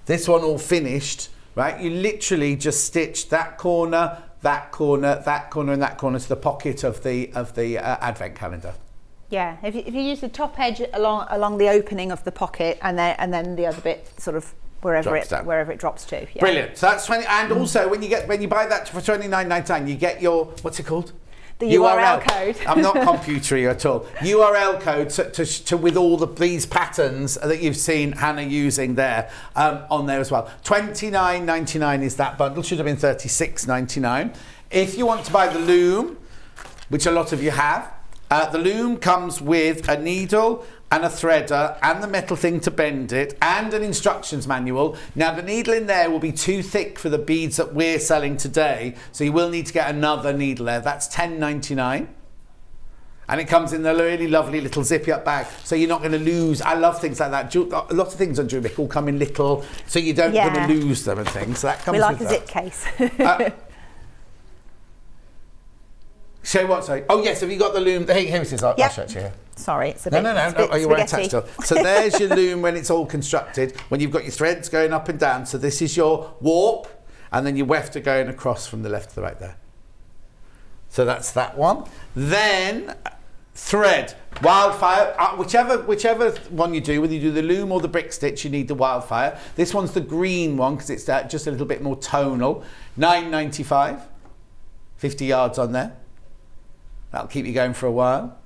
This one all finished. right? You literally just stitch that corner, that corner, that corner, and that corner to the pocket of the advent calendar. Yeah, if you use the top edge along the opening of the pocket, and then the other bit sort of wherever it drops to. Yeah. Brilliant. So that's 20. And also, when you buy that for $29.99, you get your, what's it called? The URL code. I'm not computery at all. URL code to with all these patterns that you've seen Hannah using there on there as well. $29.99 is that bundle. Should have been $36.99. If you want to buy the loom, which a lot of you have, the loom comes with a needle and a threader and the metal thing to bend it and an instructions manual. Now the needle in there will be too thick for the beads that we're selling today, so you will need to get another needle there. That's $10.99. And it comes in a really lovely little zippy up bag, so you're not going to lose. I love things like that. A lot of things on Jewelry all come in little, so you don't going to lose them and things. So that comes with a zip case. Show what, sorry? Oh yes, have you got the loom? Here it is. I'll show it to you here. Sorry, it's a bit. No. You weren't attached to it. So there's your loom when it's all constructed. When you've got your threads going up and down. So this is your warp, and then your weft are going across from the left to the right there. So that's that one. Then thread, wildfire, whichever one you do, whether you do the loom or the brick stitch, you need the wildfire. This one's the green one because it's just a little bit more tonal. $9.95, 50 yards on there. That'll keep you going for a while.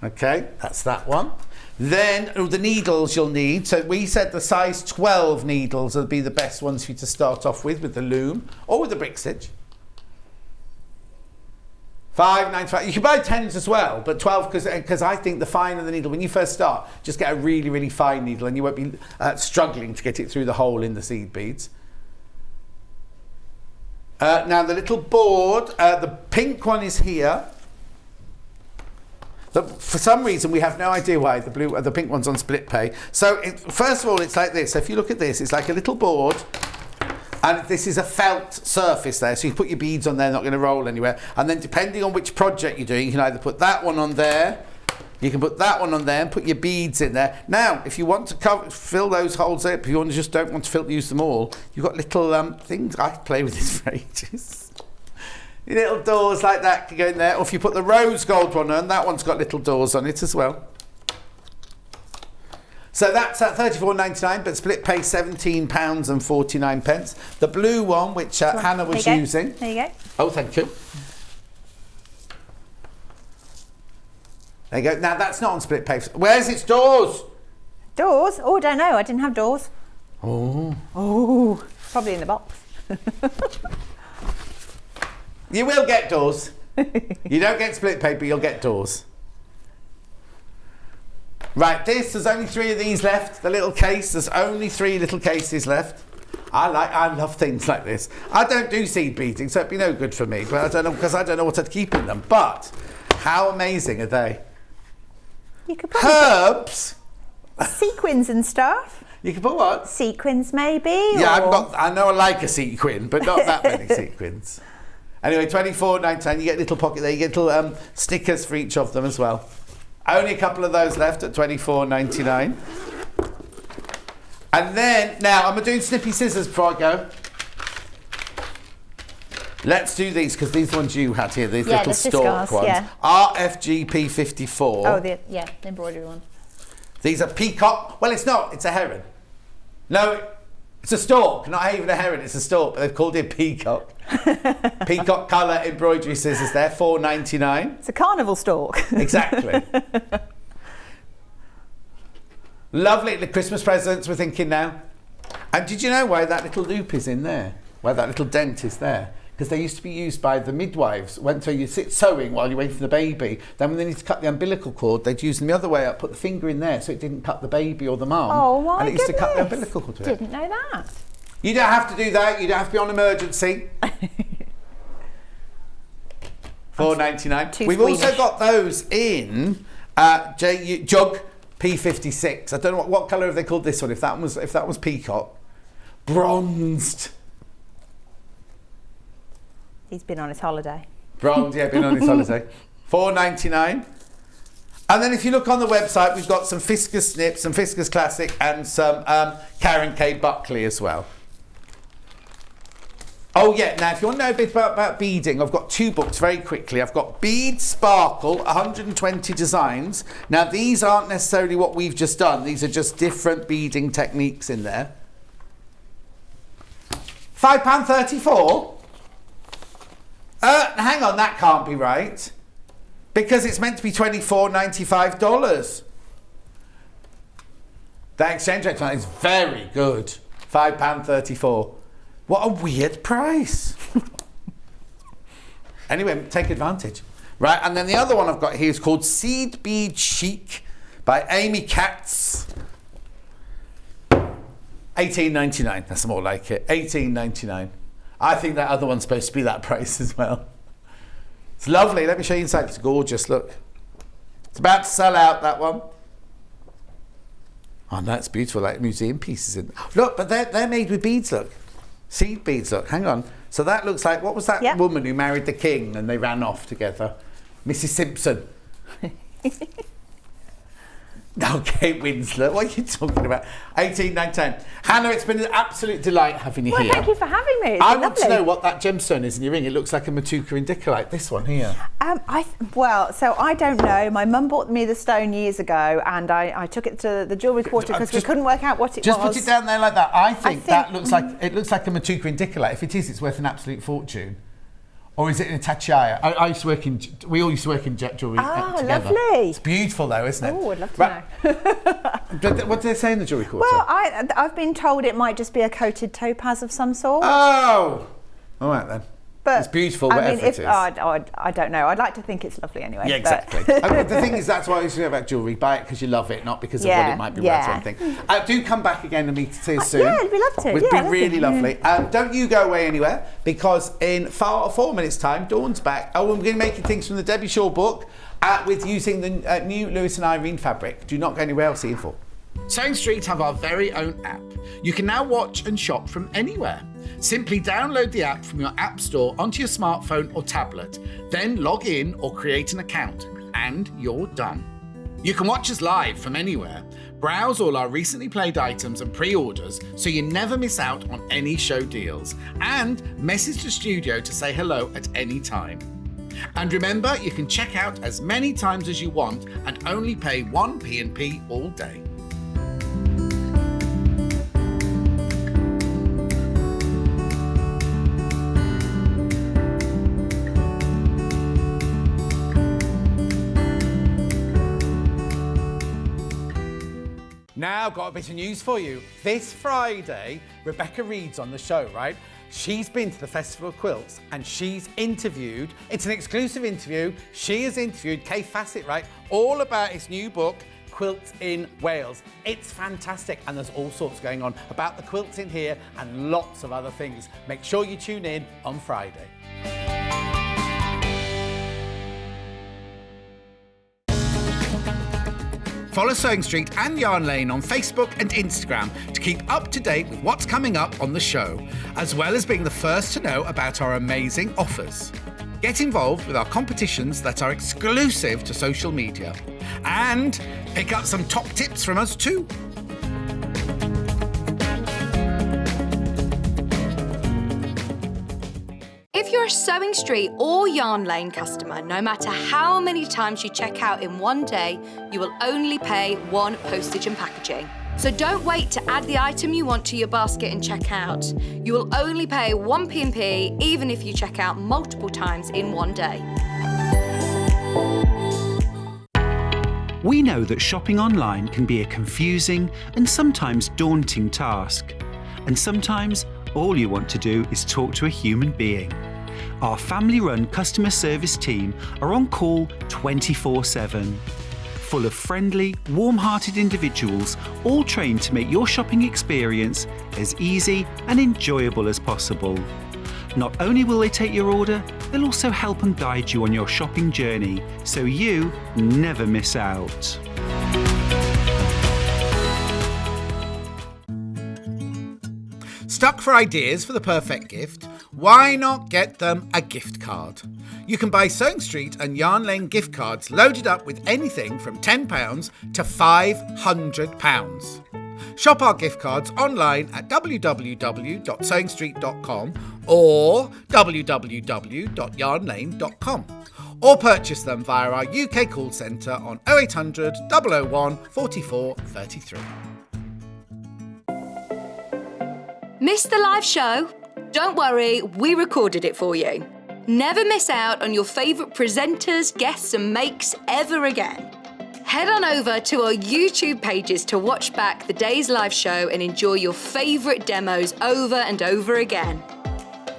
Okay, that's that one. Then the needles you'll need. So we said the size 12 needles will be the best ones for you to start off with the loom or with the brick stitch. $5.95. You can buy 10s as well, but 12 because I think the finer the needle, when you first start, just get a really, really fine needle and you won't be struggling to get it through the hole in the seed beads. Now the little board, the pink one is here. For some reason we have no idea why the pink one's on split pay. So first of all, it's like this. So if you look at this, it's like a little board, and this is a felt surface there. So you put your beads on there, not going to roll anywhere. And then depending on which project you're doing, you can either put that one on there. You can put that one on there and put your beads in there. Now, if you want to fill those holes up, if you just don't want to use them all, you've got little things. I play with this for ages. Little doors like that can go in there. Or if you put the rose gold one on, that one's got little doors on it as well. So that's at $34.99, but split pay £17.49. The blue one, which Hannah was using. There you go. Oh, thank you. There you go. Now that's not on split pay. Where's its doors? Doors? Oh, I don't know. I didn't have doors. Oh. Probably in the box. You will get doors. You don't get split pay, but you'll get doors. Right, there's only 3 of these left. The little case, there's only 3 little cases left. I love things like this. I don't do seed beading, so it'd be no good for me, but I don't know, because I don't know what I'd keep in them. But how amazing are they? You could put herbs, sequins and stuff. You can put what? Sequins, maybe. Yeah, I know I like a sequin, but not that many sequins. Anyway, $24.99. You get a little pocket there. You get little stickers for each of them as well. Only a couple of those left at $24.99. And then now I'm doing snippy scissors before I go. Let's do these because these ones you had here, these little stalk ones. Yeah. RFGP 54. Oh, the embroidery one. These are peacock. Well, it's not. It's a heron. No, it's a stork. Not even a heron. It's a stork. But they've called it peacock. Peacock colour embroidery scissors there. $4.99. It's a carnival stork. Exactly. Lovely. The Christmas presents we're thinking now. And did you know why that little loop is in there? Why that little dent is there? Because they used to be used by the midwives. So you sit sewing while you're waiting for the baby. Then when they need to cut the umbilical cord, they'd use them the other way up, put the finger in there so it didn't cut the baby or the mum. Oh, my And it used to cut the umbilical cord. Didn't know that. You don't have to do that. You don't have to be on emergency. $4.99. We've also got those in Jug P56. I don't know what colour have they called this one. If that was peacock, bronzed. He's been on his holiday. Bronze, yeah, been on his holiday. $4.99. And then if you look on the website, we've got some Fisker's Snip, some Fisker's Classic, and some Karen K. Buckley as well. Oh yeah, now if you want to know a bit about beading, I've got 2 books very quickly. I've got Bead Sparkle, 120 designs. Now these aren't necessarily what we've just done. These are just different beading techniques in there. £5.34? Hang on, that can't be right. Because it's meant to be $24.95. That exchange rate is very good. £5.34. What a weird price. Anyway, take advantage. Right, and then the other one I've got here is called Seed Bead Chic by Amy Katz. $18.99. That's more like it. $18.99. I think that other one's supposed to be that price as well. It's lovely. Let me show you inside. It's gorgeous. Look. It's about to sell out, that one. Oh, no, it's beautiful. Like museum pieces. Look, but they're made with beads, look. Seed beads, look. Hang on. So that looks like, what was that woman who married the king and they ran off together? Mrs. Simpson. No, Kate Winslet. What are you talking about? 18.99. Hannah, it's been an absolute delight having you here. Thank you for having me. I want to know what that gemstone is in your ring. It looks like a Matuka indicolite. This one here. So I don't know. My mum bought me the stone years ago, and I took it to the jewellery quarter because we couldn't work out what it was. Just put it down there like that. I think that looks like a Matuka indicolite. If it is, it's worth an absolute fortune. Or is it in a Tachaya? We all used to work in jet jewellery together. Lovely. It's beautiful though, isn't it? Oh, I'd love to know. What do they say in the jewellery quarter? Well, I've been told it might just be a coated topaz of some sort. Oh! All right then. But it's beautiful, whatever it is. I don't know. I'd like to think it's lovely anyway. Yeah, exactly. The thing is, that's why I used to know about jewellery. Buy it because you love it, not because of what it might be worth or anything. Do come back again and see us soon. Yeah, I'd be love to. It would be really lovely. Don't you go away anywhere, because in 4 minutes' time, Dawn's back. Oh, we're going to be making things from the Debbie Shaw book with using the new Lewis and Irene fabric. Do not go anywhere. I'll see you in 4. Sewing Street have our very own app. You can now watch and shop from anywhere. Simply download the app from your app store onto your smartphone or tablet, then log in or create an account, and you're done. You can watch us live from anywhere, browse all our recently played items and pre-orders so you never miss out on any show deals, and message the studio to say hello at any time. And remember, you can check out as many times as you want and only pay 1 P&P all day. Now, got a bit of news for you. This Friday, Rebecca Reed's on the show, right? She's been to the Festival of Quilts and she's interviewed, it's an exclusive interview, she has interviewed Kay Fassett, right? All about his new book, Quilts in Wales. It's fantastic, and there's all sorts going on about the quilts in here and lots of other things. Make sure you tune in on Friday. Follow Sewing Street and Yarn Lane on Facebook and Instagram to keep up to date with what's coming up on the show, as well as being the first to know about our amazing offers. Get involved with our competitions that are exclusive to social media, and pick up some top tips from us too. If you're a Sewing Street or Yarn Lane customer, no matter how many times you check out in one day, you will only pay 1 postage and packaging. So don't wait to add the item you want to your basket and check out. You will only pay 1 P&P even if you check out multiple times in one day. We know that shopping online can be a confusing and sometimes daunting task. And sometimes all you want to do is talk to a human being. Our family-run customer service team are on call 24/7. Full of friendly, warm-hearted individuals, all trained to make your shopping experience as easy and enjoyable as possible. Not only will they take your order, they'll also help and guide you on your shopping journey, so you never miss out. Stuck for ideas for the perfect gift? Why not get them a gift card? You can buy Sewing Street and Yarn Lane gift cards loaded up with anything from £10 to £500. Shop our gift cards online at www.sewingstreet.com or www.yarnlane.com. Or purchase them via our UK call centre on 0800 001 44 33. Missed the live show? Don't worry, we recorded it for you. Never miss out on your favourite presenters, guests and makes ever again. Head on over to our YouTube pages to watch back the day's live show and enjoy your favourite demos over and over again.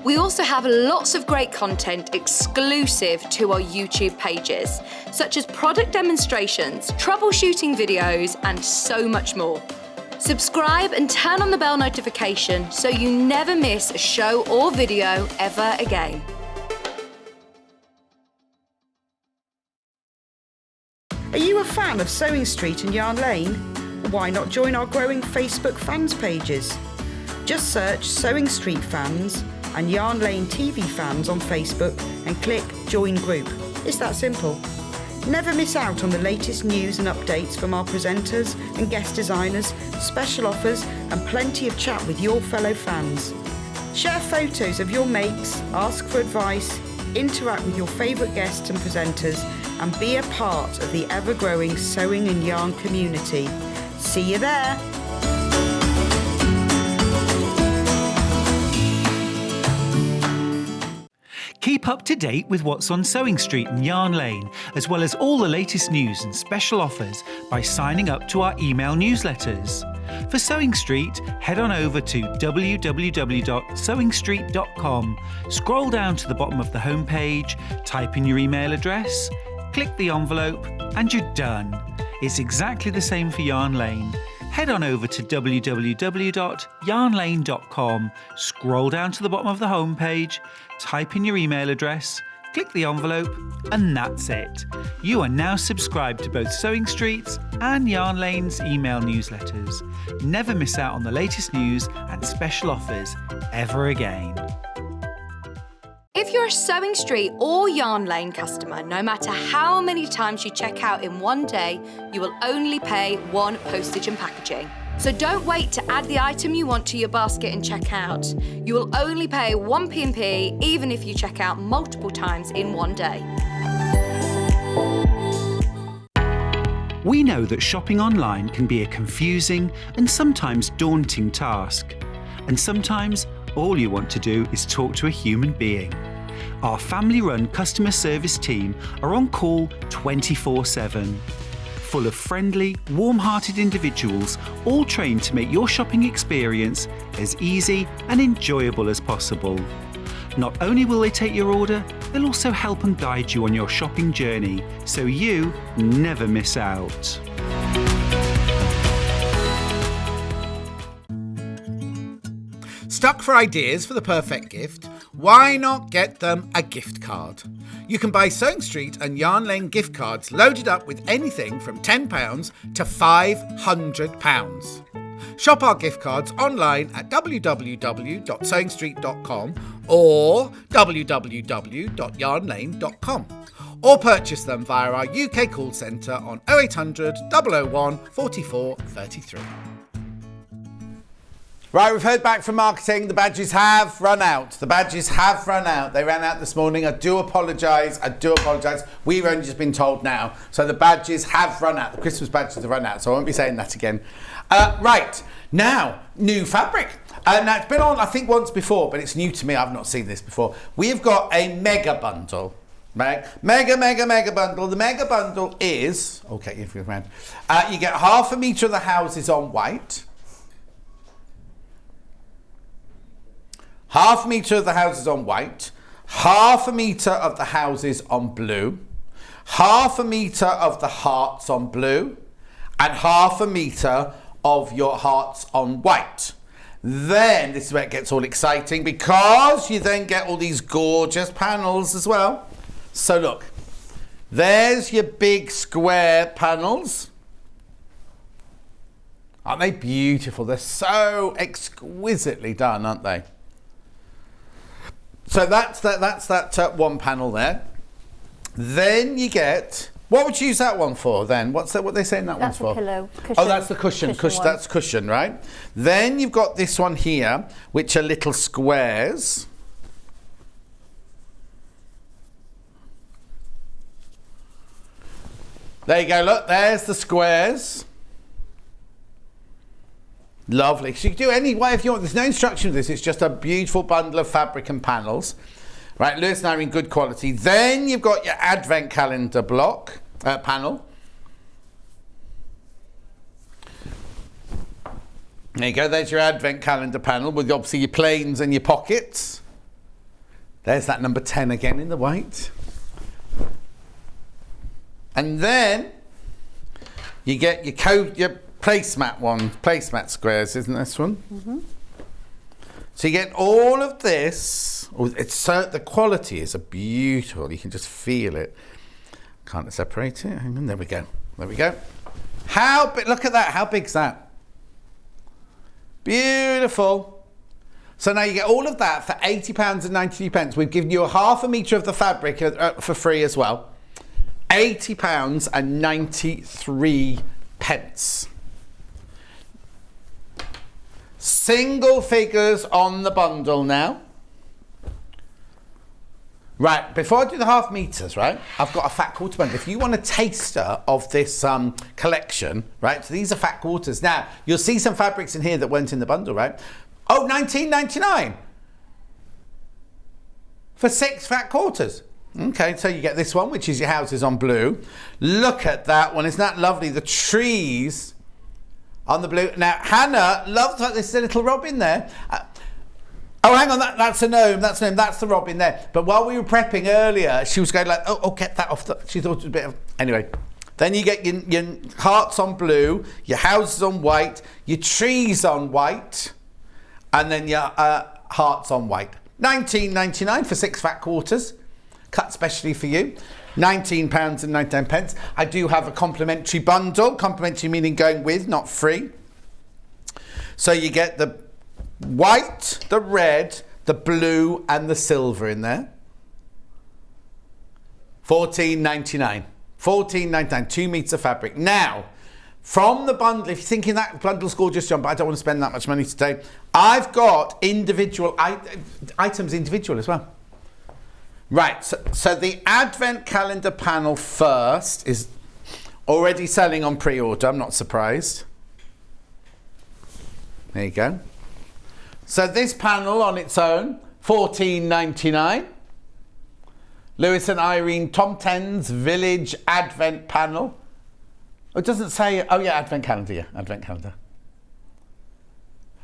We also have lots of great content exclusive to our YouTube pages, such as product demonstrations, troubleshooting videos, and so much more. Subscribe and turn on the bell notification so you never miss a show or video ever again. Are you a fan of Sewing Street and Yarn Lane? Why not join our growing Facebook fans pages? Just search Sewing Street Fans and Yarn Lane TV Fans on Facebook and click Join Group. It's that simple. Never miss out on the latest news and updates from our presenters and guest designers, special offers and plenty of chat with your fellow fans. Share photos of your makes, ask for advice, interact with your favourite guests and presenters and be a part of the ever-growing sewing and yarn community. See you there! Keep up to date with what's on Sewing Street and Yarn Lane, as well as all the latest news and special offers by signing up to our email newsletters. For Sewing Street, head on over to www.sewingstreet.com, scroll down to the bottom of the homepage, type in your email address, click the envelope, and you're done. It's exactly the same for Yarn Lane. Head on over to www.yarnlane.com, scroll down to the bottom of the homepage, type in your email address, click the envelope, and that's it. You are now subscribed to both Sewing Street's and Yarn Lane's email newsletters. Never miss out on the latest news and special offers ever again. If you're a Sewing Street or Yarn Lane customer, no matter how many times you check out in one day, you will only pay one postage and packaging. So don't wait to add the item you want to your basket and check out. You will only pay one P&P even if you check out multiple times in one day. We know that shopping online can be a confusing and sometimes daunting task. And sometimes all you want to do is talk to a human being. Our family-run customer service team are on call 24/7. Full of friendly, warm-hearted individuals, all trained to make your shopping experience as easy and enjoyable as possible. Not only will they take your order, they'll also help and guide you on your shopping journey, so you never miss out. Stuck for ideas for the perfect gift? Why not get them a gift card? You can buy Sewing Street and Yarn Lane gift cards loaded up with anything from £10 to £500. Shop our gift cards online at www.sewingstreet.com or www.yarnlane.com. Or purchase them via our UK call centre on 0800 001 44 33. Right, we've heard back from marketing. The badges have run out. They ran out this morning. I do apologise. We've only just been told now. So the badges have run out. The Christmas badges have run out. So I won't be saying that again. Right, now, new fabric. Now, it's been on, I think, once before, but it's new to me. I've not seen this before. We've got a mega bundle. Right? Mega bundle. The mega bundle is, okay, if you're around, you get 1/2 metre of the houses on white. 1/2 metre of the houses on white, 1/2 metre of the houses on blue, 1/2 metre of the hearts on blue, and 1/2 metre of your hearts on white. Then, this is where it gets all exciting, because you then get all these gorgeous panels as well. So look, there's your big square panels. Aren't they beautiful? They're so exquisitely done, aren't they? So that's that one panel there. Then you get, what would you use that one for then? What they saying that one's for? That's a pillow. Cushion. Oh, that's the cushion. That's cushion, right? Then you've got this one here, which are little squares. There you go, look, there's the squares. Lovely. So you can do any way if you want. There's no instruction for this. It's just a beautiful bundle of fabric and panels. Right, Lewis and Irene, good quality. Then you've got your advent calendar block, panel. There you go, there's your advent calendar panel with obviously your planes and your pockets. There's that number 10 again in the white. And then you get your placemat squares, isn't this one? Mm-hmm. So you get all of this. Oh, the quality is beautiful. You can just feel it. Can't separate it. Hang on, there we go. There we go. How big? Look at that. How big's that? Beautiful. So now you get all of that for £80.93. We've given you a half a metre of the fabric for free as well. £80.93. Single figures on the bundle now. Right, before I do the half meters, right, I've got a fat quarter bundle. If you want a taster of this collection, right, so these are fat quarters. Now, you'll see some fabrics in here that weren't in the bundle, right? Oh, £19.99 for 6 fat quarters. Okay, so you get this one, which is your houses on blue. Look at that one. Isn't that lovely? The trees on the blue. Now, Hannah loves like this little robin there. Oh, hang on, that's a gnome, that's the robin there. But while we were prepping earlier, she was going like, oh, get that off. She thought it was a bit of... Anyway, then you get your hearts on blue, your houses on white, your trees on white, and then your hearts on white. £19.99 for 6 fat quarters, cut specially for you. £19.99. I do have a complimentary bundle, complimentary meaning going with, not free. So you get the white, the red, the blue and the silver in there. £14.99. £14.99, 2 meters of fabric. Now, from the bundle, if you're thinking that bundle's gorgeous, John, but I don't want to spend that much money today, I've got individual items individual as well. Right, so the advent calendar panel first is already selling on pre-order. I'm not surprised. There you go. So this panel on its own, £14.99. Lewis and Irene Tomtens Village Advent Panel. It doesn't say, oh yeah, Advent Calendar, yeah, Advent Calendar.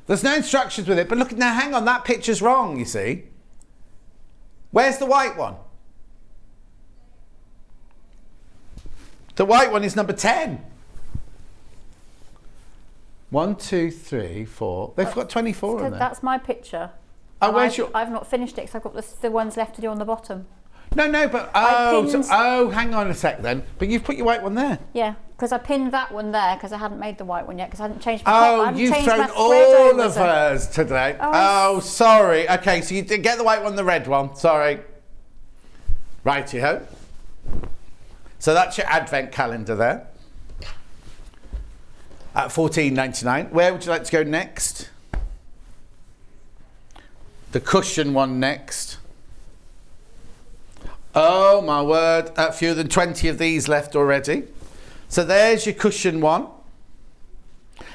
There's no instructions with it, but look, now hang on, that picture's wrong, you see. Where's the white one? The white one is number 10. 1, 2, 3, 4. They've got 24 on there. That's my picture. Oh, where's your... I've not finished it because I've got the ones left to do on the bottom. No, but... Oh, hang on a sec then. But you've put your white one there. Yeah, because I pinned that one there because I hadn't made the white one yet because I hadn't changed my Oh, you've thrown all of hers today. Oh, sorry. Okay, so you did get the white one, the red one. Sorry. Righty-ho. So that's your advent calendar there. At £14.99. Where would you like to go next? The cushion one next. Oh my word, fewer than 20 of these left already. So there's your cushion one.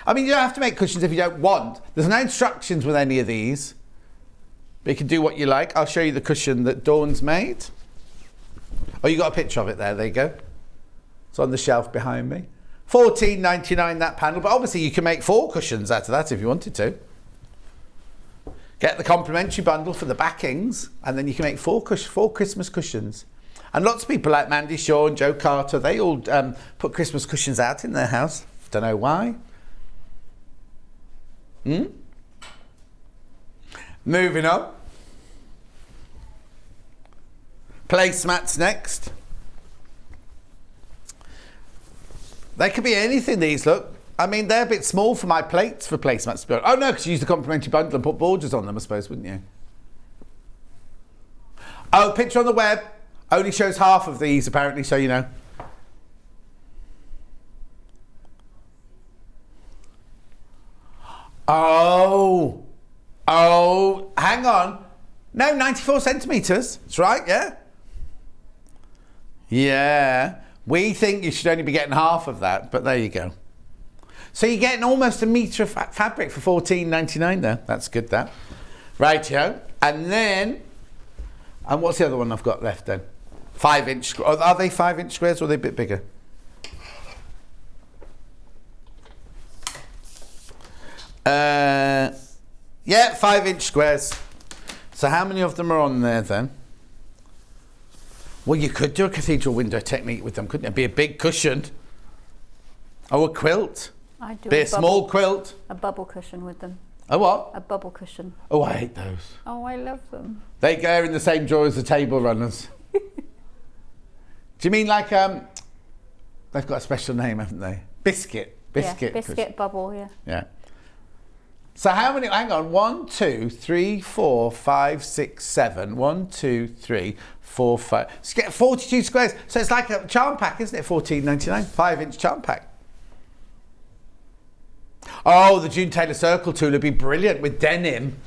I mean, you don't have to make cushions if you don't want. There's no instructions with any of these. But you can do what you like. I'll show you the cushion that Dawn's made. Oh, you got a picture of it there. There you go. It's on the shelf behind me. £14.99 that panel, but obviously you can make 4 cushions out of that if you wanted to. Get the complimentary bundle for the backings, and then you can make 4 Christmas cushions. And lots of people like Mandy Shaw and Joe Carter, they all put Christmas cushions out in their house. Don't know why. Moving on. Placemats next. They could be anything, these, look. I mean, they're a bit small for my plates for placemats. Oh, no, because you use the complimentary bundle and put borders on them, I suppose, wouldn't you? Oh, picture on the web. Only shows half of these, apparently, so you know. Oh, hang on. No, 94 centimetres. That's right, yeah. Yeah. We think you should only be getting half of that, but there you go. So you're getting almost a metre of fabric for $14.99 there. That's good, that. Rightio. And then, and what's the other one I've got left then? 5-inch. Are they 5-inch squares or are they a bit bigger? Yeah, 5-inch squares. So how many of them are on there then? Well, you could do a cathedral window technique with them, couldn't it? Be a big cushion. Oh, a quilt. I do Be a small quilt. A bubble cushion with them. A what? A bubble cushion. Oh, I hate those. Oh, I love them. They go in the same drawer as the table runners. Do you mean like, they've got a special name, haven't they? Biscuit. Biscuit. Yeah, biscuit bubble, yeah. Yeah. So how many, hang on, 1, 2, 3, 4, 5, 6, 7. 1, 2, 3, 4, 5. So you get 42 squares. So it's like a charm pack, isn't it? $14.99, 5-inch charm pack. Oh, the June Taylor Circle tool would be brilliant with denim.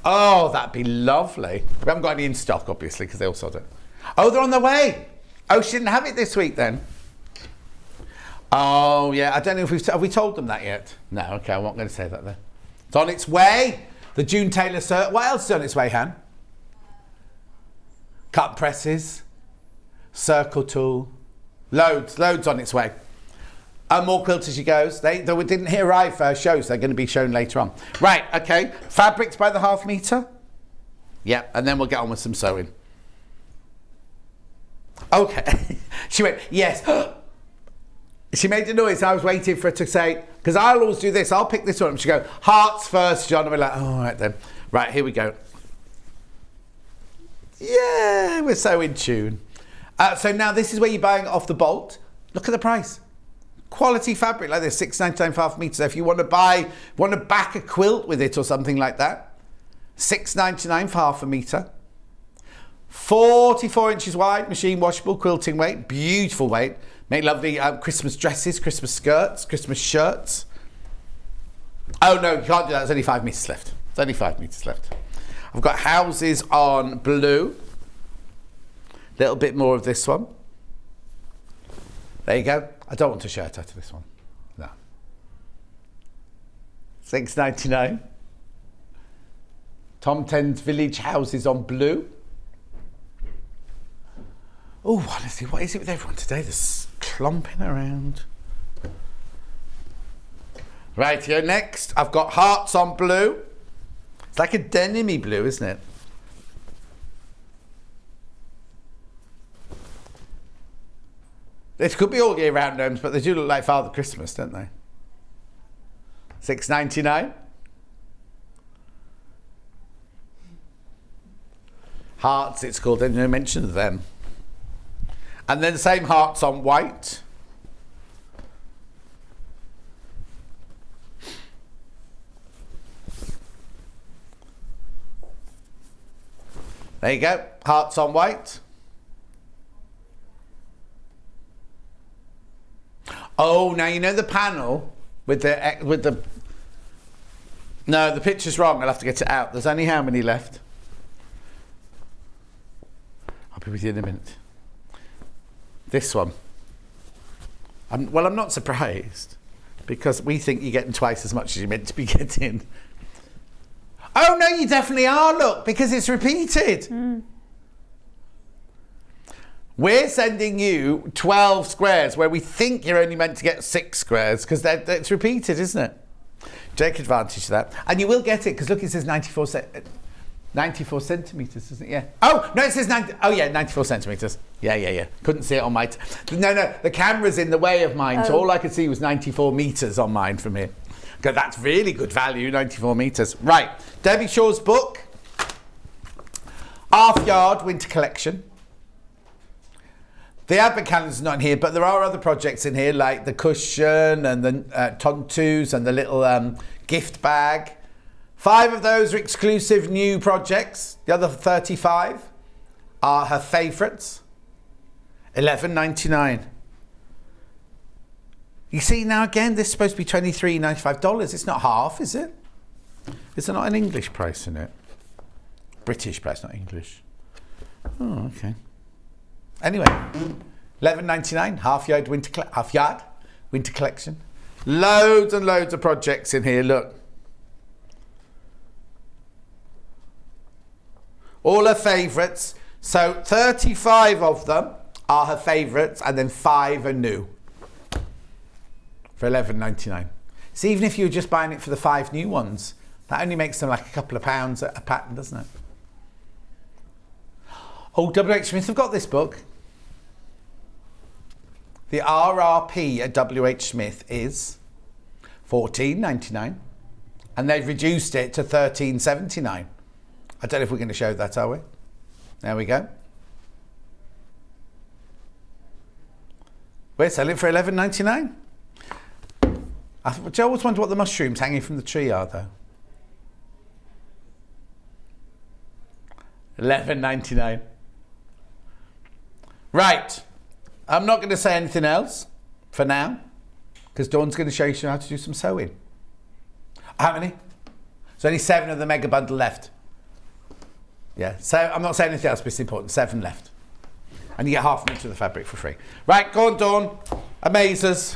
Oh, that'd be lovely. We haven't got any in stock, obviously, because they all sold it. Oh, they're on their way. Oh, she didn't have it this week then. Oh, yeah, I don't know if have we told them that yet? No, okay, I'm not going to say that then. It's on its way. The June Taylor Circle. What else is on its way, Han? Cut presses, circle tool, loads on its way. And more quilts as she goes. They didn't arrive for her shows. They're going to be shown later on. Right, okay. Fabrics by the half metre. Yeah, and then we'll get on with some sewing. Okay. She went, yes. She made a noise. I was waiting for her to say, because I'll always do this. I'll pick this one. She'll go, hearts first, John. And we're like, oh, all right then. Right, here we go. Yeah, we're so in tune. So now this is where you're buying it off the bolt. Look at the price. Quality fabric like this, $6.99 for half metre. So if you want to back a quilt with it or something like that, $6.99 for half a metre. 44 inches wide, machine washable, quilting weight, beautiful weight. Make lovely Christmas dresses, Christmas skirts, Christmas shirts. Oh no, you can't do that. There's only 5 metres left. There's only 5 metres left. I've got houses on blue. A little bit more of this one. There you go. I don't want a shirt out of this one. No. $6.99. Tomtens village houses on blue. Oh, honestly, what is it with everyone today? They're clomping around. Right, here next, I've got hearts on blue. It's like a denim-y blue, isn't it? It could be all year round gnomes, but they do look like Father Christmas, don't they? $6.99. Hearts, it's called. There's no mention of them. And then the same hearts on white. There you go. Hearts on white. Oh, now you know the panel with the. No, the picture's wrong. I'll have to get it out. There's only how many left? I'll be with you in a minute. This one. I'm not surprised because we think you're getting twice as much as you're meant to be getting. Oh no, you definitely are. Look, because it's repeated. Mm. We're sending you 12 squares where we think you're only meant to get 6 squares because it's repeated, isn't it? Take advantage of that. And you will get it because look, it says 94 centimetres, isn't it? Yeah. Oh, no, it says 94 centimetres. Yeah. Couldn't see it on my... No, the camera's in the way of mine, so all I could see was 94 metres on mine from here. Okay, that's really good value, 94 metres. Right, Debbie Shaw's book. Half Yard Winter Collection. The advent calendar's not in here, but there are other projects in here, like the cushion and the tontus and the little gift bag. 5 of those are exclusive new projects. The other 35 are her favourites. $11.99. You see, now again, this is supposed to be $23.95. It's not half, is it? Is there not an English price in it? British price, not English. Oh, okay. Anyway, $11.99, half yard winter collection. Loads and loads of projects in here, look. All her favourites. So 35 of them are her favourites, and then 5 are new. For $11.99. So even if you were just buying it for the 5 new ones, that only makes them like a couple of pounds a pattern, doesn't it? Oh, WH Smith have got this book. The RRP at WH Smith is $14.99, and they've reduced it to $13.79. I don't know if we're going to show that, are we? There we go. We're selling for $11.99. I always wonder what the mushrooms hanging from the tree are, though. $11.99. Right. I'm not going to say anything else for now, because Dawn's going to show you how to do some sewing. How many? There's only 7 of the mega bundle left. Yeah, so I'm not saying anything else, but it's important. 7 left. And you get half an inch of the fabric for free. Right, go on, Dawn. Amaze us.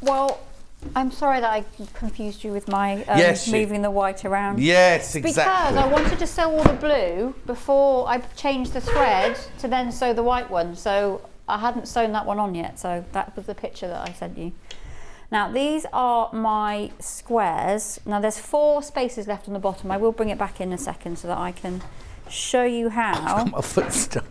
Well, I'm sorry that I confused you with my moving the white around. Yes, exactly. Because I wanted to sew all the blue before I changed the thread to then sew the white one. So I hadn't sewn that one on yet. So that was the picture that I sent you. Now, these are my squares. Now, there's 4 spaces left on the bottom. I will bring it back in a second so that I can show you how. My foot's stuck.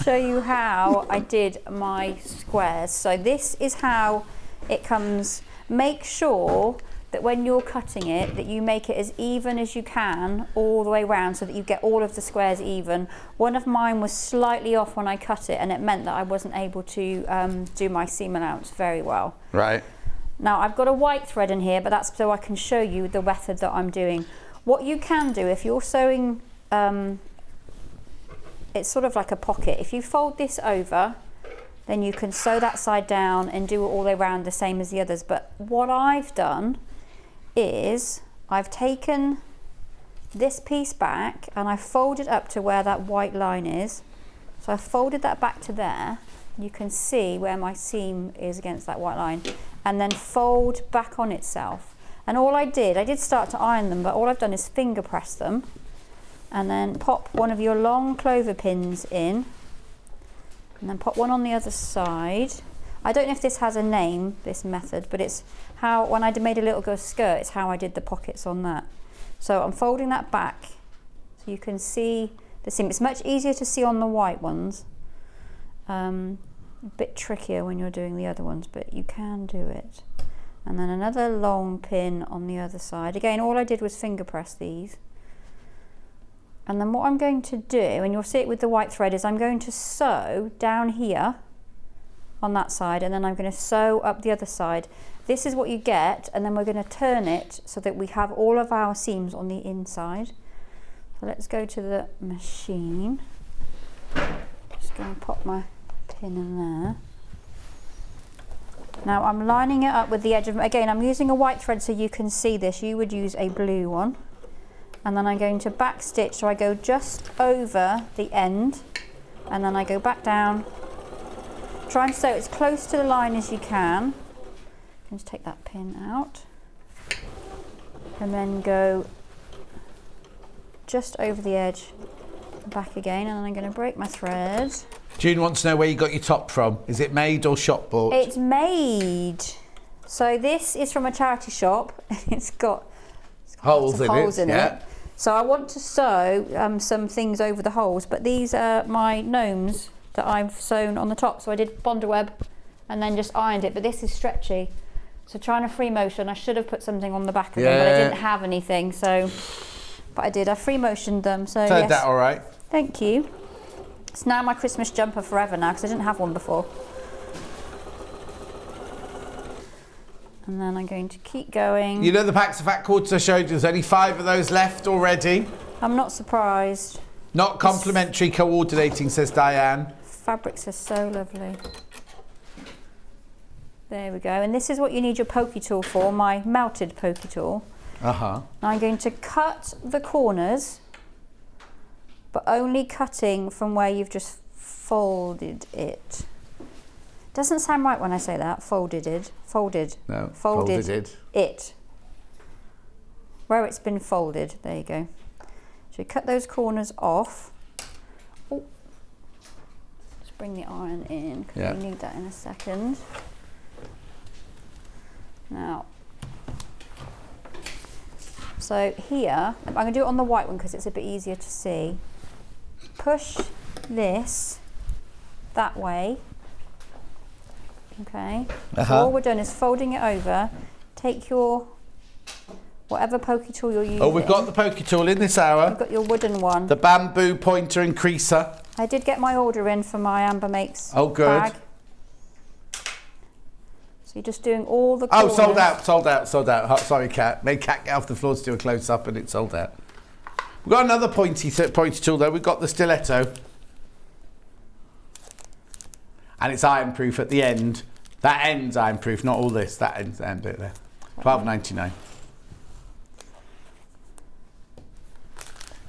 Show you how I did my squares. So this is how it comes. Make sure that when you're cutting it, that you make it as even as you can all the way around so that you get all of the squares even. One of mine was slightly off when I cut it, and it meant that I wasn't able to do my seam allowance very well. Right. Now, I've got a white thread in here, but that's so I can show you the method that I'm doing. What you can do if you're sewing, it's sort of like a pocket. If you fold this over, then you can sew that side down and do it all the way around the same as the others. But what I've done is I've taken this piece back and I folded up to where that white line is. So I folded that back to there. You can see where my seam is against that white line, and then fold back on itself. And all I did start to iron them, but all I've done is finger press them and then pop one of your long clover pins in, and then pop one on the other side. I don't know if this has a name, this method, but it's how, when I made a little girl skirt, it's how I did the pockets on that. So I'm folding that back so you can see the seam. It's much easier to see on the white ones. A bit trickier when you're doing the other ones, but you can do it. And then another long pin on the other side. Again, all I did was finger press these. And then what I'm going to do, and you'll see it with the white thread, is I'm going to sew down here on that side, and then I'm going to sew up the other side. This is what you get, and then we're going to turn it so that we have all of our seams on the inside. So let's go to the machine. Just going to pop my pin in there. Now I'm lining it up with the edge of, again, I'm using a white thread so you can see this. You would use a blue one. And then I'm going to back stitch, so I go just over the end, and then I go back down. Try and sew as close to the line as you can. Just take that pin out, and then go just over the edge, back again, and then I'm going to break my thread. June wants to know where you got your top from. Is it made or shop bought? It's made. So this is from a charity shop. It's got holes in it. Yeah. So I want to sew some things over the holes, but these are my gnomes that I've sewn on the top. So I did Bondaweb and then just ironed it, but this is stretchy. So trying to free motion, I should have put something on the back of them, but I didn't have anything, so, but I did, I free motioned them, so Turned yes. that all right. Thank you. It's now my Christmas jumper forever now, because I didn't have one before. And then I'm going to keep going. You know the packs of fat quarters I showed you, there's only 5 of those left already. I'm not surprised. Not complimentary coordinating, says Diane. Fabrics are so lovely. There we go. And this is what you need your pokey tool for, my melted pokey tool. Now I'm going to cut the corners, but only cutting from where you've just folded it. Doesn't sound right when I say that. Folded. No, folded it. Where it's been folded. There you go. So you cut those corners off. Oh. Just bring the iron in because we need that in a second. Now, so here, I'm going to do it on the white one because it's a bit easier to see. Push this that way. Okay. So all we're doing is folding it over. Take your whatever pokey tool you're using. Oh, we've got the pokey tool in this hour. You've got your wooden one. The bamboo pointer and creaser. I did get my order in for my Amber Makes good. bag. So you're just doing all the corners. Oh, sold out. Oh, sorry, Kat. Made Kat get off the floor to do a close-up and it sold out. We've got another pointy tool, though. We've got the stiletto. And it's iron-proof at the end. That end's iron-proof, not all this. That ends the end bit there. $12.99.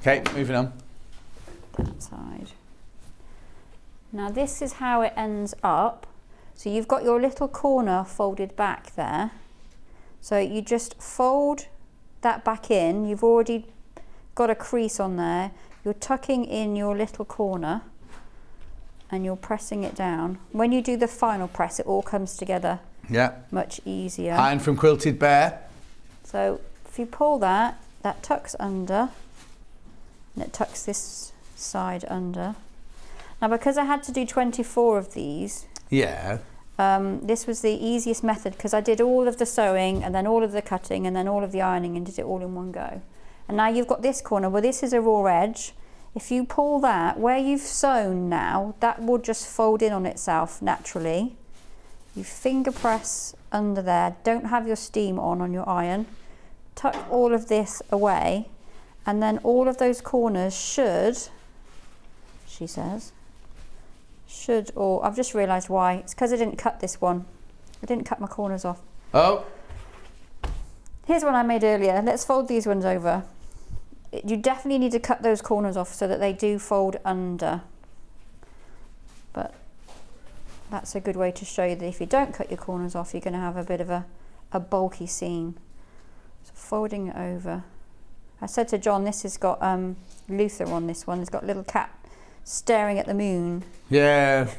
Okay, moving on. That side. Now this is how it ends up. So you've got your little corner folded back there. So you just fold that back in. You've already got a crease on there. You're tucking in your little corner and you're pressing it down. When you do the final press, it all comes together much easier. Iron from Quilted Bear. So if you pull that, that tucks under and it tucks this side under. Now because I had to do 24 of these, this was the easiest method because I did all of the sewing and then all of the cutting and then all of the ironing and did it all in one go. And now you've got this corner where this is a raw edge. If you pull that, where you've sewn now, that will just fold in on itself naturally. You finger press under there, don't have your steam on your iron. Tuck all of this away and then all of those corners should, she says, or I've just realised why. It's because I didn't cut this one. I didn't cut my corners off. Oh. Here's one I made earlier. Let's fold these ones over. You definitely need to cut those corners off so that they do fold under. But that's a good way to show you that if you don't cut your corners off, you're going to have a bit of a bulky seam. So folding it over. I said to John, this has got Luther on this one. It's got a little cat staring at the moon. Yeah.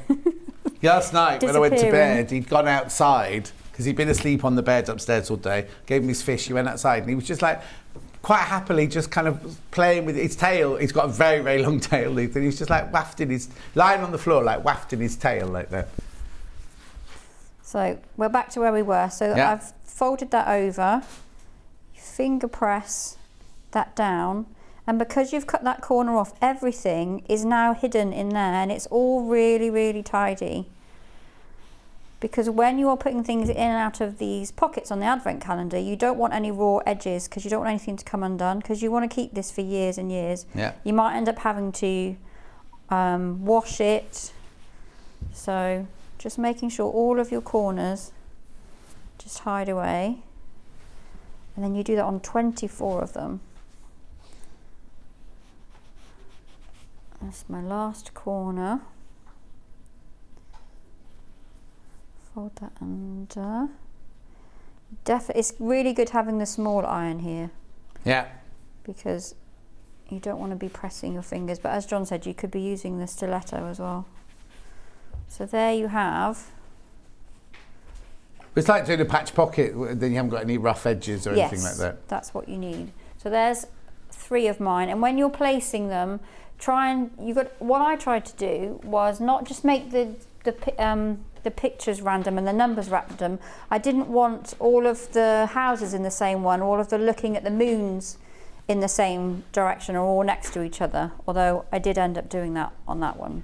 Last night when I went to bed, he'd gone outside because he'd been asleep on the bed upstairs all day. Gave him his fish. He went outside and he was just like quite happily just kind of playing with his tail. He's got a very, very long tail, Luther. He was just like wafting lying on the floor, like wafting his tail like that. So we're back to where we were. So I've folded that over. You finger press that down. And because you've cut that corner off, everything is now hidden in there and it's all really, really tidy. Because when you are putting things in and out of these pockets on the advent calendar, you don't want any raw edges because you don't want anything to come undone because you want to keep this for years and years. Yeah. You might end up having to wash it. So just making sure all of your corners just hide away. And then you do that on 24 of them. That's my last corner. Fold that under. It's really good having the small iron here. Yeah. Because you don't want to be pressing your fingers, but as John said, you could be using the stiletto as well. So there you have. It's like doing a patch pocket, then you haven't got any rough edges or anything like that. Yes, that's what you need. So there's 3 of mine, and when you're placing them, what I tried to do was not just make the pictures random and the numbers random. I didn't want all of the houses in the same one, all of the looking at the moons in the same direction or all next to each other, although I did end up doing that on that one.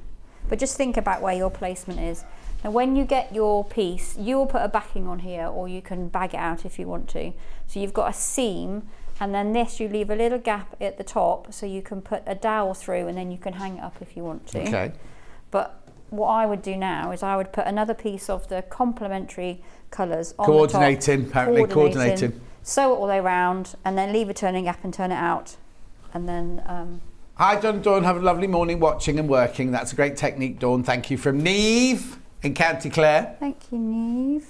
But just think about where your placement is. Now when you get your piece, you will put a backing on here or you can bag it out if you want to. So you've got a seam, and then this you leave a little gap at the top so you can put a dowel through and then you can hang it up if you want to. Okay. But what I would do now is I would put another piece of the complementary colours on Coordinating, the top. apparently coordinating. Sew it all the way around and then leave a turning gap and turn it out. And then... Hi Dawn, have a lovely morning watching and working. That's a great technique, Dawn. Thank you from Neve. in County Clare. Thank you, Neve.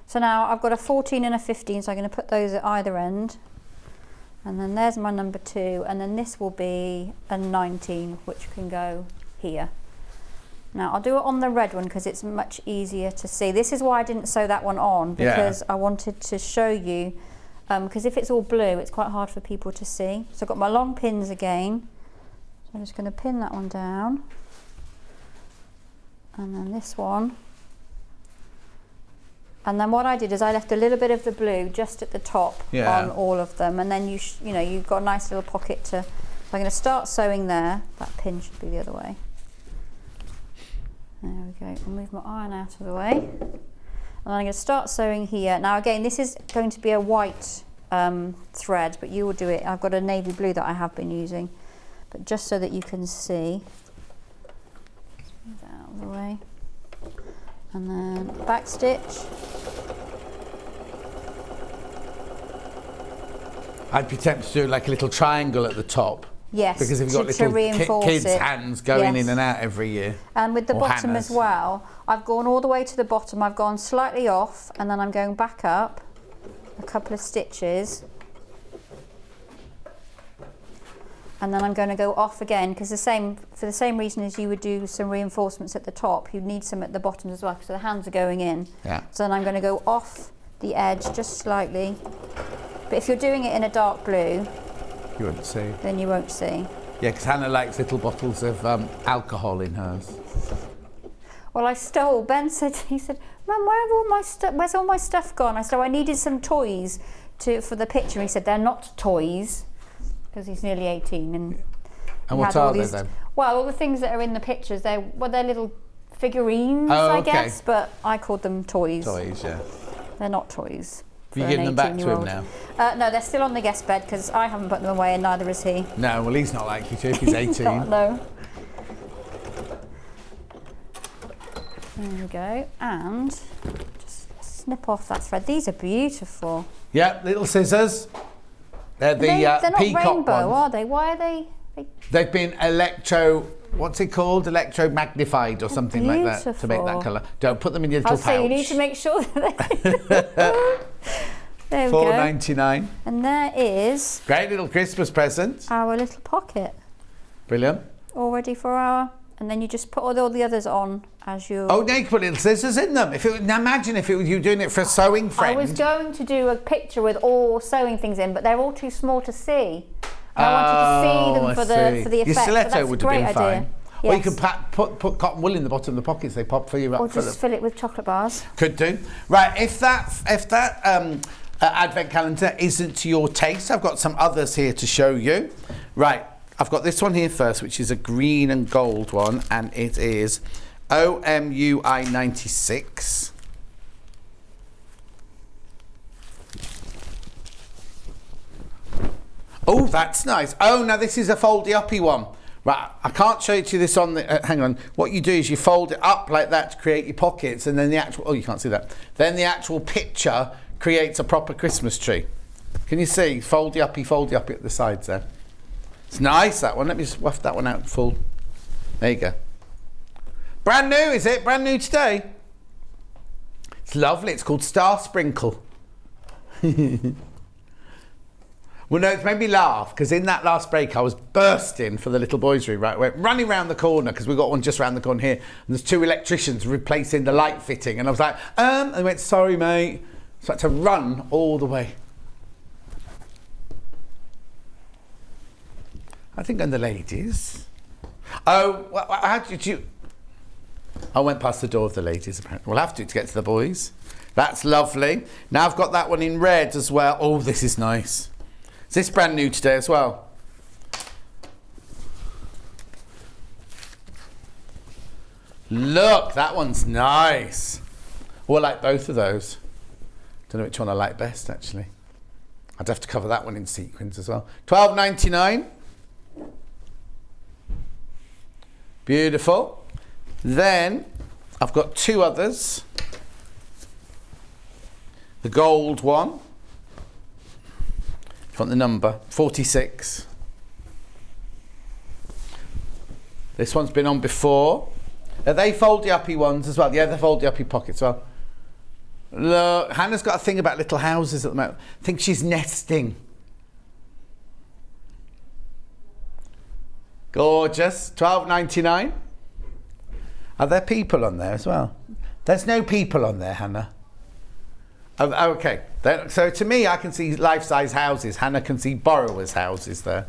So now I've got a 14 and a 15, so I'm going to put those at either end. And then there's my number 2, and then this will be a 19, which can go here. Now I'll do it on the red one because it's much easier to see. This is why I didn't sew that one on, because I wanted to show you, because if it's all blue, it's quite hard for people to see. So I've got my long pins again. So I'm just going to pin that one down. And then this one. And then what I did is I left a little bit of the blue just at the top on all of them, and then you know, you've got a nice little pocket to. So I'm going to start sewing there. That pin should be the other way. There we go. I'll move my iron out of the way, and then I'm going to start sewing here. Now again, this is going to be a white thread, but you will do it. I've got a navy blue that I have been using, but just so that you can see. Move that out of the way. And then back stitch. I'd be tempted to do like a little triangle at the top. Yes, because if you've got little kids' hands going in and out every year. And with the bottom as well, I've gone all the way to the bottom. I've gone slightly off, and then I'm going back up a couple of stitches. And then I'm going to go off again, because for the same reason as you would do some reinforcements at the top, you'd need some at the bottom as well, because the hands are going in. Yeah. So then I'm going to go off the edge just slightly. But if you're doing it in a dark blue, you won't see. Then you won't see. Yeah, because Hannah likes little bottles of alcohol in hers. Well, I stole. Ben said, he said, "Mum, where's all my stuff gone?" I said, "I needed some toys for the picture." He said, "They're not toys," because he's nearly 18. And what are they then? Well, all the things that are in the pictures, they're little figurines, I guess, but I called them toys. Toys, yeah. They're not toys. Have you given them back to him now? No, they're still on the guest bed because I haven't put them away and neither has he. No, well, he's not likely to if he's 18. No. There we go. And just snip off that thread. These are beautiful. Yeah, little scissors. They're the they're not peacock rainbow, ones. are they? Why are they? They've been what's it called? Electromagnified or something like that to make that colour. Don't put them in your little pouch. So you need to make sure that there we go. $4.99. And there is great little Christmas present. Our little pocket. Brilliant. All ready for our, and then you just put all the others on as you. Oh, now you can put little scissors in them. Now imagine if it was you doing it for a sewing friend. I was going to do a picture with all sewing things in, but they're all too small to see. And I wanted to see them for the effect. Your stiletto would have been fine. Yes. Or you could put cotton wool in the bottom of the pockets. They pop for you up. Or just fill it with chocolate bars. Could do. Right. If that advent calendar isn't to your taste, I've got some others here to show you. Right. I've got this one here first, which is a green and gold one, and it is OMUI 96. Oh, that's nice. Oh, now this is a foldy-uppy one. Right, I can't show it to you this on the... hang on. What you do is you fold it up like that to create your pockets, and then the actual... Oh, you can't see that. Then the actual picture creates a proper Christmas tree. Can you see? Foldy-uppy at the sides there. It's nice, that one. Let me just waft that one out full. There you go. Brand new, is it? Brand new today. It's lovely. It's called Star Sprinkle. Well, no, it's made me laugh because in that last break I was bursting for the little boys' room, right? We're running around the corner because we've got one just around the corner here, and there's two electricians replacing the light fitting, and I was like, and they went, "Sorry, mate." So I had to run all the way. I think on the ladies. Oh, how did you? I went past the door of the ladies, apparently. We'll have to get to the boys. That's lovely. Now I've got that one in red as well. Oh, this is nice. Is this brand new today as well? Look, that one's nice. Oh, I like both of those. Don't know which one I like best, actually. I'd have to cover that one in sequins as well. $12.99. Beautiful. Then I've got two others. The gold one. If you want the number, 46. This one's been on before. Are they foldy-uppy ones as well? Yeah, they're foldy-uppy pockets as well. Look, Hannah's got a thing about little houses at the moment. I think she's nesting. Gorgeous. $12.99. Are there people on there as well? There's no people on there, Hannah. Oh, okay. So to me, I can see life-size houses. Hannah can see borrowers' houses there.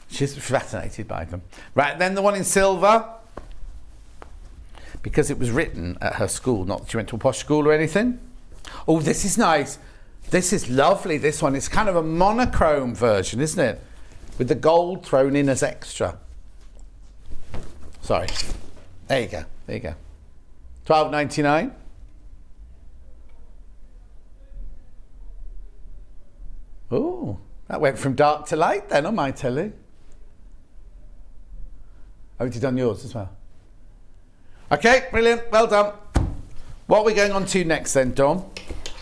She's fascinated by them. Right, then the one in silver. Because it was written at her school, not that she went to a posh school or anything. Oh, this is nice. This is lovely, this one. It's kind of a monochrome version, isn't it? With the gold thrown in as extra. Sorry. There you go. There you go. $12.99. Oh, that went from dark to light then on my telly. Oh, you done yours as well? Okay, brilliant. Well done. What are we going on to next then, Dawn?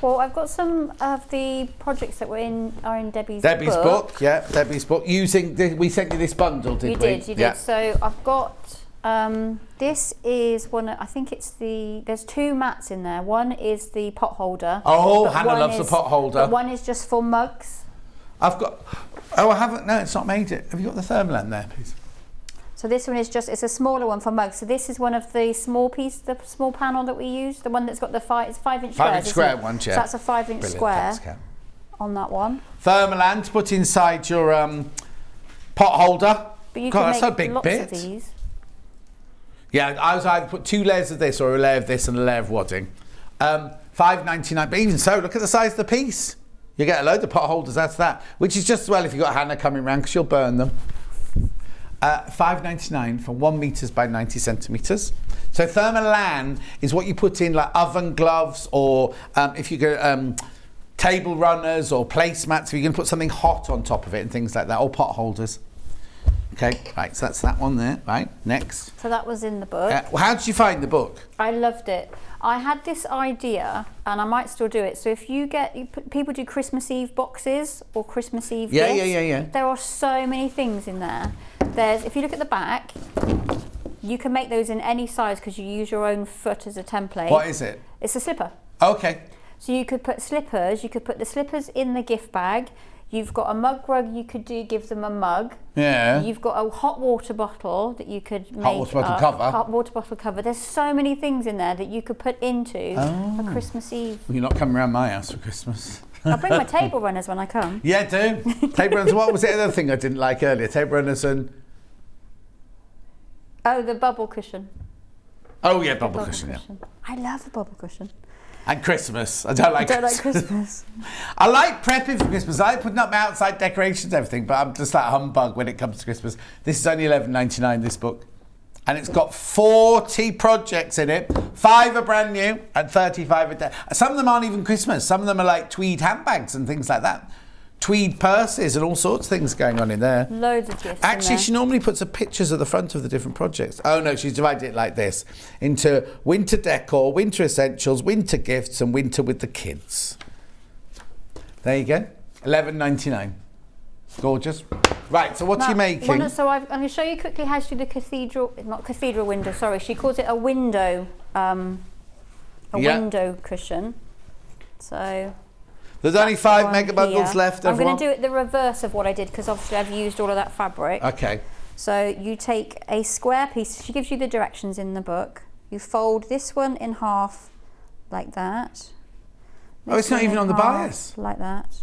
Well, I've got some of the projects that are in Debbie's book. Yeah, Debbie's book. We sent you this bundle, did we? You did. So I've got, this is one, I think it's there's two mats in there. One is the pot holder. Oh, Hannah loves the pot holder. But one is just for mugs. I haven't, no, it's not made it. Have you got the Thermaland there, please? So this one is it's a smaller one for mugs. So this is one of the small panel that we use, the one that's got the 5-inch squares. 5-inch square one, yeah. So that's a 5-inch square on that one. Thermaland to put inside your pot holder. But you God, can that's make a big lots bit. of these. Yeah, I was either put 2 layers of this or a layer of this and a layer of wadding. $5.99, but even so, look at the size of the piece. You get a load of pot holders, that's that. Which is just as well if you've got Hannah coming round, because she'll burn them. $5.99 for 1 meters by 90 centimeters. So Thermaland is what you put in like oven gloves, or if you go table runners or placemats, if you can put something hot on top of it and things like that, or pot holders. Okay, right, so that's that one there, right? Next. So that was in the book. Well, how did you find the book? I loved it. I had this idea, and I might still do it. So if people do Christmas Eve boxes or Christmas Eve gifts. Yeah. There are so many things in there. If you look at the back, you can make those in any size because you use your own foot as a template. What is it? It's a slipper. Okay. So you could put slippers. You could put the slippers in the gift bag. You've got a mug rug. You could give them a mug. Yeah. You've got a hot water bottle that you could make. Hot water bottle cover. Hot water bottle cover. There's so many things in there that you could put into a Christmas Eve. Well, you're not coming around my house for Christmas. I'll bring my table runners when I come. Yeah, do. Table runners. What was the other thing I didn't like earlier? Table runners and... Oh, the bubble cushion. Oh, yeah, bubble cushion, yeah. I love a bubble cushion. And Christmas. I don't like Christmas. I like prepping for Christmas. I like putting up my outside decorations and everything, but I'm just like humbug when it comes to Christmas. This is only $11.99, this book. And it's got 40 projects in it. 5 are brand new and 35 are dead. Some of them aren't even Christmas. Some of them are like tweed handbags and things like that. Tweed purses and all sorts of things going on in there. Loads of gifts. Actually, she normally puts the pictures of the front of the different projects. Oh no, she's divided it like this into winter decor, winter essentials, winter gifts, and winter with the kids. There you go. $11.99. Gorgeous. Right, so what are you making? I'm going to show you quickly how to do the cathedral window, sorry. She calls it a window, window cushion. So... There's only 5 mega bundles left, everyone. I'm going to do it the reverse of what I did because obviously I've used all of that fabric. Okay. So you take a square piece. She gives you the directions in the book. You fold this one in half like that. Oh, it's not even on the bias? Like that.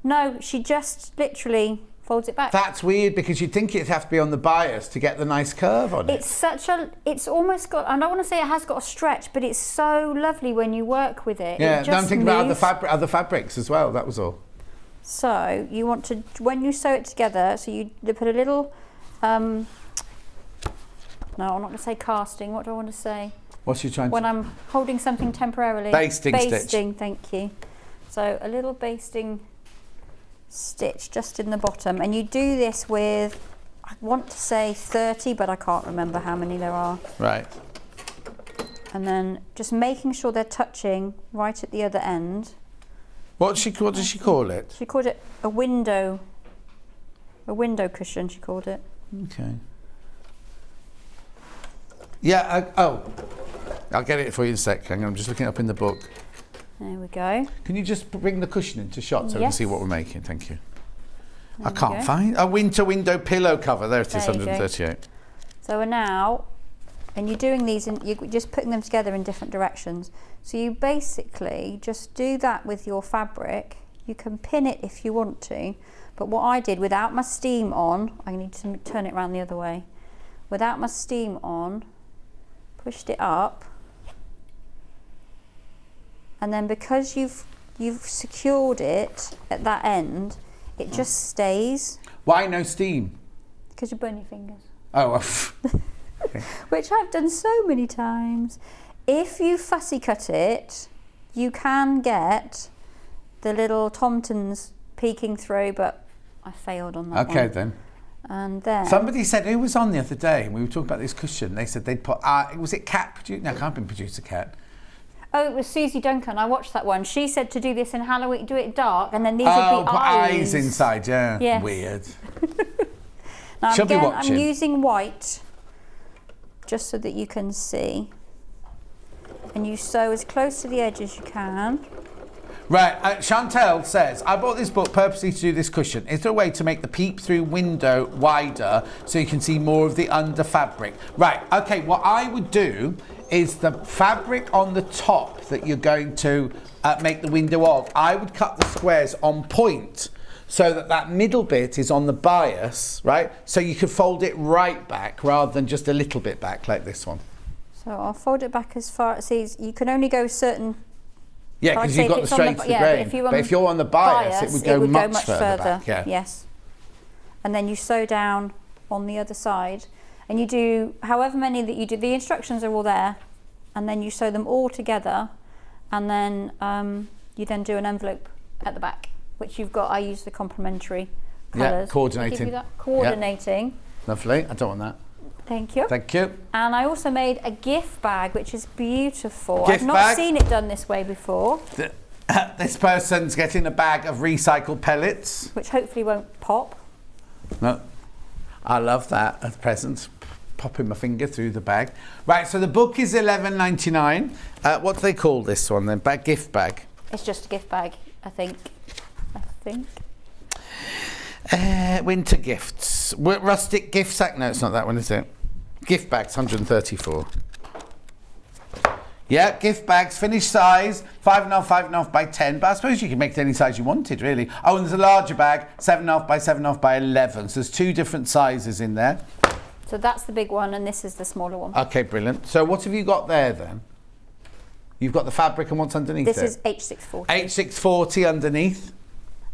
No, she just literally folds it back. That's weird because you'd think it'd have to be on the bias to get the nice curve on it. It's almost got, I don't want to say it has got a stretch, but it's so lovely when you work with it. Yeah, I'm thinking about other fabrics as well, that was all. So you want to, when you sew it together, so you put a little, no, I'm not going to say casting, what do I want to say? What's you trying to... When I'm holding something temporarily. Basting stitch. Basting, thank you. So a little basting stitch just in the bottom, and you do this with, I want to say 30, but I can't remember how many there are. Right. And then just making sure they're touching right at the other end. What does she call it? She called it a window cushion, she called it. Okay. Yeah, I'll get it for you in a sec. Hang on, I'm just looking it up in the book. There we go. Can you just bring the cushion into shot so we can see what we're making? Thank you. I can't go. find a winter window pillow cover. There it is, There you go. 138. So we're now, and you're doing these, and you're just putting them together in different directions. So you basically just do that with your fabric. You can pin it if you want to, but what I did without my steam on, I need to turn it around the other way. Without my steam on, pushed it up, and then because you've secured it at that end, it just stays. Why no steam? Because you burn your fingers. Oh, okay. Which I've done so many times. If you fussy cut it, you can get the little Tomtens peeking through, but I failed on that one. Okay then. And then Somebody said, who was on the other day, and we were talking about this cushion, they said they'd put, was it Cat producer? No, it can't be producer Cat. oh, it was Susie Duncan. I watched that one. She said to do this in Halloween, do it dark, and then these would be put eyes. eyes inside, yeah. Yes. Weird. Now, She'll be again, watching. I'm using white, just so that you can see. And you sew as close to the edge as you can. Right, Chantel says, I bought this book purposely to do this cushion. Is there a way to make the peep-through window wider so you can see more of the under fabric? Right, okay, what I would do is the fabric on the top that you're going to make the window of, I would cut the squares on point so that that middle bit is on the bias, right? So you could fold it right back rather than just a little bit back like this one. So I'll fold it back as far as you can only go certain. Yeah, I'd because say you've got if the it's on straight to the- the yeah, grain. But if you're on the bias, it would go much further back. Yeah. Yes. And then you sew down on the other side. And you do however many that you do. The instructions are all there. And then you sew them all together. And then you then do an envelope at the back, which you've got. I use the complementary colours. Yeah, coordinating. Give you that? Coordinating. Yeah. Lovely. I don't want that. Thank you. Thank you. And I also made a gift bag, which is beautiful. Gift I've not bag? seen it done this way before, This person's getting a bag of recycled pellets. which hopefully won't pop. No, I love that as a present. Popping my finger through the bag. Right, so the book is $11.99. What do they call this one then? Gift bag. It's just a gift bag, I think. Winter gifts. Rustic gift sack. No, it's not that one, is it? Gift bags, 134. Yeah, gift bags, finished size, 5.5, 5.5 by 10. But I suppose you can make it any size you wanted, really. Oh, and there's a larger bag, 7.5 by 7.5 by 11. So there's two different sizes in there. So that's the big one, and this is the smaller one. Okay, brilliant. So what have you got there then? You've got the fabric and what's underneath This it? is H640. H640 underneath.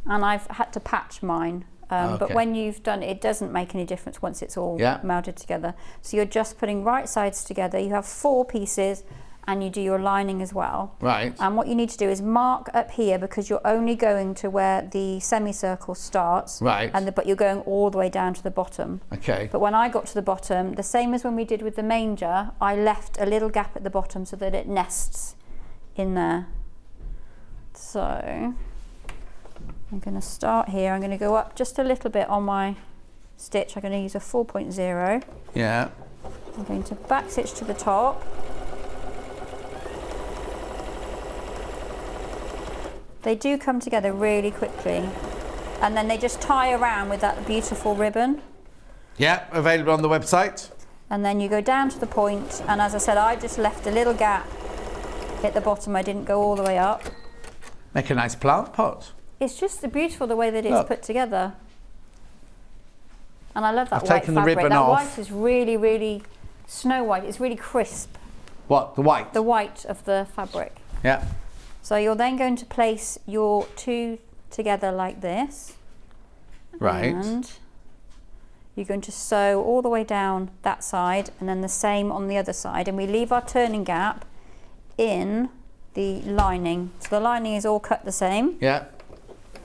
And I've had to patch mine. But Okay. when you've done it, it doesn't make any difference once it's all melded together. So you're just putting right sides together. You have 4 pieces, and you do your lining as well. Right. And what you need to do is mark up here, because you're only going to where the semicircle starts. Right. But you're going all the way down to the bottom. Okay. But when I got to the bottom, the same as when we did with the manger, I left a little gap at the bottom so that it nests in there. So I'm going to start here. I'm going to go up just a little bit on my stitch. I'm going to use a 4.0. Yeah. I'm going to back stitch to the top. They do come together really quickly, and then they just tie around with that beautiful ribbon. Yeah, available on the website. And then you go down to the point, and as I said, I just left a little gap at the bottom. I didn't go all the way up. Make a nice plant pot. It's just beautiful the way that it's Look. put together. And I love that I've white taken the fabric. ribbon That off. white is really, really snow white. It's really crisp, What? The white? the white of the fabric. Yeah. So you're then going to place your 2 together like this. Right. And you're going to sew all the way down that side, and then the same on the other side. And we leave our turning gap in the lining. So the lining is all cut the same. Yeah.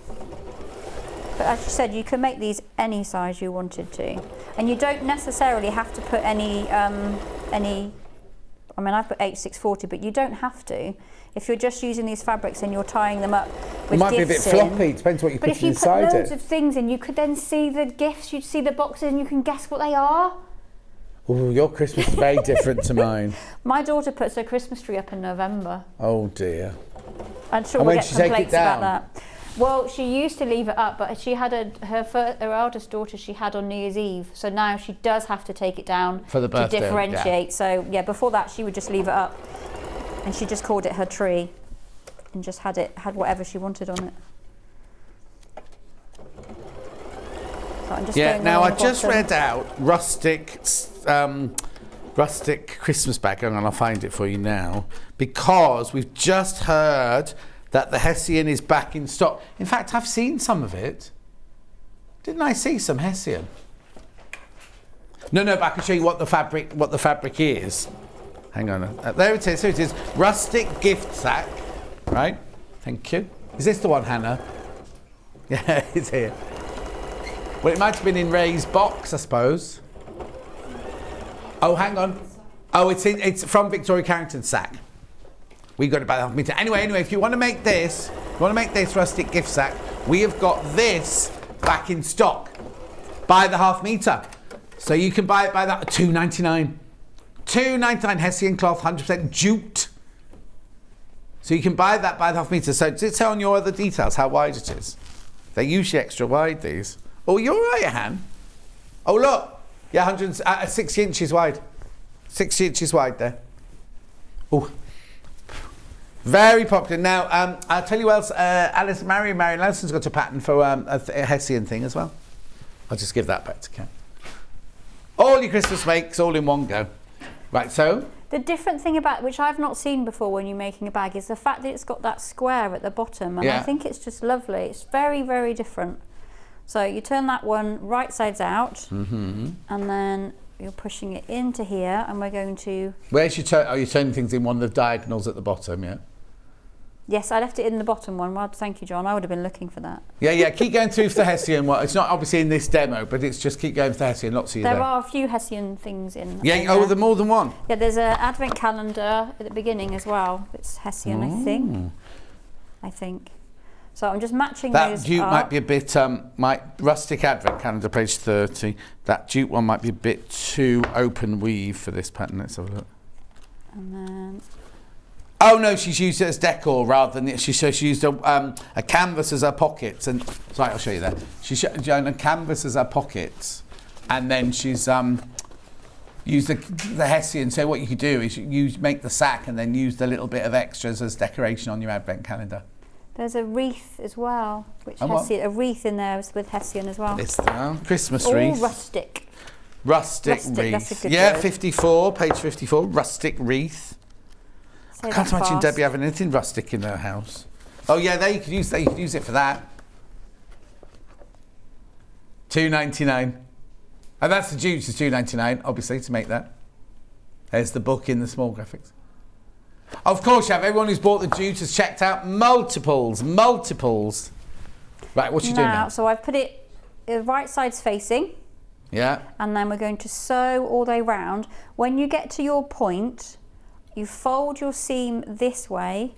But as you said, you can make these any size you wanted to. And you don't necessarily have to put any, I mean, I've put H640, but you don't have to. If you're just using these fabrics and you're tying them up with It might be a bit gifts in. floppy, depends what you But put if you put inside loads it. of things in, you could then see the gifts, you'd see the boxes, and you can guess what they are. Oh, your Christmas is very different to mine. My daughter puts her Christmas tree up in November. Oh dear. I'm sure And we'll when get she take it complaints about down? that. Well, she used to leave it up, but she had her eldest daughter she had on New Year's Eve, so now she does have to take it down For the birthday, to differentiate. So yeah, before that she would just leave it up, and she just called it her tree, and just had whatever she wanted on it. So I'm just going now I along the just bottom. read out rustic Christmas bag, and I'll find it for you now, because we've just heard that the Hessian is back in stock. In fact, I've seen some of it. Didn't I see some Hessian? No, but I can show you what the fabric is. Hang on. There it is. Here it is. Rustic gift sack. Right. Thank you. Is this the one, Hannah? Yeah, it's here. Well, it might have been in Ray's box, I suppose. Oh, hang on. Oh, it's from Victoria Carrington's sack. We got it by the half meter. Anyway, if you want to make this rustic gift sack, we have got this back in stock by the half meter. So you can buy it by that £2.99. £2.99 Hessian cloth, 100% jute. So you can buy that by the half meter. So does it say on your other details how wide it is? They're usually extra wide, these. Oh, you're right, Han. Oh, look. Yeah, 60 inches wide. 60 inches wide there. Oh. Very popular. Now, I'll tell you what else. Marion Allison's got a pattern for a Hessian thing as well. I'll just give that back to Kat. All your Christmas makes all in one go. Right, so? The different thing about, which I've not seen before when you're making a bag, is the fact that it's got that square at the bottom. And I think it's just lovely. It's very, very different. So you turn that one right sides out, and then you're pushing it into here, and we're going to... Where's your turn? Are you turning things in one of the diagonals at the bottom, yeah? Yes, I left it in the bottom one. Well, thank you, John. I would have been looking for that. Yeah, keep going through for the Hessian one. It's not obviously in this demo, but it's just keep going for the Hessian. Lots of you There are a few Hessian things in. Yeah, oh, there more than one? Yeah, there's an advent calendar at the beginning as well. It's Hessian, I think. So I'm just matching those up. That jute might be a bit, rustic advent calendar, page 30. That jute one might be a bit too open weave for this pattern. Let's have a look. And then... Oh no, she's used it as decor rather than she used a canvas as her pockets. And sorry, I'll show you that. She's used a canvas as her pockets, and then she's used the Hessian. So what you could do is make the sack and then use the little bit of extras as decoration on your advent calendar. There's a wreath as well, which a wreath in there with Hessian as well. It's the Christmas all wreath. Rustic. Rustic wreath. That's a good yeah, word. 54, page 54. Rustic wreath. Say I can't that imagine fast. Debbie having anything rustic in her house. Oh yeah, there you could use that. You could use it for that. $2.99, and that's the jute. It's $2.99, obviously, to make that. There's the book in the small graphics. Of course, you have. Everyone who's bought the jute has checked out multiples. Right, what you doing now? So I've put it the right side's facing. Yeah. And then we're going to sew all the way round. When you get to your point, you fold your seam this way,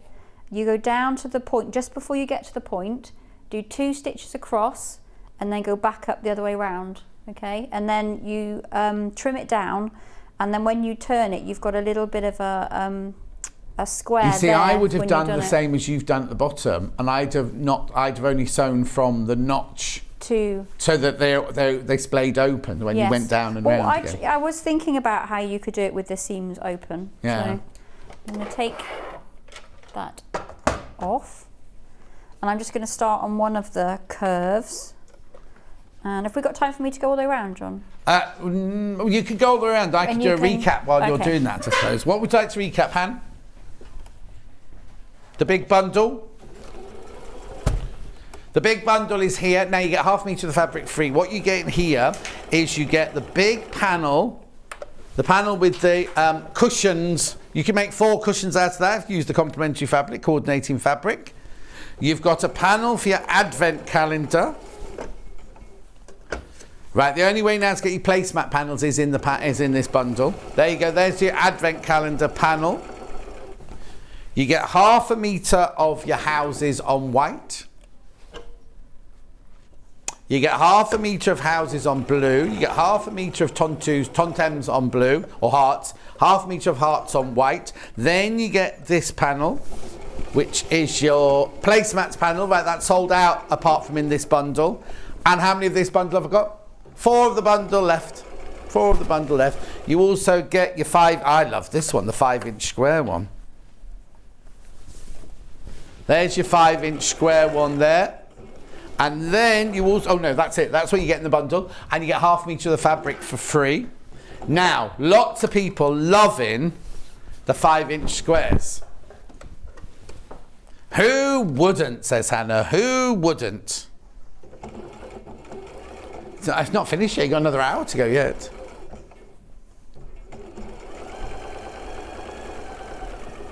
you go down to the point, just before you get to the point, do 2 stitches across, and then go back up the other way round, okay? And then you trim it down, and then when you turn it, you've got a little bit of a square. You see, there I would have when done you've the same as you've done at the bottom, and I'd have only sewn from the notch so that they splayed open when you went down and round again. I was thinking about how you could do it with the seams open. Yeah. So I'm going to take that off, and I'm just going to start on one of the curves. And have we got time for me to go all the way around, John? You could go all the way around. I could do a recap while you're doing that, I suppose. What would you like to recap, Han? The big bundle. The big bundle is here. Now you get half metre of the fabric free. What you get here is you get the big panel, the panel with the cushions. You can make 4 cushions out of that if you use the complementary fabric, coordinating fabric. You've got a panel for your advent calendar. Right, the only way now to get your placemat panels is in this bundle. There you go, there's your advent calendar panel. You get half a metre of your houses on white. You get half a metre of houses on blue. You get half a metre of Tomtens on blue, or hearts. Half a metre of hearts on white. Then you get this panel, which is your placemats panel. Right, that's sold out apart from in this bundle. And how many of this bundle have I got? 4 of the bundle left. 4 of the bundle left. You also get your 5. I love this one, the 5-inch square one. There's your 5-inch square one there. And then you also, oh no, that's it. That's what you get in the bundle. And you get half a metre of the fabric for free. Now, lots of people loving the 5-inch squares. Who wouldn't, says Hannah. Who wouldn't? So it's not finished yet. You've got another hour to go yet.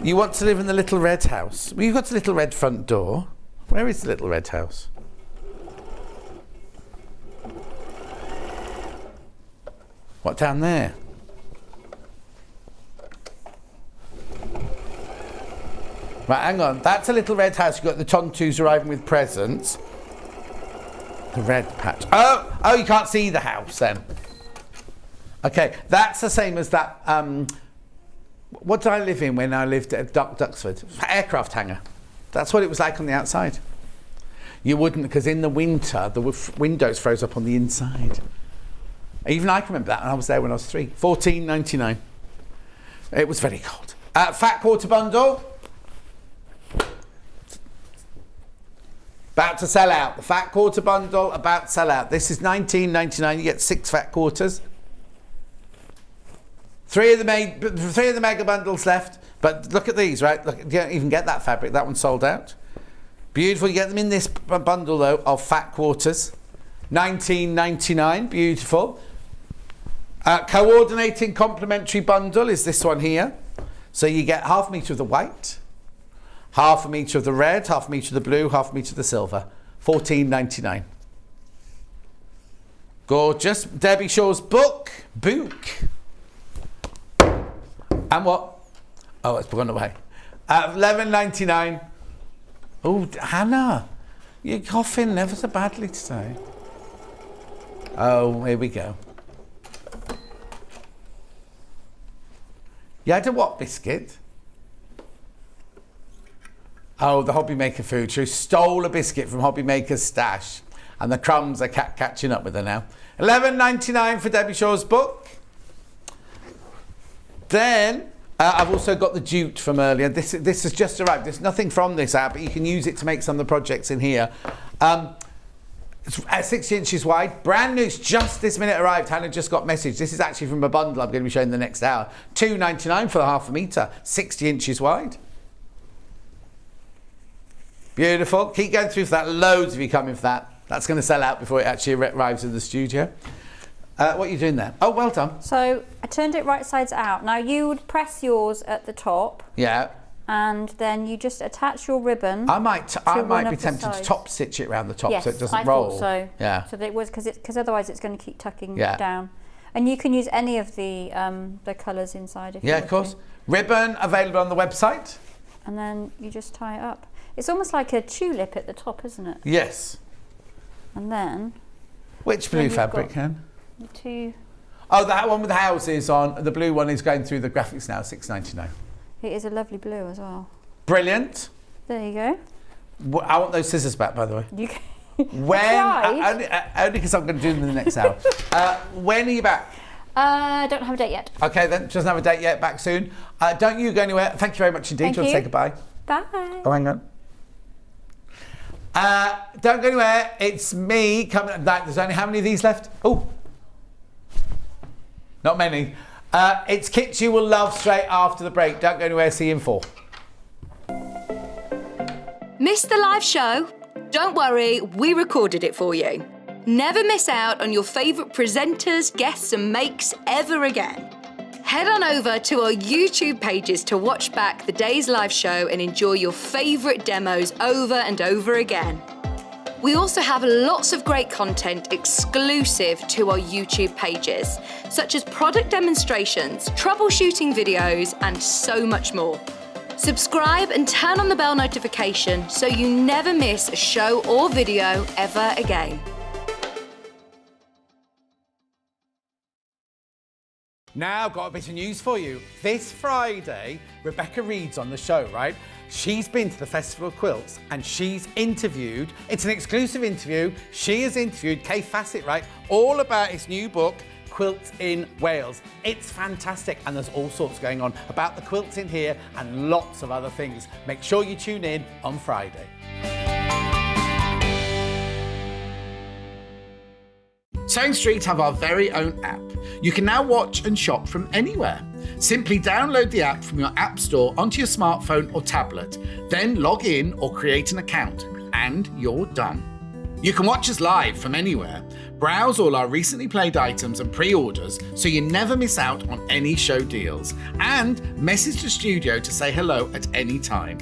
You want to live in the little red house? Well, you've got the little red front door. Where is the little red house? What, down there? Right, hang on. That's a little red house. You've got the Tomtens arriving with presents. The red patch. Oh, you can't see the house then. Okay, that's the same as that. What did I live in when I lived at Duxford? Aircraft hangar. That's what it was like on the outside. You wouldn't, because in the winter, the windows froze up on the inside. Even I can remember that, and I was there when I was 3. $14.99. It was very cold. Fat quarter bundle. About to sell out. The fat quarter bundle about to sell out. This is $19.99. You get 6 fat quarters. 3 of the mega bundles left. But look at these, right? Look, you don't even get that fabric. That one's sold out. Beautiful. You get them in this bundle though of fat quarters. $19.99. Beautiful. Coordinating complementary bundle is this one here. So you get half a metre of the white, half a metre of the red, half a metre of the blue, half a metre of the silver. $14.99. Gorgeous. Debbie Shaw's book. And what? Oh, it's gone away. $11.99. Oh, Hannah, you're coughing never so badly today. Oh, here we go. You had a what biscuit? Oh, the Hobby Maker food. She stole a biscuit from Hobby Maker's stash, and the crumbs are catching up with her now. $11.99 for Debbie Shaw's book. Then I've also got the jute from earlier. This has just arrived. There's nothing from this app, but you can use it to make some of the projects in here. It's 60 inches wide, brand new. It's just this minute arrived. Hannah just got message. This is actually from a bundle I'm going to be showing the next hour. $2.99 for the half a metre, 60 inches wide. Beautiful. Keep going through for that. Loads of you coming for that. That's going to sell out before it actually arrives in the studio. What are you doing there? Oh, well done. So I turned it right sides out. Now you would press yours at the top. Yeah. And then you just attach your ribbon. I might be tempted to top stitch it around the top so it doesn't roll. Yes, I thought so. Yeah. So that it was because otherwise it's going to keep tucking down. And you can use any of the colours inside if you want. Yeah, of course. Ribbon available on the website. And then you just tie it up. It's almost like a tulip at the top, isn't it? Yes. And then. Which blue fabric, Ken? The 2. Oh, that one with the houses on. The blue one is going through the graphics now. $6.99. It is a lovely blue as well. Brilliant. There you go. I want those scissors back, by the way. You can. Only because I'm going to do them in the next hour. When are you back? Don't have a date yet. Okay, then. Doesn't have a date yet. Back soon. Don't you go anywhere. Thank you very much indeed. Do you want to say goodbye? Bye. Oh, hang on. Don't go anywhere. It's me coming. There's only how many of these left? Oh. Not many. It's kits you will love straight after the break. Don't go anywhere. See you in 4. Missed the live show? Don't worry, we recorded it for you. Never miss out on your favourite presenters, guests and makes ever again. Head on over to our YouTube pages to watch back the day's live show and enjoy your favourite demos over and over again. We also have lots of great content exclusive to our YouTube pages, such as product demonstrations, troubleshooting videos, and so much more. Subscribe and turn on the bell notification so you never miss a show or video ever again. Now I've got a bit of news for you. This Friday, Rebecca Reed's on the show, right? She's been to the Festival of Quilts and she's interviewed, it's an exclusive interview, she has interviewed Kay Fassett, right? All about his new book, Quilts in Wales. It's fantastic and there's all sorts going on about the quilts in here and lots of other things. Make sure you tune in on Friday. Sewing Street have our very own app. You can now watch and shop from anywhere. Simply download the app from your app store onto your smartphone or tablet, then log in or create an account, and you're done. You can watch us live from anywhere, browse all our recently played items and pre-orders so you never miss out on any show deals, and message the studio to say hello at any time.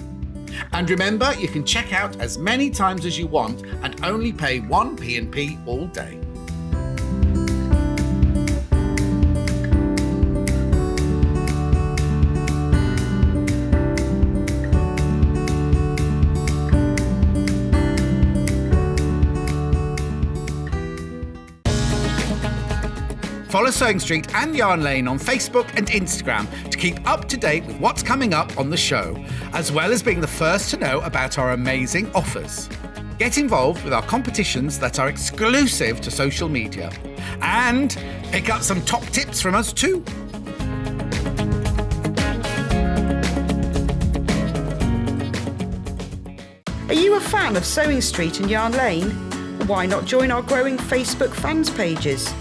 And remember, you can check out as many times as you want and only pay 1 P&P all day. Follow Sewing Street and Yarn Lane on Facebook and Instagram to keep up to date with what's coming up on the show, as well as being the first to know about our amazing offers. Get involved with our competitions that are exclusive to social media, and pick up some top tips from us too. Are you a fan of Sewing Street and Yarn Lane? Why not join our growing Facebook fans pages?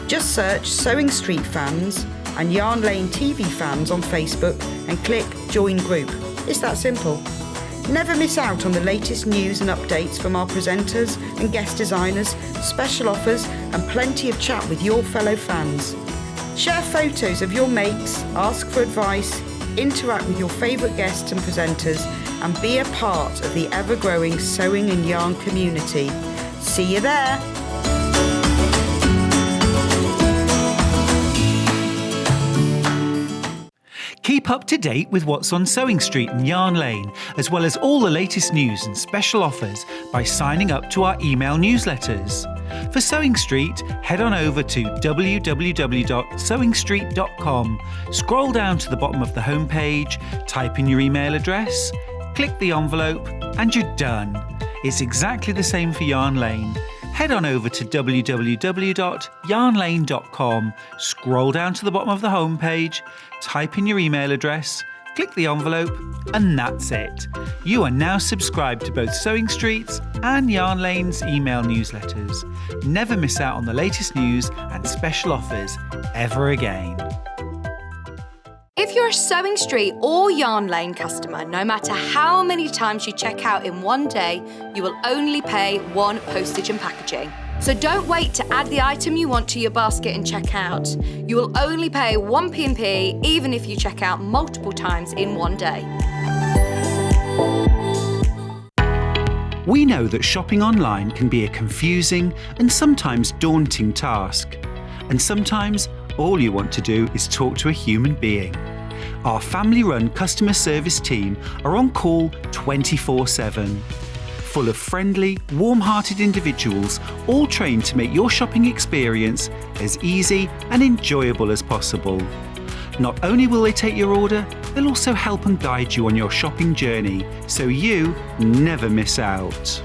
Just search Sewing Street Fans and Yarn Lane TV Fans on Facebook and click Join Group. It's that simple. Never miss out on the latest news and updates from our presenters and guest designers, special offers and plenty of chat with your fellow fans. Share photos of your makes, ask for advice, interact with your favourite guests and presenters and be a part of the ever-growing sewing and yarn community. See you there! Keep up to date with what's on Sewing Street and Yarn Lane, as well as all the latest news and special offers by signing up to our email newsletters. For Sewing Street, head on over to www.sewingstreet.com, scroll down to the bottom of the homepage, type in your email address, click the envelope, and you're done. It's exactly the same for Yarn Lane. Head on over to www.yarnlane.com, scroll down to the bottom of the homepage, type in your email address, click the envelope, and that's it. You are now subscribed to both Sewing Street's and Yarn Lane's email newsletters. Never miss out on the latest news and special offers ever again. If you're a Sewing Street or Yarn Lane customer, no matter how many times you check out in one day, you will only pay 1 postage and packaging. So don't wait to add the item you want to your basket and check out. You will only pay 1 P&P even if you check out multiple times in one day. We know that shopping online can be a confusing and sometimes daunting task. And sometimes all you want to do is talk to a human being. Our family-run customer service team are on call 24/7. Full of friendly, warm-hearted individuals, all trained to make your shopping experience as easy and enjoyable as possible. Not only will they take your order, they'll also help and guide you on your shopping journey, so you never miss out.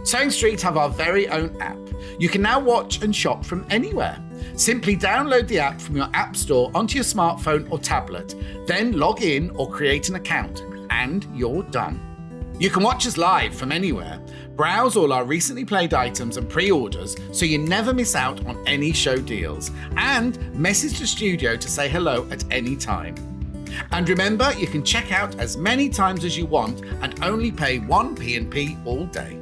Sewing Street have our very own app. You can now watch and shop from anywhere. Simply download the app from your app store onto your smartphone or tablet, then log in or create an account, and you're done. You can watch us live from anywhere, browse all our recently played items and pre-orders so you never miss out on any show deals, and message the studio to say hello at any time. And remember, you can check out as many times as you want and only pay 1 P&P all day.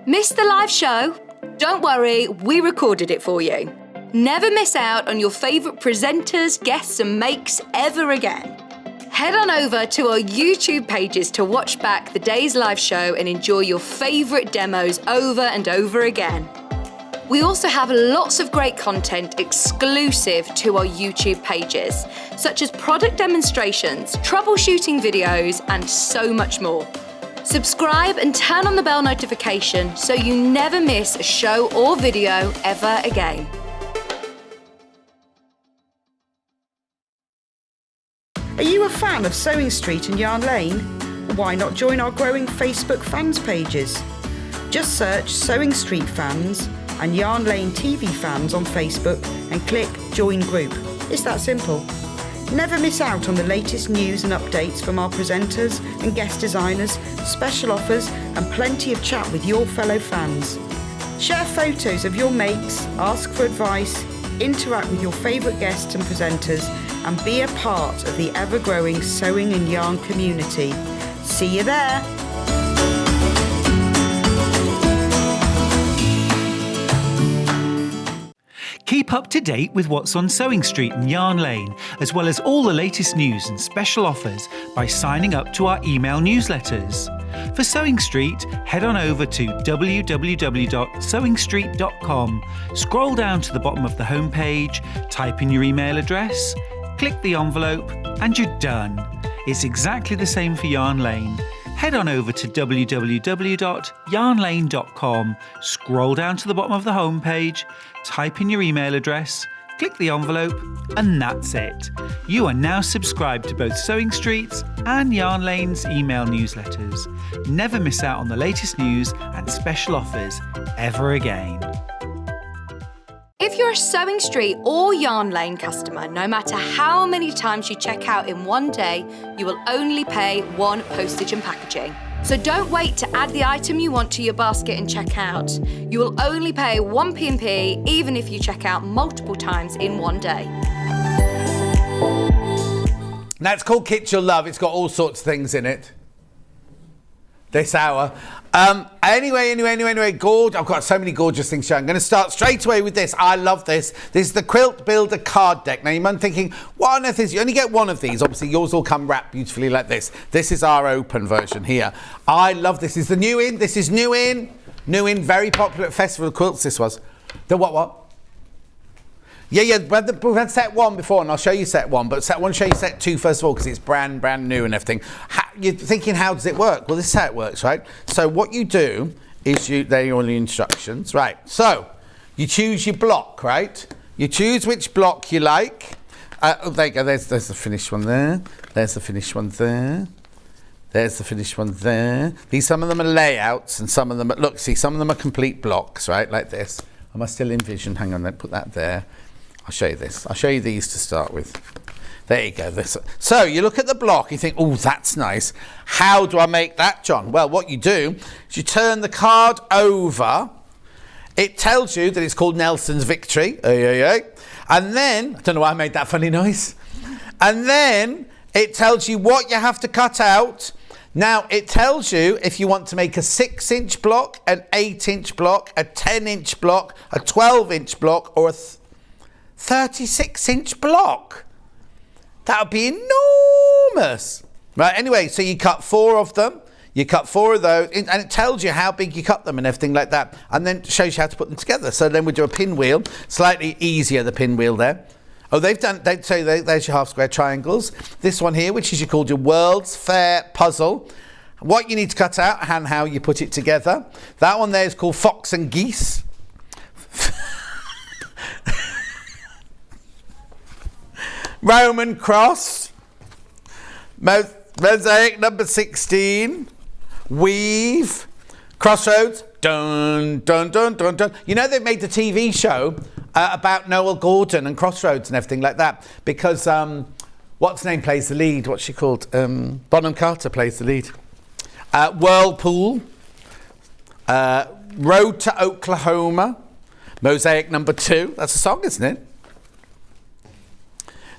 Missed the live show? Don't worry, we recorded it for you. Never miss out on your favourite presenters, guests and makes ever again. Head on over to our YouTube pages to watch back the day's live show and enjoy your favourite demos over and over again. We also have lots of great content exclusive to our YouTube pages, such as product demonstrations, troubleshooting videos, and so much more. Subscribe and turn on the bell notification so you never miss a show or video ever again. Are you a fan of Sewing Street and Yarn Lane? Why not join our growing Facebook fans pages? Just search Sewing Street Fans and Yarn Lane TV Fans on Facebook and click Join Group. It's that simple. Never miss out on the latest news and updates from our presenters and guest designers, special offers and plenty of chat with your fellow fans. Share photos of your makes, ask for advice, interact with your favourite guests and presenters and be a part of the ever-growing sewing and yarn community. See you there! Keep up to date with what's on Sewing Street and Yarn Lane, as well as all the latest news and special offers by signing up to our email newsletters. For Sewing Street, head on over to www.sewingstreet.com, scroll down to the bottom of the homepage, type in your email address, click the envelope, and you're done. It's exactly the same for Yarn Lane. Head on over to www.yarnlane.com, scroll down to the bottom of the homepage, type in your email address, click the envelope, and that's it. You are now subscribed to both Sewing Street's and Yarn Lane's email newsletters. Never miss out on the latest news and special offers ever again. If you're a Sewing Street or Yarn Lane customer, no matter how many times you check out in one day, you will only pay one postage and packaging. So don't wait to add the item you want to your basket and check out. You will only pay one P&P even if you check out multiple times in one day. That's called Kit You'll Love. It's got all sorts of things in it. This hour. Anyway, I've got so many gorgeous things to show. I'm going to start straight away with this. I love this. This is the Quilt Builder card deck. Now, you might be thinking, what on earth is... You only get one of these. Obviously, yours will come wrapped beautifully like this. This is our open version here. I love this. This is the new in. This is new in. New in. Very popular at Festival of Quilts, this was. The what? Yeah, we've had set one before, and I'll show you set one, but I want to show you set two first of all, because it's brand new and everything. You're thinking, how does it work? Well, this is how it works, right? So what you do is there are all the instructions, right? So you choose your block, right? You choose which block you like. Oh, there you go, there's the finished one there. There's the finished one there. There's the finished one there. Some of them are layouts, and some of them are, some of them are complete blocks, right? Like this. Am I still in vision? Hang on, then put that there. I'll show you this. I'll show you these to start with. There you go. So you look at the block, you think, oh, that's nice. How do I make that, John? Well, what you do is you turn the card over. It tells you that it's called Nelson's Victory. And then, I don't know why I made that funny noise. And then it tells you what you have to cut out. Now, it tells you if you want to make a 6-inch block, an 8-inch block, a 10-inch block, a 12-inch block, or a 36-inch block. That would be enormous. Right, anyway, so you cut 4 of them. You cut 4 of those, and it tells you how big you cut them and everything like that. And then shows you how to put them together. So then we do a pinwheel. Slightly easier, the pinwheel there. Oh, there's your half square triangles. This one here, which is called your World's Fair puzzle. What you need to cut out and how you put it together. That one there is called Fox and Geese. Roman cross. Mosaic number 16. Weave. Crossroads. Dun, dun, dun, dun, dun. You know, they've made a TV show about Noel Gordon and Crossroads and everything like that, because what's her name plays the lead? What's she called? Bonham Carter plays the lead. Whirlpool. Road to Oklahoma. Mosaic number 2. That's a song, isn't it?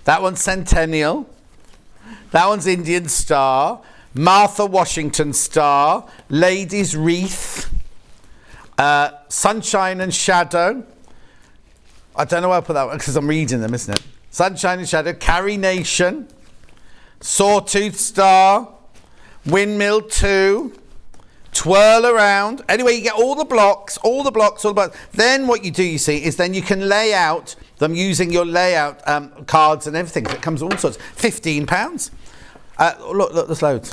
That one's Centennial. That one's Indian Star. Martha Washington Star. Ladies Wreath. Sunshine and Shadow. I don't know why I put that one, because I'm reading them, isn't it? Sunshine and Shadow. Carrie Nation. Sawtooth Star. Windmill 2. twirl around. Anyway, you get all the blocks. Then what you do, you see, is then you can lay out them using your layout cards and everything. It comes all sorts. £15. Look, there's loads.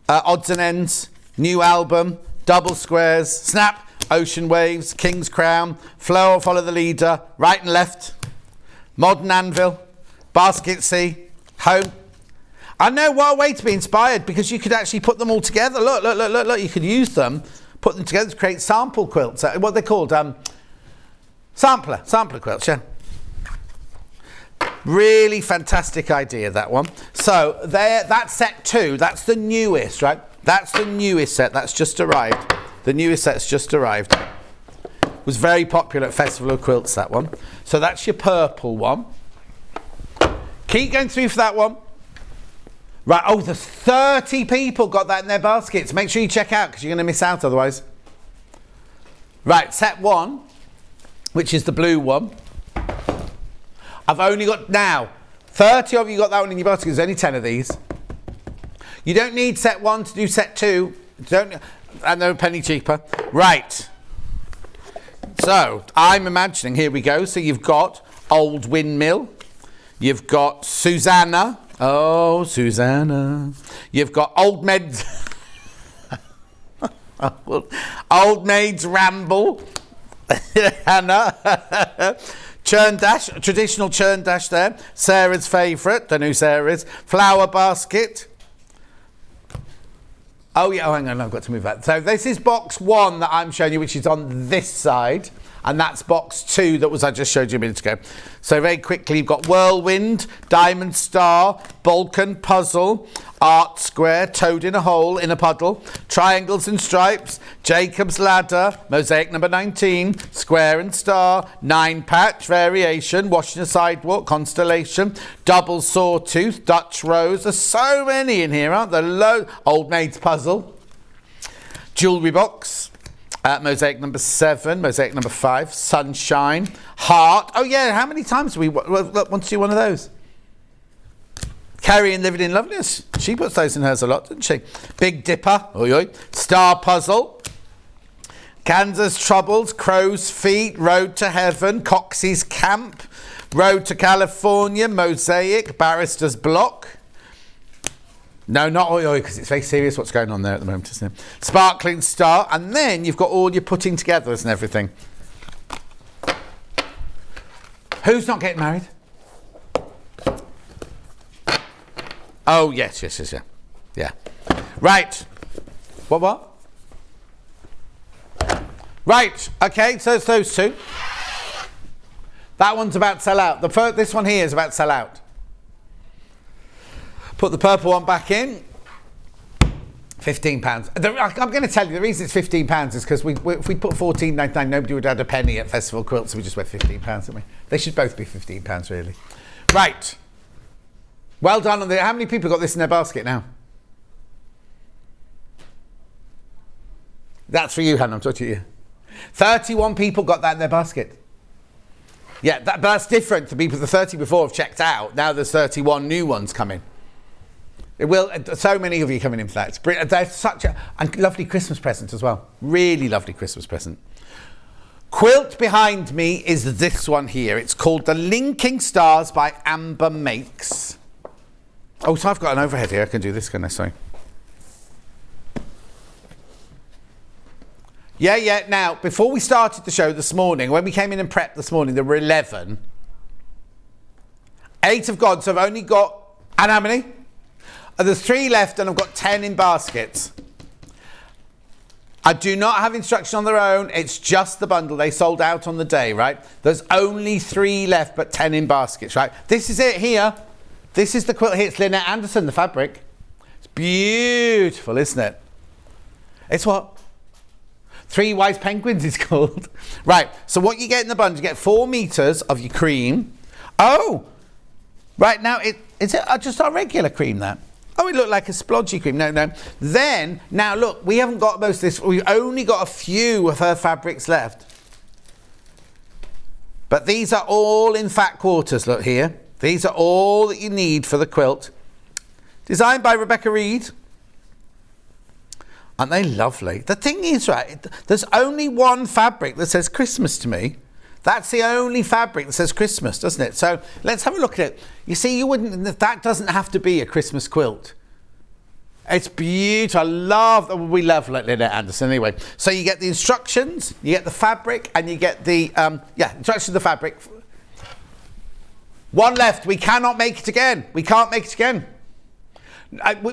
Odds and ends, new album, double squares, snap, ocean waves, king's crown, flow or follow the leader, right and left, modern anvil, basket sea, home. I know, what a way to be inspired, because you could actually put them all together. Look, you could use them, put them together to create sample quilts. What they're called? Sampler quilts, yeah. Really fantastic idea, that one. So that's set 2. That's the newest, right? That's the newest set. That's just arrived. The newest set's just arrived. Was very popular at Festival of Quilts, that one. So that's your purple one. Keep going through for that one. Right, there's 30 people got that in their baskets. Make sure you check out, because you're going to miss out otherwise. Right, set 1, which is the blue one. I've only got, now, 30 of you got that one in your basket. There's only 10 of these. You don't need set 1 to do set 2. And they're a penny cheaper. Right. So, I'm imagining, here we go. So you've got Old Windmill. You've got Susanna. Oh, Susanna. You've got Old Maid's Ramble. Hannah. Churn dash, traditional churn dash there. Sarah's favourite, don't know who Sarah is. Flower basket. Oh yeah, hang on, I've got to move that. So this is box 1 that I'm showing you, which is on this side. And that's box 2 that I just showed you a minute ago. So very quickly, you've got Whirlwind, Diamond Star, Balkan Puzzle, Art Square, Toad in a Hole in a Puddle, Triangles and Stripes, Jacob's Ladder, Mosaic number 19, Square and Star, 9-patch, Variation, Washing a Sidewalk, Constellation, Double Sawtooth, Dutch Rose. There's so many in here, aren't there? Old Maid's Puzzle, Jewellery Box, Mosaic number 7, Mosaic number 5, Sunshine, Heart. Oh yeah, how many times do we want to do one of those? Carrie and Living in Loveliness. She puts those in hers a lot, doesn't she? Big Dipper, Star Puzzle, Kansas Troubles, Crow's Feet, Road to Heaven, Coxey's Camp, Road to California, Mosaic, Barrister's Block. No, not oi, because it's very serious what's going on there at the moment, isn't it? Sparkling Star, and then you've got all your putting togethers and everything. Who's not getting married? Oh, yes, yeah. Right. What? Right, okay, so it's those two. That one's about to sell out. This one here is about to sell out. Put the purple one back in. £15. I'm going to tell you, the reason it's £15 is because if we put $14.99, nobody would add a penny at Festival Quilts, so we just went £15, didn't we? They should both be £15, really. Right. Well done on how many people got this in their basket now? That's for you, Hannah, I'm talking to you. 31 people got that in their basket. Yeah, but that's different to people. The 30 before have checked out. Now there's 31 new ones coming. It will. So many of you coming in for that. It's brilliant. There's such a lovely Christmas present as well. Really lovely Christmas present. Quilt behind me is this one here. It's called The Linking Stars by Amber Makes. Oh, so I've got an overhead here. I can do this, can I? Sorry. Yeah. Now, before we started the show this morning, when we came in and prepped this morning, there were 11. 8 have gone, so I've only got... And how many? There's 3 left, and I've got 10 in baskets. I do not have instruction on their own. It's just the bundle. They sold out on the day, right? There's only 3 left, but 10 in baskets, right? This is it here. This is the quilt here. It's Lynette Anderson, the fabric. It's beautiful, isn't it? It's what? 3 Wise Penguins it's called. Right, so what you get in the bundle, you get 4 meters of your cream. Oh, right now, is it just our regular cream, that? Oh, it looked like a splodgy cream. No. Then, now look, we haven't got most of this. We've only got a few of her fabrics left. But these are all in fat quarters, look here. These are all that you need for the quilt. Designed by Rebecca Reed. Aren't they lovely? The thing is, right, there's only one fabric that says Christmas to me. That's the only fabric that says Christmas, doesn't it? So let's have a look at it. You see, that doesn't have to be a Christmas quilt. It's beautiful. We love Lynette Anderson anyway. So you get the instructions, you get the fabric, and you get the, instructions of the fabric. One left. We cannot make it again. We can't make it again.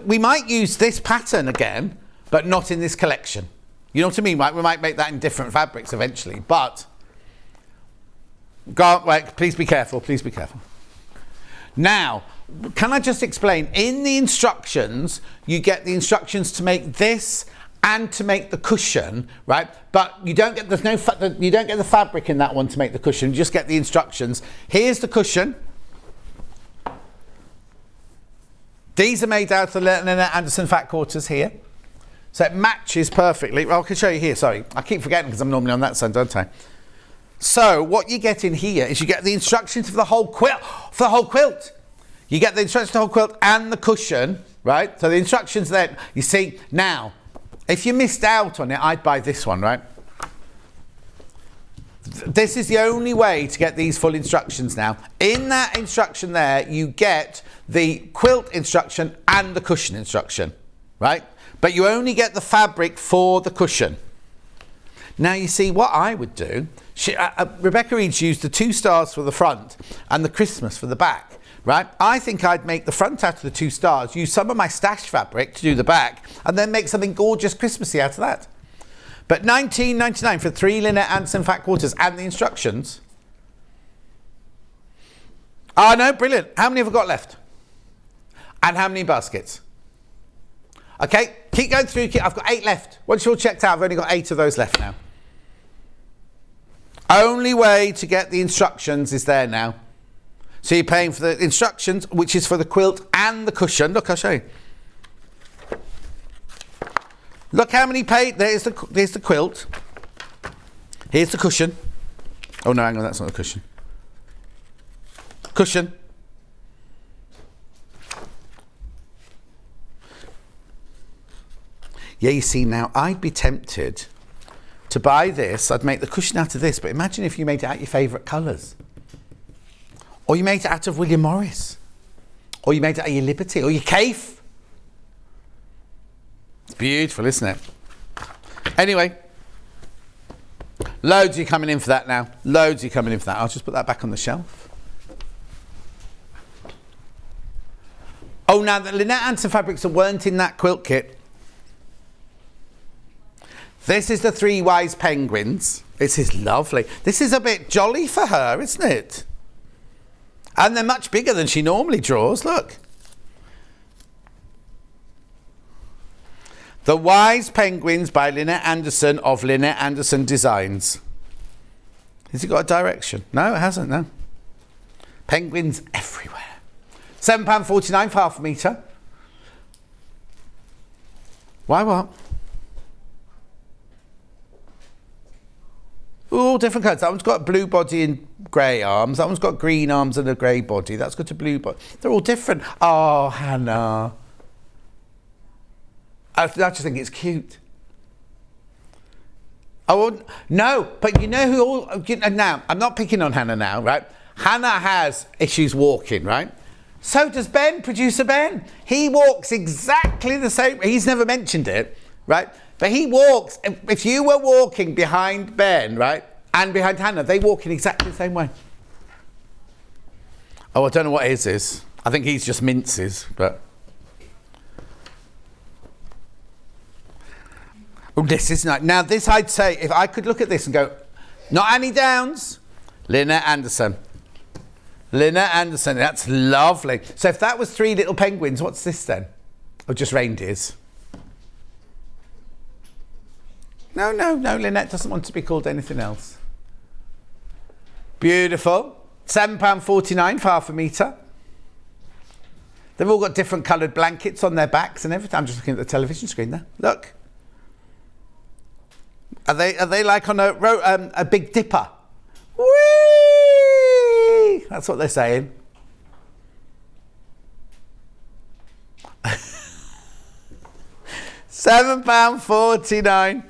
We might use this pattern again, but not in this collection. You know what I mean, right? We might make that in different fabrics eventually, but please be careful, please be careful. Now, can I just explain? In the instructions, you get the instructions to make this and to make the cushion, right? But you don't get you don't get the fabric in that one to make the cushion. You just get the instructions. Here's the cushion. These are made out of the Lynette Anderson fat quarters here. So it matches perfectly. Well, I can show you here, sorry. I keep forgetting because I'm normally on that side, don't I? So what you get in here is you get the instructions for the whole quilt. You get the instructions for the whole quilt and the cushion, right? So the instructions then, you see, now, if you missed out on it, I'd buy this one, right? This is the only way to get these full instructions now. In that instruction there, you get the quilt instruction and the cushion instruction, right? But you only get the fabric for the cushion. Now, you see, what I would do, Rebecca Reed's used the 2 stars for the front and the Christmas for the back, right? I think I'd make the front out of the 2 stars, use some of my stash fabric to do the back, and then make something gorgeous Christmassy out of that. But $19.99 for 3 Lynette Anderson fat quarters and the instructions. Oh, no, brilliant. How many have we got left? And how many baskets? Okay, keep going through. I've got 8 left. Once you're all checked out, I've only got 8 of those left now. Only way to get the instructions is there now. So you're paying for the instructions, which is for the quilt and the cushion. Look, I'll show you. Look how many paid. There's the quilt. Here's the cushion. Oh no, hang on, that's not the cushion. Cushion. Yeah, you see, now I'd be tempted to buy this. I'd make the cushion out of this, but imagine if you made it out your favourite colours. Or you made it out of William Morris. Or you made it out of your Liberty. Or your Cafe. It's beautiful, isn't it? Anyway, loads of you coming in for that now. Loads of you coming in for that. I'll just put that back on the shelf. Oh, now the Lynette Anderson fabrics that weren't in that quilt kit. This is the 3 Wise Penguins. This is lovely. This is a bit jolly for her, isn't it? And they're much bigger than she normally draws. Look. The Wise Penguins by Lynette Anderson of Lynette Anderson Designs. Has it got a direction? No, it hasn't, no. Penguins everywhere. £7.49 for half a metre. Why what? All different colours. That one's got blue body and grey arms. That one's got green arms and a grey body. That's got a blue body. They're all different. Oh, Hannah. I just think it's cute. Oh, no, but you know who now, I'm not picking on Hannah now, right? Hannah has issues walking, right? So does Ben, producer Ben. He walks exactly the same. He's never mentioned it, right? But he walks, if you were walking behind Ben, right, and behind Hannah, they walk in exactly the same way. Oh, I don't know what his is. I think he's just minces, but... Oh, this is nice. Now, this I'd say, if I could look at this and go, not Annie Downs, Lynette Anderson. Lynette Anderson, that's lovely. So if that was 3 little penguins, what's this then? Or just reindeers? No, Lynette doesn't want to be called anything else. Beautiful. £7.49 for half a metre. They've all got different coloured blankets on their backs and everything. I'm just looking at the television screen there. Look. Are they like on a Big Dipper? Whee! That's what they're saying. £7.49.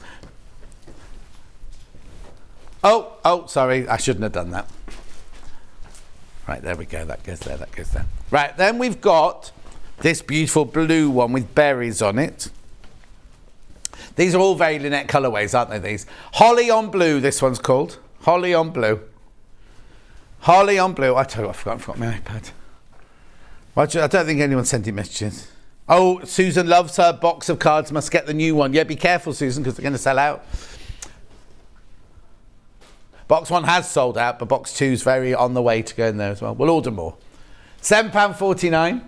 Oh, sorry, I shouldn't have done that. Right, there we go, that goes there, that goes there. Right, then we've got this beautiful blue one with berries on it. These are all very Lynette colourways, aren't they, these? Holly on Blue, this one's called. Holly on Blue. Holly on Blue. I tell you what, I forgot my iPad. I don't think anyone sent you messages. Oh, Susan loves her box of cards, must get the new one. Yeah, be careful, Susan, because they're going to sell out. Box 1 has sold out, but box 2's very on the way to go in there as well. We'll order more. £7.49.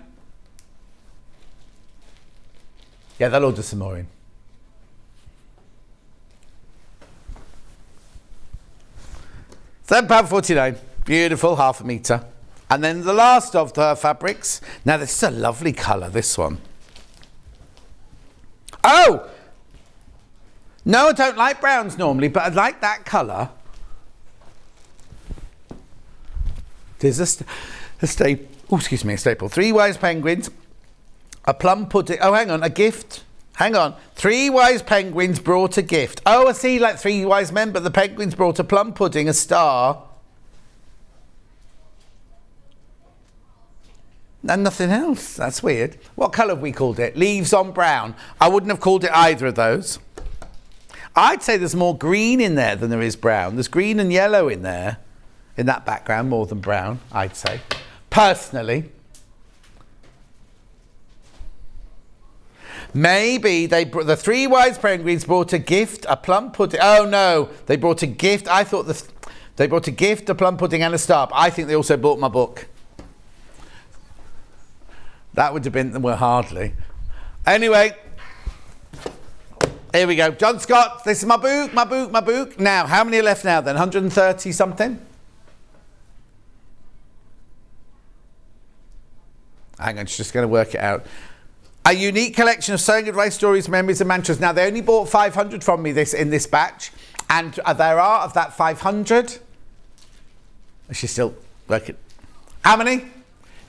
Yeah, they'll order some more in. £7.49. Beautiful, half a metre. And then the last of the fabrics. Now, this is a lovely colour, this one. Oh! No, I don't like browns normally, but I like that colour. There's a staple. Oh, excuse me, a staple. 3 wise penguins, a plum pudding. Oh, hang on, a gift. Hang on. 3 wise penguins brought a gift. Oh, I see, like 3 wise men, but the penguins brought a plum pudding, a star, and nothing else. That's weird. What colour have we called it? Leaves on brown. I wouldn't have called it either of those. I'd say there's more green in there than there is brown. There's green and yellow in there, in that background, more than brown, I'd say. Personally. Maybe the 3 wise penguins brought a gift, a plum pudding. Oh no, they brought a gift. I thought they brought a gift, a plum pudding and a star. I think they also bought my book. That would have been, well, hardly. Anyway, here we go. John Scott, this is my book, my book, my book. Now, how many are left now then? 130 something? Hang on, just going to work it out. A unique collection of sewing advice, stories, memories and mantras. Now, they only bought 500 from me in this batch. And there are, of that 500, she's still working. How many?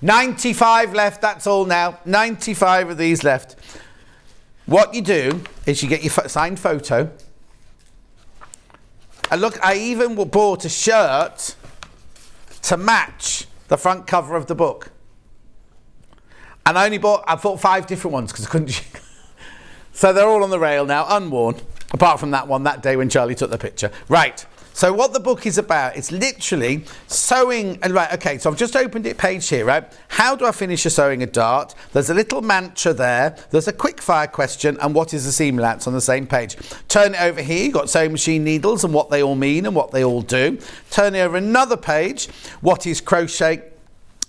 95 left, that's all now. 95 of these left. What you do is you get your signed photo. And look, I even bought a shirt to match the front cover of the book. And I bought 5 different ones because I couldn't. So they're all on the rail now, unworn. Apart from that one that day when Charlie took the picture. Right. So what the book is about, it's literally sewing. Right, okay, so I've just opened it page here, right? How do I finish a sewing a dart? There's a little mantra there. There's a quick fire question and what is a seam allowance on the same page. Turn it over here, you've got sewing machine needles and what they all mean and what they all do. Turn it over another page. What is crochet?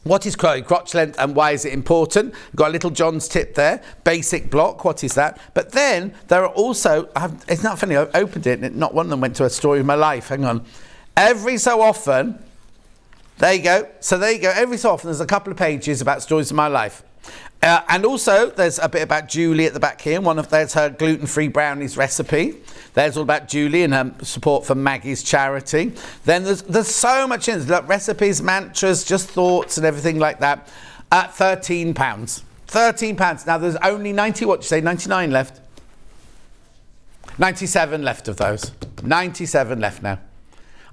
What is crotch length and why is it important? Got a little John's tip there. Basic block, what is that? But then there are also, it's not funny, I opened it and not one of them went to a story of my life. Hang on. Every so often, there you go. So there you go. Every so often there's a couple of pages about stories of my life. And also there's a bit about Julie at the back here. There's her gluten-free brownies recipe. There's all about Julie and her support for Maggie's charity. Then there's so much in there. Recipes, mantras, just thoughts and everything like that. At £13. £13. Now there's only 99 left. 97 left of those. 97 left now.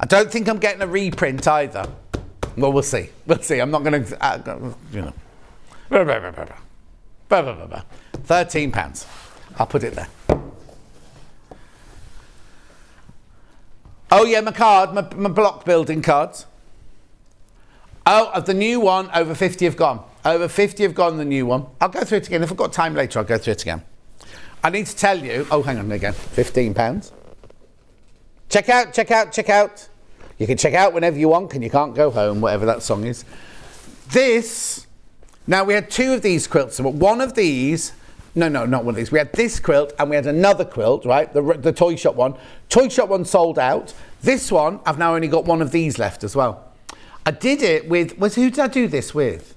I don't think I'm getting a reprint either. Well, we'll see. We'll see. I'm not going to, £13. I'll put it there. Oh yeah, my card, my block building cards. Oh, of the new one, over 50 have gone. Over 50 have gone, the new one. I'll go through it again. If I've got time later, I'll go through it again. I need to tell you, oh, hang on again, £15. Check out, check out, check out. You can check out whenever you want, and you can't go home, whatever that song is. This, now we had 2 of these quilts, but one of these, no, not one of these. We had this quilt and we had another quilt, right? The toy shop one. Toy shop one sold out. This one, I've now only got one of these left as well. I did it with, who did I do this with?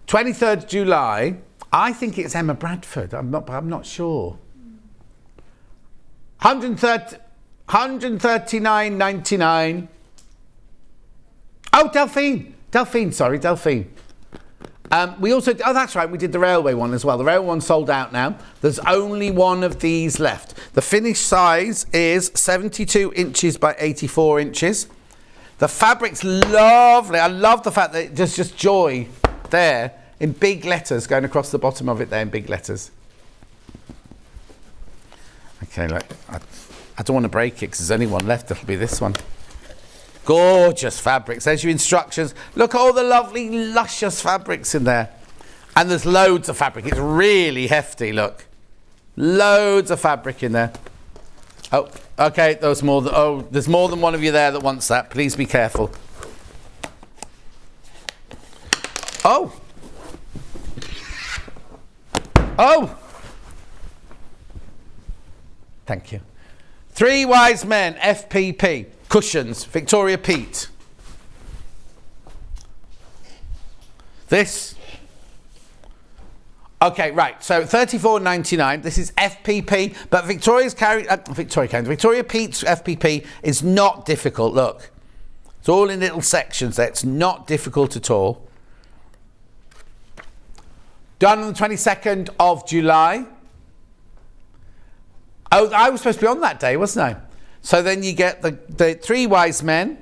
23rd July. I think it's Emma Bradford. I'm not sure. 139.99. Oh, Delphine. Delphine. We also, oh that's right, we did the railway one as well. The railway one sold out now. There's only one of these left. The finished size is 72 inches by 84 inches. The fabric's lovely. I love the fact that there's just joy there in big letters going across the bottom of it there in big letters. Okay, look, I don't want to break it because there's only one left. It'll be this one. Gorgeous fabrics. There's your instructions. Look at all the lovely, luscious fabrics in there. And there's loads of fabric. It's really hefty, look. Loads of fabric in there. Oh, okay, there's more than one of you there that wants that. Please be careful. Oh. Oh. Thank you. Three Wise Men, FPP. Cushions, Victoria Peat. This. Okay, right. So $34.99. This is FPP, but Victoria Peat's FPP is not difficult. Look, it's all in little sections there. It's not difficult at all. Done on the 22nd of July. Oh, I was supposed to be on that day, wasn't I? So then you get the Three Wise Men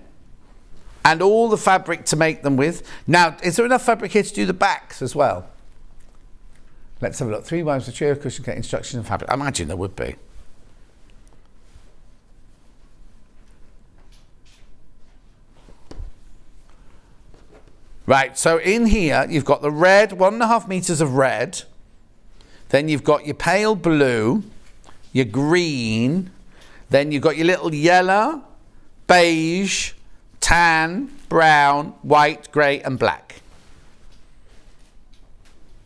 and all the fabric to make them with. Now, is there enough fabric here to do the backs as well? Let's have a look. Three Wise Men, trio cushion, get instructions and fabric. I imagine there would be. Right, so in here, you've got the red, 1.5 meters of red. Then you've got your pale blue, your green. Then you've got your little yellow, beige, tan, brown, white, grey and black.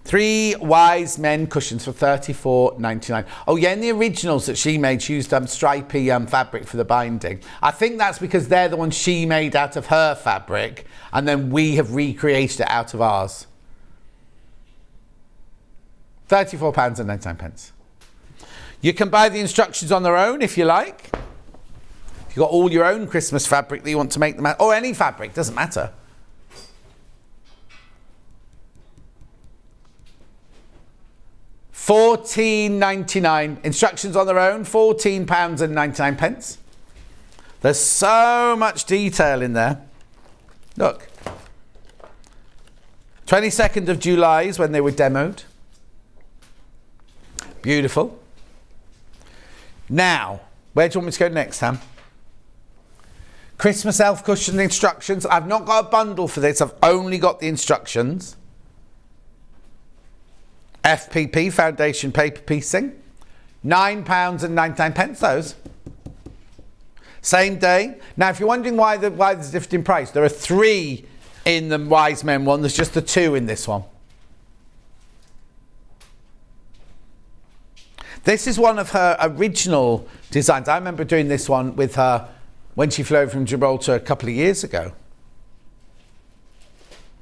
Three Wise Men cushions for $34.99. Oh yeah, in the originals that she made, she used stripy fabric for the binding. I think that's because they're the ones she made out of her fabric and then we have recreated it out of ours. £34.99. You can buy the instructions on their own if you like. If you've got all your own Christmas fabric that you want to make them out, or any fabric, doesn't matter. £14.99. Instructions on their own, £14.99. There's so much detail in there. Look. 22nd of July is when they were demoed. Beautiful. Now, where do you want me to go next, Sam? Christmas elf cushion instructions. I've not got a bundle for this. I've only got the instructions. FPP, foundation paper piecing. £9.99 those. Same day. Now, if you're wondering why there's a difference in price, there are 3 in the Wise Men one. There's just the 2 in this one. This is one of her original designs. I remember doing this one with her when she flew over from Gibraltar a couple of years ago.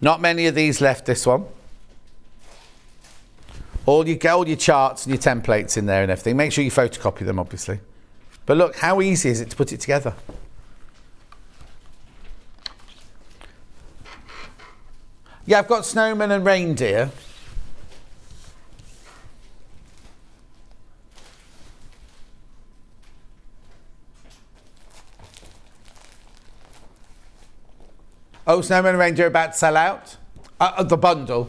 Not many of these left, this one. All your charts and your templates in there and everything. Make sure you photocopy them, obviously. But look, how easy is it to put it together? Yeah, I've got snowmen and reindeer. Oh, snowmen and reindeer about to sell out? The bundle.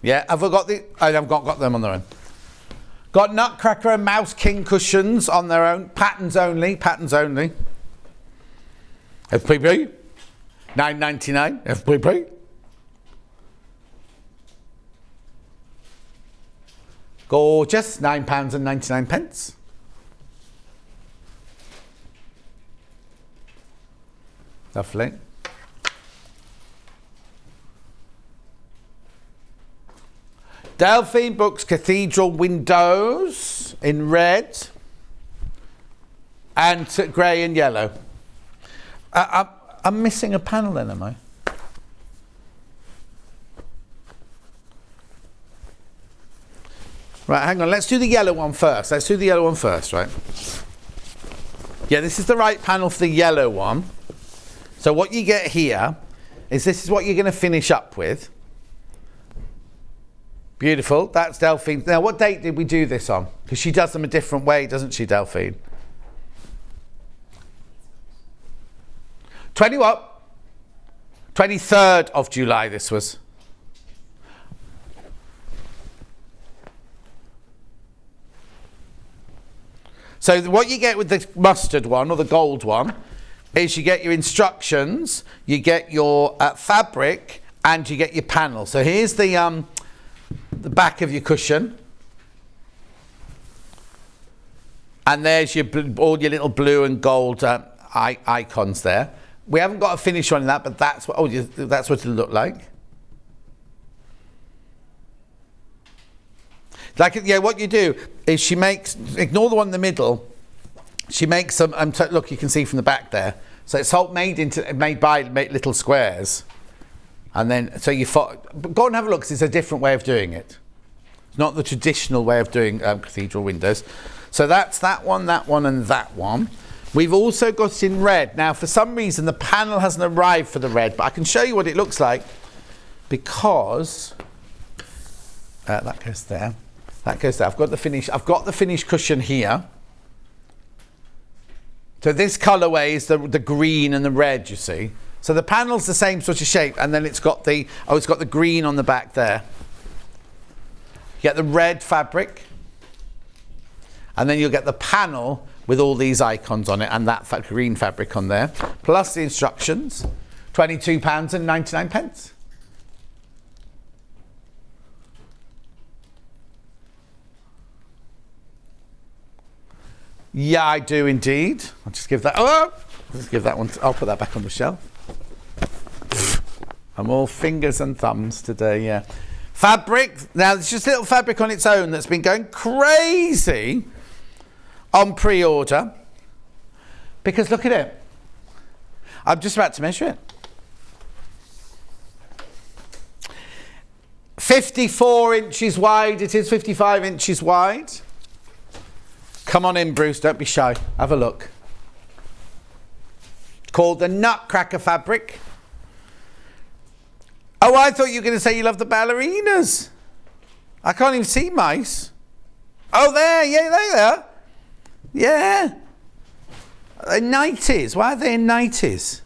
Yeah, have I got the... I haven't got them on their own. Got Nutcracker and Mouse King cushions on their own. Patterns only. Patterns only. FPP. $9.99. FPP. Gorgeous. £9.99. Lovely. Delphine Books Cathedral windows in red and grey and yellow. I'm missing a panel then, am I? Right, hang on. Let's do the yellow one first. Right? Yeah, this is the right panel for the yellow one. So what you get here is this is what you're going to finish up with. Beautiful. That's Delphine. Now, what date did we do this on? Because she does them a different way, doesn't she, Delphine? 23rd of July this was. So what you get with the mustard one or the gold one is you get your instructions, you get your fabric, and you get your panel. So here's the back of your cushion. And there's your all your little blue and gold icons there. We haven't got a finish on that, but that's what that's what it'll look like. Like, yeah, what you do is she makes, ignore the one in the middle. She makes some. Look, you can see from the back there. So it's all made by little squares, and then so you go and have a look, because it's a different way of doing it. It's not the traditional way of doing cathedral windows. So that's that one, and that one. We've also got it in red. Now, for some reason, the panel hasn't arrived for the red, but I can show you what it looks like, because that goes there. That goes there. I've got the finished cushion here. So this colourway is the green and the red, you see. So the panel's the same sort of shape, and then it's got the green on the back there. You get the red fabric, and then you'll get the panel with all these icons on it and that green fabric on there, plus the instructions. £22.99. Yeah, I do indeed. I'll just give that. Just give that one. I'll put that back on the shelf. I'm all fingers and thumbs today. Yeah, fabric. Now it's just little fabric on its own that's been going crazy on pre-order, because look at it. I'm just about to measure it. 54 inches wide. It is 55 inches wide. Come on in, Bruce, don't be shy. Have a look. Called the Nutcracker fabric. Oh, I thought you were going to say you love the ballerinas. I can't even see mice. Oh, there, yeah, there they are. Yeah. They're 90s. Why are they in 90s?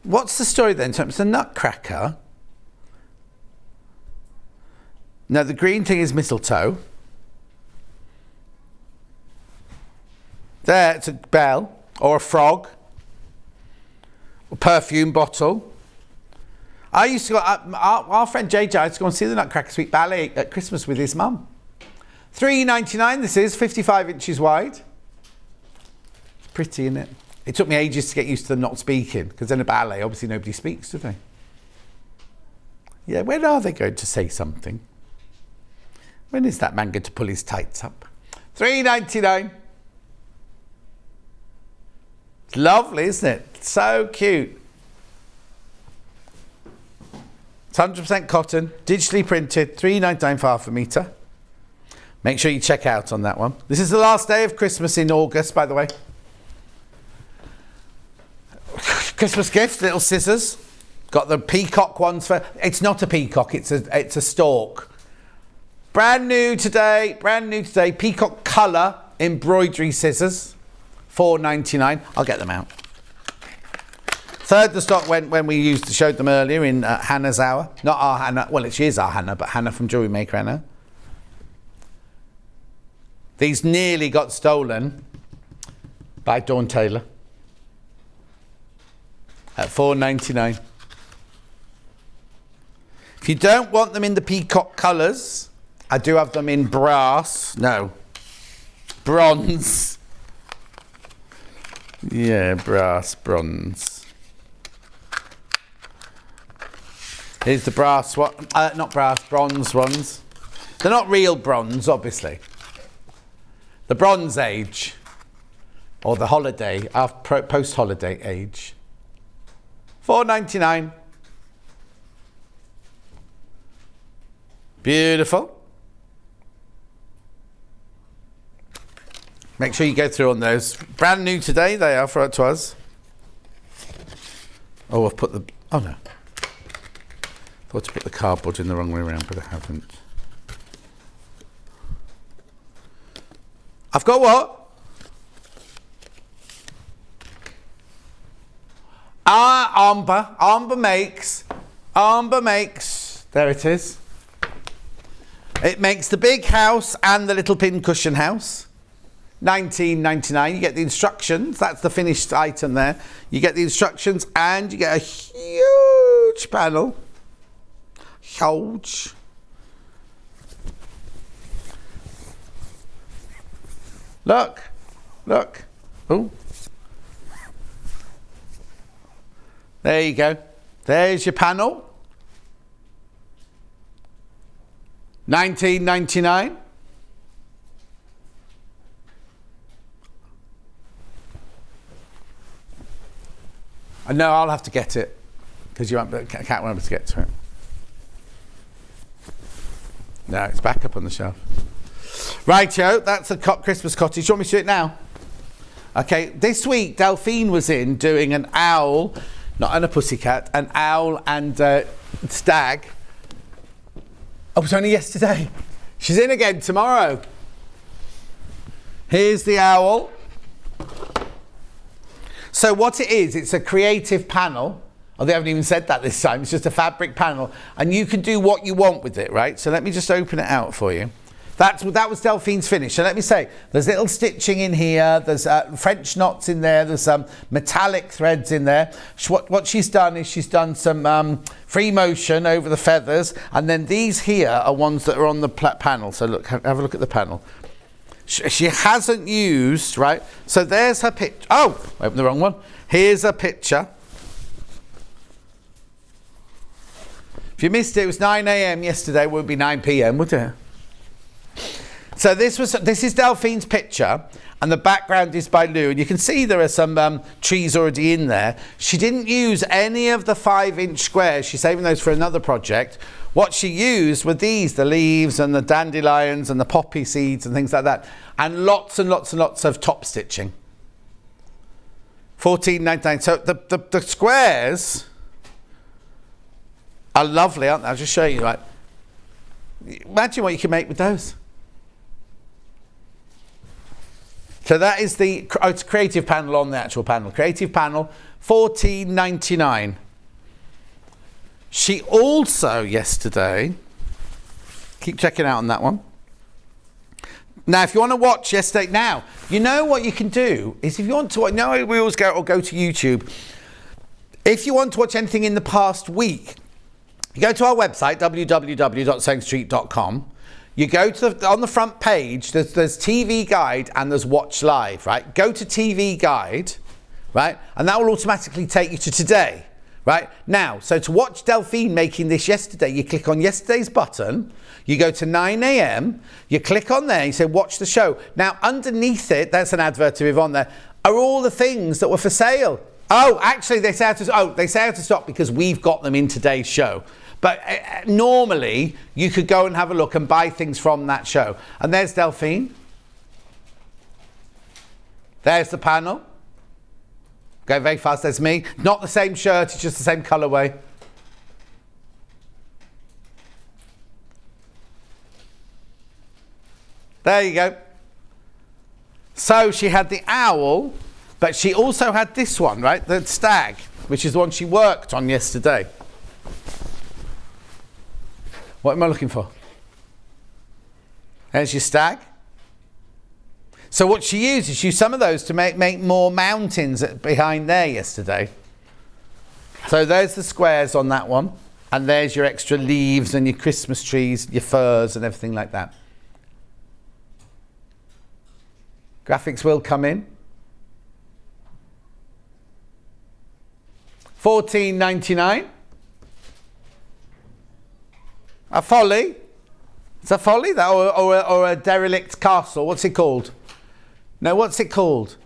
What's the story then? So it's the Nutcracker. No, the green thing is mistletoe. There, it's a bell or a frog, a perfume bottle. I used to go, our friend JJ, I used to go and see the Nutcracker Suite Ballet at Christmas with his mum. $3.99 this is, 55 inches wide. Pretty, isn't it? It took me ages to get used to them not speaking, because in a ballet, obviously nobody speaks, do they? Yeah, when are they going to say something? When is that man going to pull his tights up? $3.99. It's lovely, isn't it? So cute. It's 100% cotton, digitally printed, $3.99 for half a metre. Make sure you check out on that one. This is the last day of Christmas in August, by the way. Christmas gift, little scissors. Got the peacock ones for. It's not a peacock, it's a stork. Brand new today. Peacock colour embroidery scissors. $4.99. I'll get them out. Third the stock went when we showed them earlier in Hannah's hour. Not our Hannah. Well, she is our Hannah, but Hannah from Jewelry Maker Hannah. These nearly got stolen by Dawn Taylor at $4.99. If you don't want them in the peacock colours, I do have them in brass. No, bronze. Yeah, bronze. Here's the brass one. Not brass, bronze ones. They're not real bronze, obviously. The Bronze Age, or the holiday, post-holiday age. $4.99. Beautiful. Make sure you go through on those. Brand new today, they are for to us. Oh, I've put the. Oh no. Thought to put the cardboard in the wrong way around, but I haven't. I've got what? Amber makes. There it is. It makes the big house and the little pincushion house. $19.99. You get the instructions. That's the finished item there. You get the instructions and you get a huge panel. Huge. Look. Oh. There you go. There's your panel. $19.99. No, I'll have to get it because Cat won't be able to get to it. No, it's back up on the shelf. Rightio, that's the Christmas cottage. Do you want me to do it now? Okay, this week Delphine was in doing an owl, not and a pussycat, an owl and stag. Oh, it was only yesterday. She's in again tomorrow. Here's the owl. So what it is, it's a creative panel. Oh, they haven't even said that this time. It's just a fabric panel. And you can do what you want with it, right? So let me just open it out for you. That was Delphine's finish. So let me say, there's little stitching in here. There's French knots in there. There's some metallic threads in there. What she's done is she's done some free motion over the feathers. And then these here are ones that are on the panel. So look, have a look at the panel. She hasn't used, right? So there's her picture. Oh, I opened the wrong one. Here's a picture. If you missed it, it was 9 a.m. yesterday. It would be 9 p.m., would it? So this is Delphine's picture, and the background is by Lou, and you can see there are some trees already in there. She didn't use any of the 5-inch squares. She's saving those for another project. What she used were these, the leaves and the dandelions and the poppy seeds and things like that, and lots and lots and lots of top stitching. $14.99. So the squares are lovely, aren't they? I'll just show you. Right? Imagine what you can make with those. So that is it's a creative panel on the actual panel. Creative panel, $14.99. She also yesterday, keep checking out on that one. Now, if you want to watch yesterday, now, you know what you can do is if you want to, we always go to YouTube. If you want to watch anything in the past week, you go to our website, www.sewingstreet.com. You go to on the front page, there's TV Guide and there's Watch Live, right? Go to TV Guide, right? And that will automatically take you to today, right? Now, so to watch Delphine making this yesterday, you click on yesterday's button, you go to 9 a.m, you click on there, you say watch the show. Now, underneath it, that's an advert with on there, are all the things that were for sale. Oh, actually, they say how to stop because we've got them in today's show. But normally, you could go and have a look and buy things from that show. And there's Delphine. There's the panel. Go very fast, there's me. Not the same shirt, it's just the same colourway. There you go. So she had the owl, but she also had this one, right? The stag, which is the one she worked on yesterday. What am I looking for? There's your stag. So what she used is she used some of those to make more mountains behind there yesterday. So there's the squares on that one. And there's your extra leaves and your Christmas trees, your furs and everything like that. Graphics will come in. $14.99. A folly? It's a folly, that, or a derelict castle. What's it called? No, what's it called?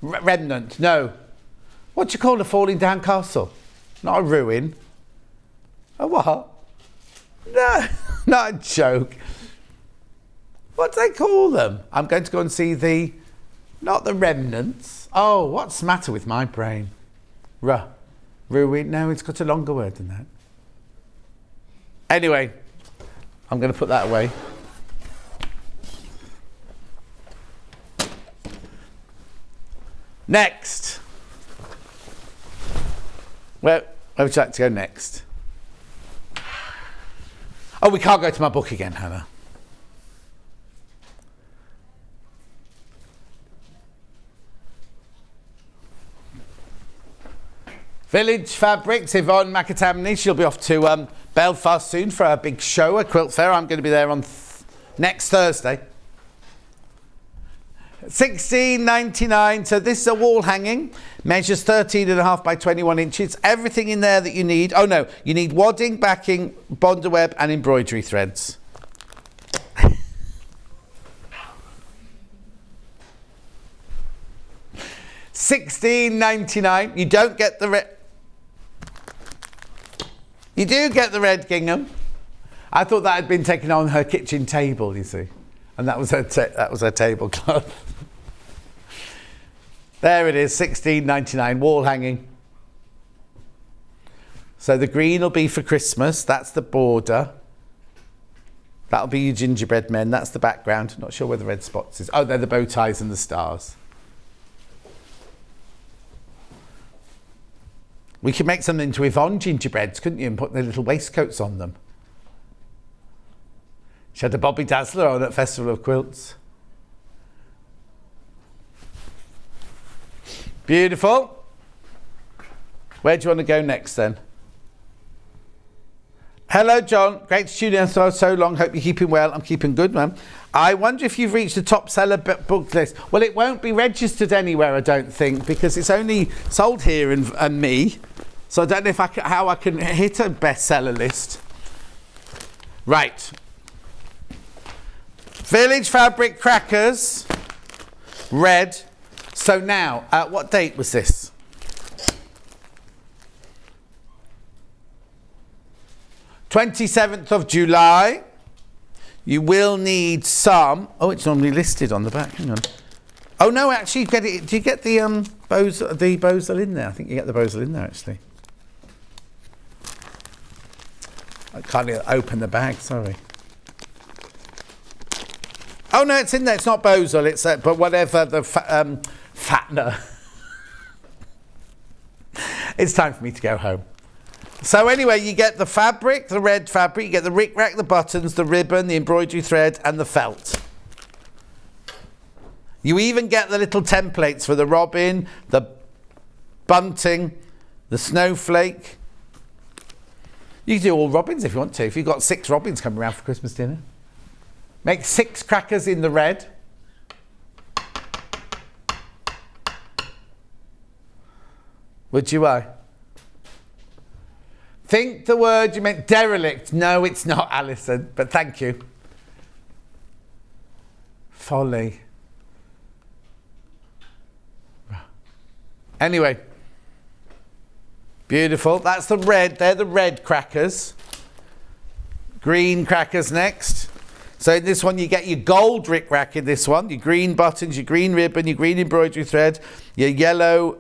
Remnant. No. What do you call a falling down castle? Not a ruin. A what? No, not a joke. What do they call them? I'm going to go and see not the remnants. Oh, what's the matter with my brain? Ruin. No, it's got a longer word than that. Anyway, I'm going to put that away. Next. Where would you like to go next? Oh, we can't go to my book again, Hannah. Village Fabrics, Yvonne McAtamney. She'll be off to Belfast soon for a big show, a quilt fair. I'm going to be there on next Thursday. $16.99. So this is a wall hanging. Measures 13.5 by 21 inches. Everything in there that you need. Oh no, you need wadding, backing, bonder web and embroidery threads. $16.99. You don't get the red. You do get the red gingham. I thought that had been taken on her kitchen table, you see. And that was her tablecloth. There it is, $16.99, wall hanging. So the green will be for Christmas. That's the border. That'll be your gingerbread men. That's the background. Not sure where the red spots is. Oh, they're the bow ties and the stars. We could make something into Yvonne gingerbreads, couldn't you, and put the little waistcoats on them. She had a Bobby Dazzler on at Festival of Quilts. Beautiful. Where do you want to go next then? Hello, John. Great to tune in for so long. Hope you're keeping well. I'm keeping good, man. I wonder if you've reached the top seller book list. Well, it won't be registered anywhere, I don't think, because it's only sold here and me. So I don't know how I can hit a bestseller list. Right. Village Fabric Crackers. Red. So now, what date was this? 27th of July. You will need some. Oh, it's normally listed on the back. Hang on. Oh no, actually, you get it. Do you get the bows? The bows are in there. I think you get the bows are in there actually. I can't open the bag. Sorry. Oh no, it's in there. It's not Bosel. It's but whatever the fattener. It's time for me to go home. So anyway, you get the fabric, the red fabric. You get the rick-rack, the buttons, the ribbon, the embroidery thread, and the felt. You even get the little templates for the robin, the bunting, the snowflake. You can do all robins if you want to. If you've got 6 robins coming around for Christmas dinner. Make 6 crackers in the red. Would you? Think the word you meant derelict. No, it's not, Alison, but thank you. Folly. Anyway. Beautiful. That's the red. They're the red crackers. Green crackers next. So in this one you get your gold rick-rack in this one, your green buttons, your green ribbon, your green embroidery thread, your yellow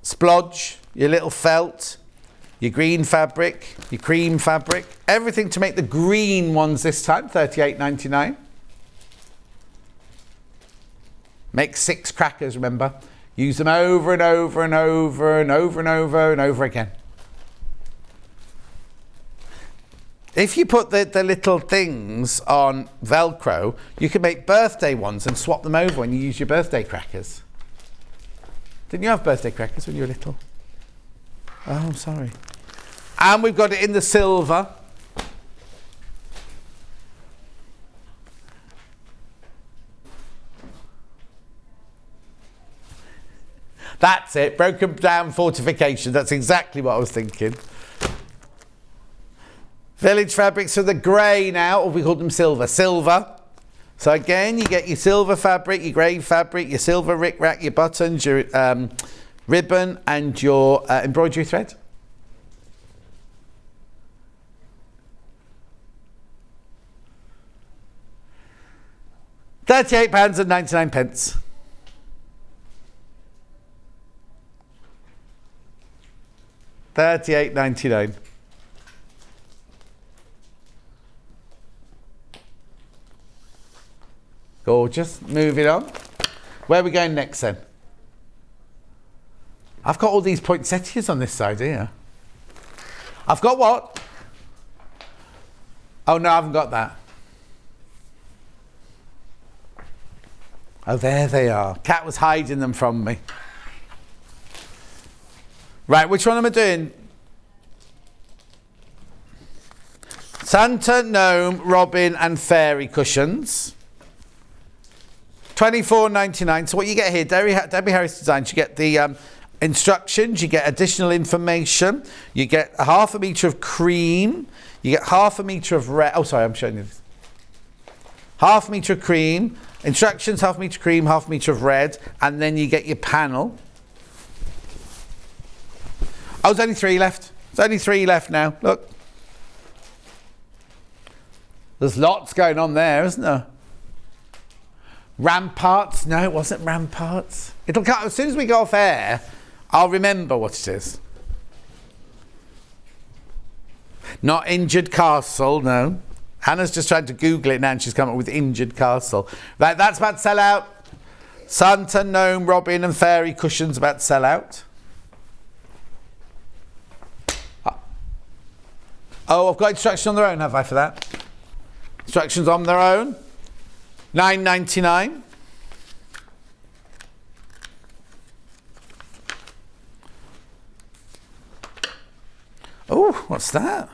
splodge, your little felt, your green fabric, your cream fabric, everything to make the green ones this time, $38.99. Make 6 crackers, remember. Use them over and over and over and over and over and over again. If you put the little things on Velcro, you can make birthday ones and swap them over when you use your birthday crackers. Didn't you have birthday crackers when you were little? Oh, I'm sorry. And we've got it in the silver. That's it, broken down fortification. That's exactly what I was thinking. Village fabrics are the grey now, or we call them silver. Silver. So again, you get your silver fabric, your grey fabric, your silver rick-rack, your buttons, your ribbon, and your embroidery thread. £38.99. $38.99. Gorgeous. Moving on. Where are we going next then? I've got all these poinsettias on this side here. I've got what? Oh no, I haven't got that. Oh, there they are. Cat was hiding them from me. Right, which one am I doing? Santa, gnome, robin and fairy cushions. $24.99. So what you get here, Debbie Harris Designs, you get the instructions, you get additional information, you get a half a metre of cream, you get half a metre of red. Oh, sorry, I'm showing you this. Half a metre of cream, instructions, half a metre of cream, half a metre of red, and then you get your panel. Oh, there's only 3 left. There's only 3 left now. Look. There's lots going on there, isn't there? Ramparts. No, it wasn't ramparts. It'll come as soon as we go off air. I'll remember what it is. Not injured castle. No. Hannah's just tried to Google it now and she's come up with injured castle. Right, that's about to sell out. Santa, gnome, robin and fairy cushions about to sell out. Oh, I've got instructions on their own, have I, for that? Instructions on their own. $9.99. Oh, what's that?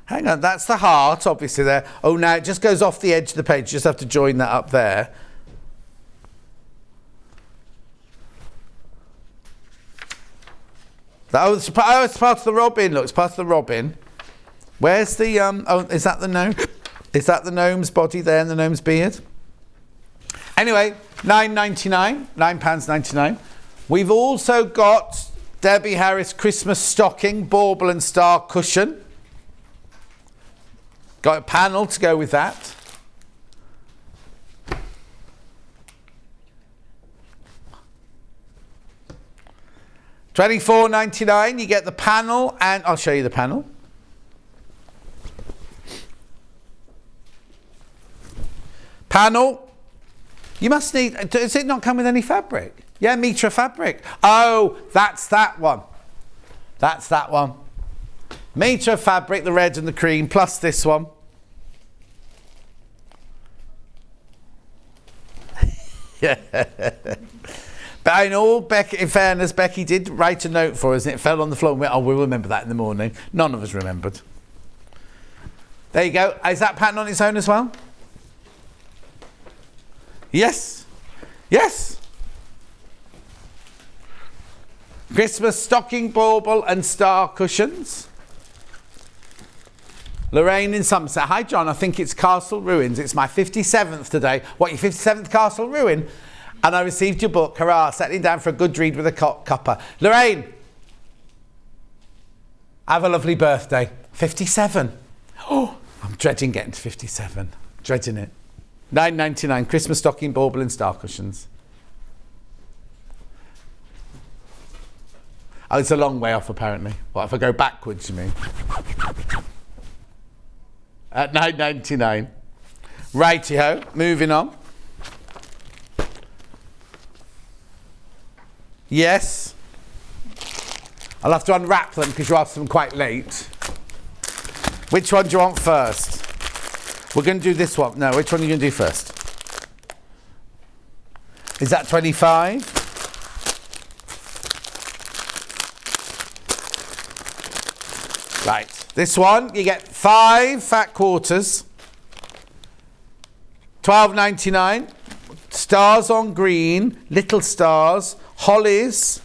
Hang on, that's the heart, obviously there. Oh, now it just goes off the edge of the page. You just have to join that up there. Oh, it's part of the robin. Look, it's part of the robin. Where's the oh, is that the gnome? Is that the gnome's body there and the gnome's beard? Anyway, £9.99, £9.99. We've also got Debbie Harris Christmas stocking, bauble and star cushion. Got a panel to go with that. $24.99, you get the panel, and I'll show you the panel. Panel. You must need, does it not come with any fabric? Yeah, metre of fabric. Oh, that's that one. That's that one. Metre of fabric, the red and the cream, plus this one. Yeah. But in all, Becky, in fairness, Becky did write a note for us and it fell on the floor and went, oh, we'll remember that in the morning. None of us remembered. There you go. Is that pattern on its own as well? Yes. Yes. Christmas stocking, bauble and star cushions. Lorraine in Somerset. Hi, John. I think it's Castle Ruins. It's my 57th today. What, your 57th Castle Ruin? And I received your book. Hurrah. Settling down for a good read with a cuppa. Lorraine. Have a lovely birthday. 57. Oh, I'm dreading getting to 57. Dreading it. $9.99. Christmas stocking, bauble and star cushions. Oh, it's a long way off apparently. What, if I go backwards, you mean? At $9.99. Righty-ho. Moving on. Yes. I'll have to unwrap them because you asked them quite late. Which one do you want first? We're going to do this one. No, which one are you going to do first? Is that 25? Right. This one, you get 5 fat quarters. $12.99. Stars on green, little stars, hollies,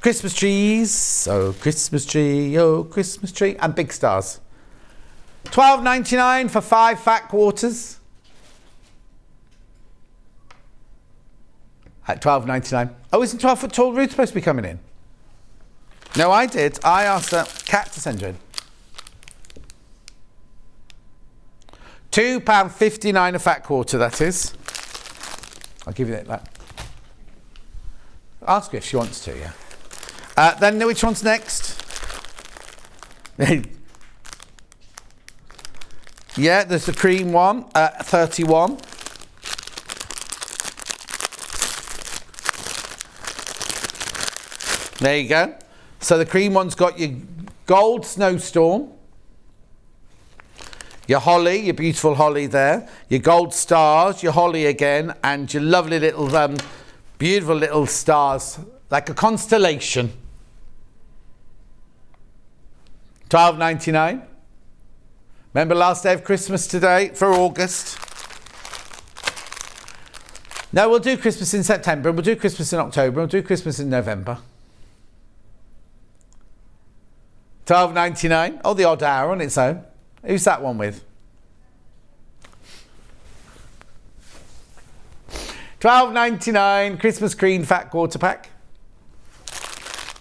Christmas trees, oh Christmas tree, oh Christmas tree, and big stars. $12.99 for 5 fat quarters. At $12.99. Oh, isn't 12 foot tall Ruth supposed to be coming in? No, I did. I asked the cat to send her in. £2.59 a fat quarter, that is. I'll give you that. Ask her if she wants to, yeah. Then which one's next? Yeah, there's the cream one at 31. There you go. So the cream one's got your gold snowstorm, your holly, your beautiful holly there, your gold stars, your holly again, and your lovely little, beautiful little stars, like a constellation. $12.99. Remember last day of Christmas today for August? No, we'll do Christmas in September, we'll do Christmas in October, we'll do Christmas in November. $12.99. Oh, the odd hour on its own. Who's that one with? $12.99. Christmas cream fat quarter pack.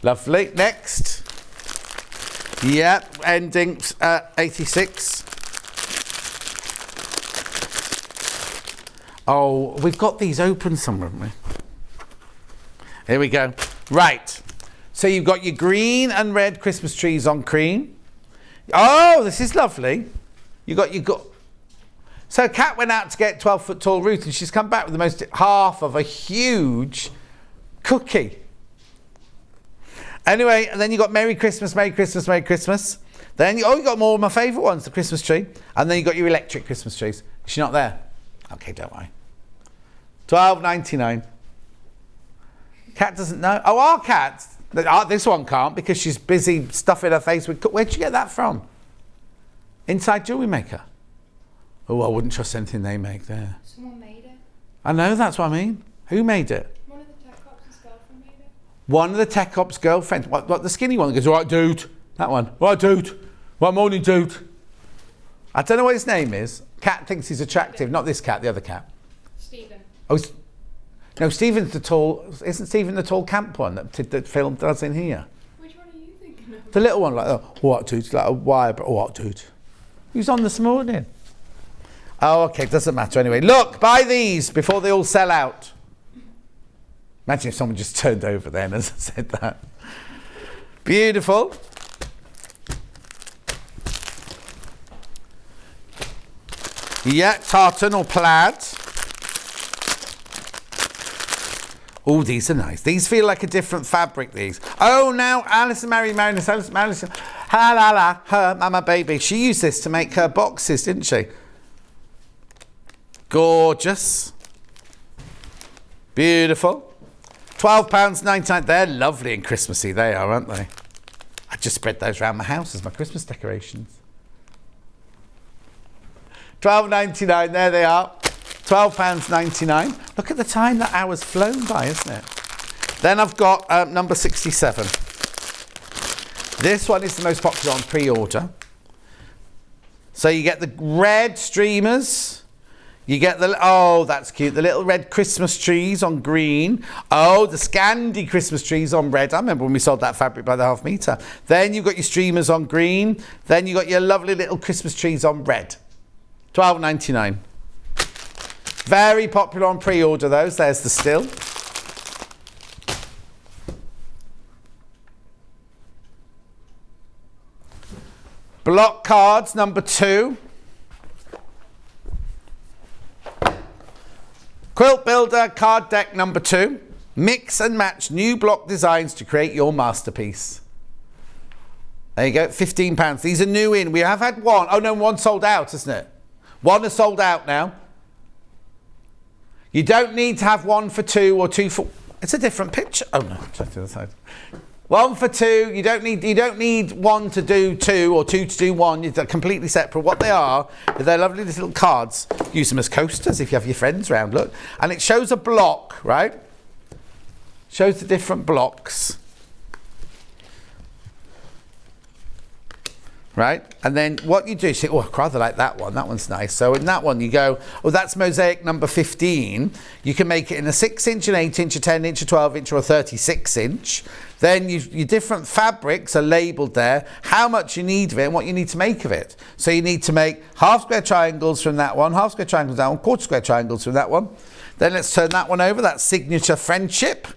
Lovely. Next. Yep, ending 86. Oh, we've got these open somewhere, haven't we? Here we go. Right. So you've got your green and red Christmas trees on cream. Oh, this is lovely. So Kat went out to get 12-foot tall Ruth, and she's come back with the most half of a huge cookie. Anyway, and then you got Merry Christmas, Merry Christmas, Merry Christmas. Then you got more of my favourite ones, the Christmas tree. And then you got your electric Christmas trees. Is she not there? Okay, don't worry. $12.99. Kat doesn't know. Oh, our Kat. This one can't because she's busy stuffing her face with... Where'd you get that from? Inside Jewellery Maker? Oh, I wouldn't trust anything they make there. Someone made it. I know, that's what I mean. Who made it? One of the tech ops' girlfriend made it. One of the tech ops' girlfriends. What, the skinny one that goes, all right, dude. That one. All right, dude. Right, morning, dude. I don't know what his name is. Cat thinks he's attractive. Not this cat, the other cat. Stephen. Oh, no, Stephen's the tall... Isn't Stephen the tall camp one that film does in here? Which one are you thinking of? The little one, like, oh, what, dude? Like a wire, but what, dude? Who's on this morning? Oh, okay, doesn't matter anyway. Look, buy these before they all sell out. Imagine if someone just turned over then as I said that. Beautiful. Yeah, tartan or plaid. Oh, these are nice. These feel like a different fabric, these. Oh, now Alison Alison, her mama baby. She used this to make her boxes, didn't she? Gorgeous. Beautiful. £12.99. They're lovely and Christmassy, they are, aren't they? I just spread those around my house as my Christmas decorations. £12.99, there they are. £12.99. Look at the time, that hour's flown by, isn't it? Then I've got number 67. This one is the most popular on pre-order. So you get the red streamers. You get the, oh, that's cute, the little red Christmas trees on green. Oh, the Scandi Christmas trees on red. I remember when we sold that fabric by the half metre. Then you've got your streamers on green. Then you've got your lovely little Christmas trees on red. £12.99. Very popular on pre-order, those. There's the still. Block cards, number 2. Quilt Builder card deck number 2. Mix and match new block designs to create your masterpiece. There you go, £15. These are new in. We have had one. Oh no, one sold out, isn't it? One is sold out now. You don't need to have 1 for 2 or 2 for... It's a different picture. Oh no, check to the side. 1 for 2. You don't need 1 to do 2 or 2 to do 1. They're completely separate. What they are, they're lovely little cards. Use them as coasters if you have your friends around. Look, and it shows a block, right? Shows the different blocks. Right? And then what you do, you think, oh, I rather like that one. That one's nice. So in that one you go, oh, that's mosaic number 15. You can make it in a 6-inch, an 8-inch, a 10-inch, a 12-inch, or a 36-inch. Then your different fabrics are labelled there, how much you need of it and what you need to make of it. So you need to make half square triangles from that one, half square triangles from that one, quarter square triangles from that one. Then let's turn that one over, that's Signature Friendship.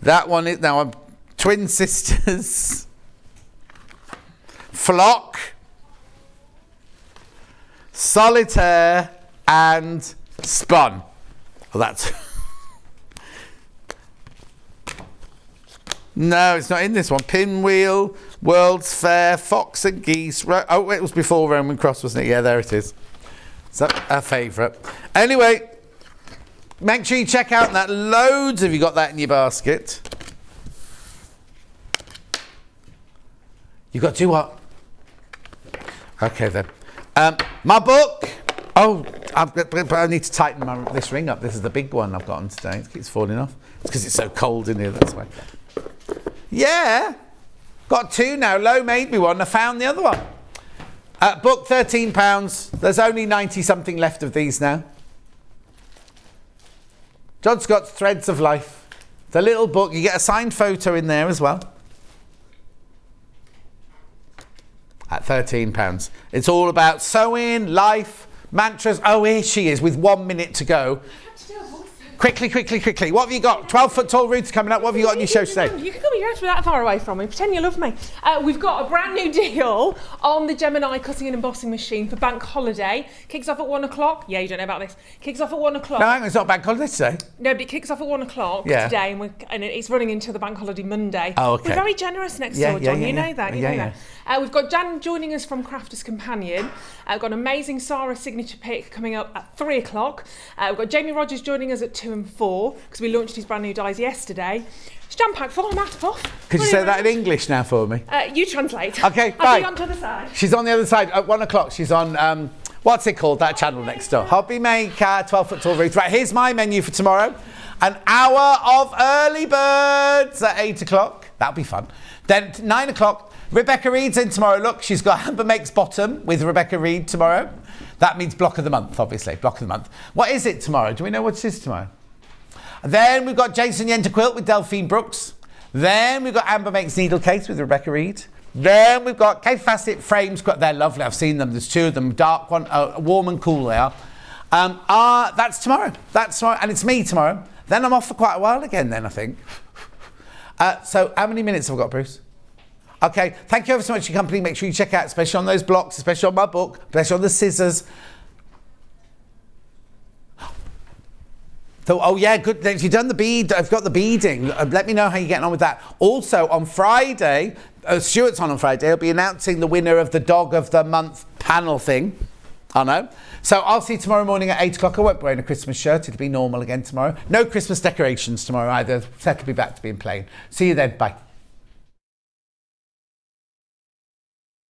That one is now twin sisters. flock, solitaire, and spun. Well, that's... No, it's not in this one. Pinwheel, World's Fair, Fox and Geese. Oh, it was before Roman Cross, wasn't it? Yeah, there it is. It's a favourite. Anyway, make sure you check out that. Loads of you got that in your basket. You've got to do what? Okay, then. My book. Oh, but I need to tighten this ring up. This is the big one I've got on today. It keeps falling off. It's because it's so cold in here, that's why. Yeah, got 2 now. Lo made me one. I found the other one. Book £13. There's only 90 something left of these now. John Scott's Threads of Life. It's a little book. You get a signed photo in there as well. At £13. It's all about sewing, life, mantras. Oh, here she is with 1 minute to go. Quickly. What have you got? 12-foot tall roots coming up. What have you got on your show today? You can come here if you're that far away from me. Pretend you love me. We've got a brand new deal on the Gemini cutting and embossing machine for bank holiday. Kicks off at 1 o'clock. Yeah, you don't know about this. Kicks off at 1 o'clock. No, hang on, it's not bank holiday today. No, but it kicks off at 1 o'clock today, and it's running until the bank holiday Monday. Oh, okay. We're very generous next door, John. You know that. We've got Jan joining us from Crafters Companion. We've got an amazing Sarah signature pick coming up at 3 o'clock. We've got Jamie Rogers joining us at 2 and 4 because we launched his brand new dies yesterday. It's jam-packed full. I'm out of off. Could you say that in English now for me? You translate. Okay, I'll bye. be on to the side. She's on the other side at 1 o'clock. She's on, what's it called, that channel next door? Hobby Maker, 12-foot tall roots. Right, here's my menu for tomorrow. An hour of early birds at 8 o'clock. That'll be fun. Then 9 o'clock, Rebecca Reed's in tomorrow. Look, she's got Amber Makes Bottom with Rebecca Reed tomorrow. That means block of the month, obviously. Block of the month. What is it tomorrow? Do we know what it is tomorrow? Then we've got Jason Yenter Quilt with Delphine Brooks. Then we've got Amber Makes Needle Case with Rebecca Reed. Then we've got Kate Fassett Frames. They're lovely. I've seen them. There's 2 of them. Dark one, warm and cool they are. That's tomorrow. And it's me tomorrow. Then I'm off for quite a while again then, I think. So how many minutes have I got, Bruce? Okay, thank you ever so much for your company. Make sure you check out, especially on those blocks, especially on my book, especially on the scissors. So, oh yeah, good. If you've done the bead, I've got the beading. Let me know how you're getting on with that. Also, on Friday, Stuart's on Friday, he'll be announcing the winner of the Dog of the Month panel thing. I know. So I'll see you tomorrow morning at 8 o'clock. I won't be wearing a Christmas shirt. It'll be normal again tomorrow. No Christmas decorations tomorrow either. Set will be back to being plain. See you then. Bye.